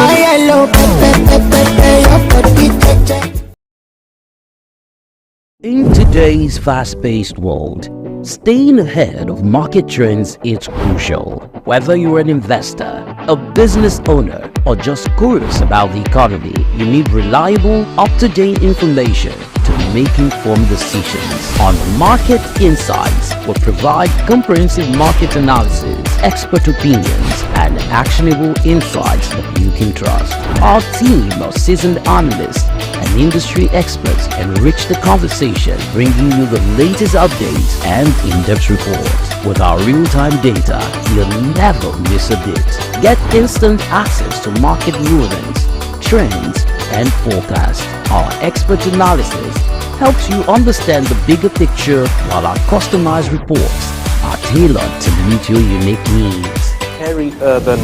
In today's fast-paced world, staying ahead of market trends is crucial. Whether you're an investor, a business owner, or just curious about the economy, you need reliable, up-to-date information to make informed decisions. On Market Insights, we provide comprehensive market analysis, expert opinions, and actionable insights that you can trust. Our team of seasoned analysts and industry experts enrich the conversation, bringing you the latest updates and in-depth reports. With our real-time data, you'll never miss a bit. Get instant access to market movements, trends, and forecasts. Our expert analysis helps you understand the bigger picture, while our customized reports are tailored to meet your unique needs. Peri-urban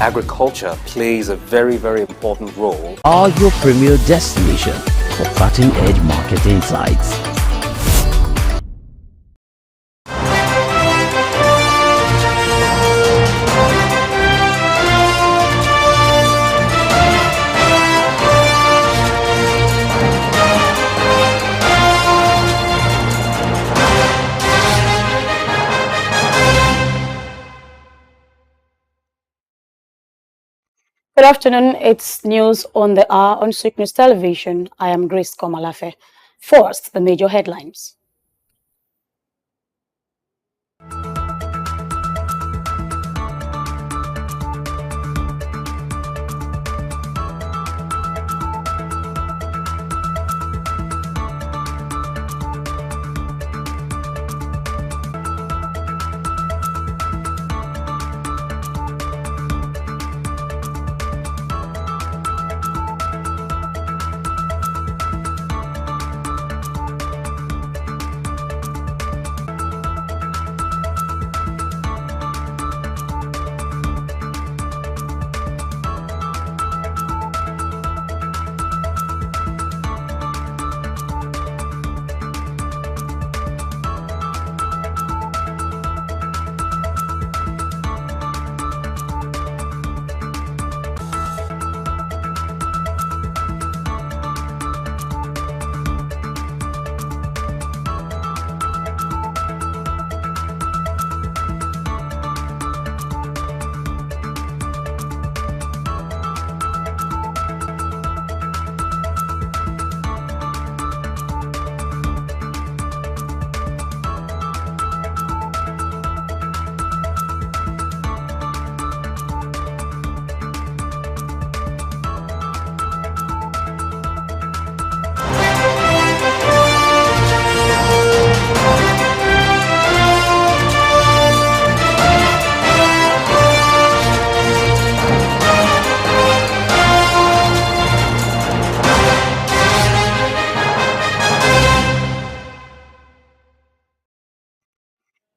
agriculture plays a very, very important role. Are your premier destination for cutting-edge market insights. Good afternoon. It's news on the hour on SOUQ News Television. I am Grace Komalafe. First, the major headlines.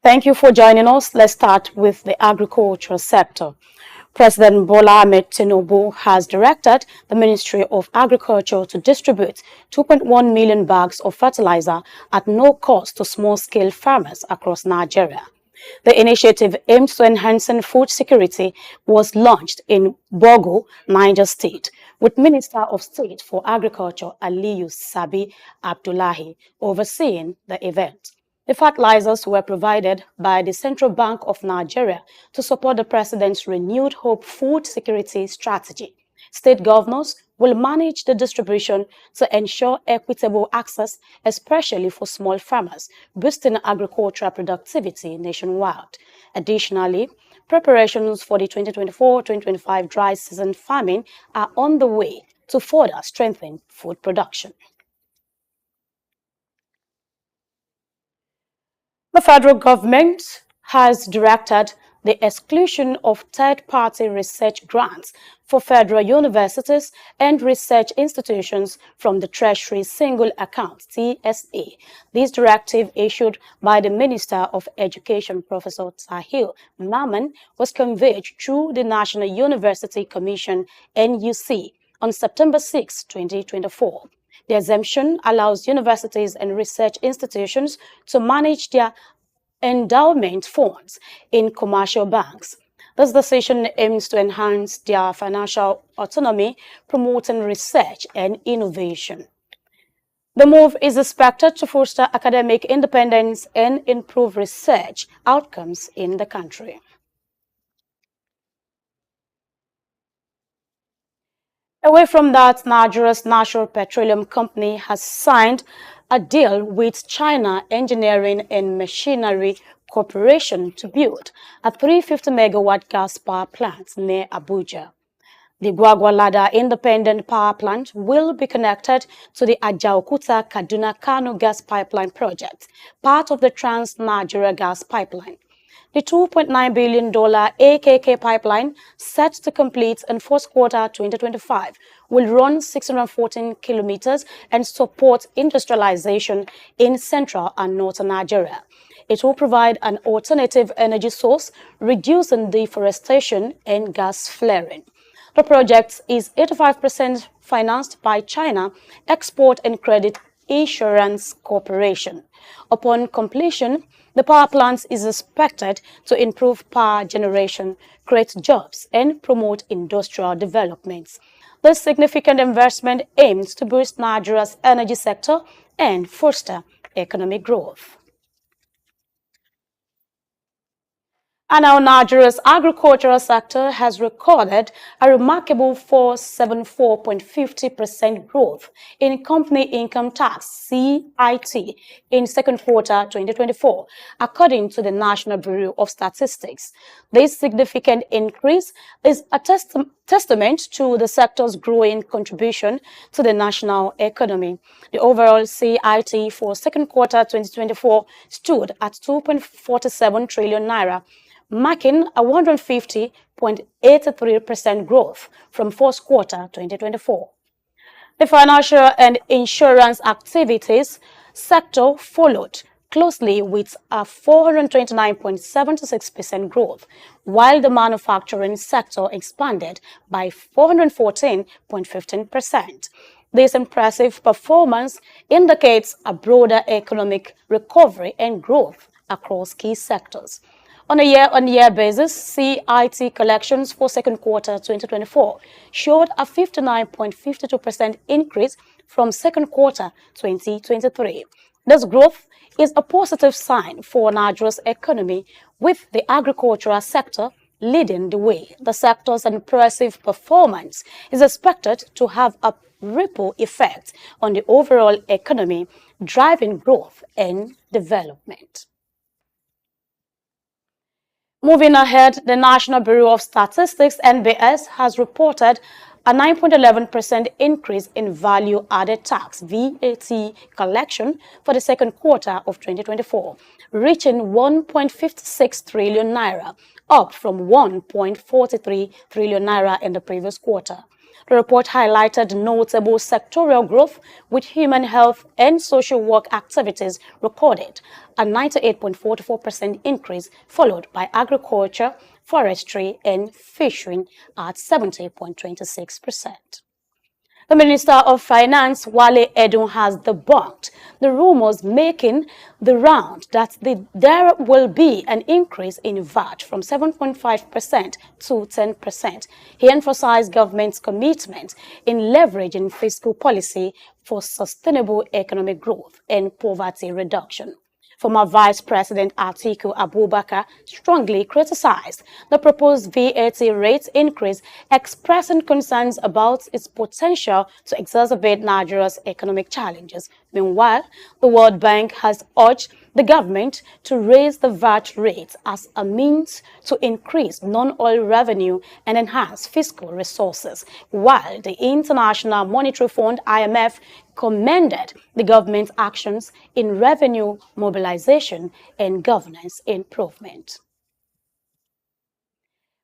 Thank you for joining us. Let's start with the agricultural sector. President Bola Ahmed Tinubu has directed the Ministry of Agriculture to distribute 2.1 million bags of fertilizer at no cost to small-scale farmers across Nigeria. The initiative aimed to enhancing food security was launched in Bogo, Niger State, with Minister of State for Agriculture Aliyu Sabi Abdullahi overseeing the event. The fertilizers were provided by the Central Bank of Nigeria to support the president's renewed hope food security strategy. State governors will manage the distribution to ensure equitable access, especially for small farmers, boosting agricultural productivity nationwide. Additionally, preparations for the 2024-2025 dry season farming are on the way to further strengthen food production. The federal government has directed the exclusion of third-party research grants for federal universities and research institutions from the Treasury Single Account (TSA). This directive, issued by the Minister of Education, Professor Tahir Maman, was conveyed through the National University Commission (NUC) on September 6, 2024. The exemption allows universities and research institutions to manage their endowment funds in commercial banks. This decision aims to enhance their financial autonomy, promoting research and innovation. The move is expected to foster academic independence and improve research outcomes in the country. Away from that, Nigeria's National Petroleum Company has signed a deal with China Engineering and Machinery Corporation to build a 350-megawatt gas power plant near Abuja. The Gwagwalada Independent Power Plant will be connected to the Ajaokuta Kaduna-Kano gas pipeline project, part of the Trans-Nigeria gas pipeline. The $2.9 billion AKK pipeline, set to complete in fourth quarter 2025, will run 614 kilometers and support industrialization in central and northern Nigeria. It will provide an alternative energy source, reducing deforestation and gas flaring. The project is 85% financed by China Export and Credit Insurance Corporation. Upon completion, the power plant is expected to improve power generation, create jobs, and promote industrial developments. This significant investment aims to boost Nigeria's energy sector and foster economic growth. And now Nigeria's agricultural sector has recorded a remarkable 474.50% growth in company income tax (CIT) in second quarter 2024, according to the National Bureau of Statistics. This significant increase is a testament to the sector's growing contribution to the national economy. The overall CIT for second quarter 2024 stood at 2.47 trillion naira, marking a 150.83% growth from fourth quarter 2024. The financial and insurance activities sector followed closely with a 429.76% growth, while the manufacturing sector expanded by 414.15%. This impressive performance indicates a broader economic recovery and growth across key sectors. On a year-on-year basis, CIT collections for second quarter 2024 showed a 59.52% increase from second quarter 2023. This growth is a positive sign for Nigeria's economy, with the agricultural sector leading the way. The sector's impressive performance is expected to have a ripple effect on the overall economy, driving growth and development. Moving ahead, the National Bureau of Statistics (NBS) has reported a 9.11% increase in value-added tax (VAT) collection for the second quarter of 2024, reaching 1.56 trillion naira, up from 1.43 trillion naira in the previous quarter. The report highlighted notable sectorial growth, with human health and social work activities recorded a 98.44% increase, followed by agriculture, forestry, and fishing at 70.26%. The Minister of Finance, Wale Edun, has debunked the rumors making the round that there will be an increase in VAT from 7.5% to 10%. He emphasized government's commitment in leveraging fiscal policy for sustainable economic growth and poverty reduction. Former Vice President Atiku Abubakar strongly criticized the proposed VAT rate increase, expressing concerns about its potential to exacerbate Nigeria's economic challenges. Meanwhile, the World Bank has urged the government to raise the VAT rate as a means to increase non-oil revenue and enhance fiscal resources, while the International Monetary Fund, IMF, commended the government's actions in revenue mobilization and governance improvement.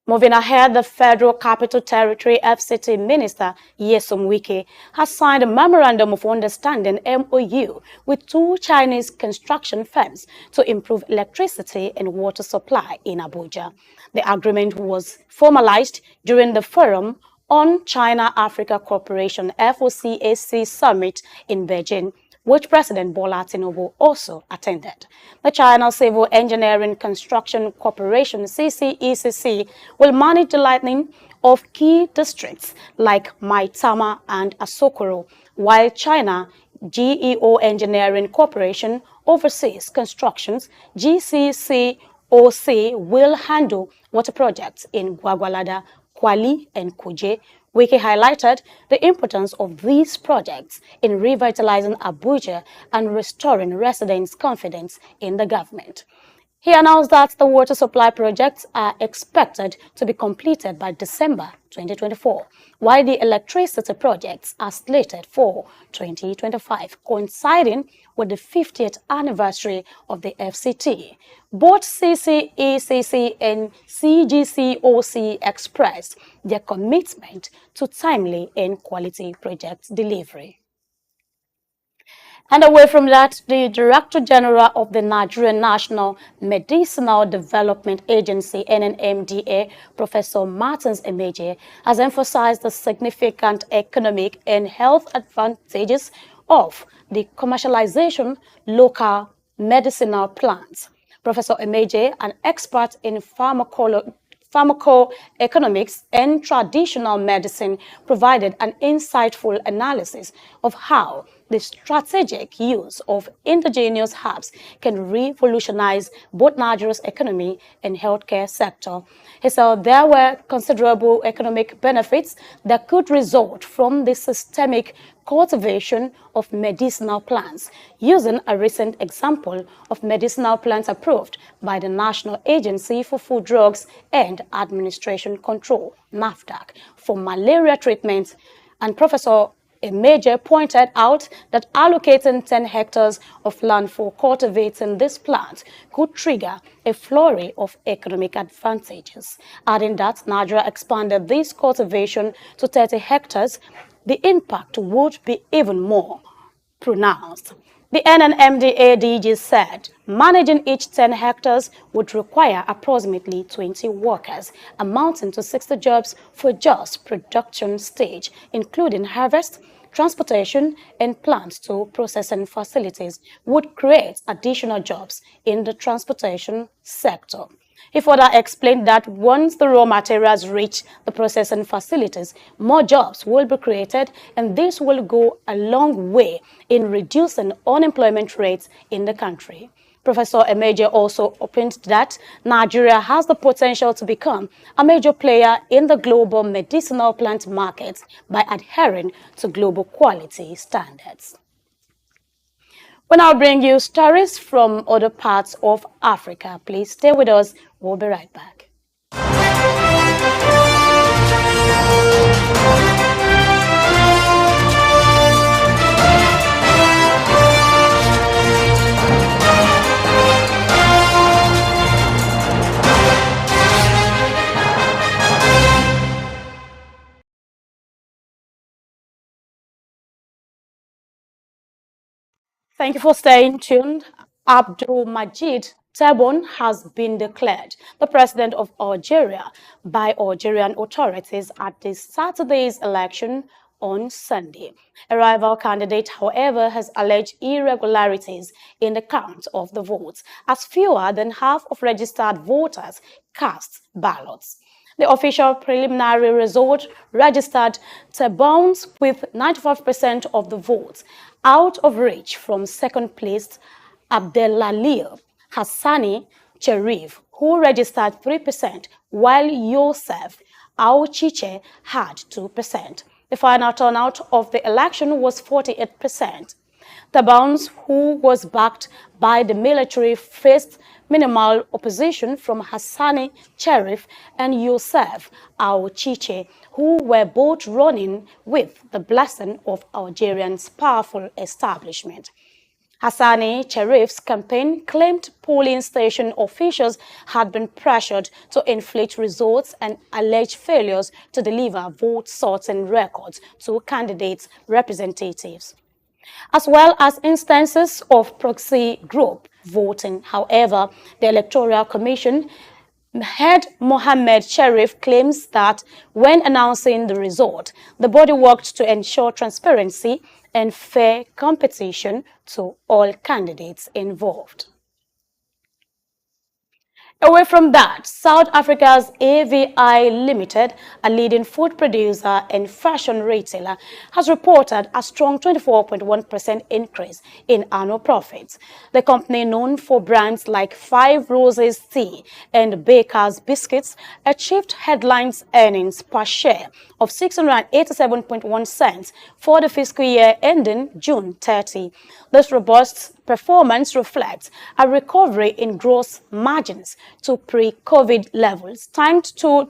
Moving ahead, the Federal Capital Territory FCT Minister Nyesom Wike has signed a Memorandum of Understanding MOU with two Chinese construction firms to improve electricity and water supply in Abuja. The agreement was formalized during the Forum on China-Africa Cooperation FOCAC Summit in Beijing, which President Bola Tinubu also attended. The China Civil Engineering Construction Corporation CCECC will manage the lighting of key districts like Maitama and Asokoro, while China GEO Engineering Corporation oversees constructions. GCCOC will handle water projects in Gwagwalada, Kwali, and Kuje. Wike highlighted the importance of these projects in revitalizing Abuja and restoring residents' confidence in the government. He announced that the water supply projects are expected to be completed by December 2024, while the electricity projects are slated for 2025, coinciding with the 50th anniversary of the FCT. Both CCECC and CGCOC expressed their commitment to timely and quality project delivery. And away from that, the Director General of the Nigerian National Medicinal Development Agency, NNMDA, Professor Martins Emeje, has emphasized the significant economic and health advantages of the commercialization local medicinal plants. Professor Emeje, an expert in pharmacoeconomics and traditional medicine, provided an insightful analysis of how the strategic use of indigenous herbs can revolutionize both Nigeria's economy and healthcare sector. He said there were considerable economic benefits that could result from the systemic cultivation of medicinal plants, using a recent example of medicinal plants approved by the National Agency for Food, Drugs and Administration Control, NAFDAC, for malaria treatment. And Professor Emeje pointed out that allocating 10 hectares of land for cultivating this plant could trigger a flurry of economic advantages. Adding that Nigeria expanded this cultivation to 30 hectares, the impact would be even more pronounced. The NNMDA DG said managing each 10 hectares would require approximately 20 workers, amounting to 60 jobs for just production stage, including harvest, transportation, and plants to processing facilities, would create additional jobs in the transportation sector. He further explained that once the raw materials reach the processing facilities, more jobs will be created, and this will go a long way in reducing unemployment rates in the country. Professor Emeje also opened that Nigeria has the potential to become a major player in the global medicinal plant market by adhering to global quality standards. We now bring you stories from other parts of Africa. Please stay with us. We'll be right back. Thank you for staying tuned. Abdul Majid Tebboune has been declared the president of Algeria by Algerian authorities at this Saturday's election on Sunday. A rival candidate, however, has alleged irregularities in the count of the votes, as fewer than half of registered voters cast ballots. The official preliminary result registered Tebboune with 95% of the votes, out of reach from second-placed Abdelalia Hassani Cherif, who registered 3%, while Youssef Aouchiche had 2%. The final turnout of the election was 48%. Tebboune, who was backed by the military, faced minimal opposition from Hassani Cherif and Youssef Aouchiche, who were both running with the blessing of Algerians' powerful establishment. Hassani Cherif's campaign claimed polling station officials had been pressured to inflate results and alleged failures to deliver vote sorting records to candidates' representatives, as well as instances of proxy group voting. However, the Electoral Commission head Mohammed Cherif claims that when announcing the result, the body worked to ensure transparency and fair competition to all candidates involved. Away from that, South Africa's AVI Limited, a leading food producer and fashion retailer, has reported a strong 24.1% increase in annual profits. The company, known for brands like Five Roses Tea and Baker's Biscuits, achieved headline earnings per share of 687.1 cents for the fiscal year ending June 30. This robust performance reflects a recovery in gross margins to pre-COVID levels, thanks to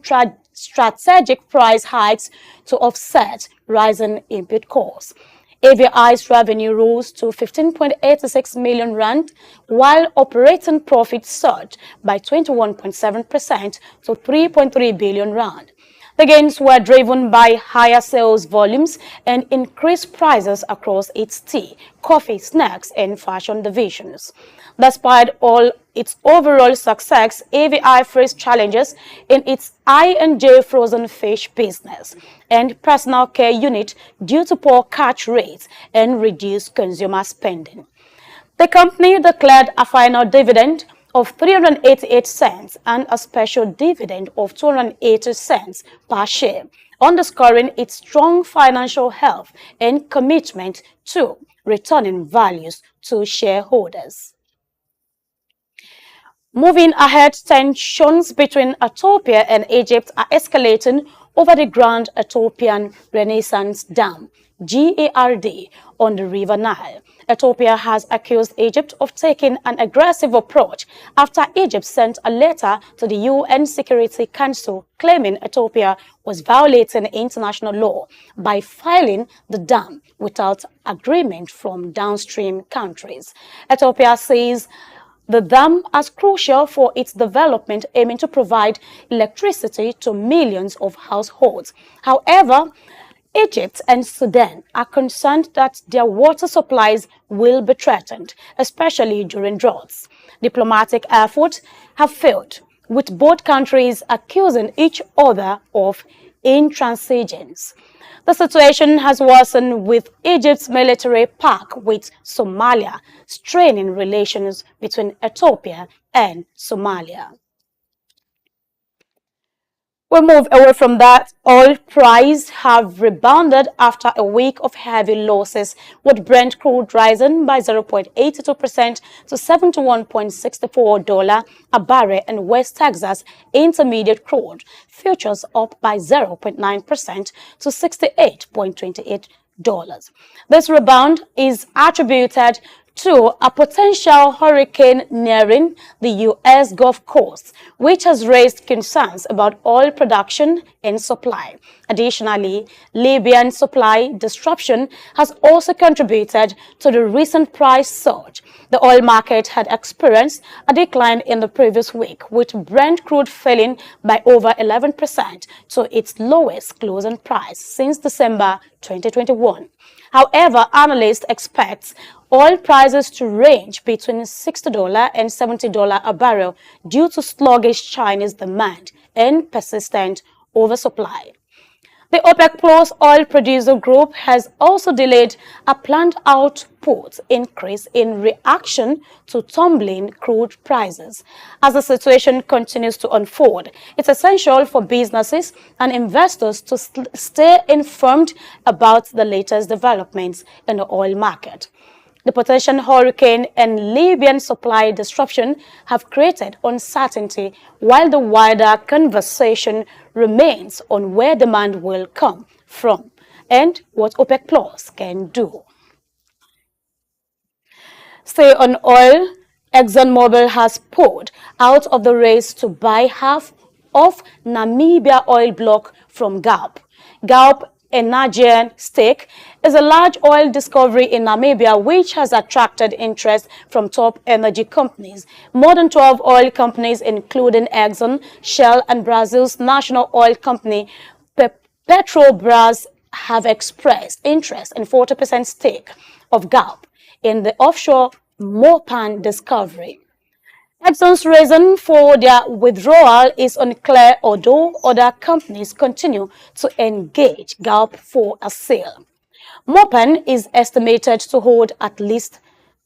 strategic price hikes to offset rising input costs. AVI's revenue rose to 15.86 million rand, while operating profit surged by 21.7% to 3.3 billion rand. The gains were driven by higher sales volumes and increased prices across its tea, coffee, snacks, and fashion divisions. Despite all its overall success, AVI faced challenges in its I&J frozen fish business and personal care unit due to poor catch rates and reduced consumer spending. The company declared a final dividend of 388 cents and a special dividend of 280 cents per share, underscoring its strong financial health and commitment to returning values to shareholders. Moving ahead, tensions between Ethiopia and Egypt are escalating over the Grand Ethiopian Renaissance Dam, GARD, on the River Nile. Ethiopia has accused Egypt of taking an aggressive approach after Egypt sent a letter to the UN Security Council claiming Ethiopia was violating international law by filing the dam without agreement from downstream countries. Ethiopia says the dam is crucial for its development, aiming to provide electricity to millions of households. However, Egypt and Sudan are concerned that their water supplies will be threatened, especially during droughts. Diplomatic efforts have failed, with both countries accusing each other of intransigence. The situation has worsened with Egypt's military pact with Somalia, straining relations between Ethiopia and Somalia. We move away from that. Oil prices have rebounded after a week of heavy losses, with Brent crude rising by 0.82% to $71.64 a barrel, and West Texas Intermediate crude futures up by 0.9% to $68.28. This rebound is attributed to a potential hurricane nearing the U.S. Gulf Coast, which has raised concerns about oil production and supply. Additionally, Libyan supply disruption has also contributed to the recent price surge. The oil market had experienced a decline in the previous week, with Brent crude falling by over 11% to its lowest closing price since December 2021. However, analysts expect oil prices to range between $60 and $70 a barrel due to sluggish Chinese demand and persistent oversupply. The OPEC Plus oil producer group has also delayed a planned output increase in reaction to tumbling crude prices. As the situation continues to unfold, it's essential for businesses and investors to stay informed about the latest developments in the oil market. The potential hurricane and Libyan supply disruption have created uncertainty, while the wider conversation remains on where demand will come from and what OPEC Plus can do. Stay on oil, ExxonMobil has pulled out of the race to buy half of Namibia oil block from Galp. Galp, a Nigerian stake, is a large oil discovery in Namibia which has attracted interest from top energy companies. More than 12 oil companies, including Exxon, Shell, and Brazil's national oil company, Petrobras, have expressed interest in 40% stake of Galp in the offshore Mopan discovery. Exxon's reason for their withdrawal is unclear, although other companies continue to engage Galp for a sale. Mopan is estimated to hold at least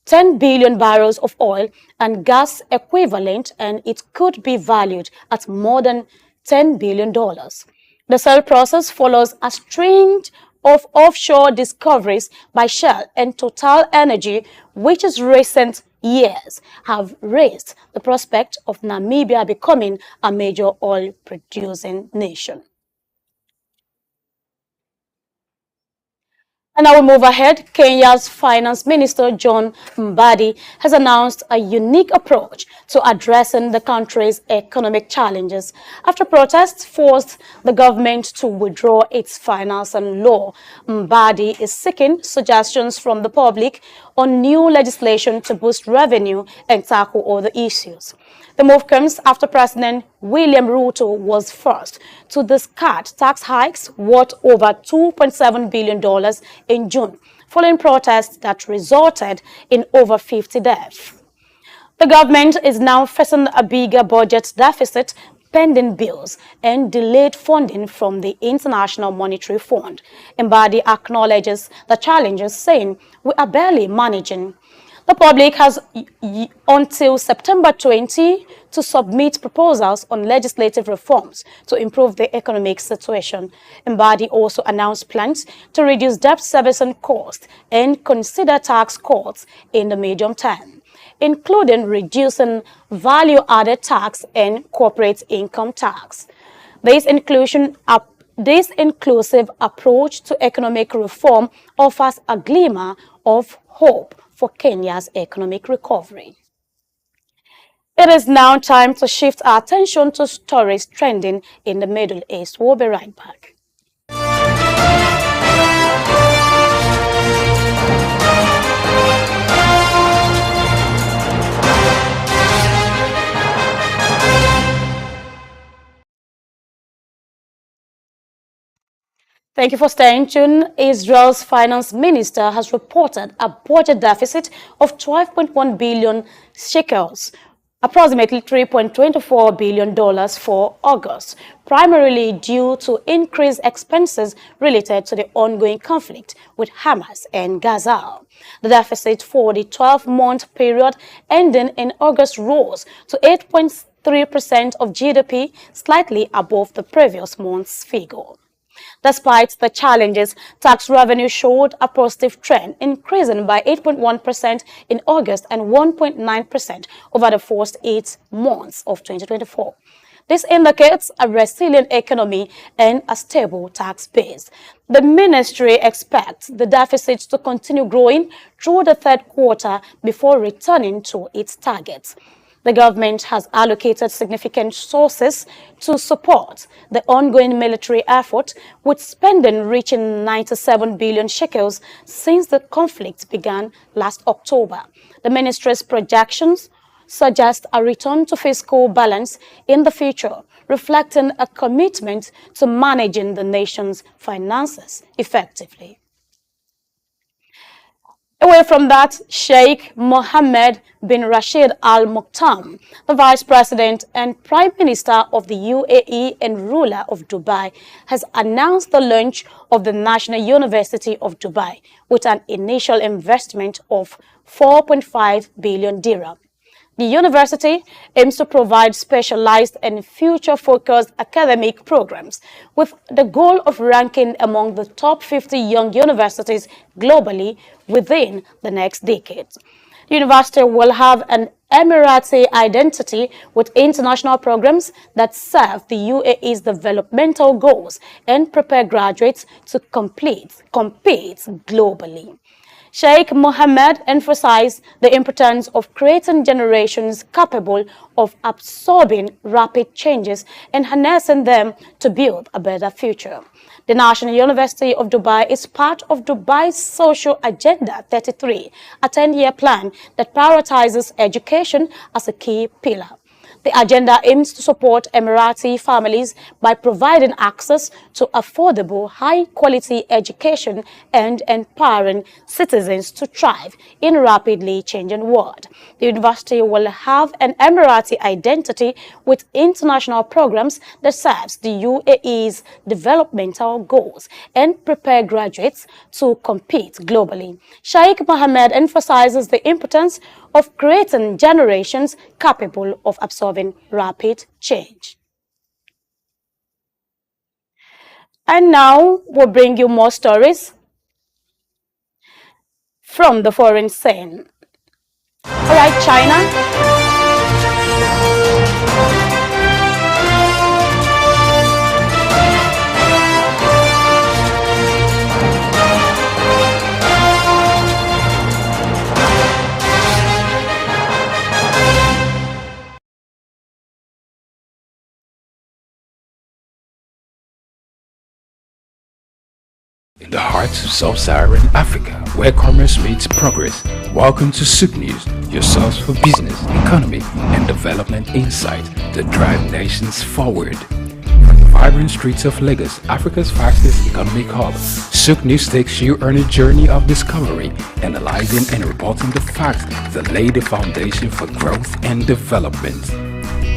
10 billion barrels of oil and gas equivalent, and it could be valued at more than $10 billion. The sale process follows a string of offshore discoveries by Shell and Total Energy, which in recent years have raised the prospect of Namibia becoming a major oil-producing nation. And now we move ahead. Kenya's Finance Minister John Mbadi has announced a unique approach to addressing the country's economic challenges after protests forced the government to withdraw its financing law. Mbadi is seeking suggestions from the public on new legislation to boost revenue and tackle other issues. The move comes after President William Ruto was forced to discard tax hikes worth over $2.7 billion in June, following protests that resulted in over 50 deaths. The government is now facing a bigger budget deficit, pending bills, and delayed funding from the International Monetary Fund. Mbadi acknowledges the challenges, saying, "We are barely managing." The public has until September 20 to submit proposals on legislative reforms to improve the economic situation. Mbadi also announced plans to reduce debt servicing costs and consider tax cuts in the medium term, including reducing value-added tax and corporate income tax. This inclusive approach to economic reform offers a glimmer of hope for Kenya's economic recovery. It is now time to shift our attention to stories trending in the Middle East. We'll be right back. Thank you for staying tuned. Israel's finance minister has reported a budget deficit of 12.1 billion shekels, approximately $3.24 billion for August, primarily due to increased expenses related to the ongoing conflict with Hamas and Gaza. The deficit for the 12-month period ending in August rose to 8.3% of GDP, slightly above the previous month's figure. Despite the challenges, tax revenue showed a positive trend, increasing by 8.1% in August and 1.9% over the first 8 months of 2024. This indicates a resilient economy and a stable tax base. The ministry expects the deficit to continue growing through the third quarter before returning to its targets. The government has allocated significant sources to support the ongoing military effort, with spending reaching 97 billion shekels since the conflict began last October. The ministry's projections suggest a return to fiscal balance in the future, reflecting a commitment to managing the nation's finances effectively. Away from that, Sheikh Mohammed bin Rashid Al Maktoum, the Vice President and Prime Minister of the UAE and ruler of Dubai, has announced the launch of the National University of Dubai with an initial investment of 4.5 billion dirham. The university aims to provide specialized and future-focused academic programs with the goal of ranking among the top 50 young universities globally within the next decade. The university will have an Emirati identity with international programs that serve the UAE's developmental goals and prepare graduates to compete globally. Sheikh Mohammed emphasized the importance of creating generations capable of absorbing rapid changes and harnessing them to build a better future. The National University of Dubai is part of Dubai's Social Agenda 33, a 10-year plan that prioritizes education as a key pillar. The agenda aims to support Emirati families by providing access to affordable, high-quality education and empowering citizens to thrive in a rapidly changing world. The university will have an Emirati identity with international programs that serves the UAE's developmental goals and prepare graduates to compete globally. Sheikh Mohammed emphasizes the importance of creating generations capable of absorbing rapid change. And now we'll bring you more stories from the foreign scene. All right, China. In the heart of sub-Saharan Africa, where commerce meets progress. Welcome to SOUQ News, your source for business, economy, and development insight that drive nations forward. From the vibrant streets of Lagos, Africa's fastest economic hub, SOUQ News takes you on a journey of discovery, analyzing and reporting the facts that lay the foundation for growth and development.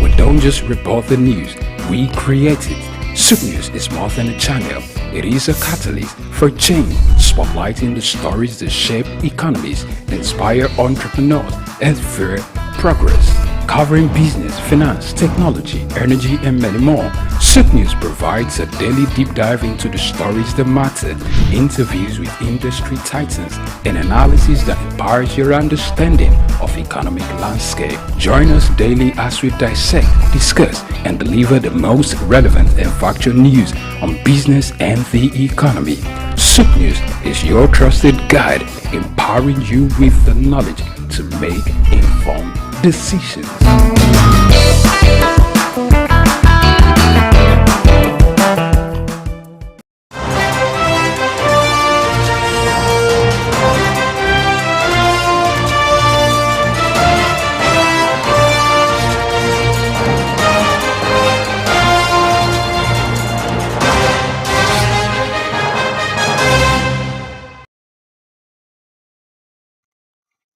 We don't just report the news, we create it. SOUQ News is more than a channel. It is a catalyst for change, spotlighting the stories that shape economies, inspire entrepreneurs, and fuel progress. Covering business, finance, technology, energy, and many more, SOUQ News provides a daily deep dive into the stories that matter, interviews with industry titans, and analysis that empowers your understanding of economic landscape. Join us daily as we dissect, discuss, and deliver the most relevant and factual news on business and the economy. SOUQ News is your trusted guide, empowering you with the knowledge to make informed decisions.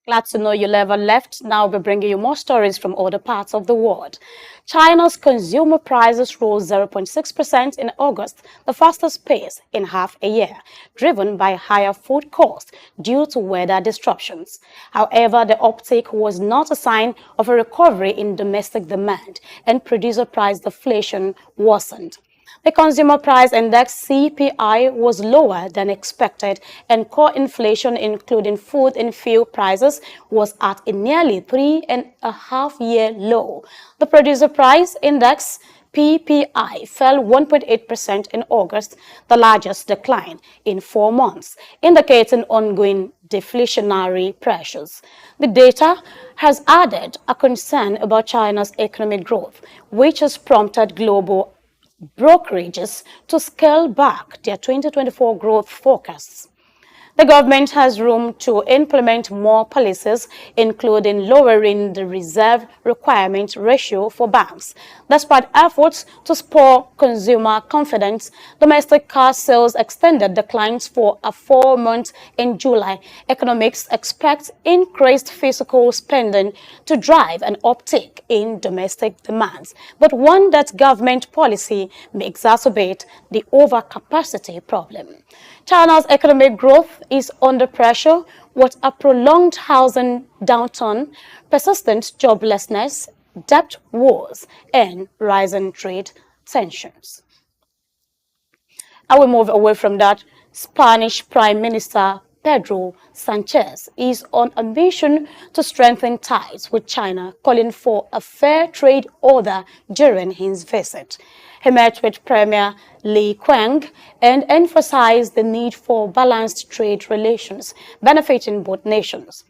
Glad to know you never left. Now we're bringing you more stories from other parts of the world. China's consumer prices rose 0.6% in August, the fastest pace in half a year, driven by higher food costs due to weather disruptions. However, the uptick was not a sign of a recovery in domestic demand, and producer price deflation worsened. The Consumer Price Index (CPI) was lower than expected, and core inflation, including food and fuel prices, was at a nearly 3.5-year low. The Producer Price Index (PPI) fell 1.8% in August, the largest decline in 4 months, indicating ongoing deflationary pressures. The data has added a concern about China's economic growth, which has prompted global brokerages to scale back their 2024 growth forecasts. The government has room to implement more policies, including lowering the reserve requirement ratio for banks. Despite efforts to spur consumer confidence, domestic car sales extended declines for a 4 month in July. Economists expect increased fiscal spending to drive an uptick in domestic demands, but one that government policy may exacerbate the overcapacity problem. China's economic growth is under pressure with a prolonged housing downturn, persistent joblessness, debt wars, and rising trade tensions. I will move away from that. Spanish Prime Minister Pedro Sanchez is on a mission to strengthen ties with China, calling for a fair trade order during his visit. He met with Premier Li Qiang and emphasized the need for balanced trade relations benefiting both nations.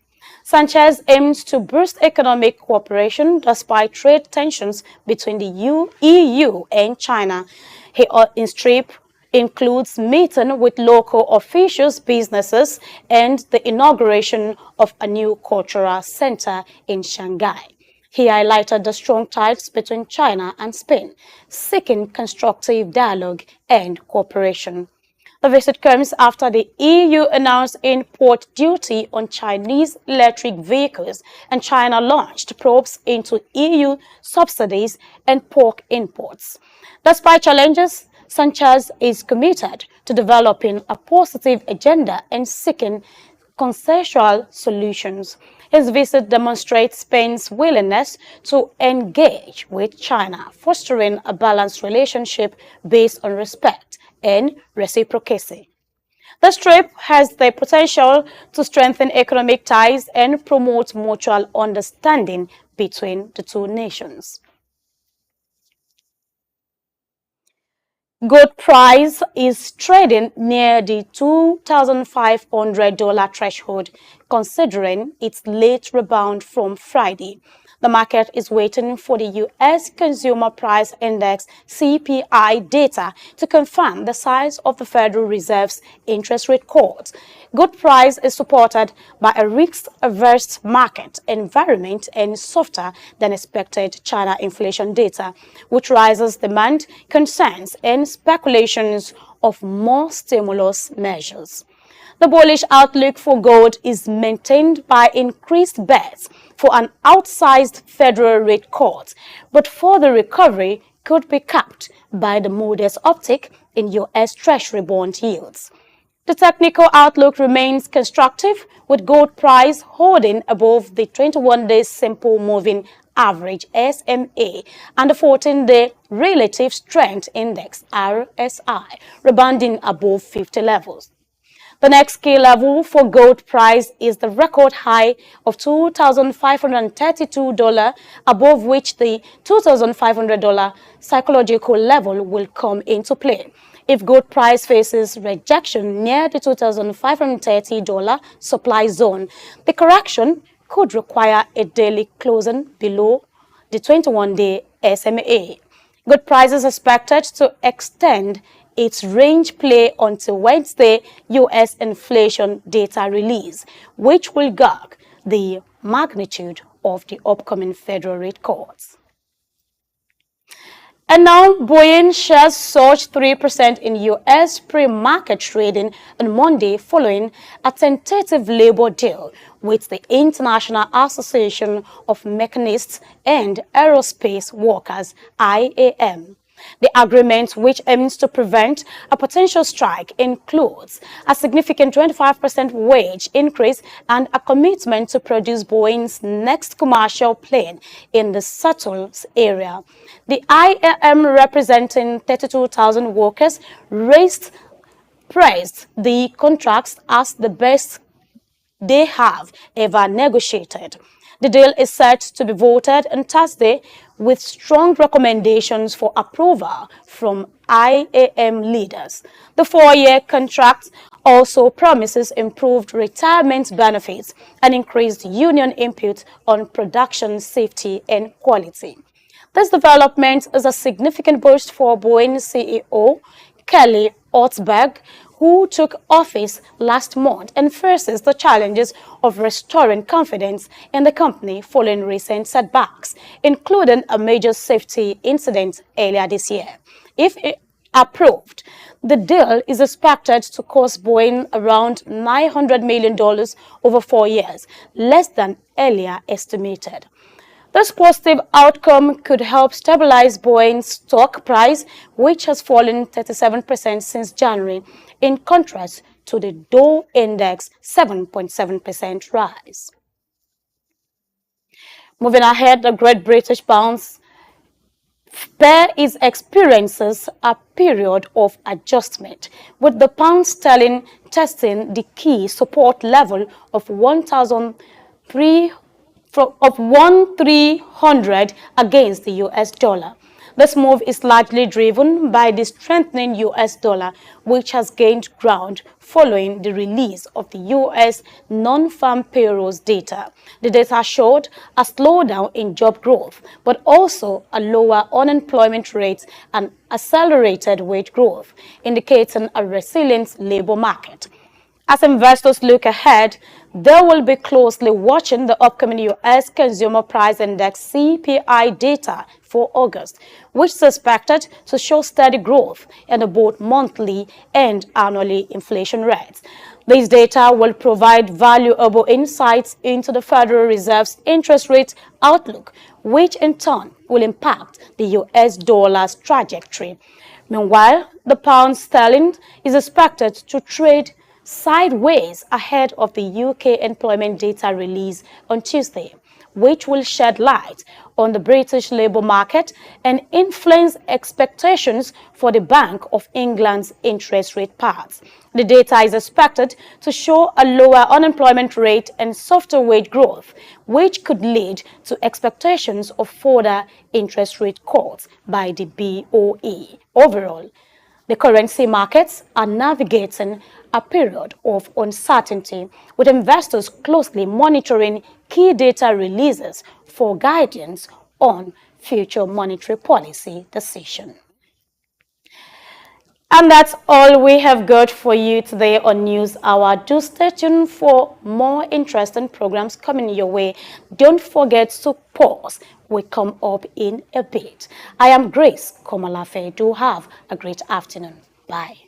Sanchez aims to boost economic cooperation despite trade tensions between the EU and China. His trip includes meeting with local officials, businesses, and the inauguration of a new cultural center in Shanghai. He highlighted the strong ties between China and Spain, seeking constructive dialogue and cooperation. The visit comes after the EU announced import duty on Chinese electric vehicles and China launched probes into EU subsidies and pork imports. Despite challenges, Sanchez is committed to developing a positive agenda and seeking consensual solutions. His visit demonstrates Spain's willingness to engage with China, fostering a balanced relationship based on respect and reciprocity. This trip has the potential to strengthen economic ties and promote mutual understanding between the two nations. Gold price is trading near the $2,500 threshold, considering its late rebound from Friday. The market is waiting for the U.S. Consumer Price Index (CPI) data to confirm the size of the Federal Reserve's interest rate cut. Gold price is supported by a risk-averse market environment and softer than expected China inflation data, which raises demand, concerns, and speculations of more stimulus measures. The bullish outlook for gold is maintained by increased bets for an outsized federal rate cut, but further recovery could be capped by the modest uptick in U.S. Treasury bond yields. The technical outlook remains constructive, with gold price holding above the 21-day simple moving average SMA and the 14-day relative strength index RSI rebounding above 50 levels. The next key level for gold price is the record high of $2,532, above which the $2,500 psychological level will come into play. If gold price faces rejection near the $2,530 supply zone, the correction could require a daily closing below the 21-day SMA. Gold price is expected to extend its range play until Wednesday U.S. inflation data release, which will gauge the magnitude of the upcoming federal rate cuts. And now, Boeing shares surged 3% in U.S. pre-market trading on Monday following a tentative labor deal with the International Association of Mechanists and Aerospace Workers, IAM. The agreement, which aims to prevent a potential strike, includes a significant 25% wage increase and a commitment to produce Boeing's next commercial plane in the Seattle's area. The IAM, representing 32,000 workers, praised the contracts as the best they have ever negotiated. The deal is set to be voted on Thursday, with strong recommendations for approval from IAM leaders. The 4-year contract also promises improved retirement benefits and increased union input on production safety and quality. This development is a significant boost for Boeing CEO Kelly Ortberg, who took office last month and faces the challenges of restoring confidence in the company following recent setbacks, including a major safety incident earlier this year. If approved, the deal is expected to cost Boeing around $900 million over 4 years, less than earlier estimated. This positive outcome could help stabilize Boeing's stock price, which has fallen 37% since January, in contrast to the Dow Index 7.7% rise. Moving ahead, the Great British Pound pair is experiences a period of adjustment, with the pound sterling testing the key support level of 1,300 against the US dollar. This move is largely driven by the strengthening US dollar, which has gained ground following the release of the US non-farm payrolls data. The data showed a slowdown in job growth, but also a lower unemployment rate and accelerated wage growth, indicating a resilient labor market. As investors look ahead, they will be closely watching the upcoming U.S. Consumer Price Index CPI data for August, which is expected to show steady growth in both monthly and annually inflation rates. These data will provide valuable insights into the Federal Reserve's interest rate outlook, which in turn will impact the U.S. dollar's trajectory. Meanwhile, the pound sterling is expected to trade sideways ahead of the UK employment data release on Tuesday, which will shed light on the British labour market and influence expectations for the Bank of England's interest rate paths. The data is expected to show a lower unemployment rate and softer wage growth, which could lead to expectations of further interest rate cuts by the BOE. Overall, the currency markets are navigating a period of uncertainty, with investors closely monitoring key data releases for guidance on future monetary policy decisions. And that's all we have got for you today on News Hour. Do stay tuned for more interesting programs coming your way. Don't forget to pause. We come up in a bit. I am Grace Komalafe. Do have a great afternoon. Bye.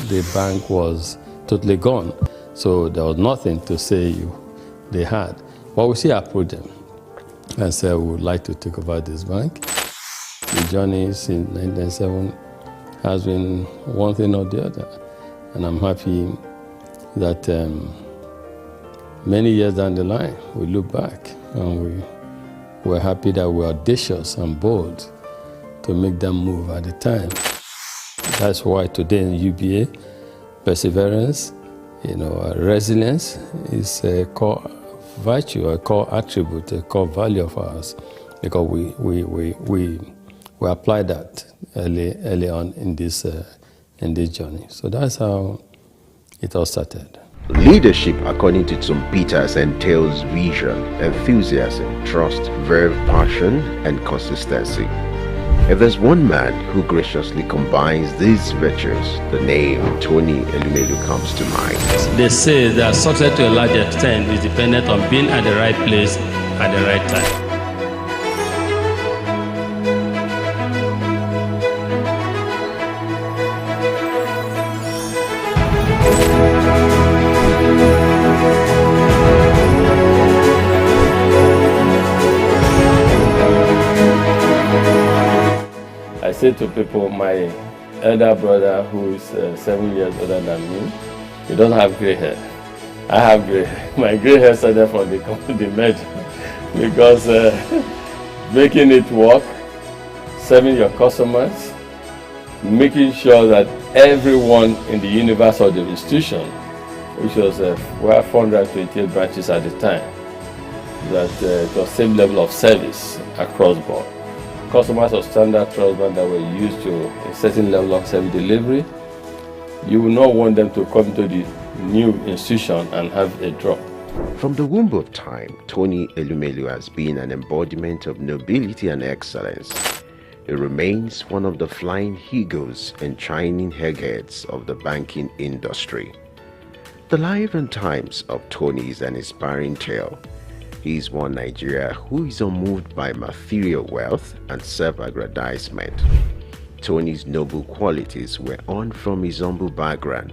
The bank was totally gone, so there was nothing to say they had. But we still approached them and said we would like to take over this bank. The journey since 1997 has been one thing or the other, and I'm happy that many years down the line we look back and we're happy that we're audacious and bold to make that move at the time. That's why today in UBA, perseverance, resilience is a core virtue, a core attribute, a core value of ours, because we apply that early on in this journey. So that's how it all started. Leadership, according to some Peters, entails vision, enthusiasm, trust, verve, passion, and consistency. If there's one man who graciously combines these virtues, the name Tony Elumelu comes to mind. They say that success to a large extent is dependent on being at the right place at the right time. I say to people, my elder brother, who is 7 years older than me, he doesn't have gray hair. I have gray hair. My gray hair started from the merger because making it work, serving your customers, making sure that everyone in the universe or the institution, which was we have 428 branches at the time, that it was same level of service across board. Customers of standard trust bank that were used to a certain level of service delivery, you will not want them to come to the new institution and have a drop. From the womb of time, Tony Elumelu has been an embodiment of nobility and excellence. He remains one of the flying eagles and shining headheads of the banking industry. The life and times of Tony is an inspiring tale. He is one Nigeria who is unmoved by material wealth and self-aggrandizement. Tony's noble qualities were on from his humble background.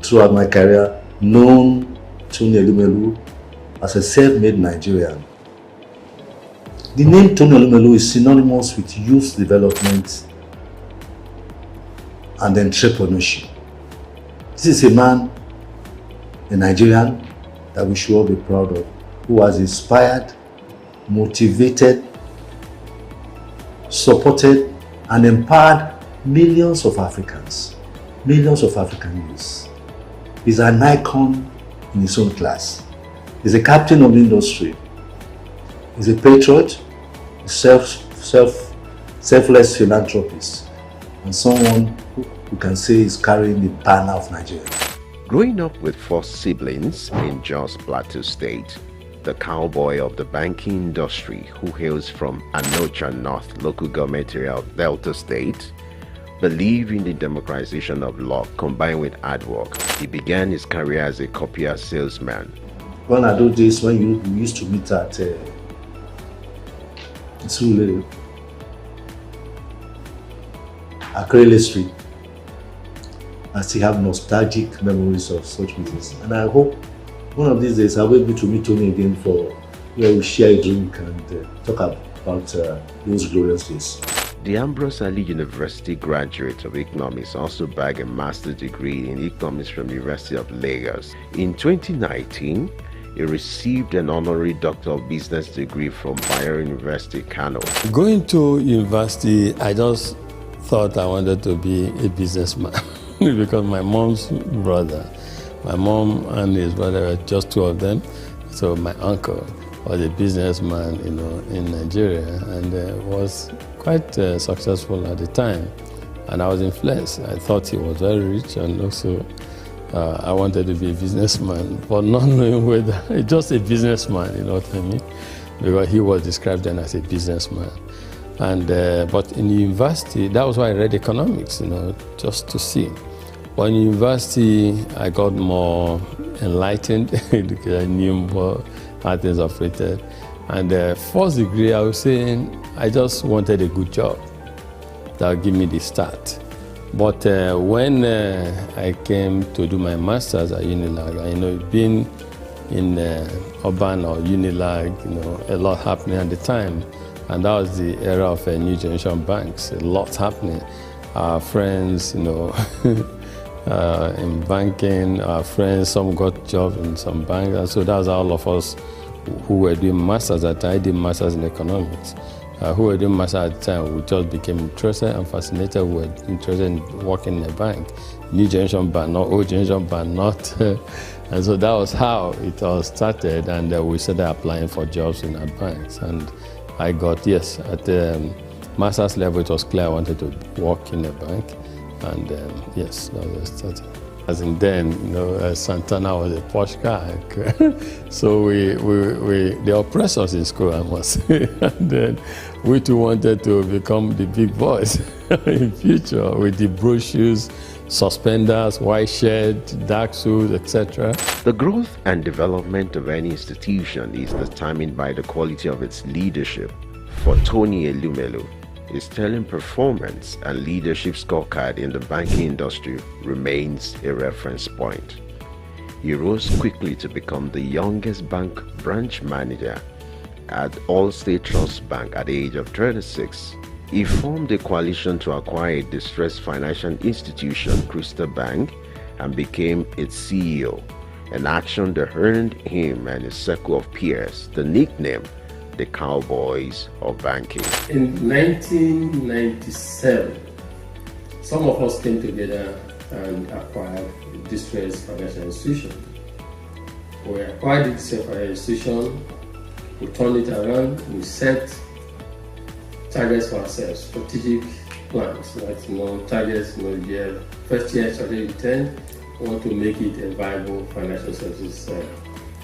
Throughout my career, known Tony Elumelu as a self-made Nigerian. The name Tony Elumelu is synonymous with youth development and entrepreneurship. This is a man, a Nigerian, that we should all be proud of, who has inspired, motivated, supported, and empowered millions of Africans, millions of African youths. He's an icon in his own class. He's a captain of the industry. He's a patriot, a selfless philanthropist, and someone who can say is carrying the banner of Nigeria. Growing up with 4 siblings in Jos Plateau State, the cowboy of the banking industry who hails from Anocha North local government area of Delta State, believed in the democratization of law combined with hard work. He began his career as a copier salesman. When I do this, when we used to meet at Sule, Akrele Street, I still have nostalgic memories of such meetings. And I hope one of these days I'll be able to meet Tony again for where we share a drink and talk about those glorious days. The Ambrose Ali University graduate of economics also bagged a master's degree in economics from the University of Lagos. In 2019, he received an honorary Doctor of Business degree from Bayero University, Kano. Going to university, I just thought I wanted to be a businessman because my mom's brother, my mom and his brother were just 2 of them. So my uncle was a businessman, in Nigeria, and was quite successful at the time. And I was influenced. I thought he was very rich, and also I wanted to be a businessman, but not knowing whether just a businessman, you know what I mean? Because he was described then as a businessman. And but in university, that was why I read economics, just to see. But in university, I got more enlightened because I knew more how things operated. And the first degree, I was saying, I just wanted a good job that would give me the start. But when I came to do my master's at Unilag, being in urban or Unilag, a lot happening at the time. And that was the era of new generation banks, a lot happening. Our friends, in banking, our friends, some got jobs in some banks. And so that's all of us who were doing masters at the time. I did masters in economics. Who were doing masters at the time, we just became interested and fascinated. We were interested in working in a bank. New generation bank, not old generation bank, not. And so that was how it all started. And we started applying for jobs in our banks. And I got, yes, at the master's level, it was clear I wanted to work in a bank. And yes, that was started. As in then, Santana was a posh guy. So they oppressed us in school, I must say. And then we too wanted to become the big boys in future with the brochures, suspenders, white shirt, dark suits, etc. The growth and development of any institution is determined by the quality of its leadership. For Tony Elumelu, his sterling performance and leadership scorecard in the banking industry remains a reference point. He rose quickly to become the youngest bank branch manager at Allstate Trust Bank at the age of 36. He formed a coalition to acquire a distressed financial institution, Crystal Bank, and became its CEO, an action that earned him and his circle of peers the nickname the Cowboys of Banking. In 1997, some of us came together and acquired a distressed financial institution. We acquired the distressed financial institution, we turned it around, we set targets for ourselves, strategic plans, like targets, the first year strategic intent, we want to make it a viable financial services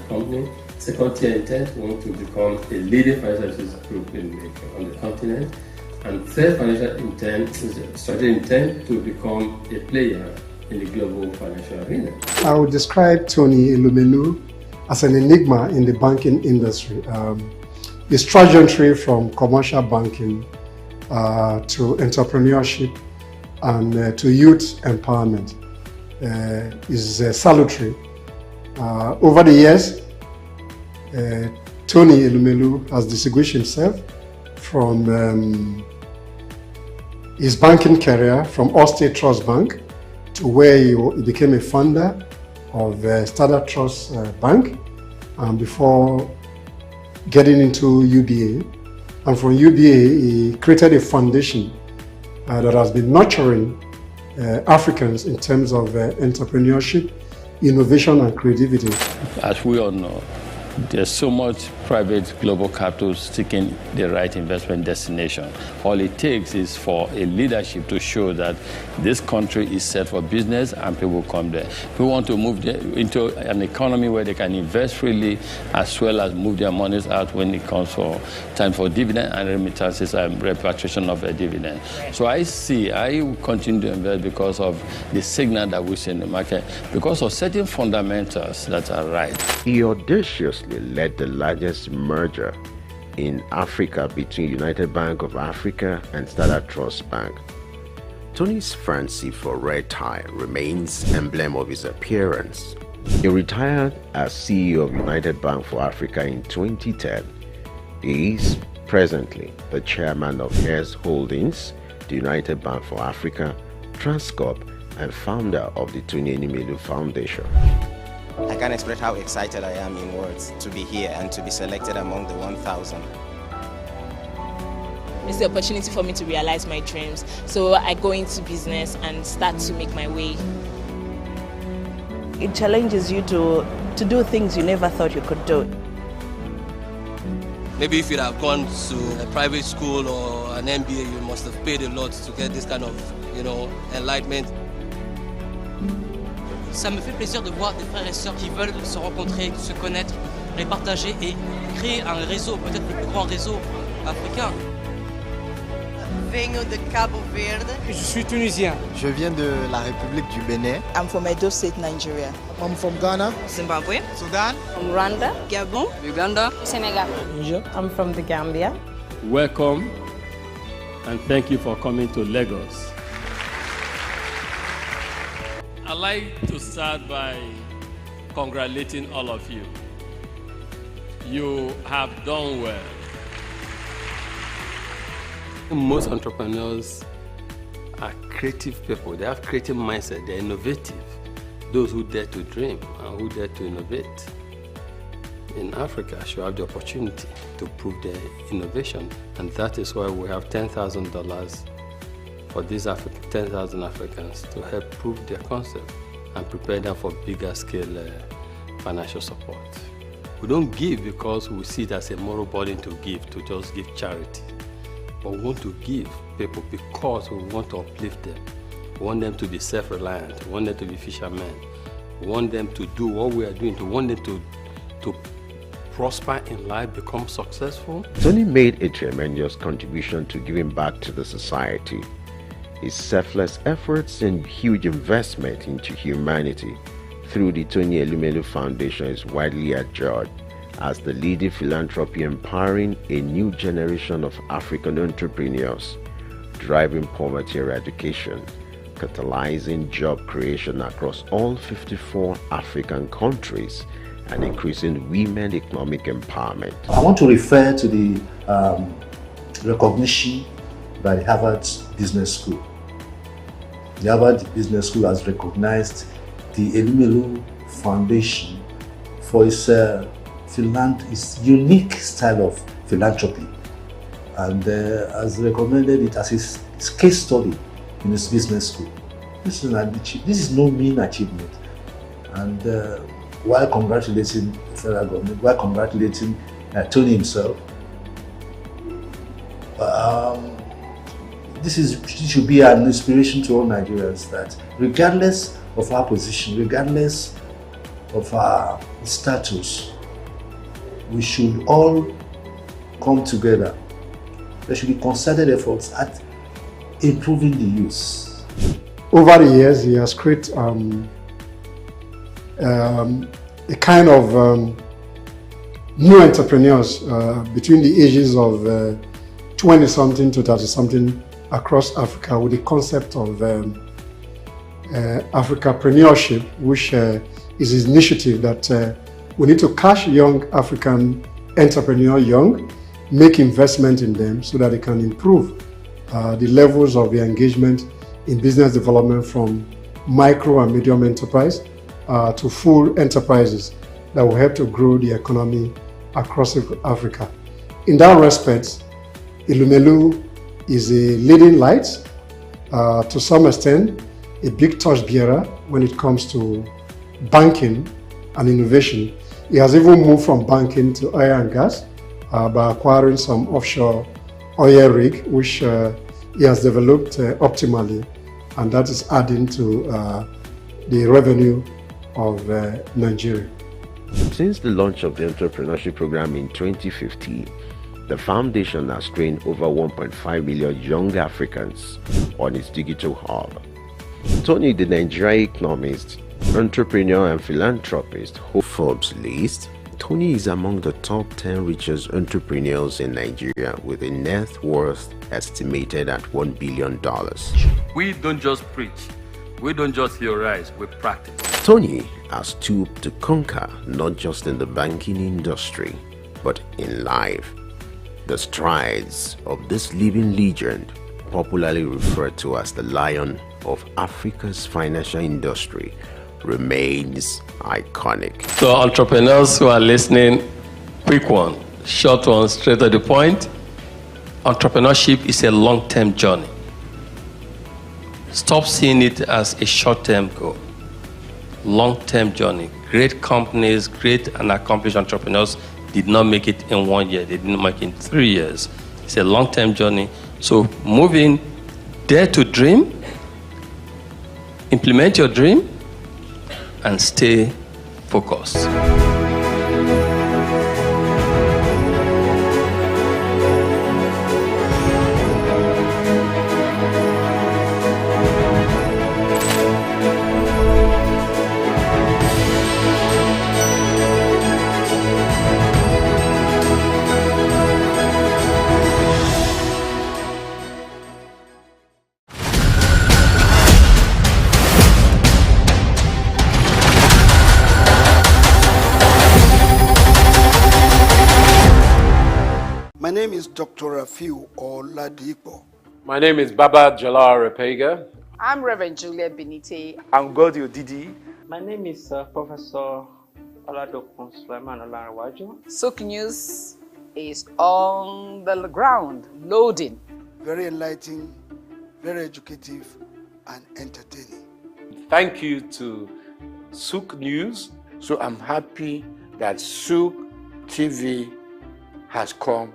company. Second tier intent, we want to become a leading financial services group on the continent. And third financial intent is a strategic intent to become a player in the global financial arena. I would describe Tony Elumelu as an enigma in the banking industry. His trajectory from commercial banking to entrepreneurship and to youth empowerment is salutary. Over the years, Tony Elumelu has distinguished himself from his banking career from Allstate Trust Bank to where he became a founder of Standard Trust Bank, and before getting into UBA. And from UBA, he created a foundation that has been nurturing Africans in terms of entrepreneurship, innovation, and creativity. As we all know, there's so much private global capital seeking the right investment destination. All it takes is for a leadership to show that this country is set for business and people come there. We want to move into an economy where they can invest freely as well as move their monies out when it comes for time for dividend and remittances and repatriation of a dividend. So I will continue to invest because of the signal that we see in the market, because of certain fundamentals that are right. He audaciously led the largest merger in Africa between United Bank of Africa and Standard Trust Bank. Tony's fancy for red tie remains emblem of his appearance. He retired as CEO of United Bank for Africa in 2010. He is presently the chairman of Heirs Holdings, the United Bank for Africa, Transcorp, and founder of the Tony Elumelu Foundation. I can't express how excited I am in words to be here and to be selected among the 1,000. It's the opportunity for me to realize my dreams. So I go into business and start to make my way. It challenges you to do things you never thought you could do. Maybe if you'd have gone to a private school or an MBA, you must have paid a lot to get this kind of, enlightenment. Ça me fait plaisir de voir des frères et sœurs qui veulent se rencontrer, se connaître, les partager et créer un réseau, peut-être le plus grand réseau africain. Venho de Cabo Verde. Je suis tunisien. Je viens de la République du Bénin. I'm from Edo State, Nigeria. I'm from Ghana. Zimbabwe. Sudan. From Rwanda. Gabon. Uganda. Senegal. I'm from the Gambia. Welcome and thank you for coming to Lagos. I'd like to start by congratulating all of you. You have done well. Most entrepreneurs are creative people. They have creative mindset. They're innovative. Those who dare to dream and who dare to innovate. In Africa should have the opportunity to prove their innovation. And that is why we have $10,000 for these 10,000 Africans to help prove their concept and prepare them for bigger scale financial support. We don't give because we see it as a moral burden to just give charity. But we want to give people because we want to uplift them. We want them to be self-reliant. We want them to be fishermen. We want them to do what we are doing. We want them to prosper in life, become successful. Tony made a tremendous contribution to giving back to the society. His selfless efforts and huge investment into humanity through the Tony Elumelu Foundation is widely adjured as the leading philanthropy empowering a new generation of African entrepreneurs, driving poverty eradication, catalyzing job creation across all 54 African countries, and increasing women economic empowerment. I want to refer to the recognition by the Harvard Business School. The Harvard Business School has recognized the Elumelu Foundation for its unique style of philanthropy, and has recommended it as its case study in its business school. This is no mean achievement, and while congratulating the federal government, while congratulating Tony himself, this should be an inspiration to all Nigerians that regardless of our position, regardless of our status, we should all come together. There should be concerted efforts at improving the youth. Over the years, he has created a kind of new entrepreneurs between the ages of 20-something to 30-something across Africa with the concept of Africapreneurship, which is his initiative that we need to catch young African entrepreneurs young, make investment in them so that they can improve the levels of their engagement in business development from micro and medium enterprise to full enterprises that will help to grow the economy across Africa. In that respect, Elumelu is a leading light, to some extent, a big torch bearer when it comes to banking and innovation. He has even moved from banking to oil and gas by acquiring some offshore oil rig, which he has developed optimally, and that is adding to the revenue of Nigeria. Since the launch of the entrepreneurship program in 2015, the foundation has trained over 1.5 million young Africans on its digital hub. Tony, the Nigerian economist, entrepreneur and philanthropist who Forbes list, Tony is among the top 10 richest entrepreneurs in Nigeria with a net worth estimated at $1 billion. We don't just preach, we don't just theorize, we practice. Tony has stooped to conquer not just in the banking industry, but in life. The strides of this living legend, popularly referred to as the Lion of Africa's financial industry, remains iconic. So entrepreneurs who are listening, quick one, short one, straight to the point. Entrepreneurship is a long-term journey. Stop seeing it as a short-term goal. Long-term journey. Great companies, great and accomplished entrepreneurs did not make it in 1 year. They didn't make it in 3 years. It's a long-term journey. So moving, dare to dream, implement your dream, and stay focused. My name is Dr. Rafiu Oladipo. My name is Baba Jalal Repega. I'm Reverend Juliet Benite. I'm Godi Odidi. My name is Professor Oladokun Sulaiman Olarawaju. SOUQ News is on the ground, loading. Very enlightening, very educative, and entertaining. Thank you to SOUQ News. So I'm happy that SOUQ TV has come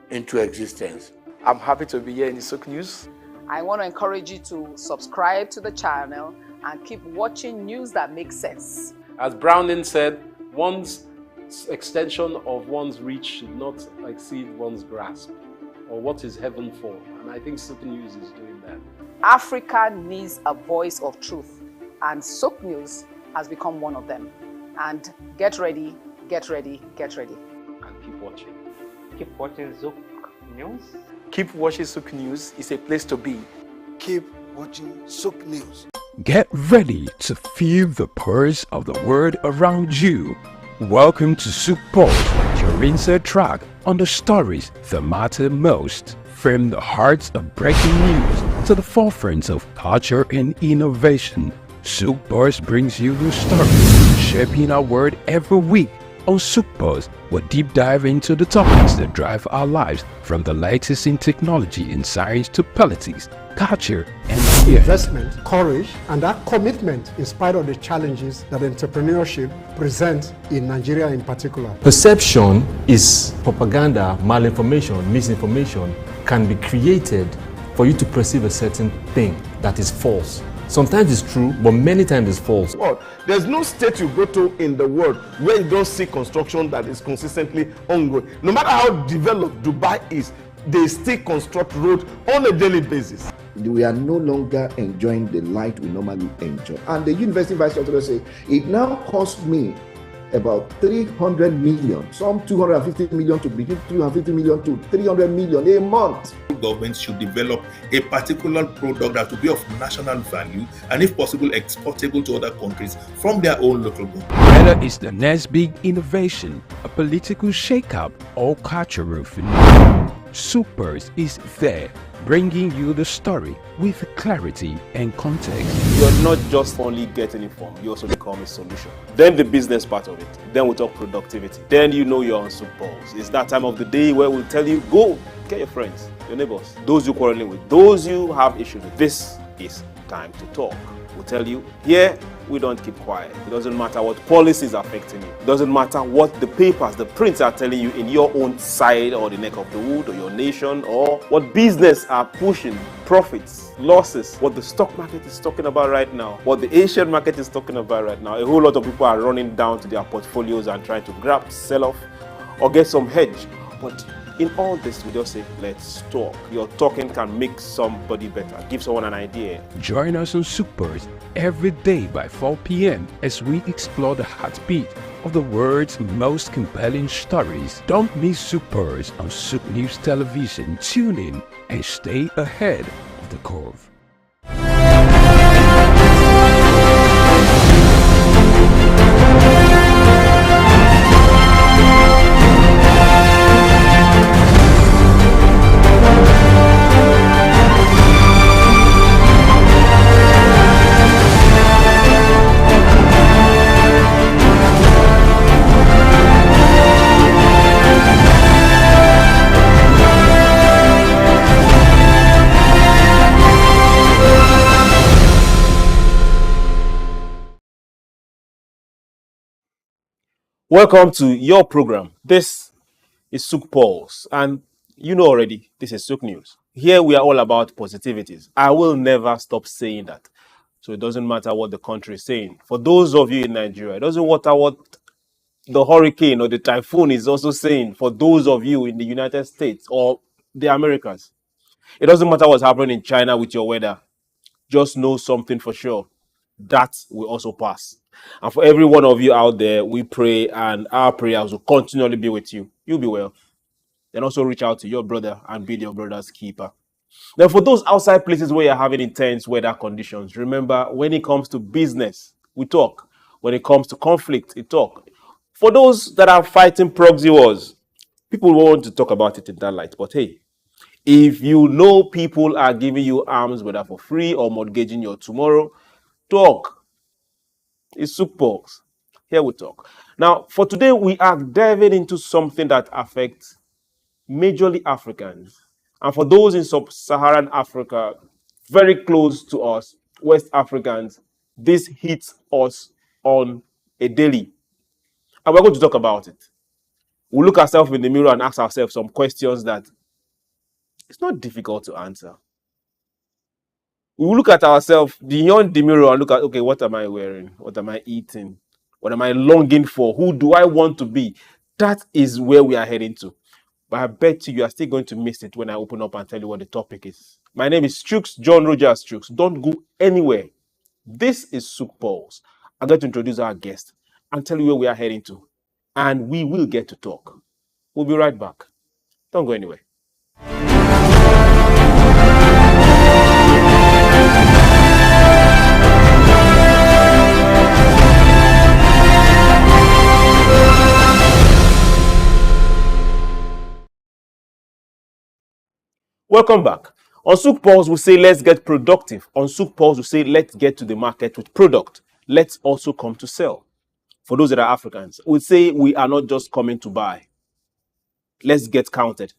into existence. I'm happy to be here in the SOUQ News. I want to encourage you to subscribe to the channel and keep watching news that makes sense. As Browning said, one's extension of one's reach should not exceed one's grasp, or what is heaven for. And I think SOUQ News is doing that. Africa needs a voice of truth, and SOUQ News has become one of them. And get ready, get ready, get ready. And keep watching. Keep watching SOUQ News. Keep watching SOUQ News. It's a place to be. Keep watching SOUQ News. Get ready to feel the pulse of the world around you. Welcome to SOUQ Pulse, your insert track on the stories that matter most. From the heart of breaking news to the forefront of culture and innovation, SOUQ Pulse brings you the stories shaping our world every week. On SOUQ Pulse, we'll deep dive into the topics that drive our lives, from the latest in technology and science to politics, culture, and fear. Investment, courage, and that commitment in spite of the challenges that entrepreneurship presents in Nigeria in particular. Perception is propaganda, malinformation, misinformation can be created for you to perceive a certain thing that is false. Sometimes it's true, but many times it's false. There's no state you go to in the world where you don't see construction that is consistently ongoing. No matter how developed Dubai is, they still construct roads on a daily basis. We are no longer enjoying the light we normally enjoy. And the university vice chancellor say, it now costs me about 300 million, some 250 million to between 250 million to 300 million a month. Governments should develop a particular product that will be of national value and, if possible, exportable to other countries from their own local government. Whether it's the next big innovation, a political shakeup, or cultural phenomenon, SOUQ Pulse is there, bringing you the story with clarity and context. You're not just only getting informed, you also become a solution. Then the business part of it. Then we talk productivity. Then you know you're on SOUQ Pulse. It's that time of the day where we'll tell you, go get your friends, your neighbors, those you quarreling with, those you have issues with. This is time to talk. We'll tell you, here we don't keep quiet. It doesn't matter what policies are affecting you. It doesn't matter what the papers, the prints are telling you in your own side or the neck of the wood or your nation, or what business are pushing, profits, losses, what the stock market is talking about right now, what the Asian market is talking about right now. A whole lot of people are running down to their portfolios and trying to grab, sell off, or get some hedge. But in all this, we just say, let's talk. Your talking can make somebody better, give someone an idea. Join us on SOUQ Pulse every day by 4 p.m. as we explore the heartbeat of the world's most compelling stories. Don't miss SOUQ Pulse on SOUQ News Television. Tune in and stay ahead of the curve. Welcome to your program. This is SOUQ Pulse, and you know already, this is SOUQ News. Here we are all about positivities. I will never stop saying that. So it doesn't matter what the country is saying. For those of you in Nigeria, it doesn't matter what the hurricane or the typhoon is also saying. For those of you in the United States or the Americas, it doesn't matter what's happening in China with your weather. Just know something for sure. That will also pass. And for every one of you out there, we pray, and our prayers will continually be with you. You'll be well. Then also reach out to your brother and be your brother's keeper. Then for those outside places where you're having intense weather conditions, remember, when it comes to business, we talk. When it comes to conflict, we talk. For those that are fighting proxy wars, people want to talk about it in that light. But hey, if you know people are giving you arms, whether for free or mortgaging your tomorrow, talk. It's SOUQ Pulse. Here we talk. Now, for today, we are diving into something that affects majorly Africans. And for those in sub-Saharan Africa, very close to us, West Africans, this hits us on a daily. And we're going to talk about it. We'll look ourselves in the mirror and ask ourselves some questions that it's not difficult to answer. We look at ourselves beyond the mirror and look at, okay, what am I wearing? What am I eating? What am I longing for? Who do I want to be? That is where we are heading to. But I bet you are still going to miss it when I open up and tell you what the topic is. My name is SOUQ, John Rogers SOUQ. Don't go anywhere. This is SOUQ Pulse. I'm going to introduce our guest and tell you where we are heading to. And we will get to talk. We'll be right back. Don't go anywhere. Welcome back. On SOUQ Pulse, we say let's get productive. On SOUQ Pulse, we say let's get to the market with product. Let's also come to sell. For those that are Africans, we say we are not just coming to buy. Let's get counted.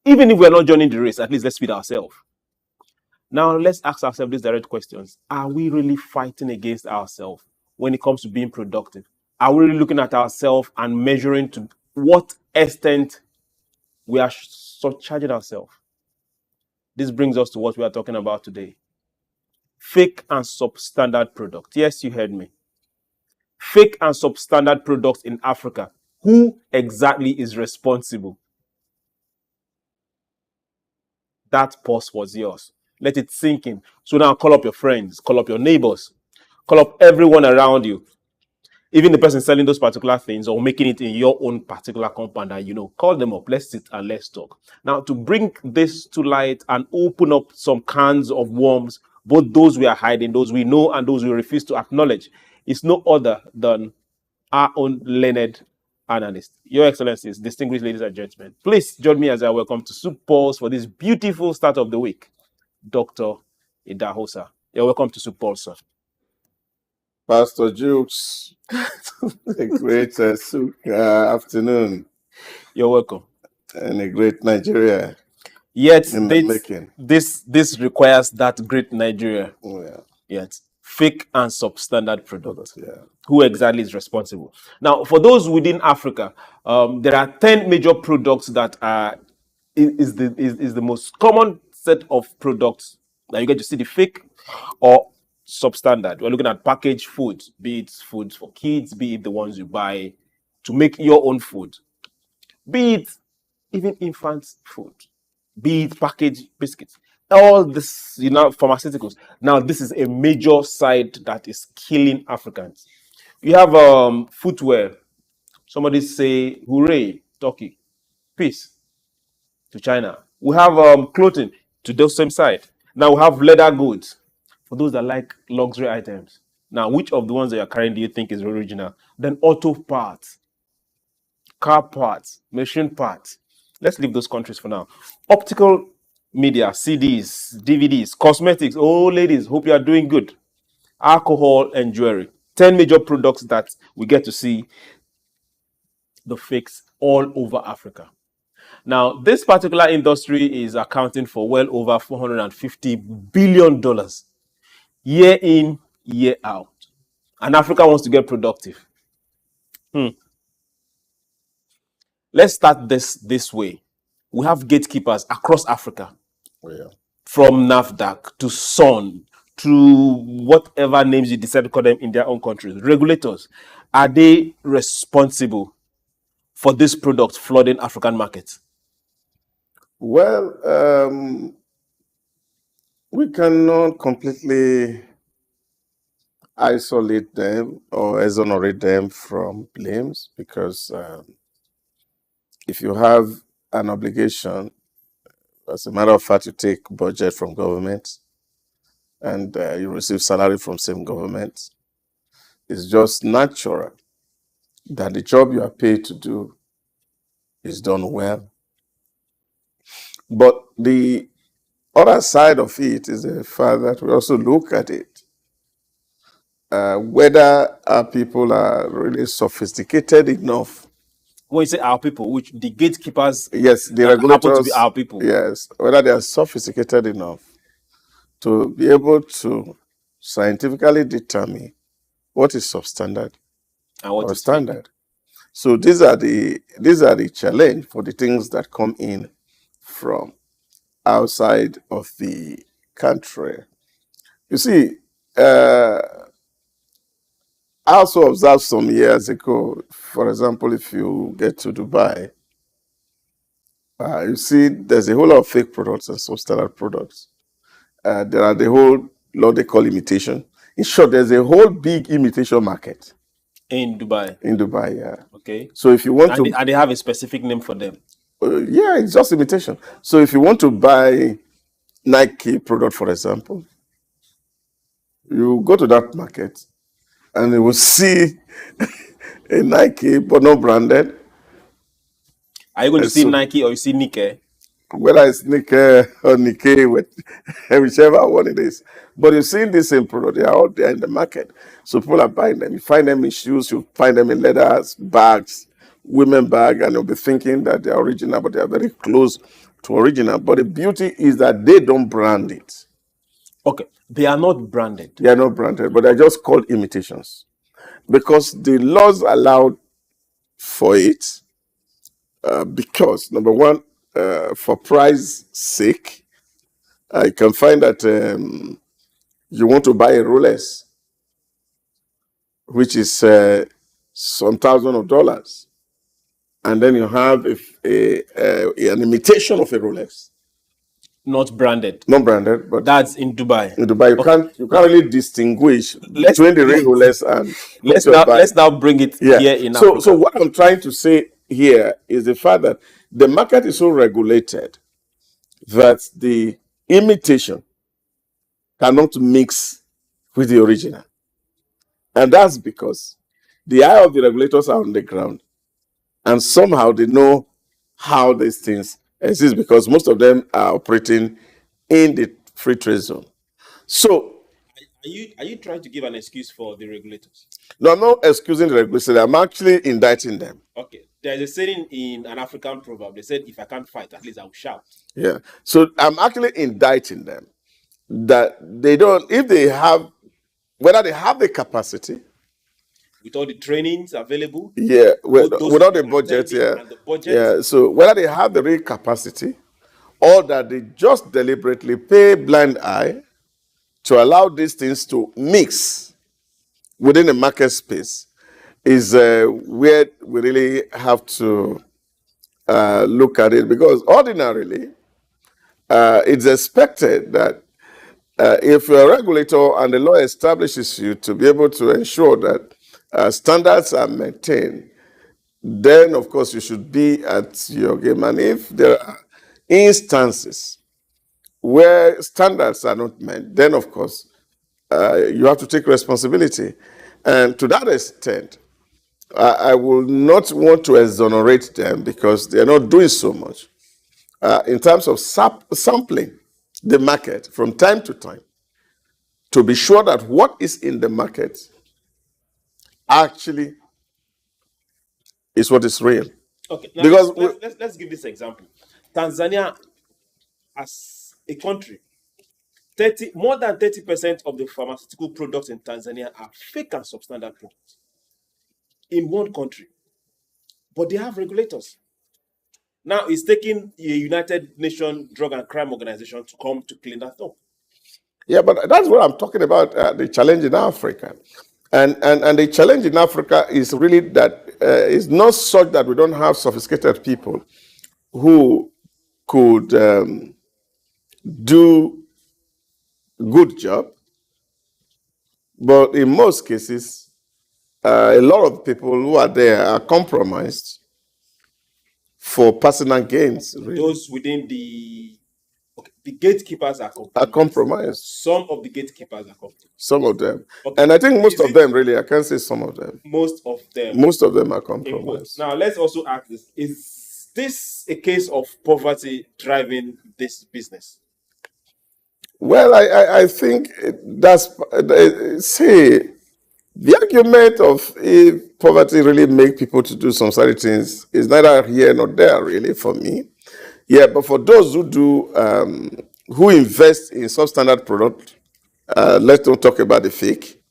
Even if we're not joining the race, at least let's feed ourselves. Now, let's ask ourselves these direct questions. Are we really fighting against ourselves when it comes to being productive? Are we really looking at ourselves and measuring to what extent we are surcharging ourselves? This brings us to what we are talking about today. Fake and substandard product. Yes, you heard me. Fake and substandard products in Africa. Who exactly is responsible? That pause was yours. Let it sink in. So now call up your friends, call up your neighbors, call up everyone around you. Even the person selling those particular things or making it in your own particular compound, and call them up. Let's sit and let's talk. Now, to bring this to light and open up some cans of worms, both those we are hiding, those we know, and those we refuse to acknowledge, is no other than our own learned analyst. Your Excellencies, distinguished ladies and gentlemen, please join me as I welcome to SOUQ Pulse for this beautiful start of the week, Dr. Idahosa. You're welcome to SOUQ Pulse, sir. Pastor Jukes, a great SOUQ afternoon. You're welcome. And a great Nigeria. Yet, this requires that great Nigeria. Oh, yeah. Yet, fake and substandard product. Yeah. Who exactly is responsible? Now, for those within Africa, there are 10 major products that is the most common set of products that you get to see the fake or substandard. We're looking at packaged foods, be it foods for kids, be it the ones you buy to make your own food, be it even infants' food, be it packaged biscuits. All this, pharmaceuticals. Now, this is a major side that is killing Africans. You have footwear. Somebody say, hooray, Turkey, peace to China. We have clothing to the same side. Now we have leather goods for those that like luxury items. Now, which of the ones that you're carrying do you think is original? Then auto parts, car parts, machine parts. Let's leave those countries for now. Optical media, CDs, DVDs, cosmetics. Oh, ladies, hope you are doing good. Alcohol and jewelry. 10 major products that we get to see the fakes all over Africa. Now, this particular industry is accounting for well over $450 billion year in, year out. And Africa wants to get productive. Let's start this way. We have gatekeepers across Africa. Oh, yeah. From NAFDAC to SON to whatever names you decide to call them in their own countries. Regulators, are they responsible for this product flooding African markets? Well, we cannot completely isolate them or exonerate them from blames because if you have an obligation, as a matter of fact, you take budget from government and you receive salary from same government, it's just natural that the job you are paid to do is done well. But the other side of it is the fact that we also look at it, whether our people are really sophisticated enough. When you say our people, which the gatekeepers, yes, the regulators happen to be our people. Yes, whether they are sophisticated enough to be able to scientifically determine what is substandard and what is standard. So these are the challenge for the things that come in from outside of the country. You see, I also observed some years ago, for example, if you get to Dubai, you see there's a whole lot of fake products and some standard products. There are the whole lot they call imitation. In short, there's a whole big imitation market. In Dubai? In Dubai, yeah. Okay. So if you want to... And they have a specific name for them? Yeah, it's just imitation. So if you want to buy Nike product, for example, you go to that market and you will see a Nike, but not branded. Are you going to see Nike or you see Nike? Whether it's Nike or Nike, whichever one it is. But you've seen the same product. They are all there in the market. So people are buying them. You find them in shoes, you find them in leathers, bags, women bag, and you'll be thinking that they are original, but they are very close to original. But the beauty is that they don't brand it. Okay, they are not branded. They are not branded, but they're just called imitations. Because the laws allowed for it, because, number one, for price sake, you can find that you want to buy a Rolex, which is some thousands of dollars, and then you have an imitation of a Rolex. Not branded. Not branded, but that's in Dubai. In Dubai, you can't really distinguish between the real Rolex and let's now bring it here in Africa. So what I'm trying to say here is the fact that the market is so regulated that the imitation cannot mix with the original. And that's because the eye of the regulators are on the ground. And somehow they know how these things exist because most of them are operating in the free trade zone. So, are you trying to give an excuse for the regulators? No, I'm not excusing the regulators. I'm actually indicting them. Okay. There's a saying in an African proverb. They said, if I can't fight, at least I will shout. Yeah. So I'm actually indicting them that they don't, if they have, whether they have the capacity. With all the trainings available. Yeah. Without the budget, yeah. And the budget. Yeah. So whether they have the real capacity or that they just deliberately pay blind eye to allow these things to mix within the market space is where we really have to look at it, because ordinarily it's expected that if you're a regulator and the law establishes you to be able to ensure that standards are maintained, then of course you should be at your game. And if there are instances where standards are not met, then of course you have to take responsibility. And to that extent, I will not want to exonerate them because they're not doing so much in terms of sampling the market from time to time to be sure that what is in the market actually is what is real. Okay, now because let's give this example. Tanzania, as a country, more than 30% of the pharmaceutical products in Tanzania are fake and substandard products in one country. But they have regulators. Now it's taking a United Nations Drug and Crime Organization to come to clean that up. Yeah, but that's what I'm talking about, the challenge in Africa. And the challenge in Africa is really that it's not such that we don't have sophisticated people who could do good job, but in most cases, a lot of people who are there are compromised for personal gains. Really. Those within the gatekeepers are compromised. Some of the gatekeepers are compromised. Some of them. Okay. And I think most of them, really, I can't say some of them. Most of them. Most of them are compromised. Now, let's also ask this. Is this a case of poverty driving this business? Well, I think that's, see, the argument of if poverty really make people to do some certain things is neither here nor there, really, for me. Yeah, but for those who do, who invest in substandard product, let's not talk about the fake,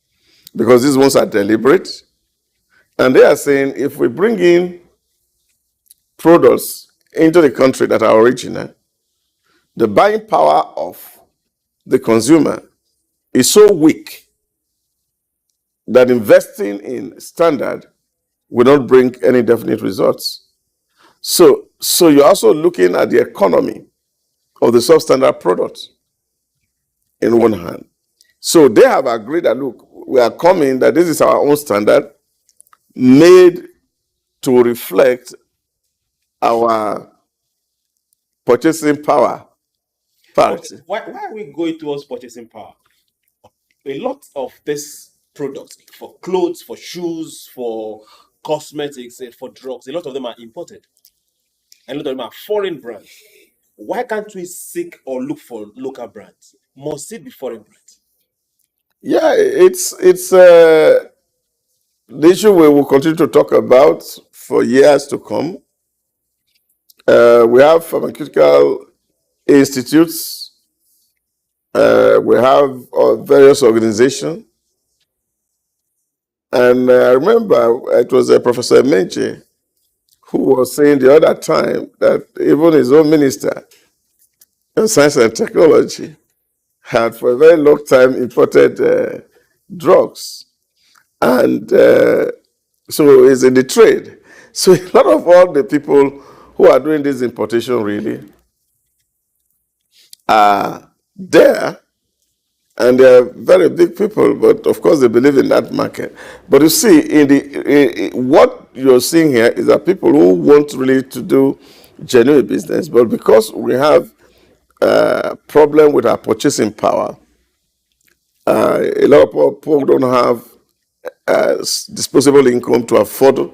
because these ones are deliberate. And they are saying if we bring in products into the country that are original, the buying power of the consumer is so weak that investing in standard will not bring any definite results. So you're also looking at the economy of the substandard product in one hand. So they have agreed that, look, we are coming, that this is our own standard made to reflect our purchasing power parity. Okay. Why are we going towards purchasing power? A lot of this products for clothes, for shoes, for cosmetics, for drugs, a lot of them are imported. And a lot of them are foreign brands. Why can't we seek or look for local brands? Must it be foreign brands? Yeah, it's the issue we will continue to talk about for years to come. We have pharmaceutical institutes. We have various organizations. And I remember it was Professor Menche who was saying the other time that even his own minister of science and technology had for a very long time imported drugs. And so it's in the trade. So a lot of all the people who are doing this importation really are there, and they're very big people, but of course they believe in that market. But you see, what you're seeing here is that people who want really to do genuine business, but because we have a problem with our purchasing power, a lot of people don't have disposable income to afford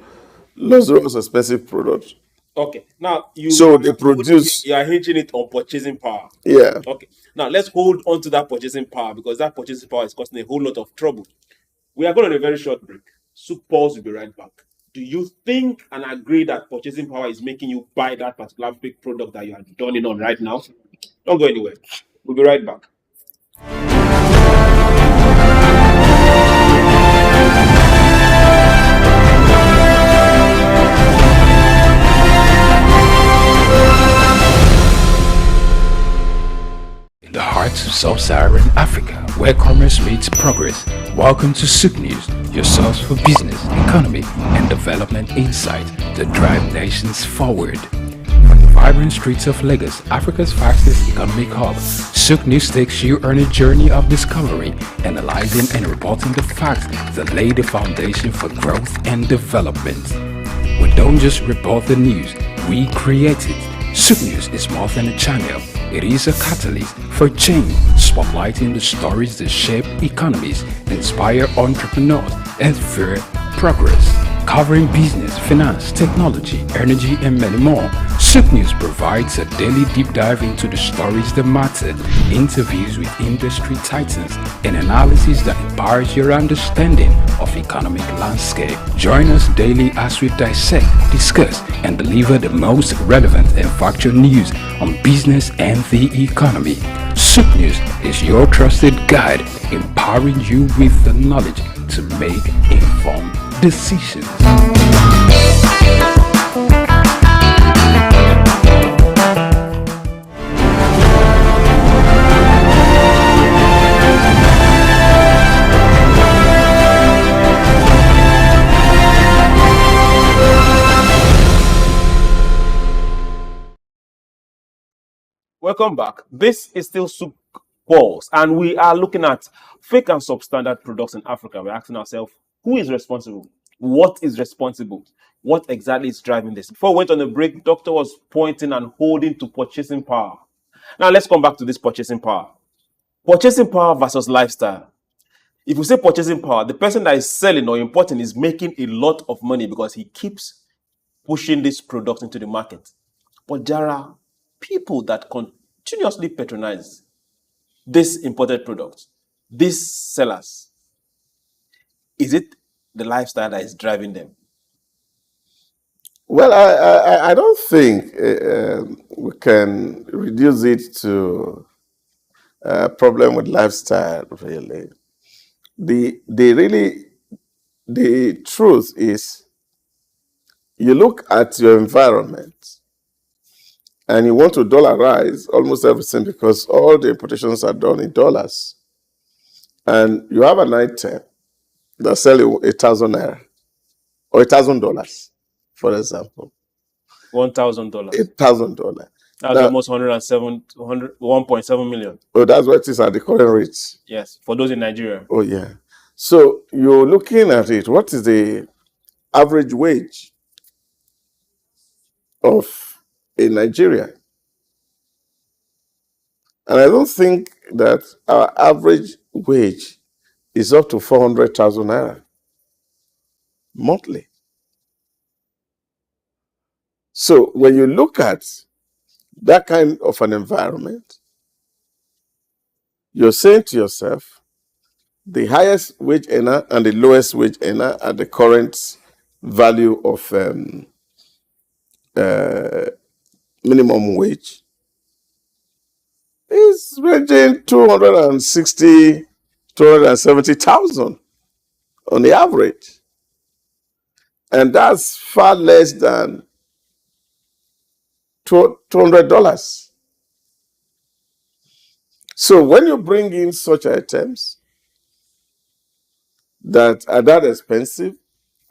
luxurious, expensive products. Okay. Now they produce. You are hinging it on purchasing power. Yeah. Okay. Now let's hold on to that purchasing power, because that purchasing power is causing a whole lot of trouble. We are going on a very short break. SOUQ Pulse will be right back. Do you think and agree that purchasing power is making you buy that particular fake product that you are dawning on right now? Don't go anywhere. We'll be right back. The heart of sub-Saharan Africa, where commerce meets progress. Welcome to SOUQ News, your source for business, economy, and development insight that drive nations forward. From the vibrant streets of Lagos, Africa's fastest economic hub, SOUQ News takes you on a journey of discovery, analyzing and reporting the facts that lay the foundation for growth and development. We don't just report the news, we create it. SOUQ News is more than a channel. It is a catalyst for change, spotlighting the stories that shape economies, inspire entrepreneurs, and fuel progress. Covering business, finance, technology, energy, and many more, SOUQ News provides a daily deep dive into the stories that matter, interviews with industry titans, and analysis that empowers your understanding of economic landscape. Join us daily as we dissect, discuss, and deliver the most relevant and factual news on business and the economy. SOUQ News is your trusted guide, empowering you with the knowledge to make informed decisions. Welcome back. This is still SOUQ Pulse, and we are looking at fake and substandard products in Africa. We're asking ourselves, who is responsible? What is responsible? What exactly is driving this? Before we went on the break, Doctor was pointing and holding to purchasing power. Now let's come back to this purchasing power. Purchasing power versus lifestyle. If you say purchasing power, the person that is selling or importing is making a lot of money because he keeps pushing this product into the market. But there are people that continuously patronize this imported product, these sellers. Is it the lifestyle that is driving them? Well, I don't think we can reduce it to a problem with lifestyle, really. The truth is, you look at your environment And you want to dollarize almost everything because all the importations are done in dollars. And you have an item that sells you 1,000 naira or $1,000, for example. $1,000. $8,000. That's almost 1.7 million. Oh, that's what it is at the current rates. Yes, for those in Nigeria. Oh, yeah. So you're looking at it. What is the average wage of a Nigerian? And I don't think that our average wage is up to 400,000 naira monthly. So when you look at that kind of an environment, you're saying to yourself, the highest wage earner and the lowest wage earner at the current value of minimum wage is ranging 260, 270,000 on the average. And that's far less than $200. So when you bring in such items that are that expensive,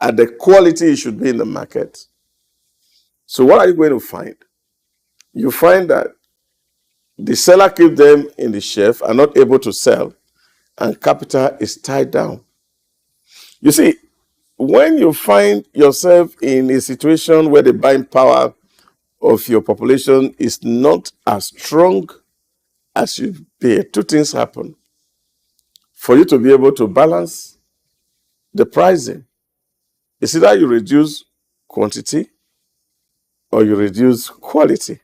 at the quality it should be in the market, so what are you going to find? You find that the seller keeps them in the shelf, are not able to sell, and capital is tied down. You see, when you find yourself in a situation where the buying power of your population is not as strong as should be, two things happen. For you to be able to balance the pricing, it's either you reduce quantity or you reduce quality.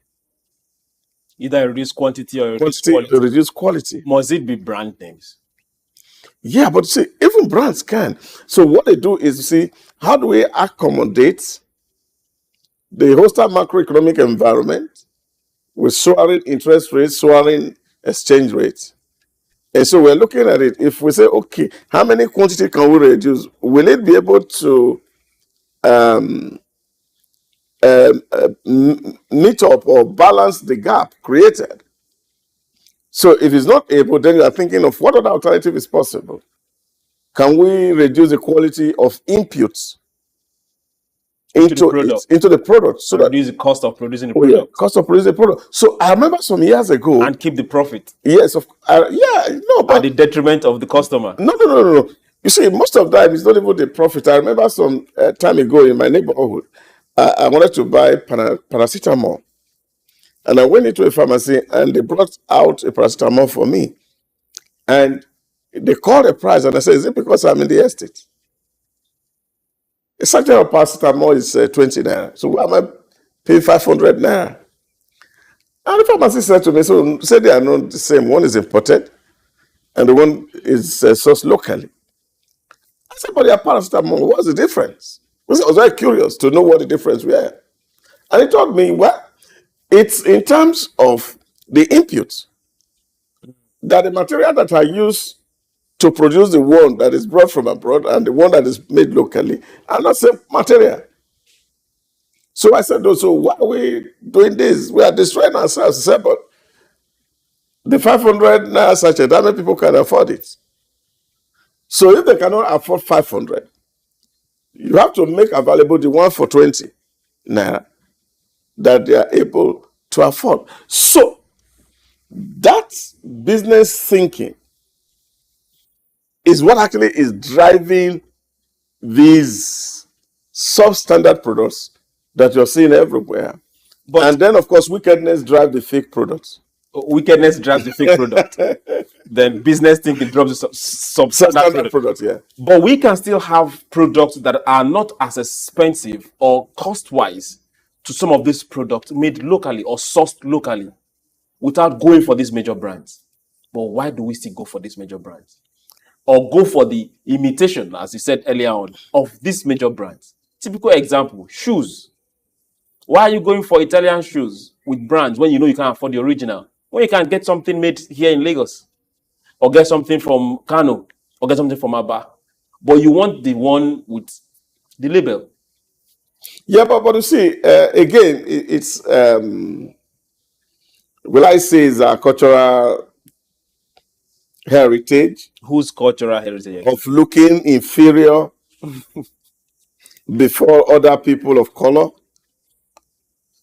Either you reduce quantity or you reduce Quantity, quality. you reduce quality. Must it be brand names? Yeah, but see, even brands can. So what they do is, you see, how do we accommodate the hostile macroeconomic environment with soaring interest rates, soaring exchange rates? And so we're looking at it. If we say, okay, how many quantity can we reduce? Will it be able to meet up or balance the gap created? So if it's not able, then you are thinking of what other alternative is possible. Can we reduce the quality of inputs into the product so that reduce the cost of producing the oh, product? Yeah, cost of producing the product. So I remember some years ago, And keep the profit. yes, but At the detriment of the customer. No. You see, most of the time it's not even the profit. I remember some time ago in my neighborhood, I wanted to buy paracetamol, and I went into a pharmacy and they brought out a paracetamol for me, and they called a price, and I said, "Is it because I'm in the estate?" A sachet of paracetamol is 20 naira. So why am I paying 500 naira? And the pharmacist said to me, so say they are not the same. One is imported and the one is sourced locally. I said, but their paracetamol, what's the difference? I was very curious to know what the difference were. And he told me, well, it's in terms of the inputs, that the material that I use to produce the one that is brought from abroad and the one that is made locally are not the same material. So I said, oh, so why are we doing this? We are destroying ourselves. He said, but the 500 naira sachet, that many people can afford it. So if they cannot afford 500, you have to make available the one for 20 naira that they are able to afford. So that business thinking is what actually is driving these substandard products that you're seeing everywhere. And then, of course, wickedness drives the fake products. Wickedness drives the fake product. Then business thinking drops the substandard product, yeah. But we can still have products that are not as expensive or cost-wise to some of these products made locally or sourced locally without going for these major brands. But why do we still go for these major brands? Or go for the imitation, as you said earlier on, of these major brands? Typical example, shoes. Why are you going for Italian shoes with brands when you know you can't afford the original? When you can get something made here in Lagos, or get something from Kano, or get something from Aba, but you want the one with the label. Yeah, but you see, again, it's will I say, is our cultural heritage. Whose cultural heritage? Of looking inferior before other people of color.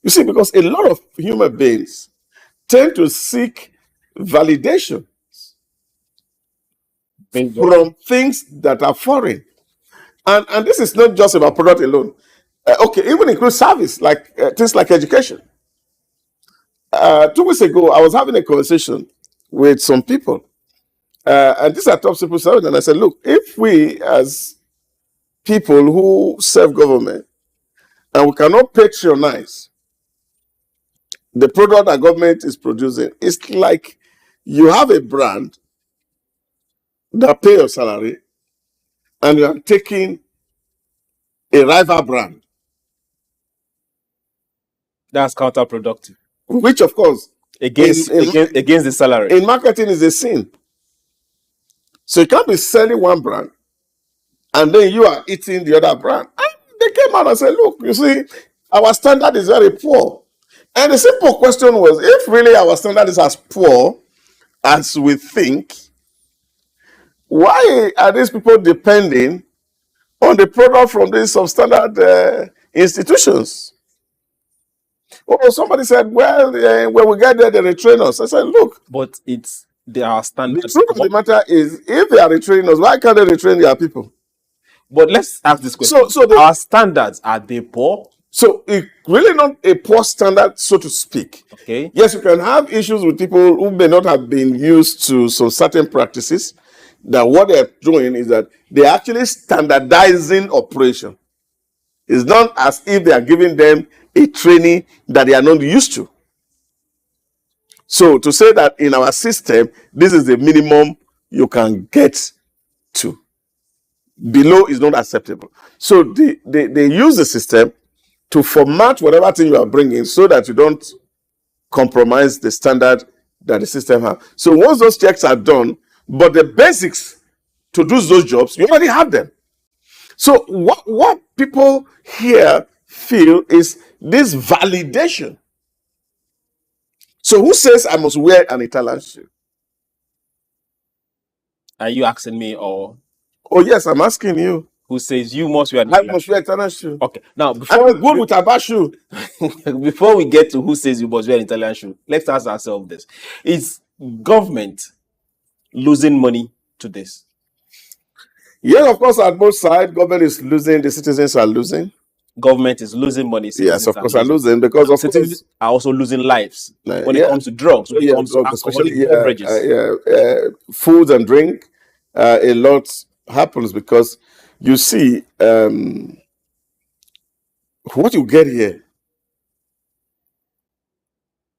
You see, because a lot of human beings tend to seek validation from things that are foreign. And this is not just about product alone. Okay, even includes service, like things like education. 2 weeks ago, I was having a conversation with some people. And these are top civil servants. And I said, look, if we as people who serve government, and we cannot patronize the product that government is producing, it's like you have a brand that pay your salary, and you are taking a rival brand. That's counterproductive. Which, of course, against the salary. In marketing is a sin. So you can't be selling one brand and then you are eating the other brand. And they came out and said, look, you see, our standard is very poor. And the simple question was, if really our standard is as poor as we think, why are these people depending on the product from these substandard institutions? Oh, somebody said, well, when we get there, they retrain us. I said, look. But it's their standard. The truth of the matter is, if they are retraining us, why can't they retrain their people? But let's ask this question. So our standards, are they poor? So it's really not a poor standard, so to speak. Okay. Yes, you can have issues with people who may not have been used to some certain practices. That what they're doing is that they're actually standardizing operation. It's not as if they are giving them a training that they are not used to. So to say that in our system, this is the minimum you can get to. Below is not acceptable. So they use the system to format whatever thing you are bringing so that you don't compromise the standard that the system has. So once those checks are done, but the basics to do those jobs, you already have them. So what people here feel is this validation. So who says I must wear an Italian shoe? Are you asking me or? Oh yes, I'm asking you. Who says you must wear an Italian shoe? I must wear Italian shoe. Okay, now before I'm good with a shoe. Before we get to who says you must wear an Italian shoe, let's ask ourselves this: is government losing money to this? Yes, of course, at both sides, government is losing, the citizens are losing. Government is losing money. Yes, of course, are losing because of citizens are also losing lives when it comes to drugs, when it comes to alcoholic beverages. Food and drink, a lot happens because you see what you get here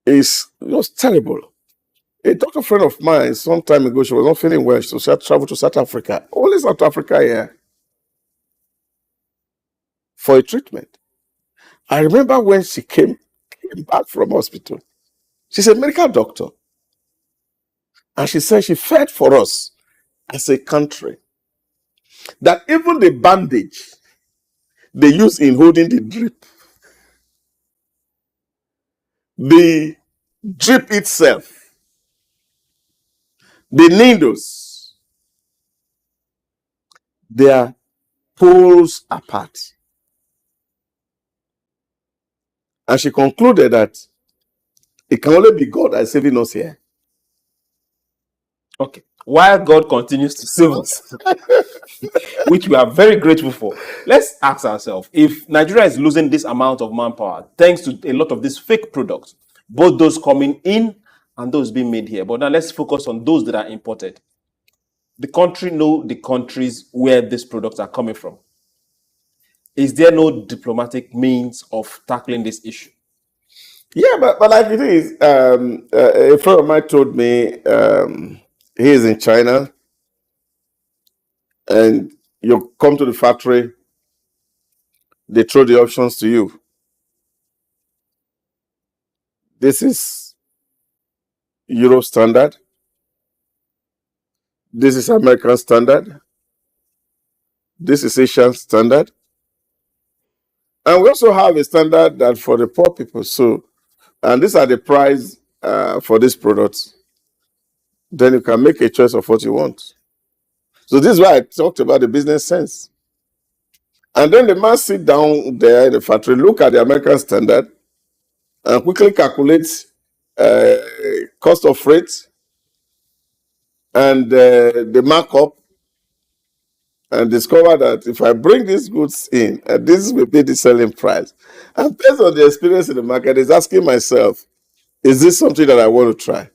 is terrible. A doctor friend of mine, some time ago, she was not feeling well, so she had traveled to South Africa, only South Africa here, for a treatment. I remember when she came back from hospital, she's a medical doctor. And she said she felt for us as a country that even the bandage they use in holding the drip itself, the needles, they are poles apart. And she concluded that it can only be God that is saving us here. Okay. While God continues to save us, which we are very grateful for, let's ask ourselves, if Nigeria is losing this amount of manpower thanks to a lot of these fake products, both those coming in and those being made here, but now let's focus on those that are imported. The country know the countries where these products are coming from. Is there no diplomatic means of tackling this issue? Yeah, but like it is, a friend of mine told me he is in China and you come to the factory, they throw the options to you. This is Euro standard. This is American standard. This is Asian standard. And we also have a standard that for the poor people. So, and these are the price for this product, then you can make a choice of what you want. So this is why I talked about the business sense. And then the man sit down there in the factory, look at the American standard, and quickly calculate cost of freight and the markup, and discover that if I bring these goods in, this will be the selling price. And based on the experience in the market, is asking myself, is this something that I want to try?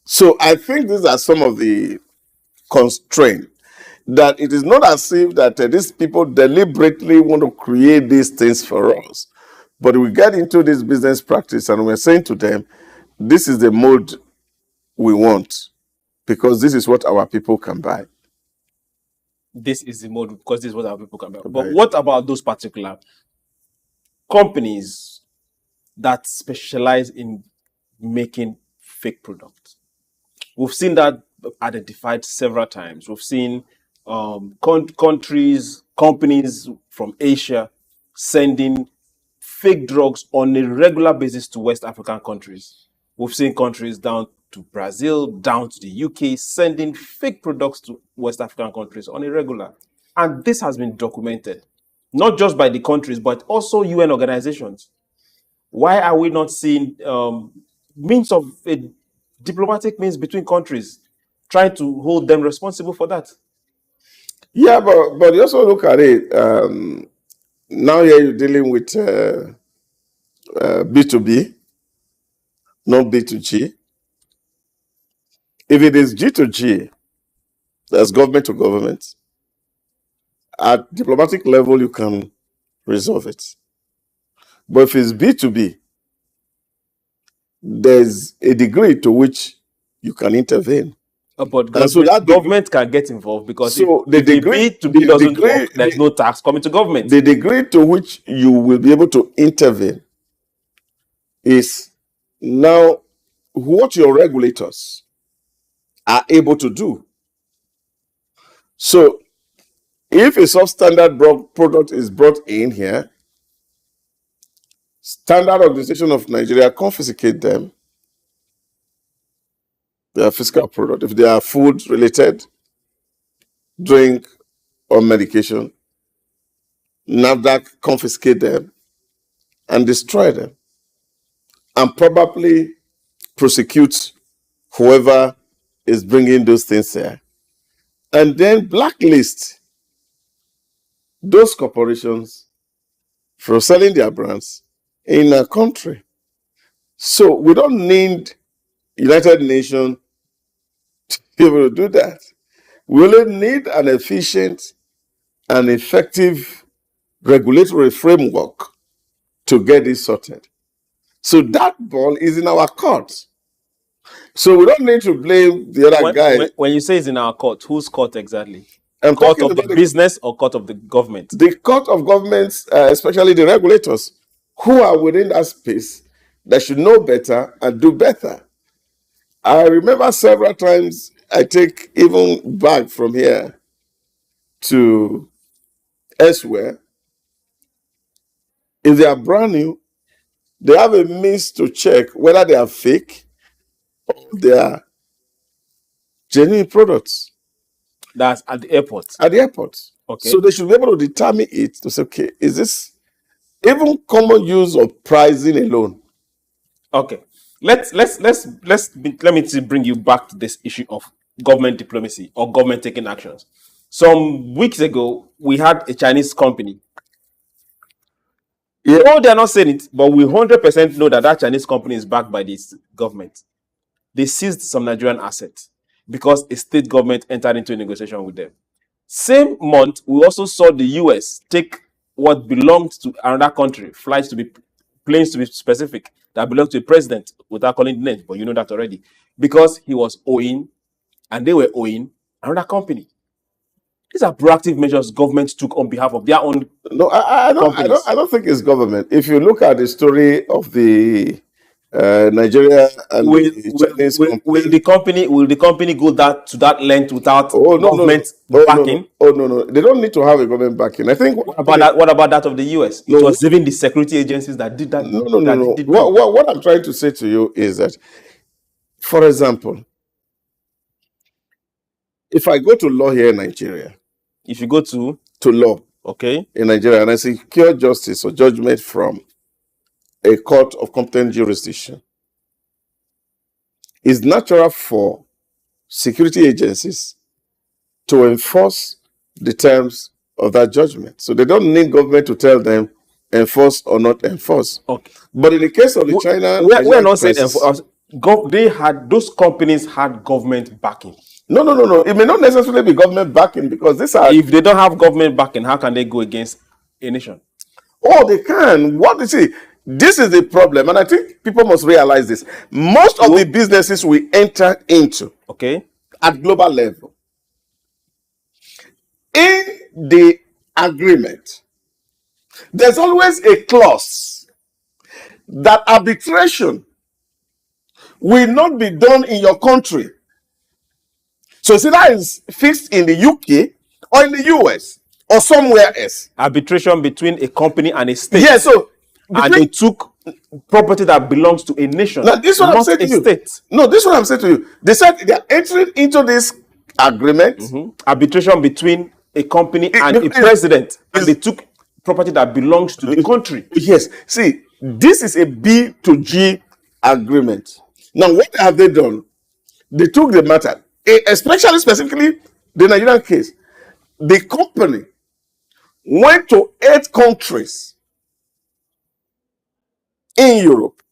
So I think these are some of the constraints, that it is not as if that these people deliberately want to create these things for us, but we get into this business practice and we're saying to them, this is the mode we want because this is what our people can buy. This is the mode because this is what our people can buy. But what about those particular companies that specialize in making fake products? We've seen that identified several times. We've seen companies from Asia sending fake drugs on a regular basis to West African countries. We've seen countries down to Brazil, down to the UK, sending fake products to West African countries on a regular. And this has been documented, not just by the countries, but also UN organizations. Why are we not seeing means of a diplomatic means between countries, trying to hold them responsible for that? Yeah, but you also look at it. Now here you're dealing with B2B, not B2G. If it is G2G, that's government to government, at diplomatic level, you can resolve it. But if it's B2B, there's a degree to which you can intervene. But government can get involved because so if the B2B doesn't work, there's no tax coming to government. The degree to which you will be able to intervene is now what your regulators are able to do. So if a substandard product is brought in here, Standard Organization of Nigeria confiscate them, their fiscal product. If they are food related, drink or medication, NAFDAC confiscate them and destroy them and probably prosecute whoever is bringing those things there. And then blacklist those corporations from selling their brands in a country. So we don't need United Nations to be able to do that. We only need an efficient and effective regulatory framework to get this sorted. So that ball is in our court. So we don't need to blame the other guy. When you say it's in our court, whose court exactly? I'm court of the business or court of the government? The court of governments, especially the regulators, who are within that space, that should know better and do better. I remember several times I take even back from here to elsewhere. If they are brand new, they have a means to check whether they are fake or they are genuine products. That's at the airport. At the airport. Okay. So they should be able to determine it to say, okay, is this even common use of pricing alone? Okay. Let me bring you back to this issue of government diplomacy or government taking actions. Some weeks ago, we had a Chinese company. Yeah. No, they're not saying it, but we 100% know that that Chinese company is backed by this government. They seized some Nigerian assets because a state government entered into a negotiation with them. Same month, we also saw the US take what belonged to another country, planes to be specific, that belonged to a president, without calling the names, but you know that already, because he was owing, and they were owing another company. These are proactive measures governments took on behalf of their own. No, I don't think it's government. If you look at the story of the Nigeria and Chinese company, will the company go to that length without government backing? No. They don't need to have a government backing. I think. What about that of the US? It was even the security agencies that did that. No. What I'm trying to say to you is that For example, if I go to law here in Nigeria, if you go to law, okay, in Nigeria, and I secure justice or judgment from a court of competent jurisdiction, it's natural for security agencies to enforce the terms of that judgment. So they don't need government to tell them enforce or not enforce. Okay. But in the case of the China, we're not saying enforce. Those companies had government backing. No. It may not necessarily be government backing, because these are. If they don't have government backing, how can they go against a nation? Oh, they can. What you see, this is the problem, and I think people must realize this. Most of the businesses we enter into, okay, at global level, in the agreement, there's always a clause that arbitration will not be done in your country. So see, that is fixed in the UK or in the US or somewhere else. Arbitration between a company and a state. Yeah, so and they took property that belongs to a nation. Now, this is what I'm saying to you. State. No, this is what I'm saying to you. They said they are entering into this agreement. Arbitration between a company and a president, and they took property that belongs to the country. Yes. See, this is a B to G agreement. Now, what have they done? They took the matter, especially specifically the Nigerian case. The company went to 8 countries in Europe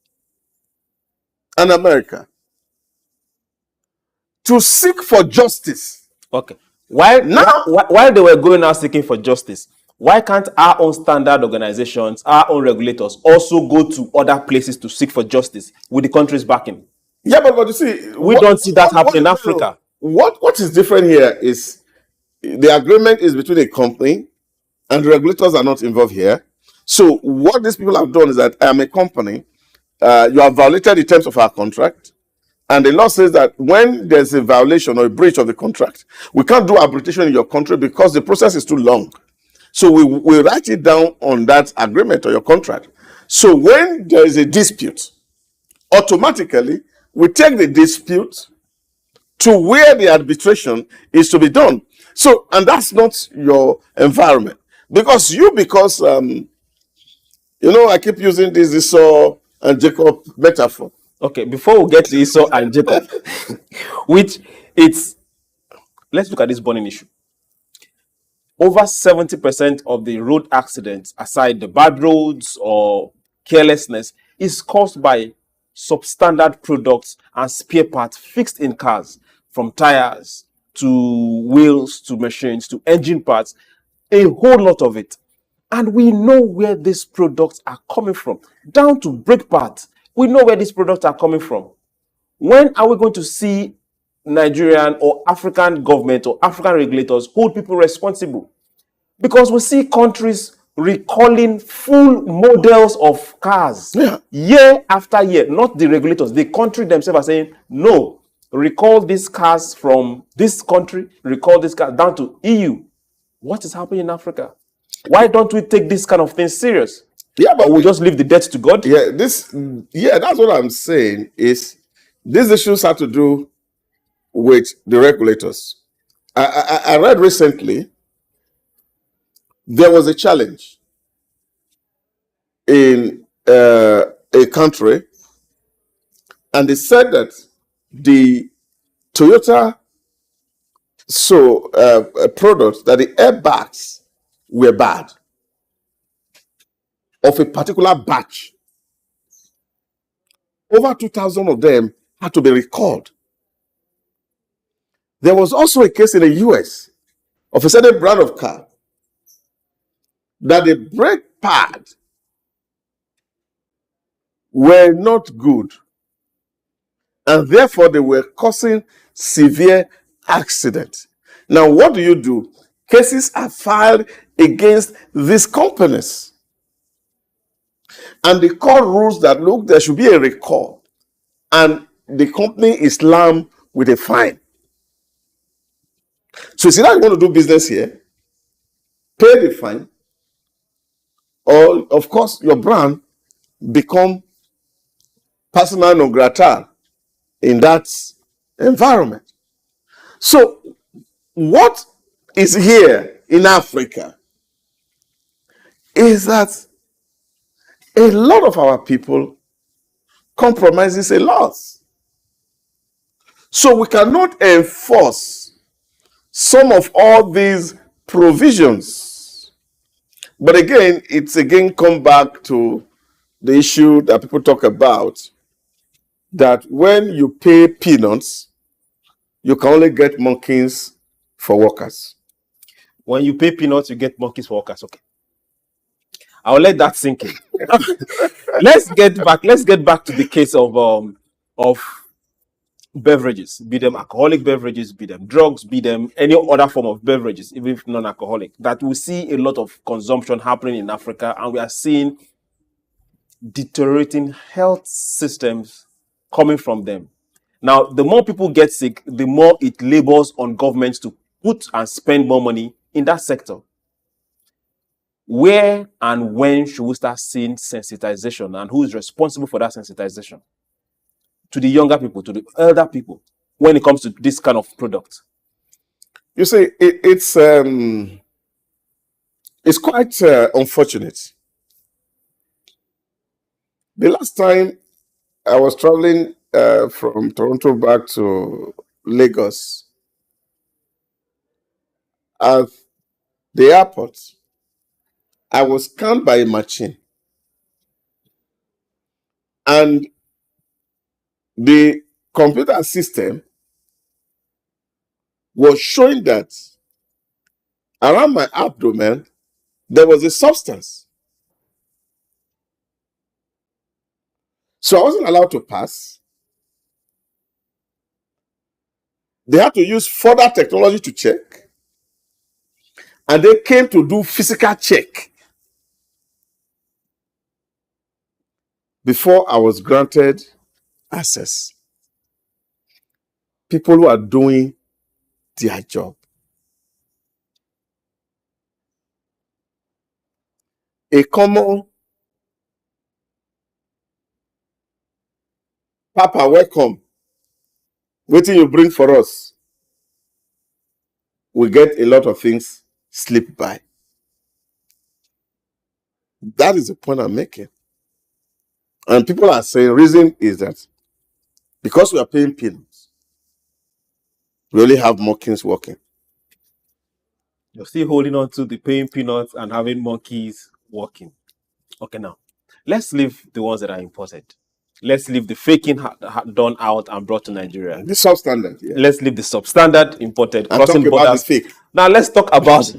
and America to seek for justice. Okay. While they were going out seeking for justice, why can't our own standard organizations, our own regulators also go to other places to seek for justice with the country's backing? Yeah, but you see, we don't see that happen in Africa. What is different here is the agreement is between a company and the regulators are not involved here. So what these people have done is that I am a company, you have violated the terms of our contract, and the law says that when there's a violation or a breach of the contract, we can't do arbitration in your country because the process is too long. So we write it down on that agreement or your contract. So when there is a dispute, automatically we take the dispute to where the arbitration is to be done. So, and that's not your environment. Because I keep using this Esau and Jacob metaphor. Okay, before we get to Esau and Jacob, let's look at this burning issue. Over 70% of the road accidents, aside the bad roads or carelessness, is caused by substandard products and spare parts fixed in cars, from tires to wheels to machines to engine parts, a whole lot of it. And we know where these products are coming from, down to brake parts. We know where these products are coming from. When are we going to see Nigerian or African government or African regulators hold people responsible? Because we see countries recalling full models of cars year after year. Not the regulators, the country themselves are saying, no, recall these cars from this country, recall this car down to EU. What is happening in Africa? Why don't we take this kind of thing serious? Yeah, but we just leave the debt to God. Yeah, that's what I'm saying. Is these issues have to do with the regulators. I read recently there was a challenge in a country, and they said that the Toyota product, that the airbags were bad of a particular batch. Over 2,000 of them had to be recalled. There was also a case in the US of a certain brand of car that the brake pad were not good, and therefore they were causing severe accidents. Now, what do? Cases are filed against these companies. And the court rules that, look, there should be a recall. And the company is slammed with a fine. So, see, that you want to do business here, pay the fine, or, of course, your brand become persona non grata in that environment. So what is here in Africa is that a lot of our people compromises a lot. So we cannot enforce some of all these provisions. But again, it's again come back to the issue that people talk about, that when you pay peanuts, you can only get monkeys for workers. When you pay peanuts, you get monkeys for workers. Okay. I'll let that sink in. Let's get back to the case of beverages, be them alcoholic beverages, be them drugs, be them any other form of beverages, even if non-alcoholic, that we see a lot of consumption happening in Africa, and we are seeing deteriorating health systems coming from them. Now, the more people get sick, the more it labors on governments to put and spend more money in that sector. Where and when should we start seeing sensitization, and who is responsible for that sensitization? To the younger people, to the elder people, when it comes to this kind of product? You see, it's quite unfortunate. The last time I was traveling from Toronto back to Lagos, at the airport, I was scanned by a machine, and the computer system was showing that around my abdomen there was a substance. So I wasn't allowed to pass. They had to use further technology to check, and they came to do physical check before I was granted access. People who are doing their job. A common Papa, welcome. What do you bring for us? We get a lot of things slip by. That is the point I'm making. And people are saying reason is that because we are paying peanuts, we only have monkeys working. You're still holding on to the paying peanuts and having monkeys working. Okay, now let's leave the ones that are imported. Let's leave the faking done out and brought to Nigeria. The substandard. Yeah. Let's leave the substandard imported, and crossing talk borders. about the fake. Now let's talk about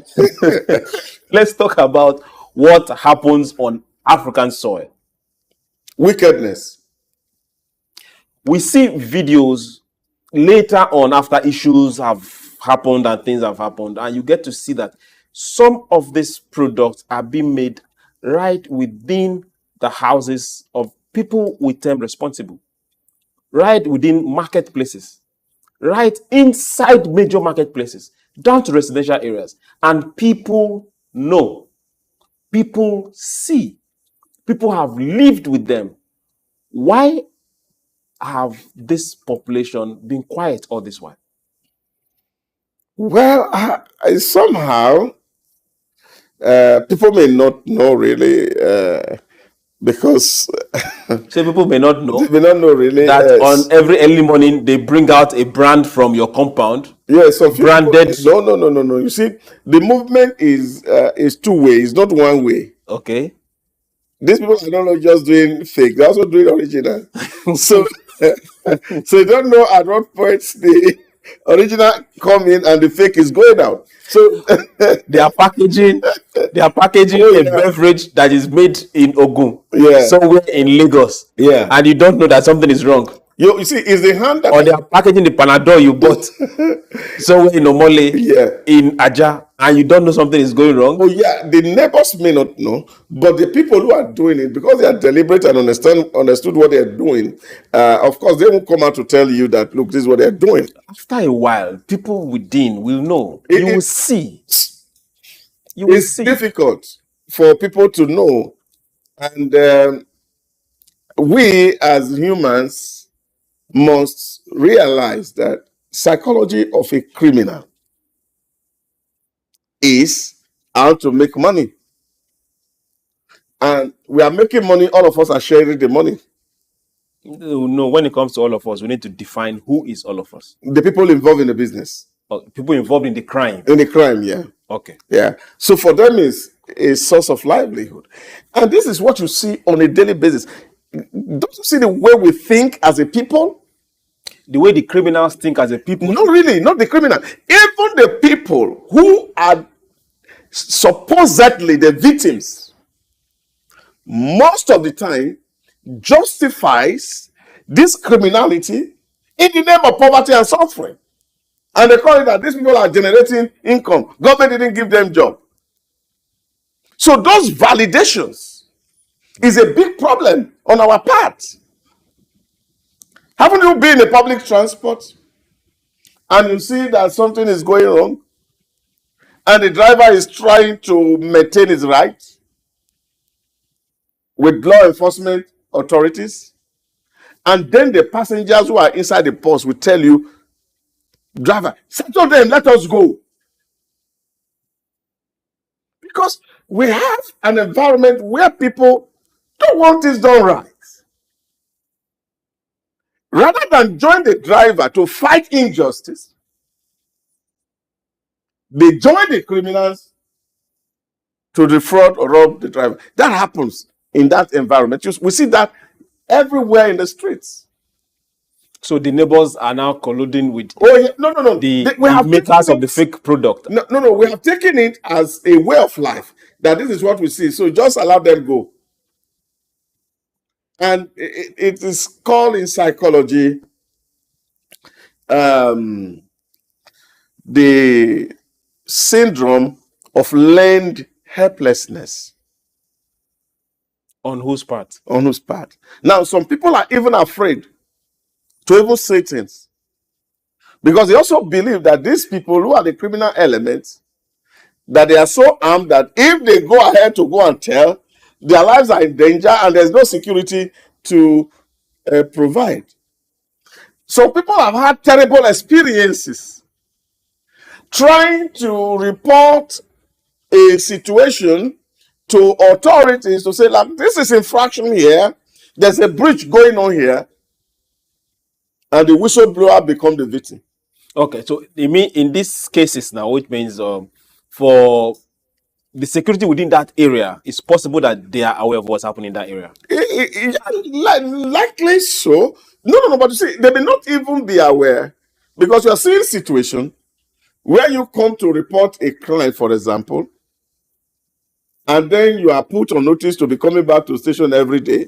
let's talk about what happens on African soil. Wickedness. We see videos later on after issues have happened and things have happened, and you get to see that some of these products are being made right within the houses of people with them responsible, right within marketplaces, right inside major marketplaces, down to residential areas. And people know, people see, people have lived with them. Why have this population been quiet all this while? Well, somehow people may not know really because so people may not know. They may not know really that on every early morning they bring out a brand from your compound. Yeah, so branded. No. You see, the movement is two ways, not one way. Okay. These people are not just doing fake; they're also doing original. so you don't know at what point the original come in and the fake is going out. So they are packaging a beverage that is made in Ogun, somewhere in Lagos. Yeah. And you don't know that something is wrong. You see, it's the hand that or they are packaging the Panadol you bought somewhere in Omole, in Aja, and you don't know something is going wrong. Oh yeah, the neighbors may not know, but the people who are doing it, because they are deliberate and understood what they are doing, of course they won't come out to tell you that, look, this is what they are doing. After a while, people within will know. You will see. It's difficult for people to know, and we as humans must realize that psychology of a criminal is how to make money. And we are making money, all of us are sharing the money. No, when it comes to all of us, we need to define who is all of us. The people involved in the business. People involved in the crime. In the crime, yeah. Okay. Yeah. So for them is a source of livelihood. And this is what you see on a daily basis. Don't you see the way we think as a people? The way the criminals think as a people? No, really, not the criminal. Even the people who are supposedly the victims, most of the time justifies this criminality in the name of poverty and suffering. And they call it that these people are generating income. Government didn't give them job. So those validations is a big problem on our part. Haven't you been in a public transport and you see that something is going wrong and the driver is trying to maintain his rights with law enforcement authorities, and then the passengers who are inside the bus will tell you, driver, settle them, let us go. Because we have an environment where people don't want this done right. Rather than join the driver to fight injustice, they join the criminals to defraud or rob the driver. That happens in that environment. We see that everywhere in the streets. So the neighbors are now colluding with the makers of the fake product. No, we have taken it as a way of life, that this is what we see. So just allow them go. And it is called in psychology the syndrome of learned helplessness. On whose part? On whose part? Now, some people are even afraid to even say things, because they also believe that these people who are the criminal elements, that they are so armed that if they go ahead to go and tell, their lives are in danger and there's no security to provide. So people have had terrible experiences trying to report a situation to authorities to say, like, this is infraction here, there's a breach going on here, and the whistleblower become the victim. Okay, so you mean in these cases now, which means for the security within that area, it's possible that they are aware of what's happening in that area? Likely so. No, but you see, they may not even be aware, because you are seeing a situation where you come to report a crime, for example, and then you are put on notice to be coming back to the station every day,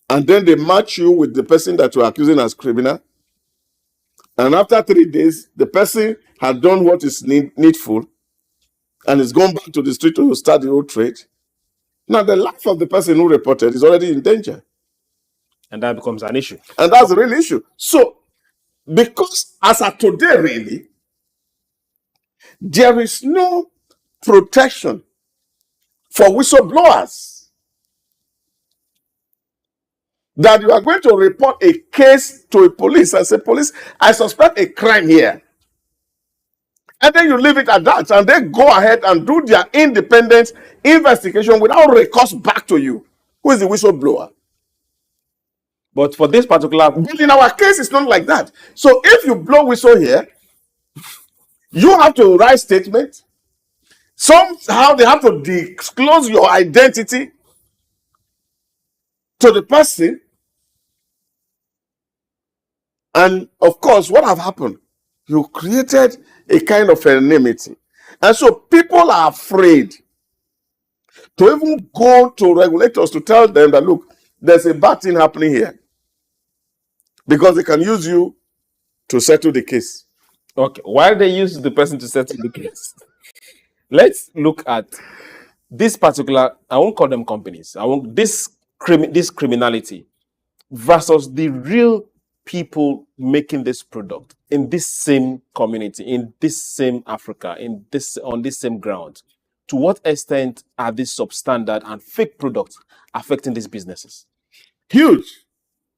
and then they match you with the person that you are accusing as criminal, and after 3 days, the person had done what is needful, and is gone back to the street to start the old trade. Now, the life of the person who reported is already in danger. And that becomes an issue. And that's the real issue. So, because as of today, really, there is no protection for whistleblowers. That you are going to report a case to a police and say, police, I suspect a crime here. And then you leave it at that, and they go ahead and do their independent investigation without recourse back to you. Who is the whistleblower? But for this particular... But in our case, it's not like that. So if you blow whistle here, you have to write statement. Somehow they have to disclose your identity to the person. And of course, what have happened? You created a kind of enmity. And so people are afraid to even go to regulators to tell them that, look, there's a bad thing happening here. Because they can use you to settle the case. Okay, while they use the person to settle the case, let's look at this particular, I won't call them companies, this criminality versus the real people making this product in this same community, in this same Africa, on this same ground. To what extent are these substandard and fake products affecting these businesses? Huge.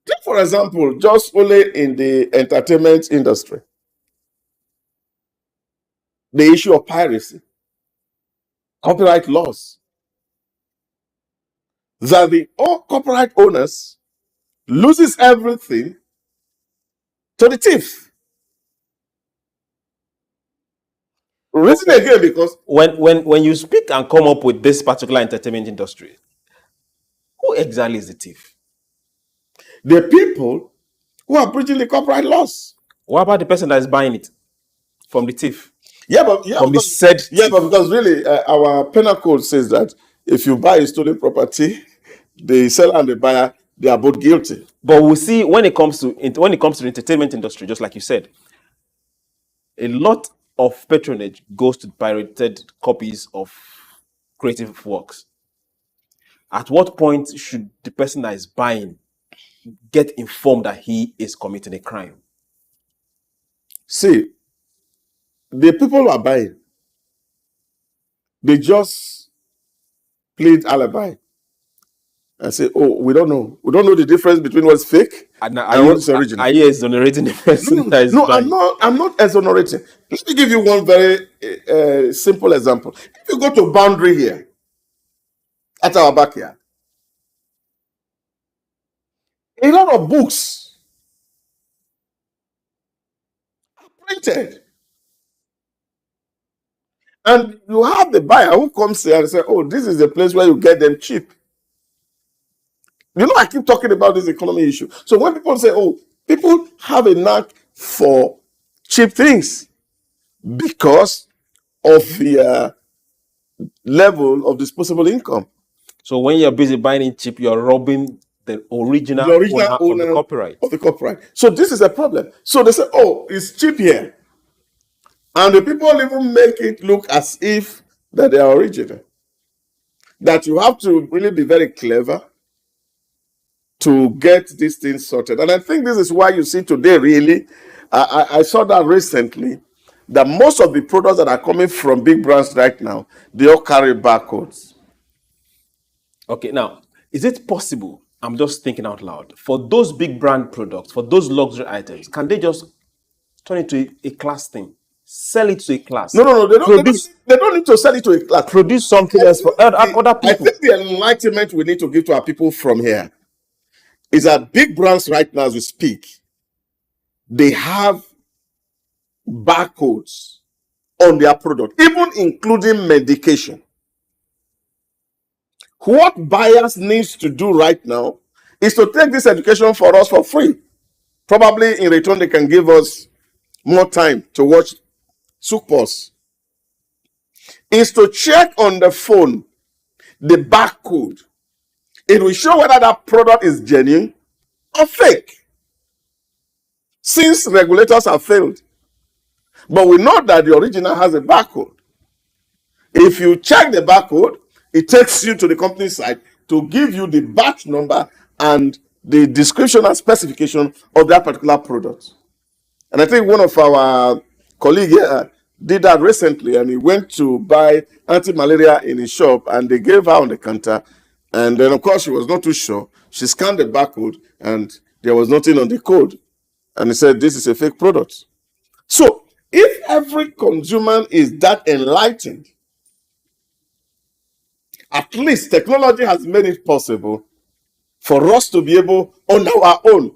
Take, for example, just only in the entertainment industry, the issue of piracy, copyright laws, that the all copyright owners loses everything to the thief. Reason again, because when you speak and come up with this particular entertainment industry, who exactly is the thief? The people who are breaching the copyright laws. What about the person that is buying it from the thief? But because really, our penal code says that if you buy a stolen property, the seller and the buyer, they are both guilty. But we see when it comes to the entertainment industry, just like you said, a lot of patronage goes to pirated copies of creative works. At what point should the person that is buying get informed that he is committing a crime? See, the people who are buying, they just plead alibi and say, "Oh, we don't know. We don't know the difference between what's fake and what's original." Are you exonerating the person that is buying? I'm not exonerating. Let me give you one very simple example. If you go to Boundary here, at our backyard, a lot of books are printed. And you have the buyer who comes here and says, "Oh, this is the place where you get them cheap." You know, I keep talking about this economy issue. So when people say, "Oh, people have a knack for cheap things because of the level of disposable income." So when you're busy buying it cheap, you're robbing the original owner of the copyright. So this is a problem. So they say, "Oh, it's cheap here." And the people even make it look as if that they are original. That you have to really be very clever to get these things sorted. And I think this is why you see today, really, I saw that recently, that most of the products that are coming from big brands right now, they all carry barcodes. Okay, now, is it possible, I'm just thinking out loud, for those big brand products, for those luxury items, can they just turn it to a class thing? Sell it to a class? No, they don't need to sell it to a class. Produce something else for other people. I think the enlightenment we need to give to our people from here is that big brands right now, as we speak, they have barcodes on their product, even including medication. What buyers needs to do right now is to take this education for us for free. Probably in return, they can give us more time to watch SOUQ Pulse. Is to check on the phone the barcode. It will show whether that product is genuine or fake. Since regulators have failed. But we know that the original has a barcode. If you check the barcode, it takes you to the company site to give you the batch number and the description and specification of that particular product. And I think one of our colleagues here did that recently, and he went to buy anti-malaria in his shop, and they gave her on the counter. And then, of course, she was not too sure. She scanned the barcode, and there was nothing on the code. And he said, "This is a fake product." So, if every consumer is that enlightened, at least technology has made it possible for us to be able, on our own,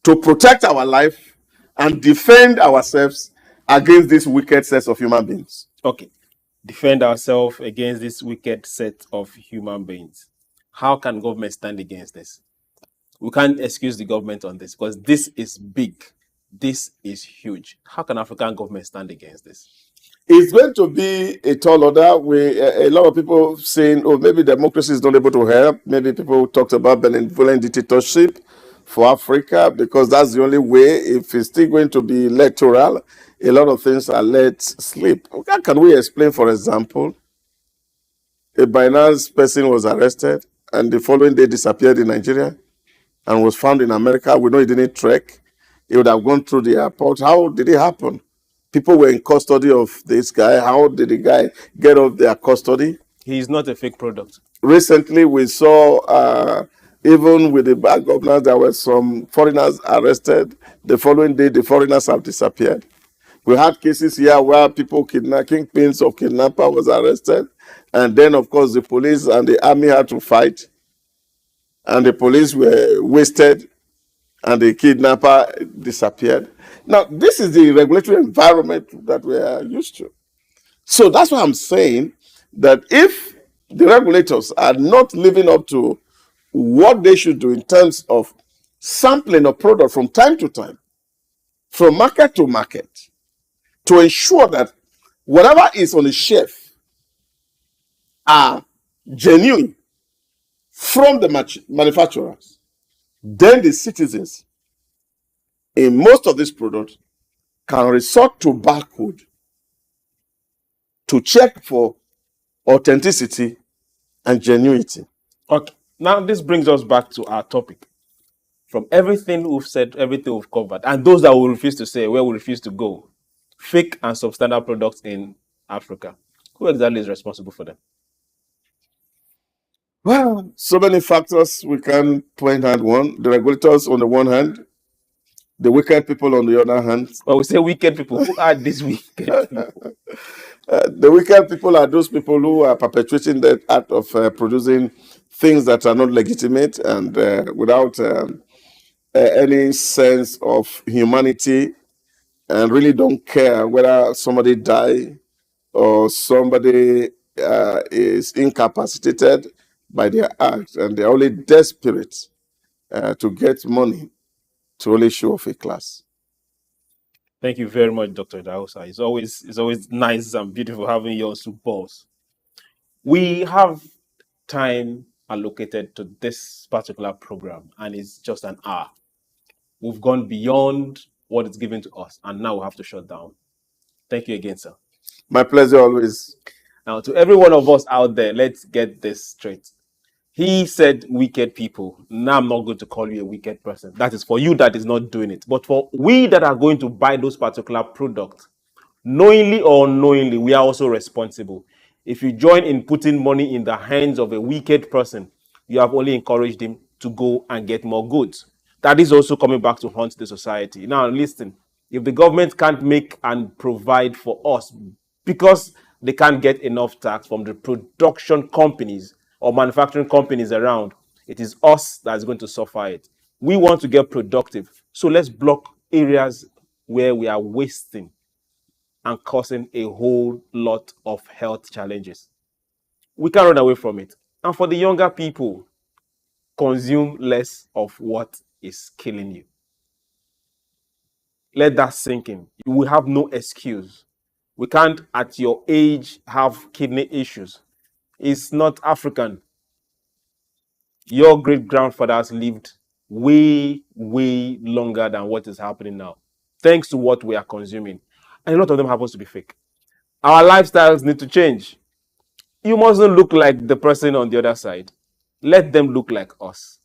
to protect our life and defend ourselves against this wicked set of human beings. Okay. Defend ourselves against this wicked set of human beings. How can government stand against this? We can't excuse the government on this because this is big. This is huge. How can African government stand against this? It's going to be a tall order. A lot of people saying, "Oh, maybe democracy is not able to help." Maybe people talked about benevolent dictatorship for Africa because that's the only way. If it's still going to be electoral, a lot of things are let slip. How can we explain, for example, a Binance person was arrested and the following day disappeared in Nigeria and was found in America? We know he didn't trek. He would have gone through the airport. How did it happen? People were in custody of this guy. How did the guy get off their custody? He is not a fake product. Recently, we saw Even with the bad governance, there were some foreigners arrested. The following day, the foreigners have disappeared. We had cases here where people kingpins of kidnapper was arrested. And then, of course, the police and the army had to fight. And the police were wasted and the kidnapper disappeared. Now, this is the regulatory environment that we are used to. So that's why I'm saying that if the regulators are not living up to what they should do in terms of sampling of product from time to time, from market to market, to ensure that whatever is on the shelf are genuine from the manufacturers, then the citizens in most of these products can resort to barcode to check for authenticity and genuinity. Okay, now this brings us back to our topic. From everything we've said, everything we've covered, and those that we refuse to say, where we refuse to go, fake and substandard products in Africa, who exactly is responsible for them? Well, so many factors we can point at one. The regulators on the one hand, the wicked people on the other hand. Well, we say wicked people. Who are these wicked people? The wicked people are those people who are perpetuating the act of producing things that are not legitimate and without any sense of humanity, and really don't care whether somebody die or somebody is incapacitated by their act, and they're only desperate to get money to only show off a class. Thank you very much, Dr. Dausa. It's always nice and beautiful having you on SOUQ Pulse. We have time allocated to this particular program, and it's just an hour. We've gone beyond what is given to us, and now we have to shut down. Thank you again, sir. My pleasure always. Now, to every one of us out there, let's get this straight. He said wicked people. Now I'm not going to call you a wicked person. That is for you that is not doing it. But for we that are going to buy those particular products, knowingly or unknowingly, we are also responsible. If you join in putting money in the hands of a wicked person, you have only encouraged him to go and get more goods. That is also coming back to haunt the society. Now, listen, if the government can't make and provide for us because they can't get enough tax from the production companies or manufacturing companies around, it is us that's going to suffer it. We want to get productive. So let's block areas where we are wasting and causing a whole lot of health challenges. We can't run away from it. And for the younger people, consume less of what is killing you. Let that sink in. You will have no excuse. We can't, at your age, have kidney issues. It's not African. Your great-grandfathers lived way, way longer than what is happening now, thanks to what we are consuming. And a lot of them happens to be fake. Our lifestyles need to change. You mustn't look like the person on the other side. Let them look like us.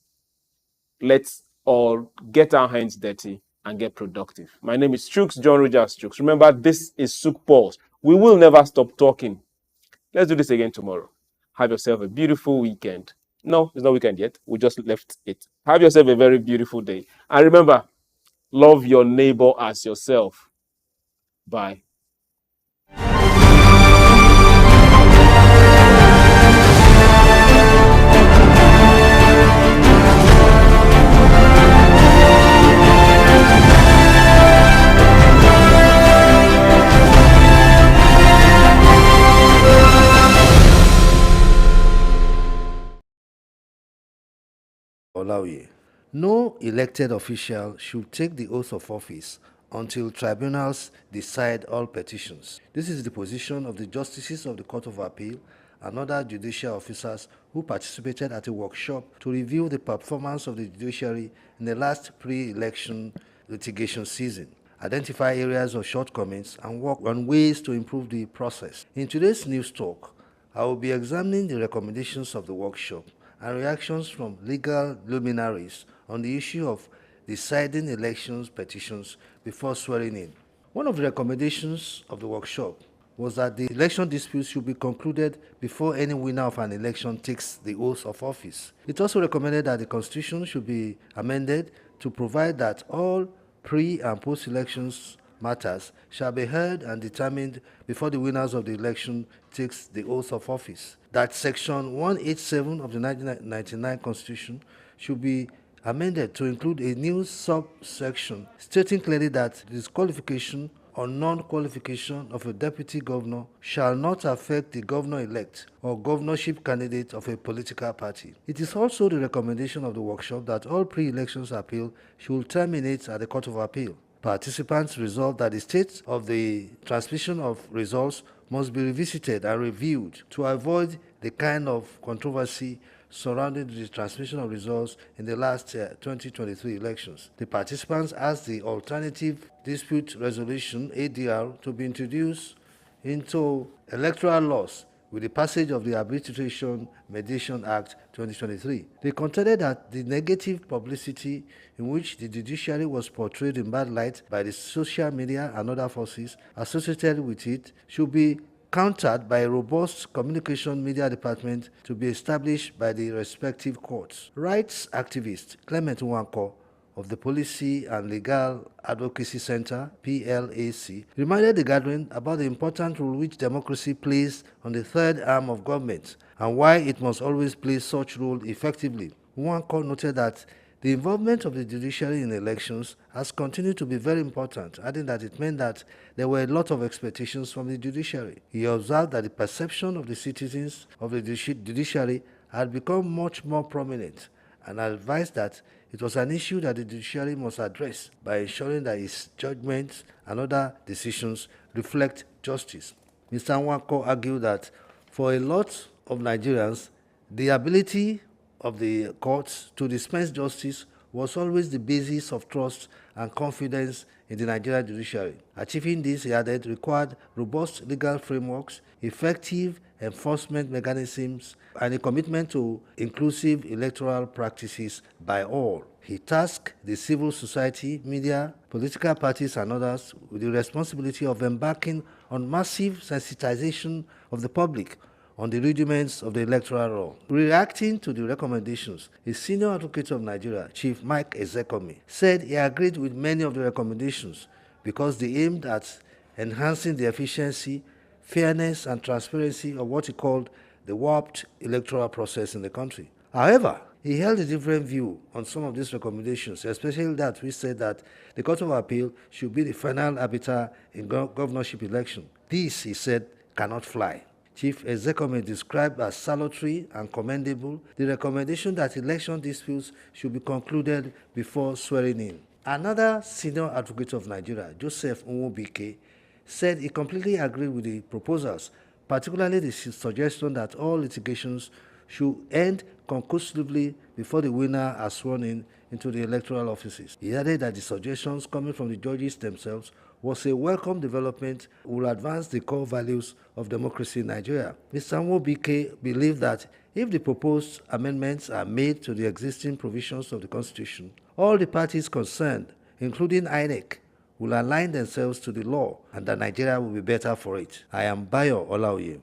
Let's all get our hands dirty and get productive. My name is SOUQ John Rogers SOUQ. Remember, this is SOUQ Pulse. We will never stop talking. Let's do this again tomorrow. Have yourself a beautiful weekend. No, it's not weekend yet. We just left it. Have yourself a very beautiful day. And remember, love your neighbor as yourself. Bye. Olawi. No elected official should take the oath of office until tribunals decide all petitions. This is the position of the justices of the Court of Appeal and other judicial officers who participated at a workshop to review the performance of the judiciary in the last pre-election litigation season, identify areas of shortcomings, and work on ways to improve the process. In today's news talk, I will be examining the recommendations of the workshop and reactions from legal luminaries on the issue of deciding elections petitions before swearing in. One of the recommendations of the workshop was that the election dispute should be concluded before any winner of an election takes the oath of office. It also recommended that the Constitution should be amended to provide that all pre- and post-elections matters shall be heard and determined before the winners of the election takes the oath of office. That Section 187 of the 1999 Constitution should be amended to include a new subsection stating clearly that disqualification or non-qualification of a deputy governor shall not affect the governor-elect or governorship candidate of a political party. It is also the recommendation of the workshop that all pre-elections appeal should terminate at the Court of Appeal. Participants resolved that the state of the transmission of results must be revisited and reviewed to avoid the kind of controversy surrounding the transmission of results in the last 2023 elections. The participants asked the Alternative Dispute Resolution ADR to be introduced into electoral laws with the passage of the Arbitration Mediation Act 2023. They contended that the negative publicity in which the judiciary was portrayed in bad light by the social media and other forces associated with it should be countered by a robust communication media department to be established by the respective courts. Rights activist Clement Nwankwo of the Policy and Legal Advocacy Center, PLAC, reminded the gathering about the important role which democracy plays on the third arm of government and why it must always play such role effectively. Nwankwo noted that the involvement of the judiciary in elections has continued to be very important, adding that it meant that there were a lot of expectations from the judiciary. He observed that the perception of the citizens of the judiciary had become much more prominent and advised that it was an issue that the judiciary must address by ensuring that its judgments and other decisions reflect justice. Mr. Nwankwo argued that for a lot of Nigerians, the ability of the courts to dispense justice was always the basis of trust and confidence in the Nigerian judiciary. Achieving this, he added, required robust legal frameworks, effective enforcement mechanisms, and a commitment to inclusive electoral practices by all. He tasked the civil society, media, political parties, and others with the responsibility of embarking on massive sensitization of the public on the rudiments of the electoral law. Reacting to the recommendations, a senior advocate of Nigeria, Chief Mike Ezekome, said he agreed with many of the recommendations because they aimed at enhancing the efficiency, fairness, and transparency of what he called the warped electoral process in the country. However, he held a different view on some of these recommendations, especially that which said that the Court of Appeal should be the final arbiter in governorship election. This, he said, cannot fly. Chief Ezekome described as salutary and commendable the recommendation that election disputes should be concluded before swearing in. Another senior advocate of Nigeria, Joseph Nwobike, said he completely agreed with the proposals, particularly the suggestion that all litigations should end conclusively before the winner are sworn in into the electoral offices. He added that the suggestions coming from the judges themselves was a welcome development will advance the core values of democracy in Nigeria. Mr. Nwobike believed that if the proposed amendments are made to the existing provisions of the Constitution, all the parties concerned, including INEC, will align themselves to the law and that Nigeria will be better for it. I am Bayo Olaoye.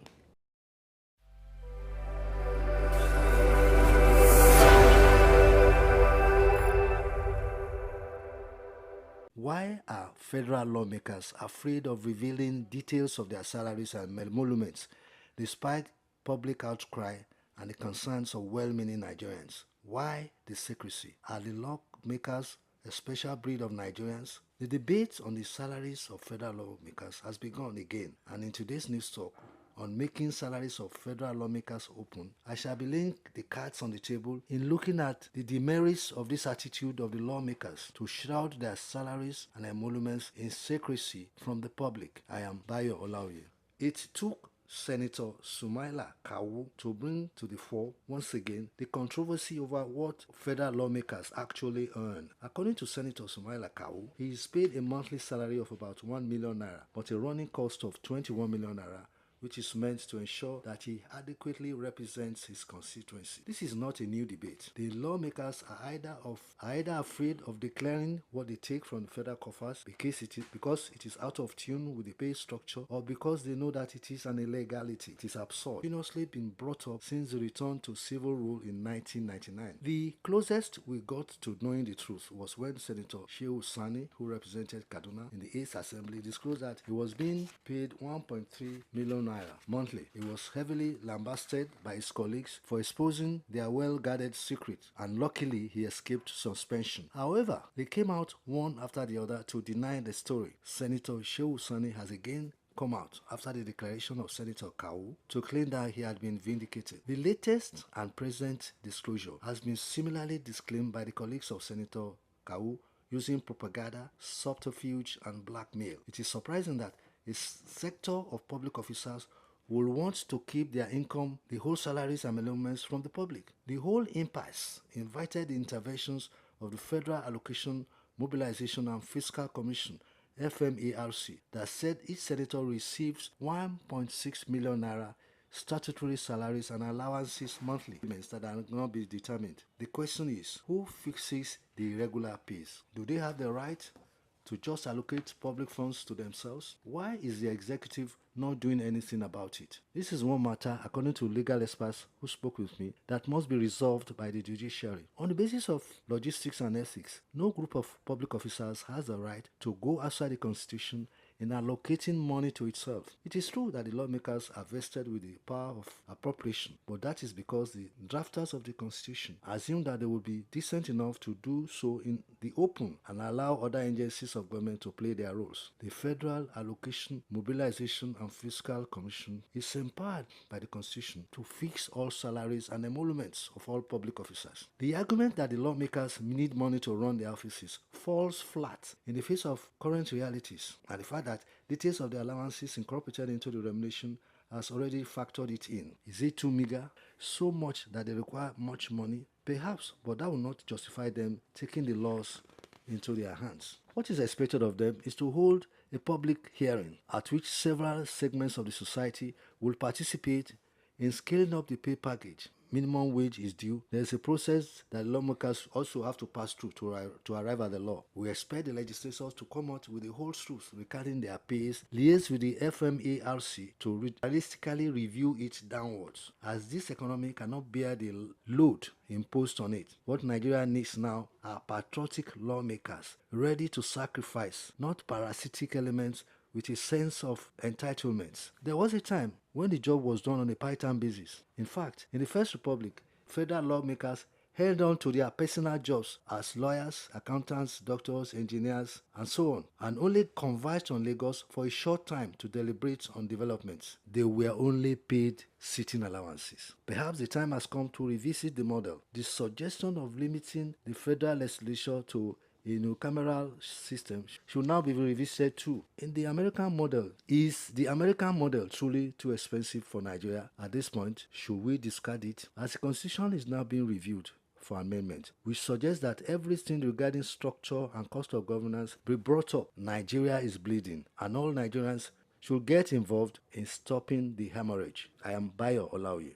Why are federal lawmakers afraid of revealing details of their salaries and emoluments, despite public outcry and the concerns of well-meaning Nigerians? Why the secrecy? Are the lawmakers a special breed of Nigerians? The debate on the salaries of federal lawmakers has begun again, and in today's news talk on making salaries of federal lawmakers open, I shall be laying the cards on the table in looking at the demerits of this attitude of the lawmakers to shroud their salaries and emoluments in secrecy from the public. I am Bayo Olaoye. It took Senator Sumaila Kawu to bring to the fore once again the controversy over what federal lawmakers actually earn. According to Senator Sumaila Kawu, he is paid a monthly salary of about 1 million naira, but a running cost of 21 million naira, which is meant to ensure that he adequately represents his constituency. This is not a new debate. The lawmakers are either afraid of declaring what they take from the federal coffers because it is out of tune with the pay structure, or because they know that it is an illegality. It is absurd. Continuously been brought up since the return to civil rule in 1999. The closest we got to knowing the truth was when Senator Shehu Sani, who represented Kaduna in the 8th Assembly, disclosed that he was being paid 1.3 million naira monthly. He was heavily lambasted by his colleagues for exposing their well-guarded secret, and luckily he escaped suspension. However, they came out one after the other to deny the story. Senator Shehu Sani has again come out after the declaration of Senator Kawu to claim that he had been vindicated. The latest and present disclosure has been similarly disclaimed by the colleagues of Senator Kawu using propaganda, subterfuge, and blackmail. It is surprising that a sector of public officers will want to keep their income, the whole salaries and emoluments from the public. The whole impasse invited the interventions of the Federal Allocation, Mobilization and Fiscal Commission FMARC that said each senator receives 1.6 million naira statutory salaries and allowances monthly, payments that are not be determined. The question is, who fixes the irregular pays? Do they have the right to just allocate public funds to themselves? Why is the executive not doing anything about it? This is one matter, according to legal experts who spoke with me, that must be resolved by the judiciary. On the basis of logistics and ethics, no group of public officers has the right to go outside the constitution in allocating money to itself. It is true that the lawmakers are vested with the power of appropriation, but that is because the drafters of the constitution assume that they will be decent enough to do so in the open and allow other agencies of government to play their roles. The Federal Allocation, Mobilization and Fiscal Commission is empowered by the constitution to fix all salaries and emoluments of all public officers. The argument that the lawmakers need money to run their offices falls flat in the face of current realities and the fact that details of the allowances incorporated into the remuneration has already factored it in. Is it too meager? So much that they require much money? Perhaps, but that will not justify them taking the laws into their hands. What is expected of them is to hold a public hearing at which several segments of the society will participate in scaling up the pay package. Minimum wage is due. There is a process that lawmakers also have to pass through to arrive at the law. We expect the legislators to come out with the whole truth regarding their pays, liaise with the FMARC to realistically review it downwards, as this economy cannot bear the load imposed on it. What Nigeria needs now are patriotic lawmakers ready to sacrifice, not parasitic elements with a sense of entitlement. There was a time when the job was done on a part-time basis. In fact, in the First Republic, federal lawmakers held on to their personal jobs as lawyers, accountants, doctors, engineers, and so on, and only converged on Lagos for a short time to deliberate on developments. They were only paid sitting allowances. Perhaps the time has come to revisit the model. The suggestion of limiting the federal legislature to a unicameral system should now be revisited too. In the American model, is the American model truly too expensive for Nigeria? At this point, should we discard it? As the constitution is now being reviewed for amendment, we suggest that everything regarding structure and cost of governance be brought up. Nigeria is bleeding, and all Nigerians should get involved in stopping the hemorrhage. I am Bayo Olaoye.